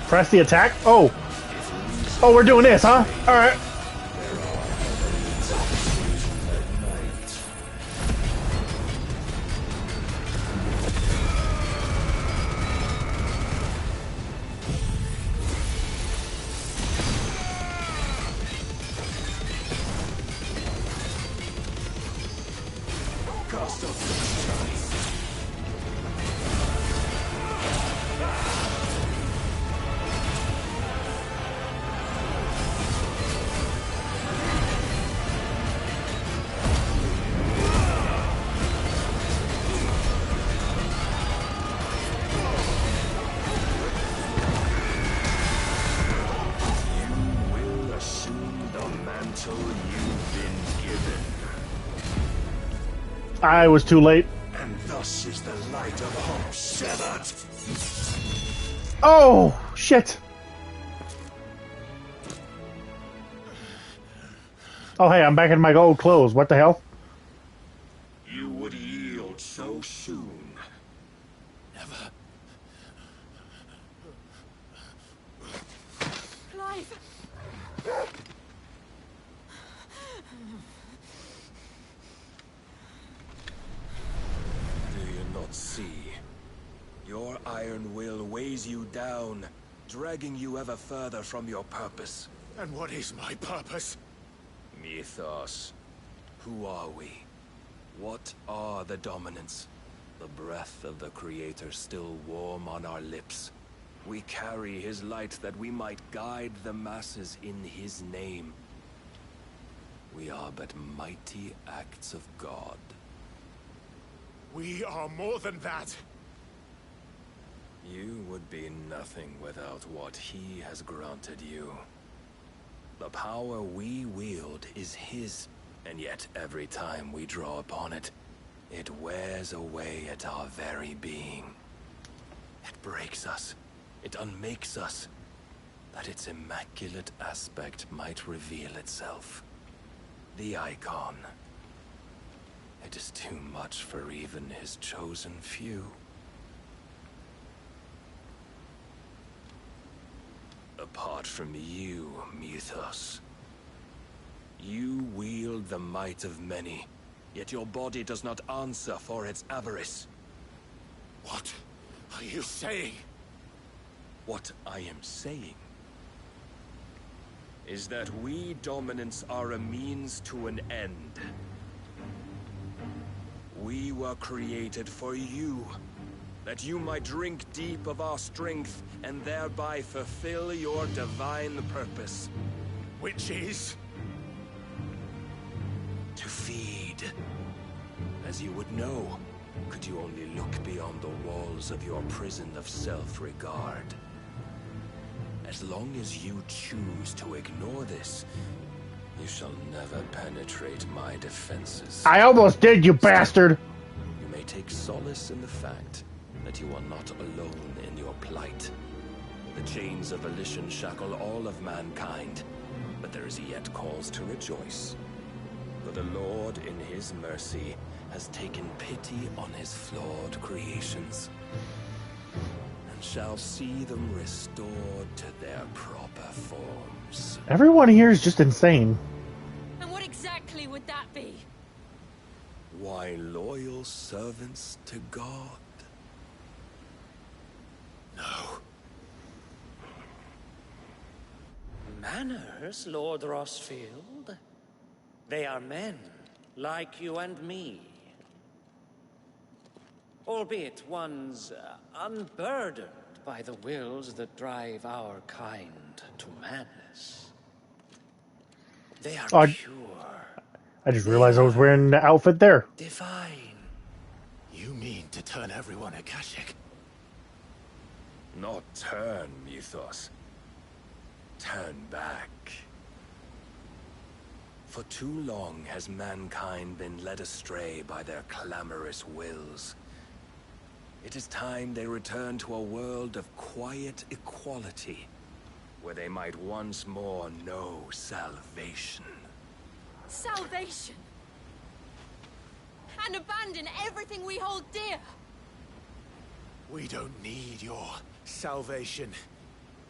[SPEAKER 1] Press the attack? Oh. Oh, we're doing this, huh? Alright. I was too late.
[SPEAKER 12] And thus is the light of hope severed.
[SPEAKER 1] Oh, shit. Oh, hey, I'm back in my old clothes. What the hell?
[SPEAKER 12] You would yield so soon.
[SPEAKER 2] Never.
[SPEAKER 17] Clive!
[SPEAKER 6] iron will weighs you down, dragging you ever further from your purpose.
[SPEAKER 2] And what is my purpose?
[SPEAKER 6] Mythos. Who are we? What are the dominants? The breath of the Creator still warm on our lips. We carry his light that we might guide the masses in his name. We are but mighty acts of God.
[SPEAKER 2] We are more than that.
[SPEAKER 6] You would be nothing without what he has granted you. The power we wield is his, and yet every time we draw upon it, it wears away at our very being. It breaks us. It unmakes us, that its immaculate aspect might reveal itself. The icon. It is too much for even his chosen few. Apart from you, Mythos, you wield the might of many, yet your body does not answer for its avarice.
[SPEAKER 2] What are you saying?
[SPEAKER 6] What I am saying is that we dominants are a means to an end. We were created for you, that you might drink deep of our strength and thereby fulfill your divine purpose.
[SPEAKER 2] Which is?
[SPEAKER 6] To feed. As you would know, could you only look beyond the walls of your prison of self-regard. As long as you choose to ignore this, you shall never penetrate my defenses.
[SPEAKER 1] I almost did, you bastard!
[SPEAKER 6] You may take solace in the fact that you are not alone in your plight. The chains of volition shackle all of mankind, but there is yet cause to rejoice. For the Lord, in his mercy, has taken pity on his flawed creations, and shall see them restored to their proper forms.
[SPEAKER 1] Everyone here is just insane.
[SPEAKER 9] And what exactly would that be?
[SPEAKER 6] Why, loyal servants to God.
[SPEAKER 2] No.
[SPEAKER 16] Manners, Lord Rosfield? They are men, like you and me. Albeit ones unburdened by the wills that drive our kind to madness. They are pure.
[SPEAKER 1] I just realized I was wearing the outfit there.
[SPEAKER 16] Divine.
[SPEAKER 2] You mean to turn everyone Akashic?
[SPEAKER 6] Not turn, Mythos. Turn back. For too long has mankind been led astray by their clamorous wills. It is time they return to a world of quiet equality, where they might once more know salvation.
[SPEAKER 9] Salvation! And abandon everything we hold dear!
[SPEAKER 2] We don't need your salvation.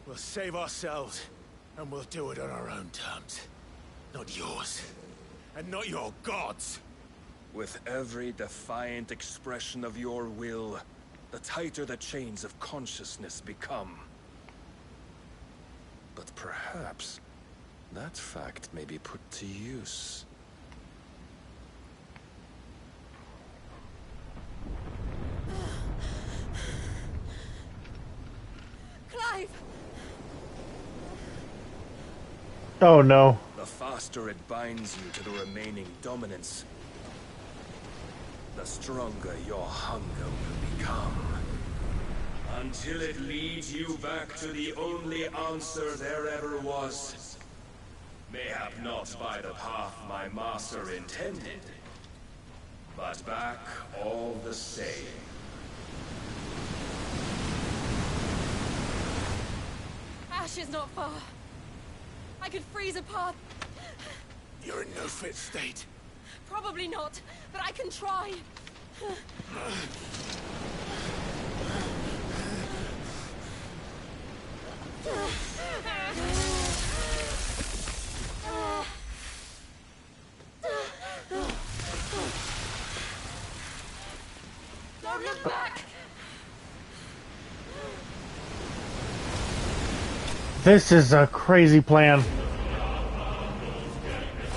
[SPEAKER 2] We'll save ourselves, and we'll do it on our own terms. Not yours, and not your gods.
[SPEAKER 6] With every defiant expression of your will, the tighter the chains of consciousness become. But perhaps that fact may be put to use.
[SPEAKER 9] Clive!
[SPEAKER 1] Oh no.
[SPEAKER 6] The faster it binds you to the remaining dominance, the stronger your hunger will become. Until it leads you back to the only answer there ever was. Mayhap not by the path my master intended, but back all the same.
[SPEAKER 9] Ash is not far. I could freeze a path.
[SPEAKER 2] You're in no fit state.
[SPEAKER 9] Probably not, but I can try. Don't look back!
[SPEAKER 1] This is a crazy plan.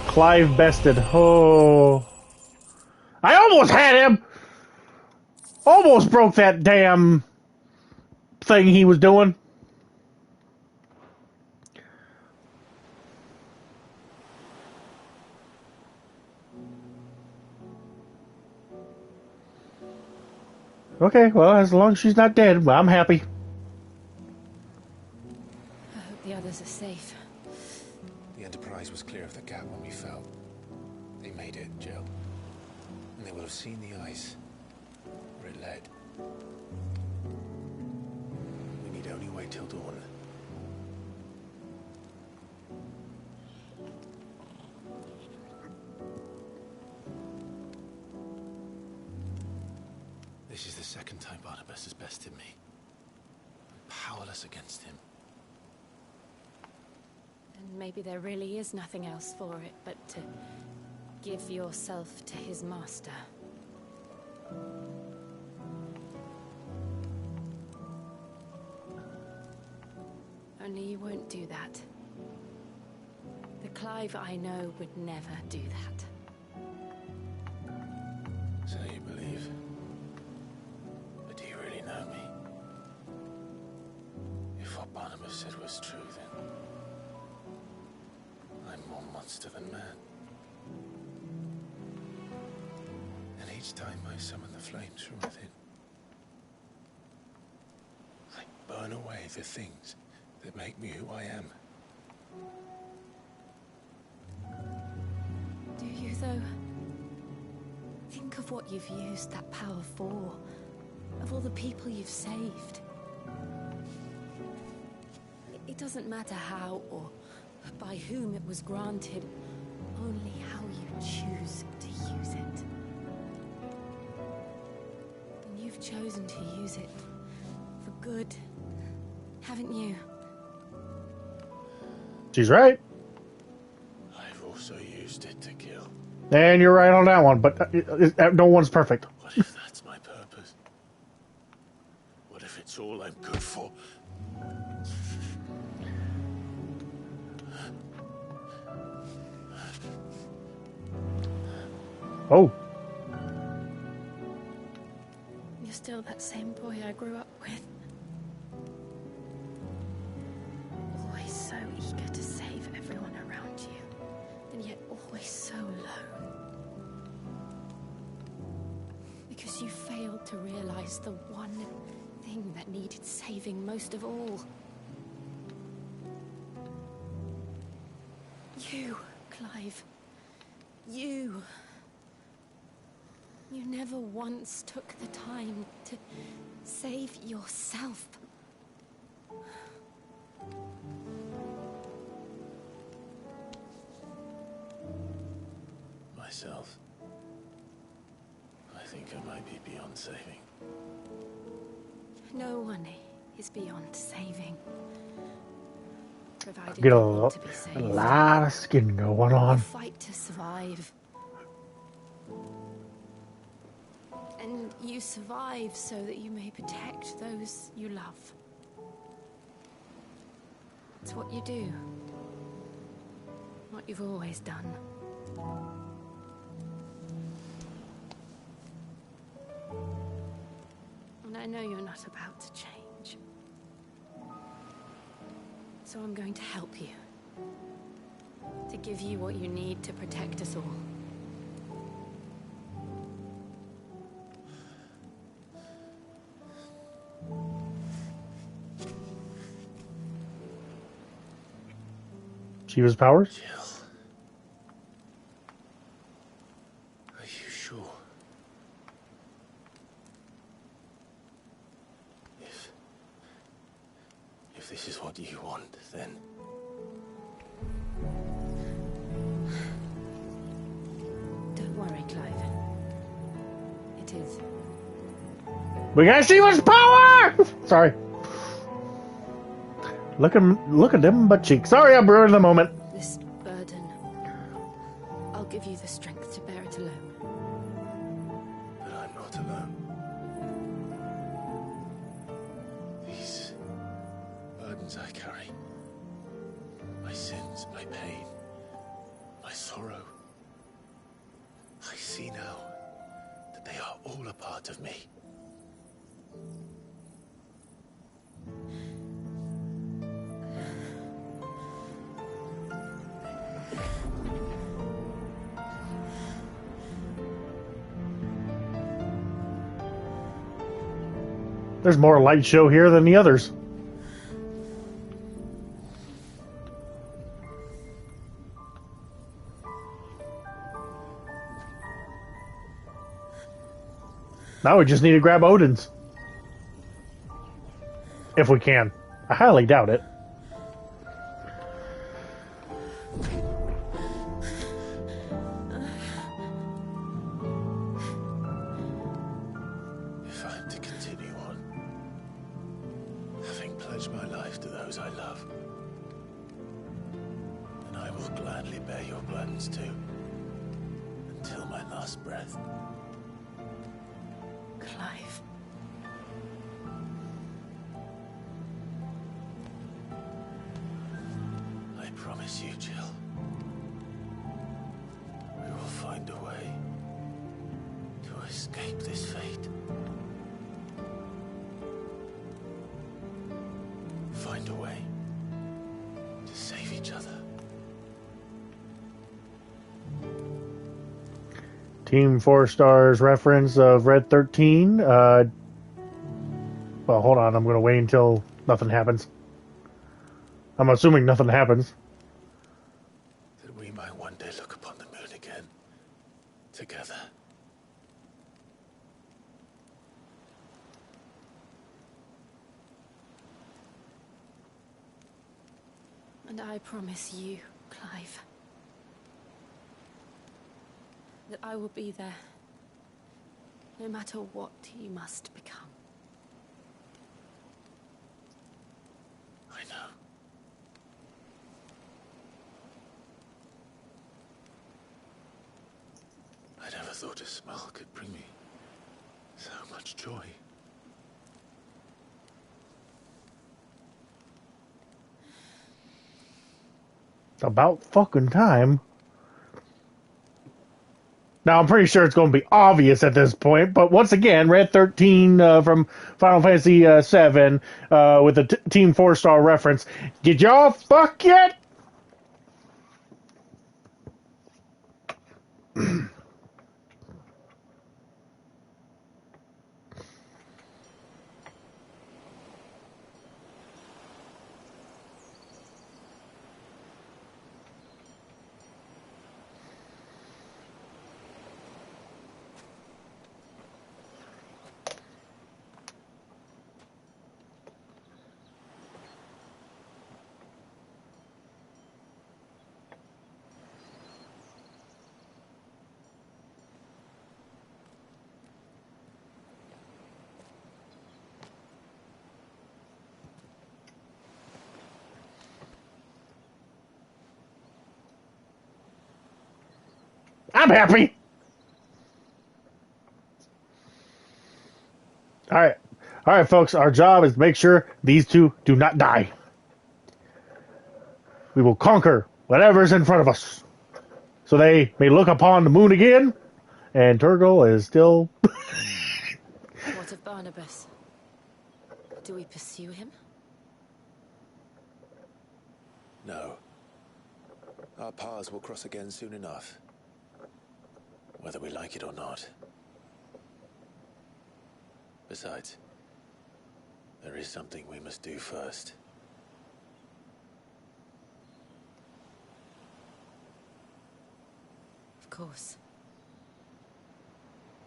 [SPEAKER 1] Clive bested. Oh. I almost had him! Almost broke that damn thing he was doing. Okay, well, as long as she's not dead, I'm happy.
[SPEAKER 11] I hope the others are safe.
[SPEAKER 10] The Enterprise was clear of the gap when we fell. They made it, Jill. And they will have seen the ice where it led. We need only wait till dawn. This is the second time Barnabas has bested me. I'm powerless against him.
[SPEAKER 11] And maybe there really is nothing else for it but to give yourself to his master. Only you won't do that. The Clive I know would never do that.
[SPEAKER 10] So you believe? But do you really know me? If what Barnabas said was true, then I'm more monster than man. And each time I summon the flames from within, I burn away the things that make me who I am.
[SPEAKER 11] Do you, though? Think of what you've used that power for. Of all the people you've saved. It doesn't matter how or by whom it was granted, only how you choose to use it. And you've chosen to use it for good, haven't you?
[SPEAKER 1] She's right.
[SPEAKER 10] I've also used it to kill.
[SPEAKER 1] And you're right on that one, but no one's perfect.
[SPEAKER 10] What if that's my purpose? What if it's all I'm good for?
[SPEAKER 1] Oh.
[SPEAKER 11] You're still that same boy I grew up with. Always so eager to save everyone around you, and yet always so alone. Because you failed to realize the one thing that needed saving most of all. You, Clive. You. You never once took the time to save yourself.
[SPEAKER 10] Myself. I think I might be beyond saving.
[SPEAKER 11] No one is beyond saving. Provided
[SPEAKER 1] Get
[SPEAKER 11] you want to be
[SPEAKER 1] a
[SPEAKER 11] saved.
[SPEAKER 1] lot of skin going on.
[SPEAKER 11] You fight to survive. And you survive so that you may protect those you love. It's what you do. What you've always done. And I know you're not about to change. So I'm going to help you. To give you what you need to protect us all.
[SPEAKER 1] Shiva's powers?
[SPEAKER 10] Jill. Are you sure? If this is what you want, then...
[SPEAKER 11] Don't worry, Clive. It is.
[SPEAKER 1] We got Shiva's power! Sorry. Look at them butt cheeks. Sorry, I'm ruining the moment.
[SPEAKER 11] This burden, I'll give you the strength to bear it alone.
[SPEAKER 10] But I'm not alone. These burdens I carry,
[SPEAKER 2] My sins, my pain, my sorrow. I see now that they are all a part of me.
[SPEAKER 1] There's more light show here than the others. Now we just need to grab Odin's. If we can. I highly doubt it.
[SPEAKER 2] If I am to continue on, having pledged my life to those I love, then I will gladly bear your burdens too, until my last breath.
[SPEAKER 11] Clive.
[SPEAKER 2] I promise you, Jill, we will find a way to escape this fate. Find a way to save each other.
[SPEAKER 1] Team 4 Stars reference of Red 13. Well, hold on. I'm going to wait until nothing happens. I'm assuming nothing happens.
[SPEAKER 2] That we might one day look upon the moon again, together.
[SPEAKER 11] And I promise you, Clive, that I will be there, no matter what you must become.
[SPEAKER 2] I know. I never thought a smile could bring me so much joy.
[SPEAKER 1] About fucking time. Now, I'm pretty sure it's going to be obvious at this point, but once again, Red 13 from Final Fantasy VII with a Team 4 Star reference. Did y'all fuck yet? I'm happy. All right, folks. Our job is to make sure these two do not die. We will conquer whatever's in front of us, so they may look upon the moon again. And Turgle is still.
[SPEAKER 11] What of Barnabas? Do we pursue him?
[SPEAKER 2] No. Our paths will cross again soon enough. Whether we like it or not. Besides, there is something we must do first.
[SPEAKER 11] Of course.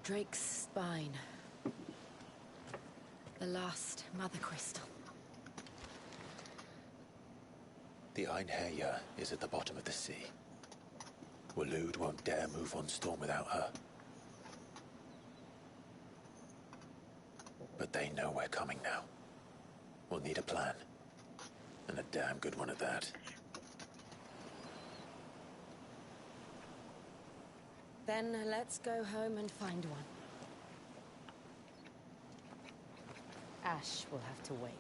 [SPEAKER 11] Drake's spine. The last mother crystal.
[SPEAKER 2] The Einherja is at the bottom of the sea. Waloed won't dare move on Storm without her. But they know we're coming now. We'll need a plan. And a damn good one at that.
[SPEAKER 11] Then let's go home and find one. Ash will have to wait.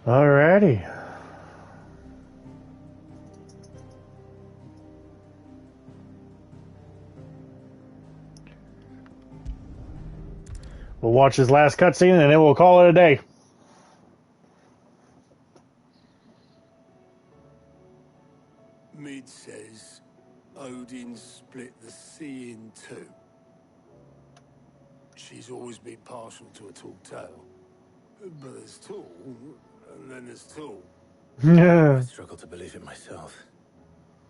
[SPEAKER 1] Alrighty. We'll watch his last cutscene and then we'll call it a day.
[SPEAKER 12] Mid says Odin split the sea in two. She's always been partial to a tall tale. But there's tall, and then there's tall.
[SPEAKER 1] Yeah.
[SPEAKER 2] I struggle to believe it myself.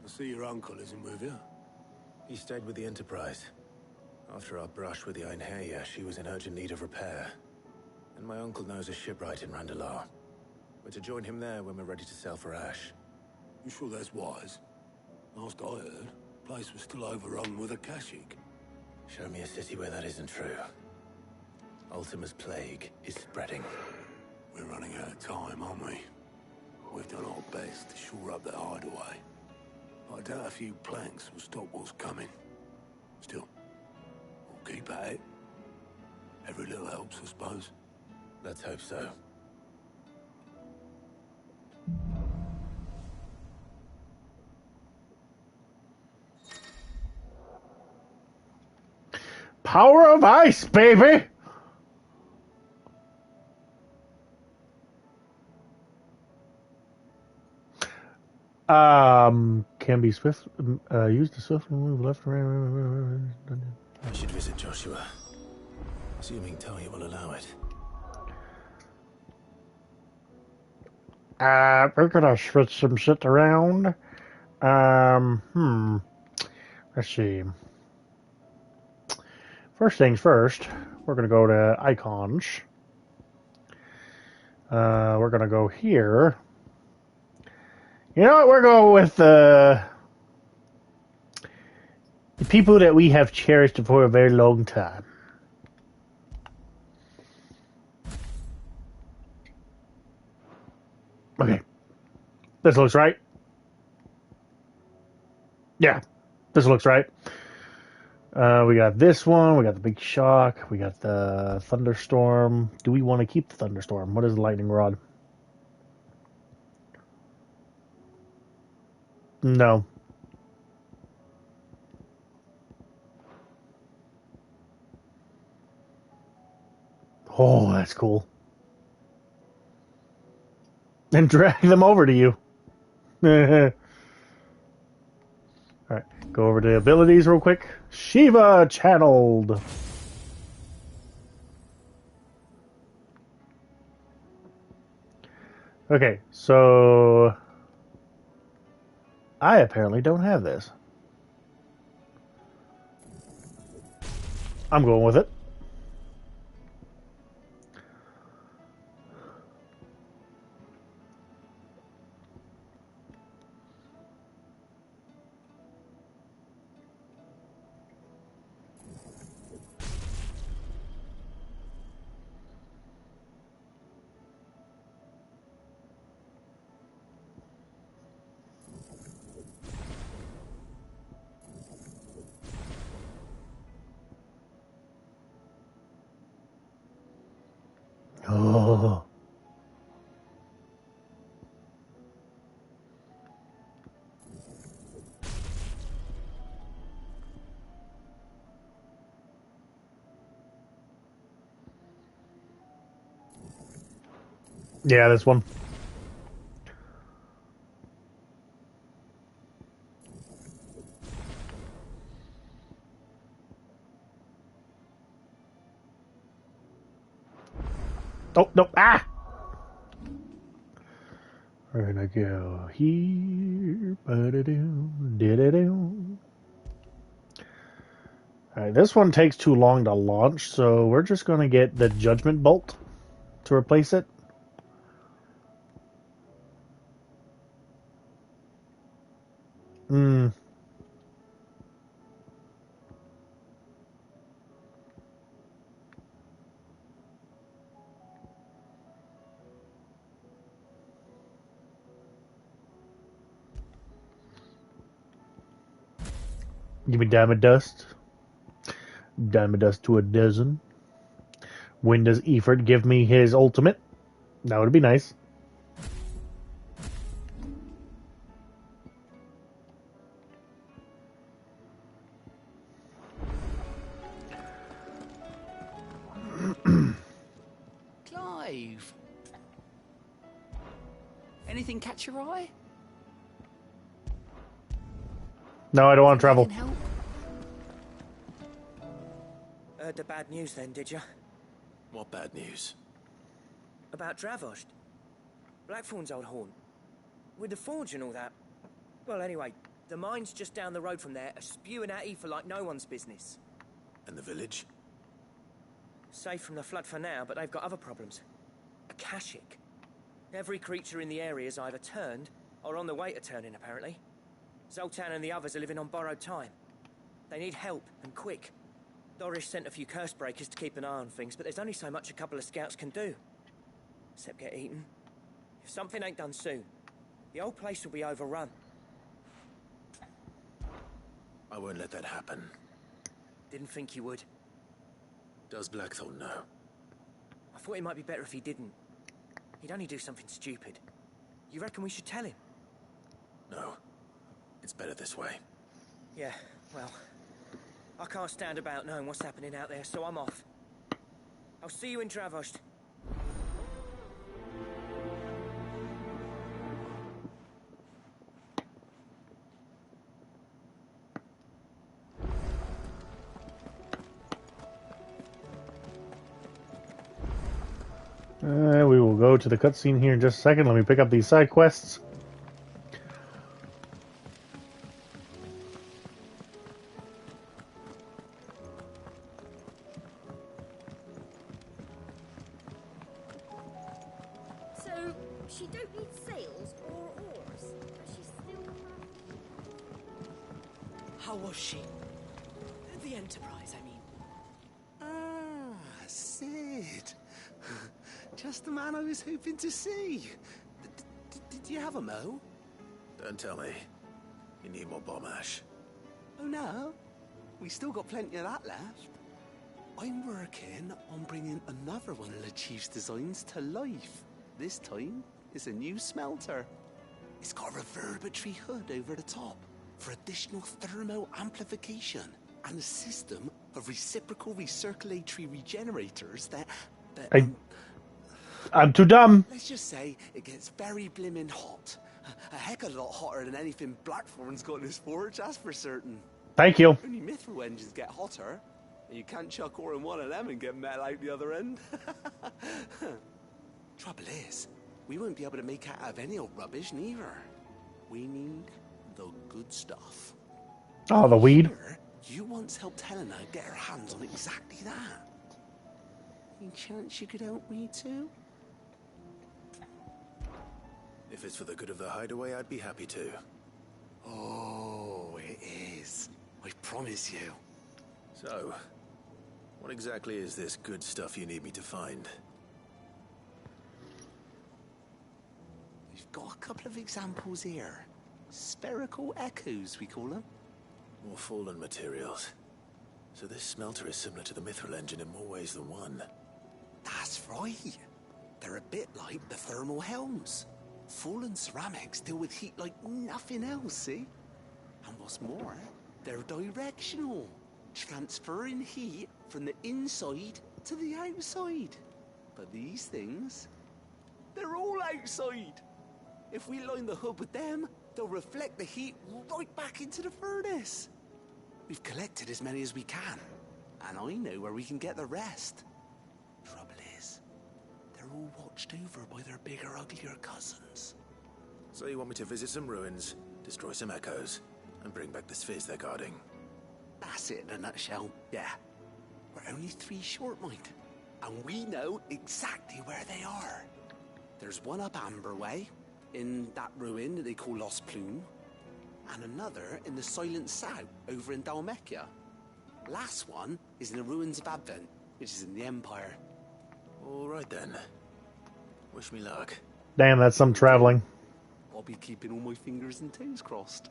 [SPEAKER 12] I see your uncle isn't with you.
[SPEAKER 2] He stayed with the Enterprise. After our brush with the Einherja, she was in urgent need of repair. And my uncle knows a shipwright in Randalar. We're to join him there when we're ready to sail for Ash.
[SPEAKER 12] You sure that's wise? Last I heard, the place was still overrun with Akashic.
[SPEAKER 2] Show me a city where that isn't true. Ultima's plague is spreading.
[SPEAKER 12] We're running out of time, aren't we? We've done our best to shore up that hideaway. I doubt a few planks will stop what's coming. Still, we'll keep at it. Every little helps, I suppose.
[SPEAKER 2] Let's hope so.
[SPEAKER 1] Power of ice, baby! Can be swift, used to swiftly move left and right.
[SPEAKER 2] I should visit Joshua. Assuming Tony will allow it.
[SPEAKER 1] We're gonna switch some shit around. Let's see. First things first, we're gonna go to icons. We're gonna go here. You know what? We're going with the people that we have cherished for a very long time. Okay. This looks right. Yeah. This looks right. We got this one. We got the big shock. We got the thunderstorm. Do we want to keep the thunderstorm? What is the lightning rod? No. Oh, that's cool. And drag them over to you. Alright, go over to abilities real quick. Shiva channeled. Okay, so I apparently don't have this. I'm going with it. Oh. Yeah, this one. Oh, no. Ah! We're gonna go here. Alright, this one takes too long to launch, so we're just gonna get the Judgment Bolt to replace it. Give me Diamond Dust. Diamond Dust to a dozen. When does Eford give me his ultimate? That would be nice.
[SPEAKER 4] Anything catch your eye?
[SPEAKER 1] No, I don't want to travel.
[SPEAKER 25] Heard the bad news then, did you?
[SPEAKER 2] What bad news?
[SPEAKER 25] About Dravost. Blackthorn's old haunt. With the forge and all that. Well, anyway, the mines just down the road from there are spewing out ether like no one's business.
[SPEAKER 2] And the village?
[SPEAKER 25] Safe from the flood for now, but they've got other problems. Akashic. Every creature in the area is either turned or on the way to turning, apparently. Zoltan and the others are living on borrowed time. They need help, and quick. Dorish sent a few curse breakers to keep an eye on things, but there's only so much a couple of scouts can do. Except get eaten. If something ain't done soon, the old place will be overrun.
[SPEAKER 2] I won't let that happen.
[SPEAKER 25] Didn't think you would.
[SPEAKER 2] Does Blackthorn know?
[SPEAKER 25] I thought it might be better if he didn't. He'd only do something stupid. You reckon we should tell him?
[SPEAKER 2] No. It's better this way.
[SPEAKER 25] Yeah, well, I can't stand about knowing what's happening out there, so I'm off. I'll see you in Dravost.
[SPEAKER 1] We will go to the cutscene here in just a second. Let me pick up these side quests.
[SPEAKER 17] So, she don't need sails or oars, but she's still...
[SPEAKER 18] How was she? The Enterprise, I mean.
[SPEAKER 20] Ah, Sid. Just the man I was hoping to see. Did you have a mo?
[SPEAKER 2] Don't tell me. You need more bomb ash.
[SPEAKER 20] Oh no, we still got plenty of that left. I'm working on bringing another one of the Chief's designs to life. This time, it's a new smelter. It's got a reverberatory hood over the top for additional thermal amplification and a system of reciprocal recirculatory regenerators that
[SPEAKER 1] I'm too dumb.
[SPEAKER 20] let's just say it gets very blimmin' hot. A heck of a lot hotter than anything Blackthorn's got in his forge, that's for certain.
[SPEAKER 1] Thank you.
[SPEAKER 20] Only mithril engines get hotter. And you can't chuck ore in one of them and get metal out the other end. Trouble is, we won't be able to make out of any old rubbish neither. We need the good stuff.
[SPEAKER 1] Oh, the weed.
[SPEAKER 20] You once helped Helena get her hands on exactly that. Any chance you could help me too?
[SPEAKER 2] If it's for the good of the hideaway, I'd be happy to.
[SPEAKER 20] Oh, it is. I promise you.
[SPEAKER 2] So, what exactly is this good stuff you need me to find?
[SPEAKER 20] We've got a couple of examples here. Spherical echoes, we call them.
[SPEAKER 2] More fallen materials. So this smelter is similar to the mithril engine in more ways than one.
[SPEAKER 20] That's right. They're a bit like the thermal helms. Fallen ceramics deal with heat like nothing else, see? And what's more, they're directional, transferring heat from the inside to the outside. But these things, they're all outside. If we line the hood with them, they'll reflect the heat right back into the furnace. We've collected as many as we can, and I know where we can get the rest. Trouble is, they're all watched over by their bigger, uglier cousins.
[SPEAKER 2] So you want me to visit some ruins, destroy some echoes, and bring back the spheres they're guarding?
[SPEAKER 20] That's it in a nutshell, yeah. We're only 3 short, mind, and we know exactly where they are. There's one up Amber Way, in that ruin that they call Lost Plume, and another in the Silent South, over in Dalmekia. Last one is in the ruins of Advent, which is in the Empire.
[SPEAKER 2] All right then. Wish me luck.
[SPEAKER 1] Damn, that's some traveling.
[SPEAKER 20] I'll be keeping all my fingers and toes crossed.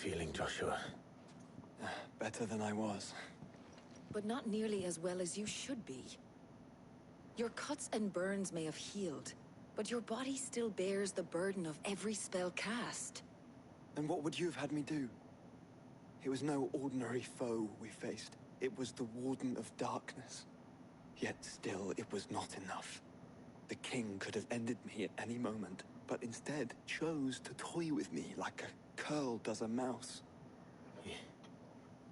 [SPEAKER 10] feeling, Joshua?
[SPEAKER 3] Better than I was.
[SPEAKER 4] But not nearly as well as you should be. Your cuts and burns may have healed, but your body still bears the burden of every spell cast.
[SPEAKER 3] And what would you have had me do? It was no ordinary foe we faced. It was the Warden of Darkness. Yet still, it was not enough. The king could have ended me at any moment, but instead chose to toy with me like a curl does a mouse.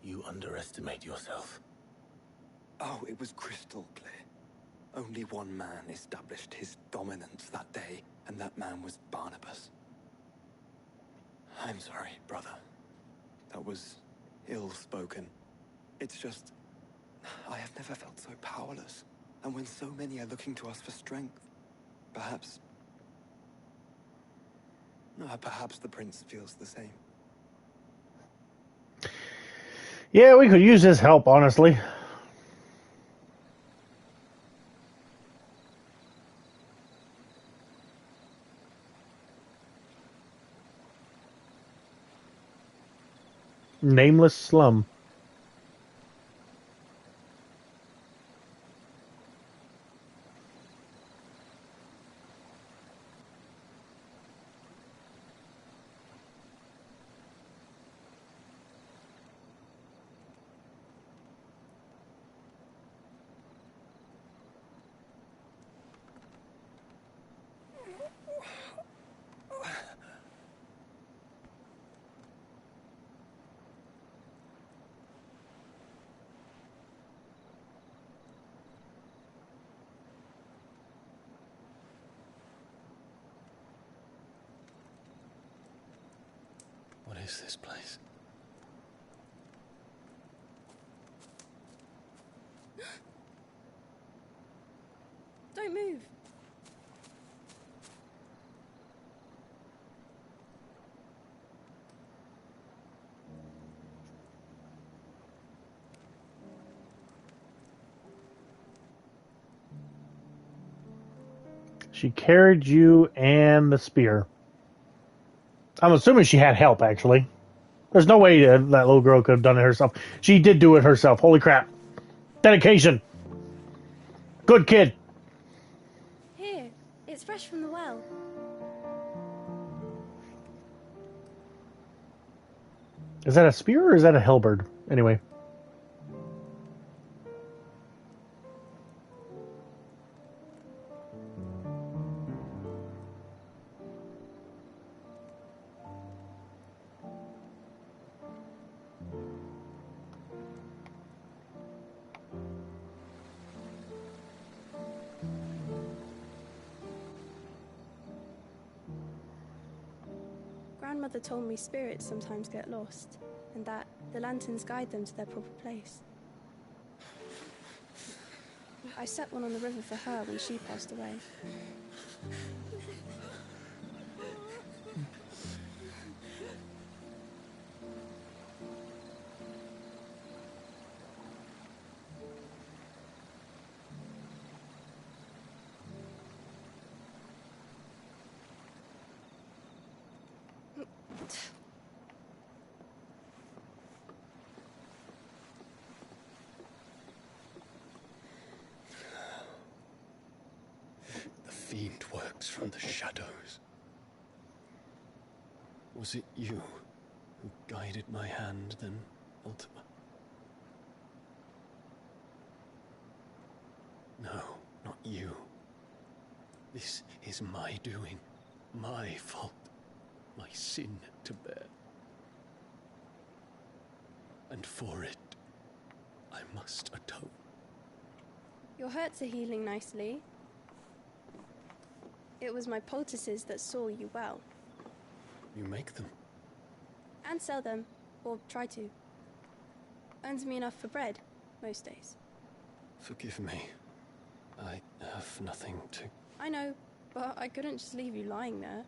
[SPEAKER 10] You underestimate yourself.
[SPEAKER 3] Oh, it was crystal clear. Only one man established his dominance that day, and that man was Barnabas. I'm sorry, brother. That was ill-spoken. It's just, I have never felt so powerless. And when so many are looking to us for strength, perhaps the prince feels the same.
[SPEAKER 1] Yeah, we could use his help, honestly. Nameless slum.
[SPEAKER 10] What is this place?
[SPEAKER 9] Don't move.
[SPEAKER 1] She carried you and the spear. I'm assuming she had help, actually. There's no way that little girl could have done it herself. She did do it herself. Holy crap. Dedication. Good kid.
[SPEAKER 9] Here, it's fresh from the well.
[SPEAKER 1] Is that a spear or is that a halberd? Anyway.
[SPEAKER 9] Grandmother told me spirits sometimes get lost, and that the lanterns guide them to their proper place. I set one on the river for her when she passed away.
[SPEAKER 3] The fiend works from the shadows. Was it you who guided my hand then, Ultima? No, not you. This is my doing, my fault, my sin to bear. And for it, I must atone.
[SPEAKER 9] Your hurts are healing nicely. It was my poultices that saw you well.
[SPEAKER 3] You make them?
[SPEAKER 9] And sell them, or try to. Earns me enough for bread, most days.
[SPEAKER 3] Forgive me. I have nothing to...
[SPEAKER 9] I know, but I couldn't just leave you lying there.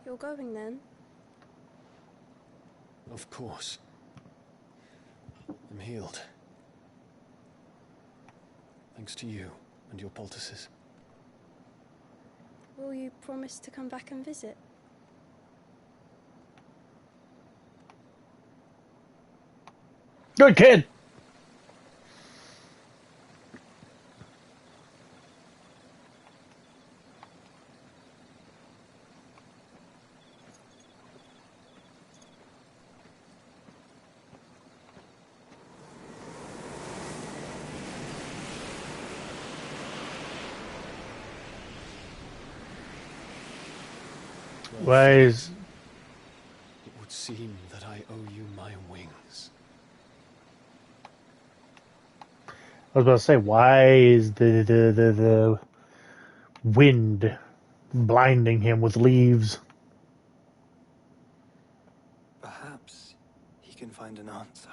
[SPEAKER 9] You're going then?
[SPEAKER 3] Of course.
[SPEAKER 10] healed. Thanks to you and your poultices.
[SPEAKER 9] Will you promise to come back and visit?
[SPEAKER 1] Good kid. Wise.
[SPEAKER 10] It would seem that I owe you my wings.
[SPEAKER 1] I was about to say, why is the wind blinding him with leaves?
[SPEAKER 3] Perhaps he can find an answer.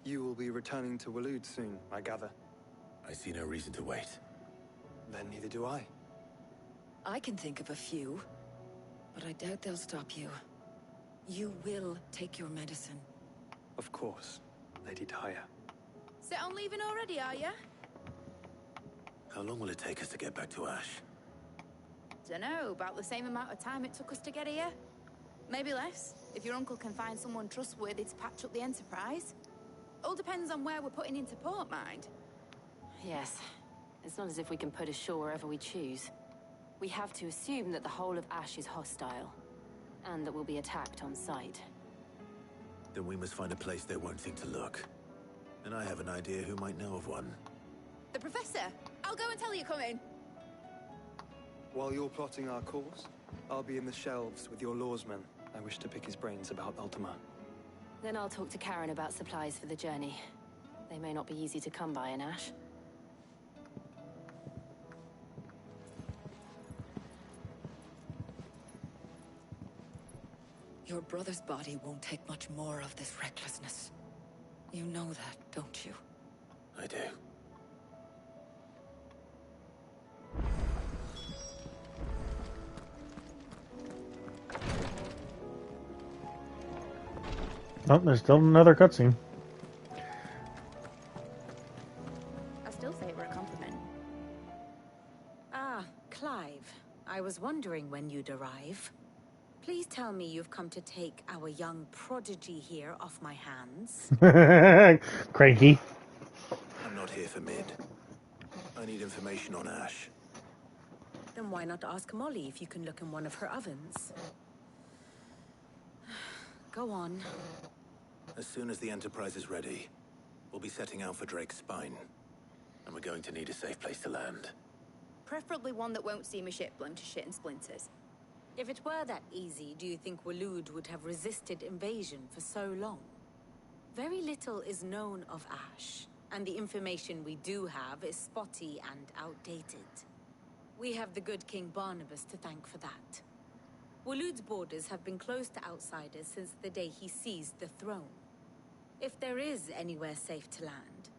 [SPEAKER 3] You will be returning to Waloed soon, I gather.
[SPEAKER 2] I see no reason to wait.
[SPEAKER 3] Then neither do I.
[SPEAKER 4] I can think of a few, but I doubt they'll stop you. You will take your medicine.
[SPEAKER 3] Of course, Lady Daya.
[SPEAKER 8] Set on leaving already, are ya?
[SPEAKER 2] How long will it take us to get back to Ash?
[SPEAKER 8] Dunno, about the same amount of time it took us to get here. Maybe less, if your uncle can find someone trustworthy to patch up the Enterprise. All depends on where we're putting into port, mind.
[SPEAKER 19] Yes. It's not as if we can put ashore wherever we choose. We have to assume that the whole of Ash is hostile, and that we'll be attacked on sight.
[SPEAKER 2] Then we must find a place they won't think to look. And I have an idea who might know of one.
[SPEAKER 8] The Professor! I'll go and tell you come in.
[SPEAKER 3] While you're plotting our course, I'll be in the shelves with your lawsman. I wish to pick his brains about Ultima.
[SPEAKER 19] Then I'll talk to Karen about supplies for the journey. They may not be easy to come by in Ash.
[SPEAKER 4] Your brother's body won't take much more of this recklessness. You know that, don't you?
[SPEAKER 2] I do.
[SPEAKER 1] Oh, there's still another cutscene.
[SPEAKER 8] I still say it were a compliment.
[SPEAKER 21] Ah, Clive. I was wondering when you'd arrive. Please tell me you've come to take our young prodigy here off my hands.
[SPEAKER 1] Cranky.
[SPEAKER 2] I'm not here for Mid. I need information on Ash.
[SPEAKER 21] Then why not ask Molly if you can look in one of her ovens? Go on.
[SPEAKER 2] As soon as the Enterprise is ready, we'll be setting out for Drake's Spine. And we're going to need a safe place to land.
[SPEAKER 8] Preferably one that won't see my ship blown to shit and splinters.
[SPEAKER 21] If it were that easy, do you think Waloed would have resisted invasion for so long? Very little is known of Ash, and the information we do have is spotty and outdated. We have the good King Barnabas to thank for that. Waloed's borders have been closed to outsiders since the day he seized the throne. If there is anywhere safe to land,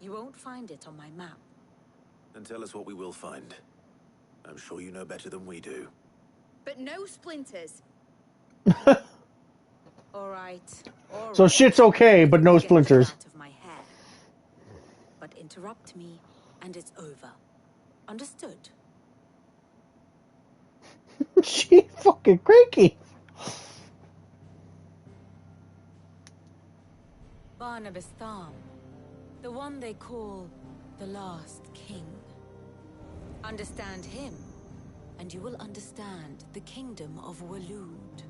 [SPEAKER 21] you won't find it on my map.
[SPEAKER 2] Then tell us what we will find. I'm sure you know better than we do.
[SPEAKER 8] But no splinters.
[SPEAKER 21] All right.
[SPEAKER 1] So shit's okay, but no splinters.
[SPEAKER 21] Out of my hair. But interrupt me, and it's over. Understood?
[SPEAKER 1] She fucking cranky.
[SPEAKER 21] Barnabas Tharm, the one they call the last king. Understand him, and you will understand the kingdom of Waloed.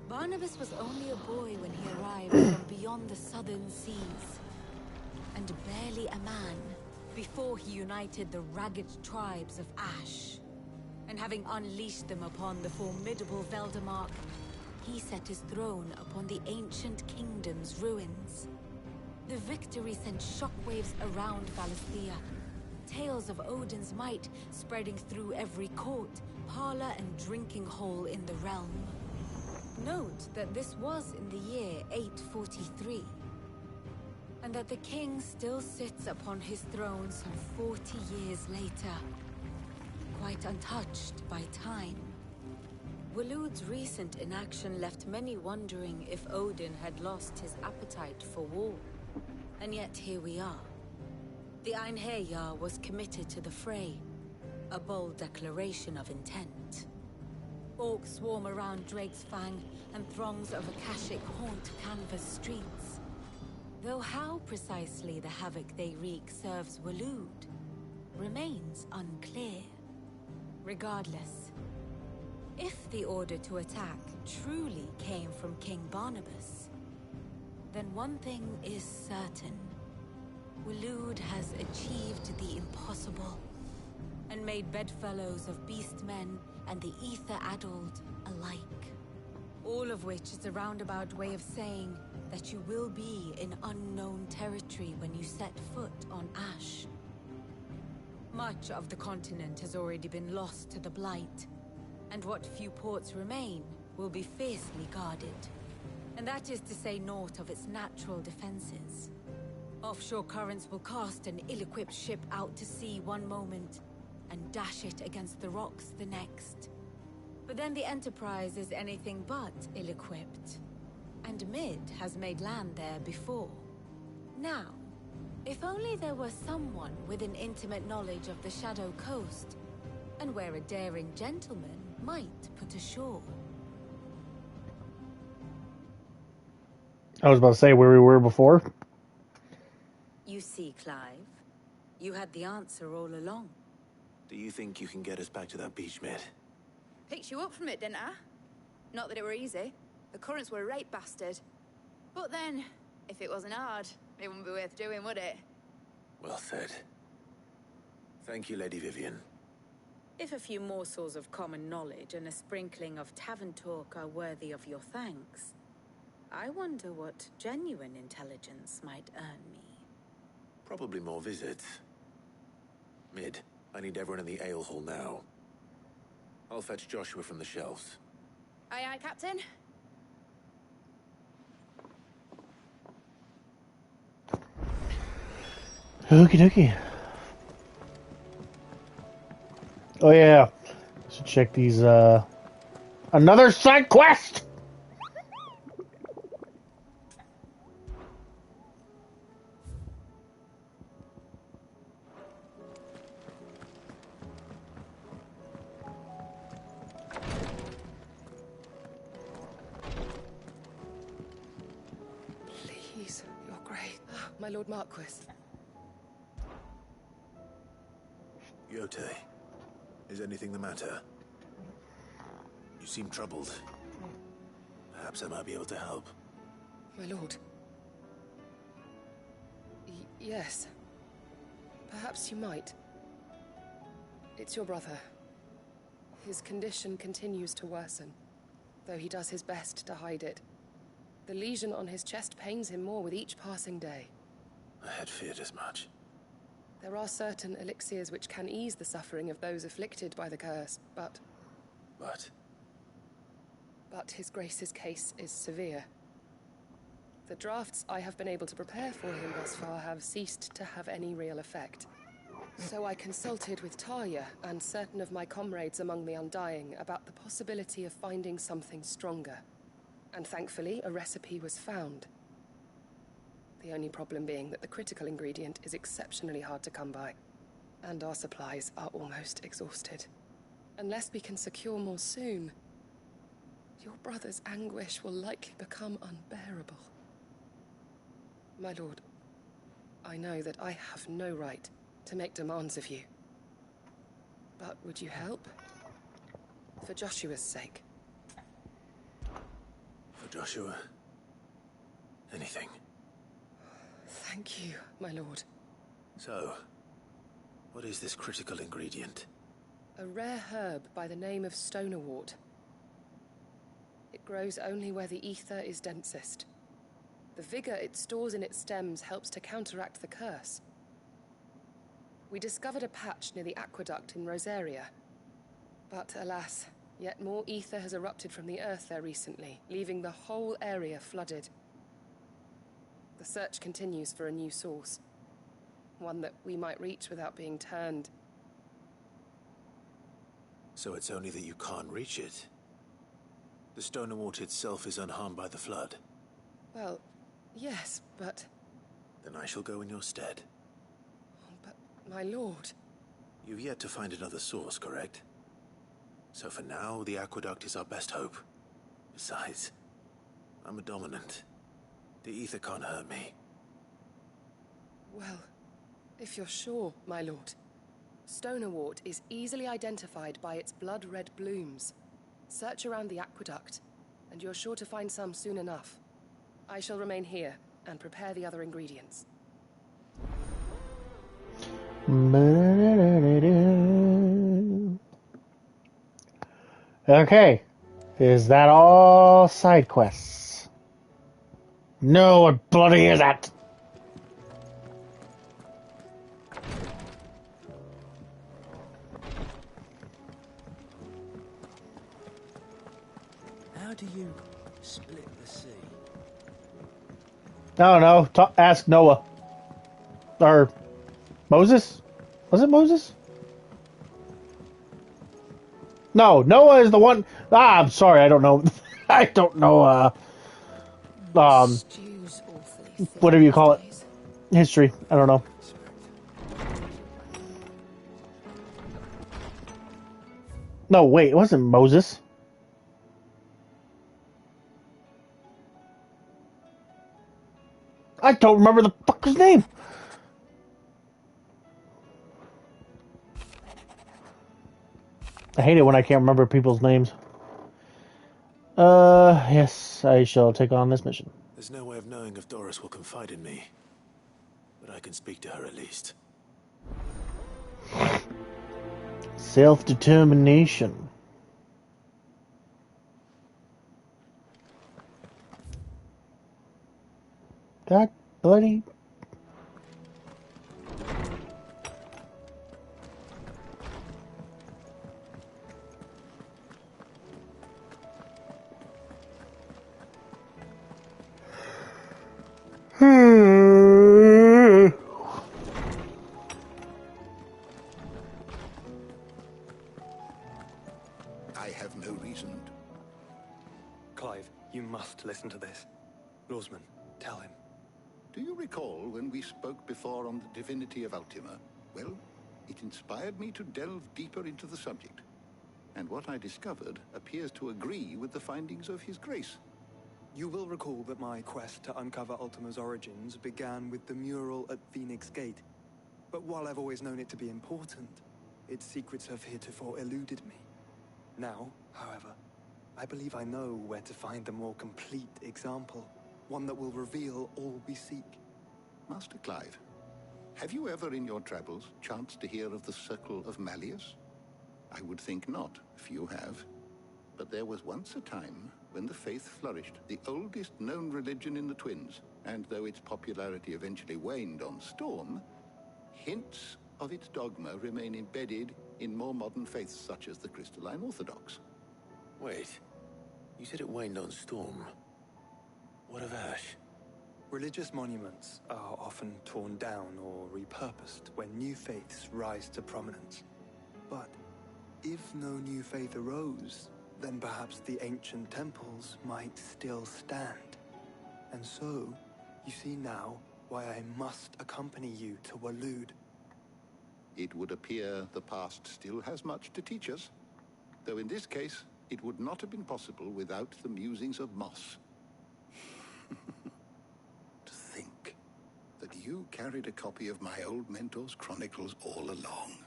[SPEAKER 21] Barnabas was only a boy when he arrived from beyond the southern seas, and barely a man before he united the ragged tribes of Ash. And having unleashed them upon the formidable Veldamark, he set his throne upon the ancient kingdom's ruins. The victory sent shockwaves around Valisthea, tales of Odin's might spreading through every court, parlor, and drinking hole in the realm. Note that this was in the year 843, and that the king still sits upon his throne some 40 years later, quite untouched by time. Waloed's recent inaction left many wondering if Odin had lost his appetite for war. And yet here we are. The Einherjar was committed to the fray, a bold declaration of intent. Orcs swarm around Drake's Fang, and throngs of Akashic haunt Canvas streets. Though how precisely the havoc they wreak serves Waloed remains unclear. Regardless, if the order to attack truly came from King Barnabas, then one thing is certain. Waloed has achieved the impossible, and made bedfellows of beastmen and the ether-addled alike. All of which is a roundabout way of saying that you will be in unknown territory when you set foot on Ash. Much of the continent has already been lost to the Blight, and what few ports remain will be fiercely guarded. And that is to say naught of its natural defenses. Offshore currents will cast an ill-equipped ship out to sea one moment, and dash it against the rocks the next. But then the Enterprise is anything but ill-equipped. And Mid has made land there before. Now, if only there were someone with an intimate knowledge of the Shadow Coast, and where a daring gentleman might put ashore.
[SPEAKER 1] I was about to say where we were before.
[SPEAKER 21] You see, Clive, you had the answer all along.
[SPEAKER 2] Do you think you can get us back to that beach, Mid?
[SPEAKER 8] Picked you up from it, didn't I? Not that it were easy. The currents were a right bastard. But then, if it wasn't hard, it wouldn't be worth doing, would it?
[SPEAKER 2] Well said. Thank you, Lady Vivian.
[SPEAKER 21] If a few morsels of common knowledge and a sprinkling of tavern talk are worthy of your thanks, I wonder what genuine intelligence might earn me.
[SPEAKER 2] Probably more visits. Mid, I need everyone in the ale hall now. I'll fetch Joshua from the shelves.
[SPEAKER 8] Aye, aye, Captain.
[SPEAKER 1] Okie dokie. Oh yeah, should check these. Another side quest.
[SPEAKER 5] Please, your grace. My Lord Marquis.
[SPEAKER 2] Yote, is anything the matter? You seem troubled. Perhaps I might be able to help.
[SPEAKER 5] My lord. Yes. Perhaps you might. It's your brother. His condition continues to worsen, though he does his best to hide it. The lesion on his chest pains him more with each passing day.
[SPEAKER 2] I had feared as much.
[SPEAKER 5] There are certain elixirs which can ease the suffering of those afflicted by the curse, but... But his grace's case is severe. The drafts I have been able to prepare for him thus far have ceased to have any real effect. So I consulted with Talia and certain of my comrades among the Undying about the possibility of finding something stronger. And thankfully, a recipe was found. The only problem being that the critical ingredient is exceptionally hard to come by, and our supplies are almost exhausted. Unless we can secure more soon, your brother's anguish will likely become unbearable. My lord, I know that I have no right to make demands of you. But would you help? For Joshua's sake.
[SPEAKER 2] For Joshua? Anything.
[SPEAKER 5] Thank you, my lord.
[SPEAKER 2] So, what is this critical ingredient?
[SPEAKER 5] A rare herb by the name of stonerwort. It grows only where the ether is densest. The vigor it stores in its stems helps to counteract the curse. We discovered a patch near the aqueduct in Rosaria. But alas, yet more ether has erupted from the earth there recently, leaving the whole area flooded. The search continues for a new source. One that we might reach without being turned.
[SPEAKER 2] So it's only that you can't reach it? The Stonerwort itself is unharmed by the flood.
[SPEAKER 5] Well, yes, but...
[SPEAKER 2] Then I shall go in your stead.
[SPEAKER 5] But, my lord...
[SPEAKER 2] You've yet to find another source, correct? So for now, the aqueduct is our best hope. Besides, I'm a dominant. The ether can't hurt me.
[SPEAKER 5] Well, if you're sure, my lord. Stonerwort is easily identified by its blood-red blooms. Search around the aqueduct, and you're sure to find some soon enough. I shall remain here and prepare the other ingredients.
[SPEAKER 1] Okay. Is that all side quests? No, what bloody is that?
[SPEAKER 7] How do you split the sea?
[SPEAKER 1] I don't know. Ask Noah. Or Moses? Was it Moses? No, Noah is the one. I'm sorry, I don't know. I don't know. Whatever you call it, history. I don't know. No, wait, it wasn't Moses. I don't remember the fucker's name. I hate it when I can't remember people's names. Yes, I shall take on this mission.
[SPEAKER 2] There's no way of knowing if Doris will confide in me. But I can speak to her at least.
[SPEAKER 1] Self-determination. God bloody...
[SPEAKER 15] I have no reason.
[SPEAKER 3] Clive, you must listen to this. Lawsman, tell him.
[SPEAKER 15] Do you recall when we spoke before on the divinity of Ultima? Well, it inspired me to delve deeper into the subject. And what I discovered appears to agree with the findings of His Grace.
[SPEAKER 3] You will recall that my quest to uncover Ultima's origins began with the mural at Phoenix Gate. But while I've always known it to be important, its secrets have heretofore eluded me. Now, however, I believe I know where to find the more complete example, one that will reveal all we seek.
[SPEAKER 15] Master Clive, have you ever in your travels chanced to hear of the Circle of Malleus? I would think not, if you have. But there was once a time when the faith flourished, the oldest known religion in the Twins, and though its popularity eventually waned on Storm, hints of its dogma remain embedded in more modern faiths such as the Crystalline Orthodox.
[SPEAKER 2] Wait, you said it waned on Storm. What of Ash?
[SPEAKER 3] Religious monuments are often torn down or repurposed when new faiths rise to prominence. But if no new faith arose, then perhaps the ancient temples might still stand. And so, you see now why I must accompany you to Waloed.
[SPEAKER 15] It would appear the past still has much to teach us, though in this case, it would not have been possible without the musings of Moss. To think that you carried a copy of my old mentor's chronicles all along.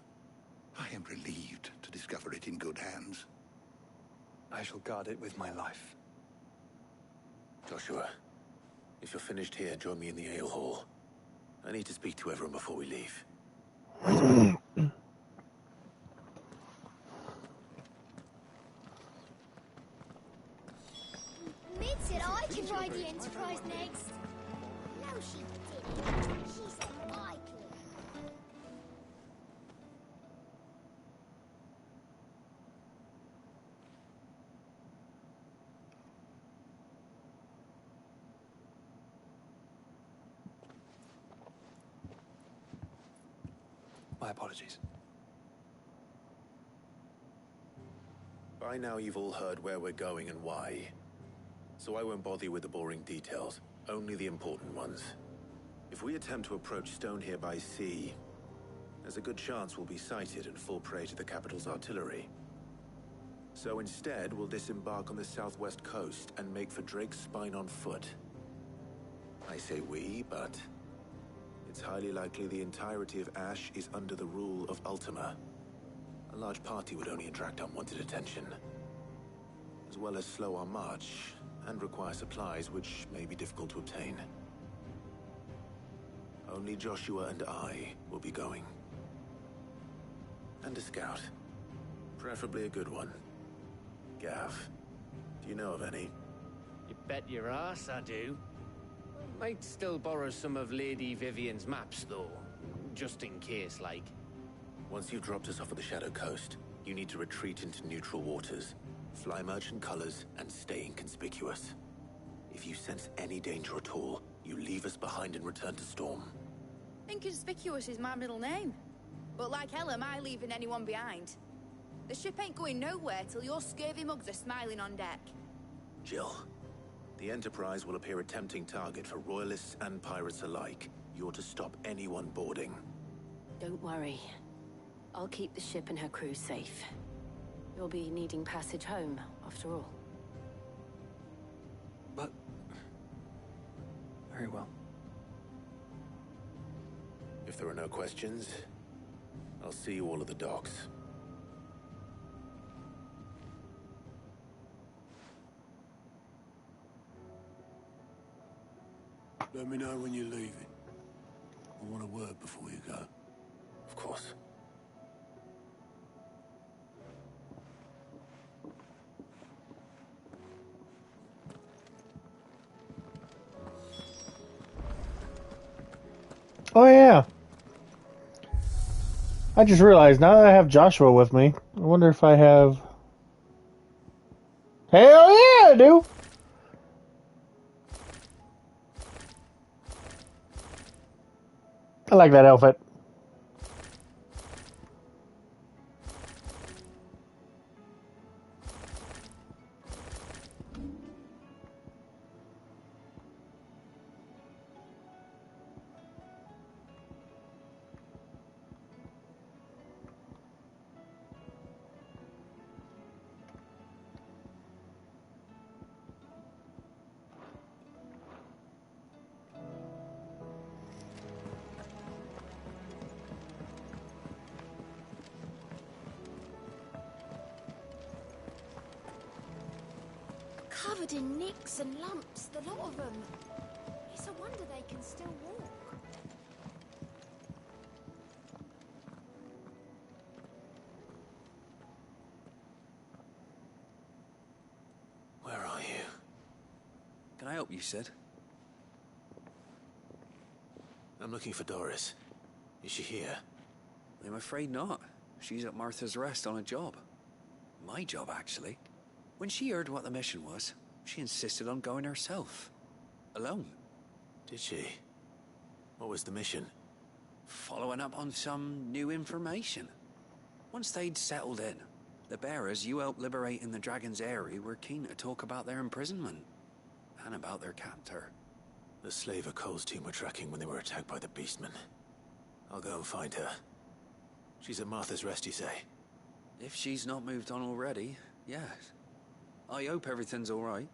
[SPEAKER 15] I am relieved to discover it in good hands.
[SPEAKER 3] I shall guard it with my life.
[SPEAKER 2] Joshua, if you're finished here, join me in the ale hall. I need to speak to everyone before we leave.
[SPEAKER 22] Mid said I can ride the Enterprise next. No, she didn't. She said I could.
[SPEAKER 3] My apologies.
[SPEAKER 2] By now you've all heard where we're going and why. So I won't bother you with the boring details, only the important ones. If we attempt to approach Stone here by sea, there's a good chance we'll be sighted and fall prey to the capital's artillery. So instead, we'll disembark on the southwest coast and make for Drake's Spine on foot. I say we, but it's highly likely the entirety of Ash is under the rule of Ultima. A large party would only attract unwanted attention, as well as slow our march and require supplies which may be difficult to obtain. Only Joshua and I will be going. And a scout. Preferably a good one. Gav, do you know of any?
[SPEAKER 13] You bet your ass I do. Might still borrow some of Lady Vivian's maps, though. Just in case, like.
[SPEAKER 2] Once you've dropped us off at the Shadow Coast, you need to retreat into neutral waters, fly merchant colors, and stay inconspicuous. If you sense any danger at all, you leave us behind and return to Storm.
[SPEAKER 8] Inconspicuous is my middle name. But like hell am I leaving anyone behind. The ship ain't going nowhere till your scurvy mugs are smiling on deck.
[SPEAKER 2] Jill, the Enterprise will appear a tempting target for royalists and pirates alike. You're to stop anyone boarding.
[SPEAKER 19] Don't worry. I'll keep the ship and her crew safe. You'll be needing passage home, after all.
[SPEAKER 14] But... very well.
[SPEAKER 2] If there are no questions, I'll see you all at the docks.
[SPEAKER 16] Let me know when you're leaving. I want a word before you go.
[SPEAKER 2] Of course.
[SPEAKER 1] Oh yeah. I just realized now that I have Joshua with me, I wonder if I have... Hell yeah, I do! I like that outfit.
[SPEAKER 22] Covered in nicks and lumps, the lot of them. It's a wonder they can still walk.
[SPEAKER 2] Where are you?
[SPEAKER 14] Can I help you, Sid?
[SPEAKER 2] I'm looking for Doris. Is she here?
[SPEAKER 14] I'm afraid not. She's at Martha's Rest on a job. My job, actually. When she heard what the mission was, she insisted on going herself. Alone.
[SPEAKER 2] Did she? What was the mission?
[SPEAKER 14] Following up on some new information. Once they'd settled in, the bearers you helped liberate in the Dragon's Eyrie were keen to talk about their imprisonment. And about their captor.
[SPEAKER 2] The slaver Cole's team were tracking when they were attacked by the Beastmen. I'll go and find her. She's at Martha's Rest, you say?
[SPEAKER 14] If she's not moved on already, yes. I hope everything's all right.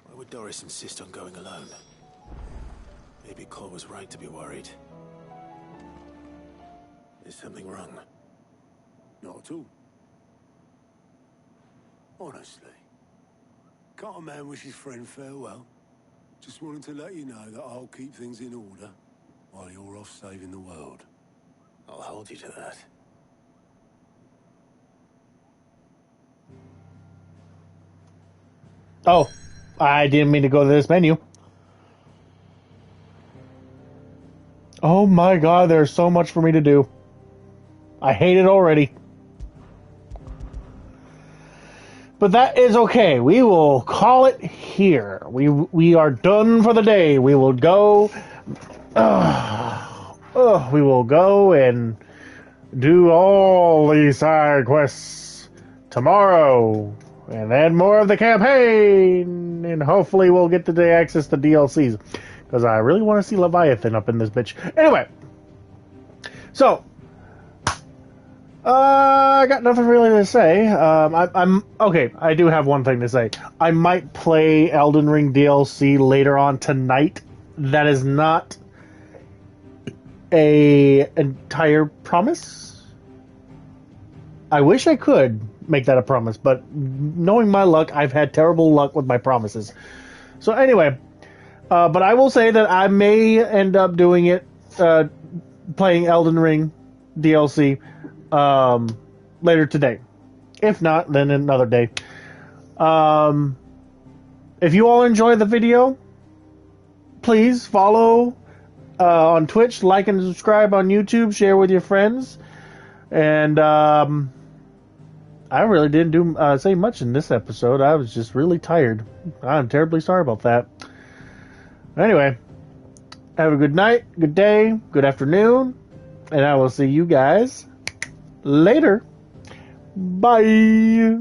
[SPEAKER 2] Why would Doris insist on going alone? Maybe Cole was right to be worried. Is something wrong?
[SPEAKER 16] Not at all. Honestly. Can't a man wish his friend farewell? Just wanted to let you know that I'll keep things in order while you're off saving the world.
[SPEAKER 2] I'll hold you to that.
[SPEAKER 1] Oh, I didn't mean to go to this menu. Oh my god, there's so much for me to do. I hate it already. But that is okay. We will call it here. We are done for the day. We will go... we will go and do all these side quests. tomorrow. And then more of the campaign. And hopefully we'll get to access the DLCs. Because I really want to see Leviathan up in this bitch. Anyway. So. I got nothing really to say. I'm okay. I do have one thing to say. I might play Elden Ring DLC later on tonight. That is not a entire promise. I wish I could make that a promise, but knowing my luck, I've had terrible luck with my promises. So anyway, but I will say that I may end up doing it, playing Elden Ring DLC later today. If not, then another day. If you all enjoy the video, please follow on Twitch, like and subscribe on YouTube, share with your friends. And I really didn't do say much in this episode. I was just really tired. I'm terribly sorry about that. Anyway, have a good night, good day, good afternoon, and I will see you guys later. Bye.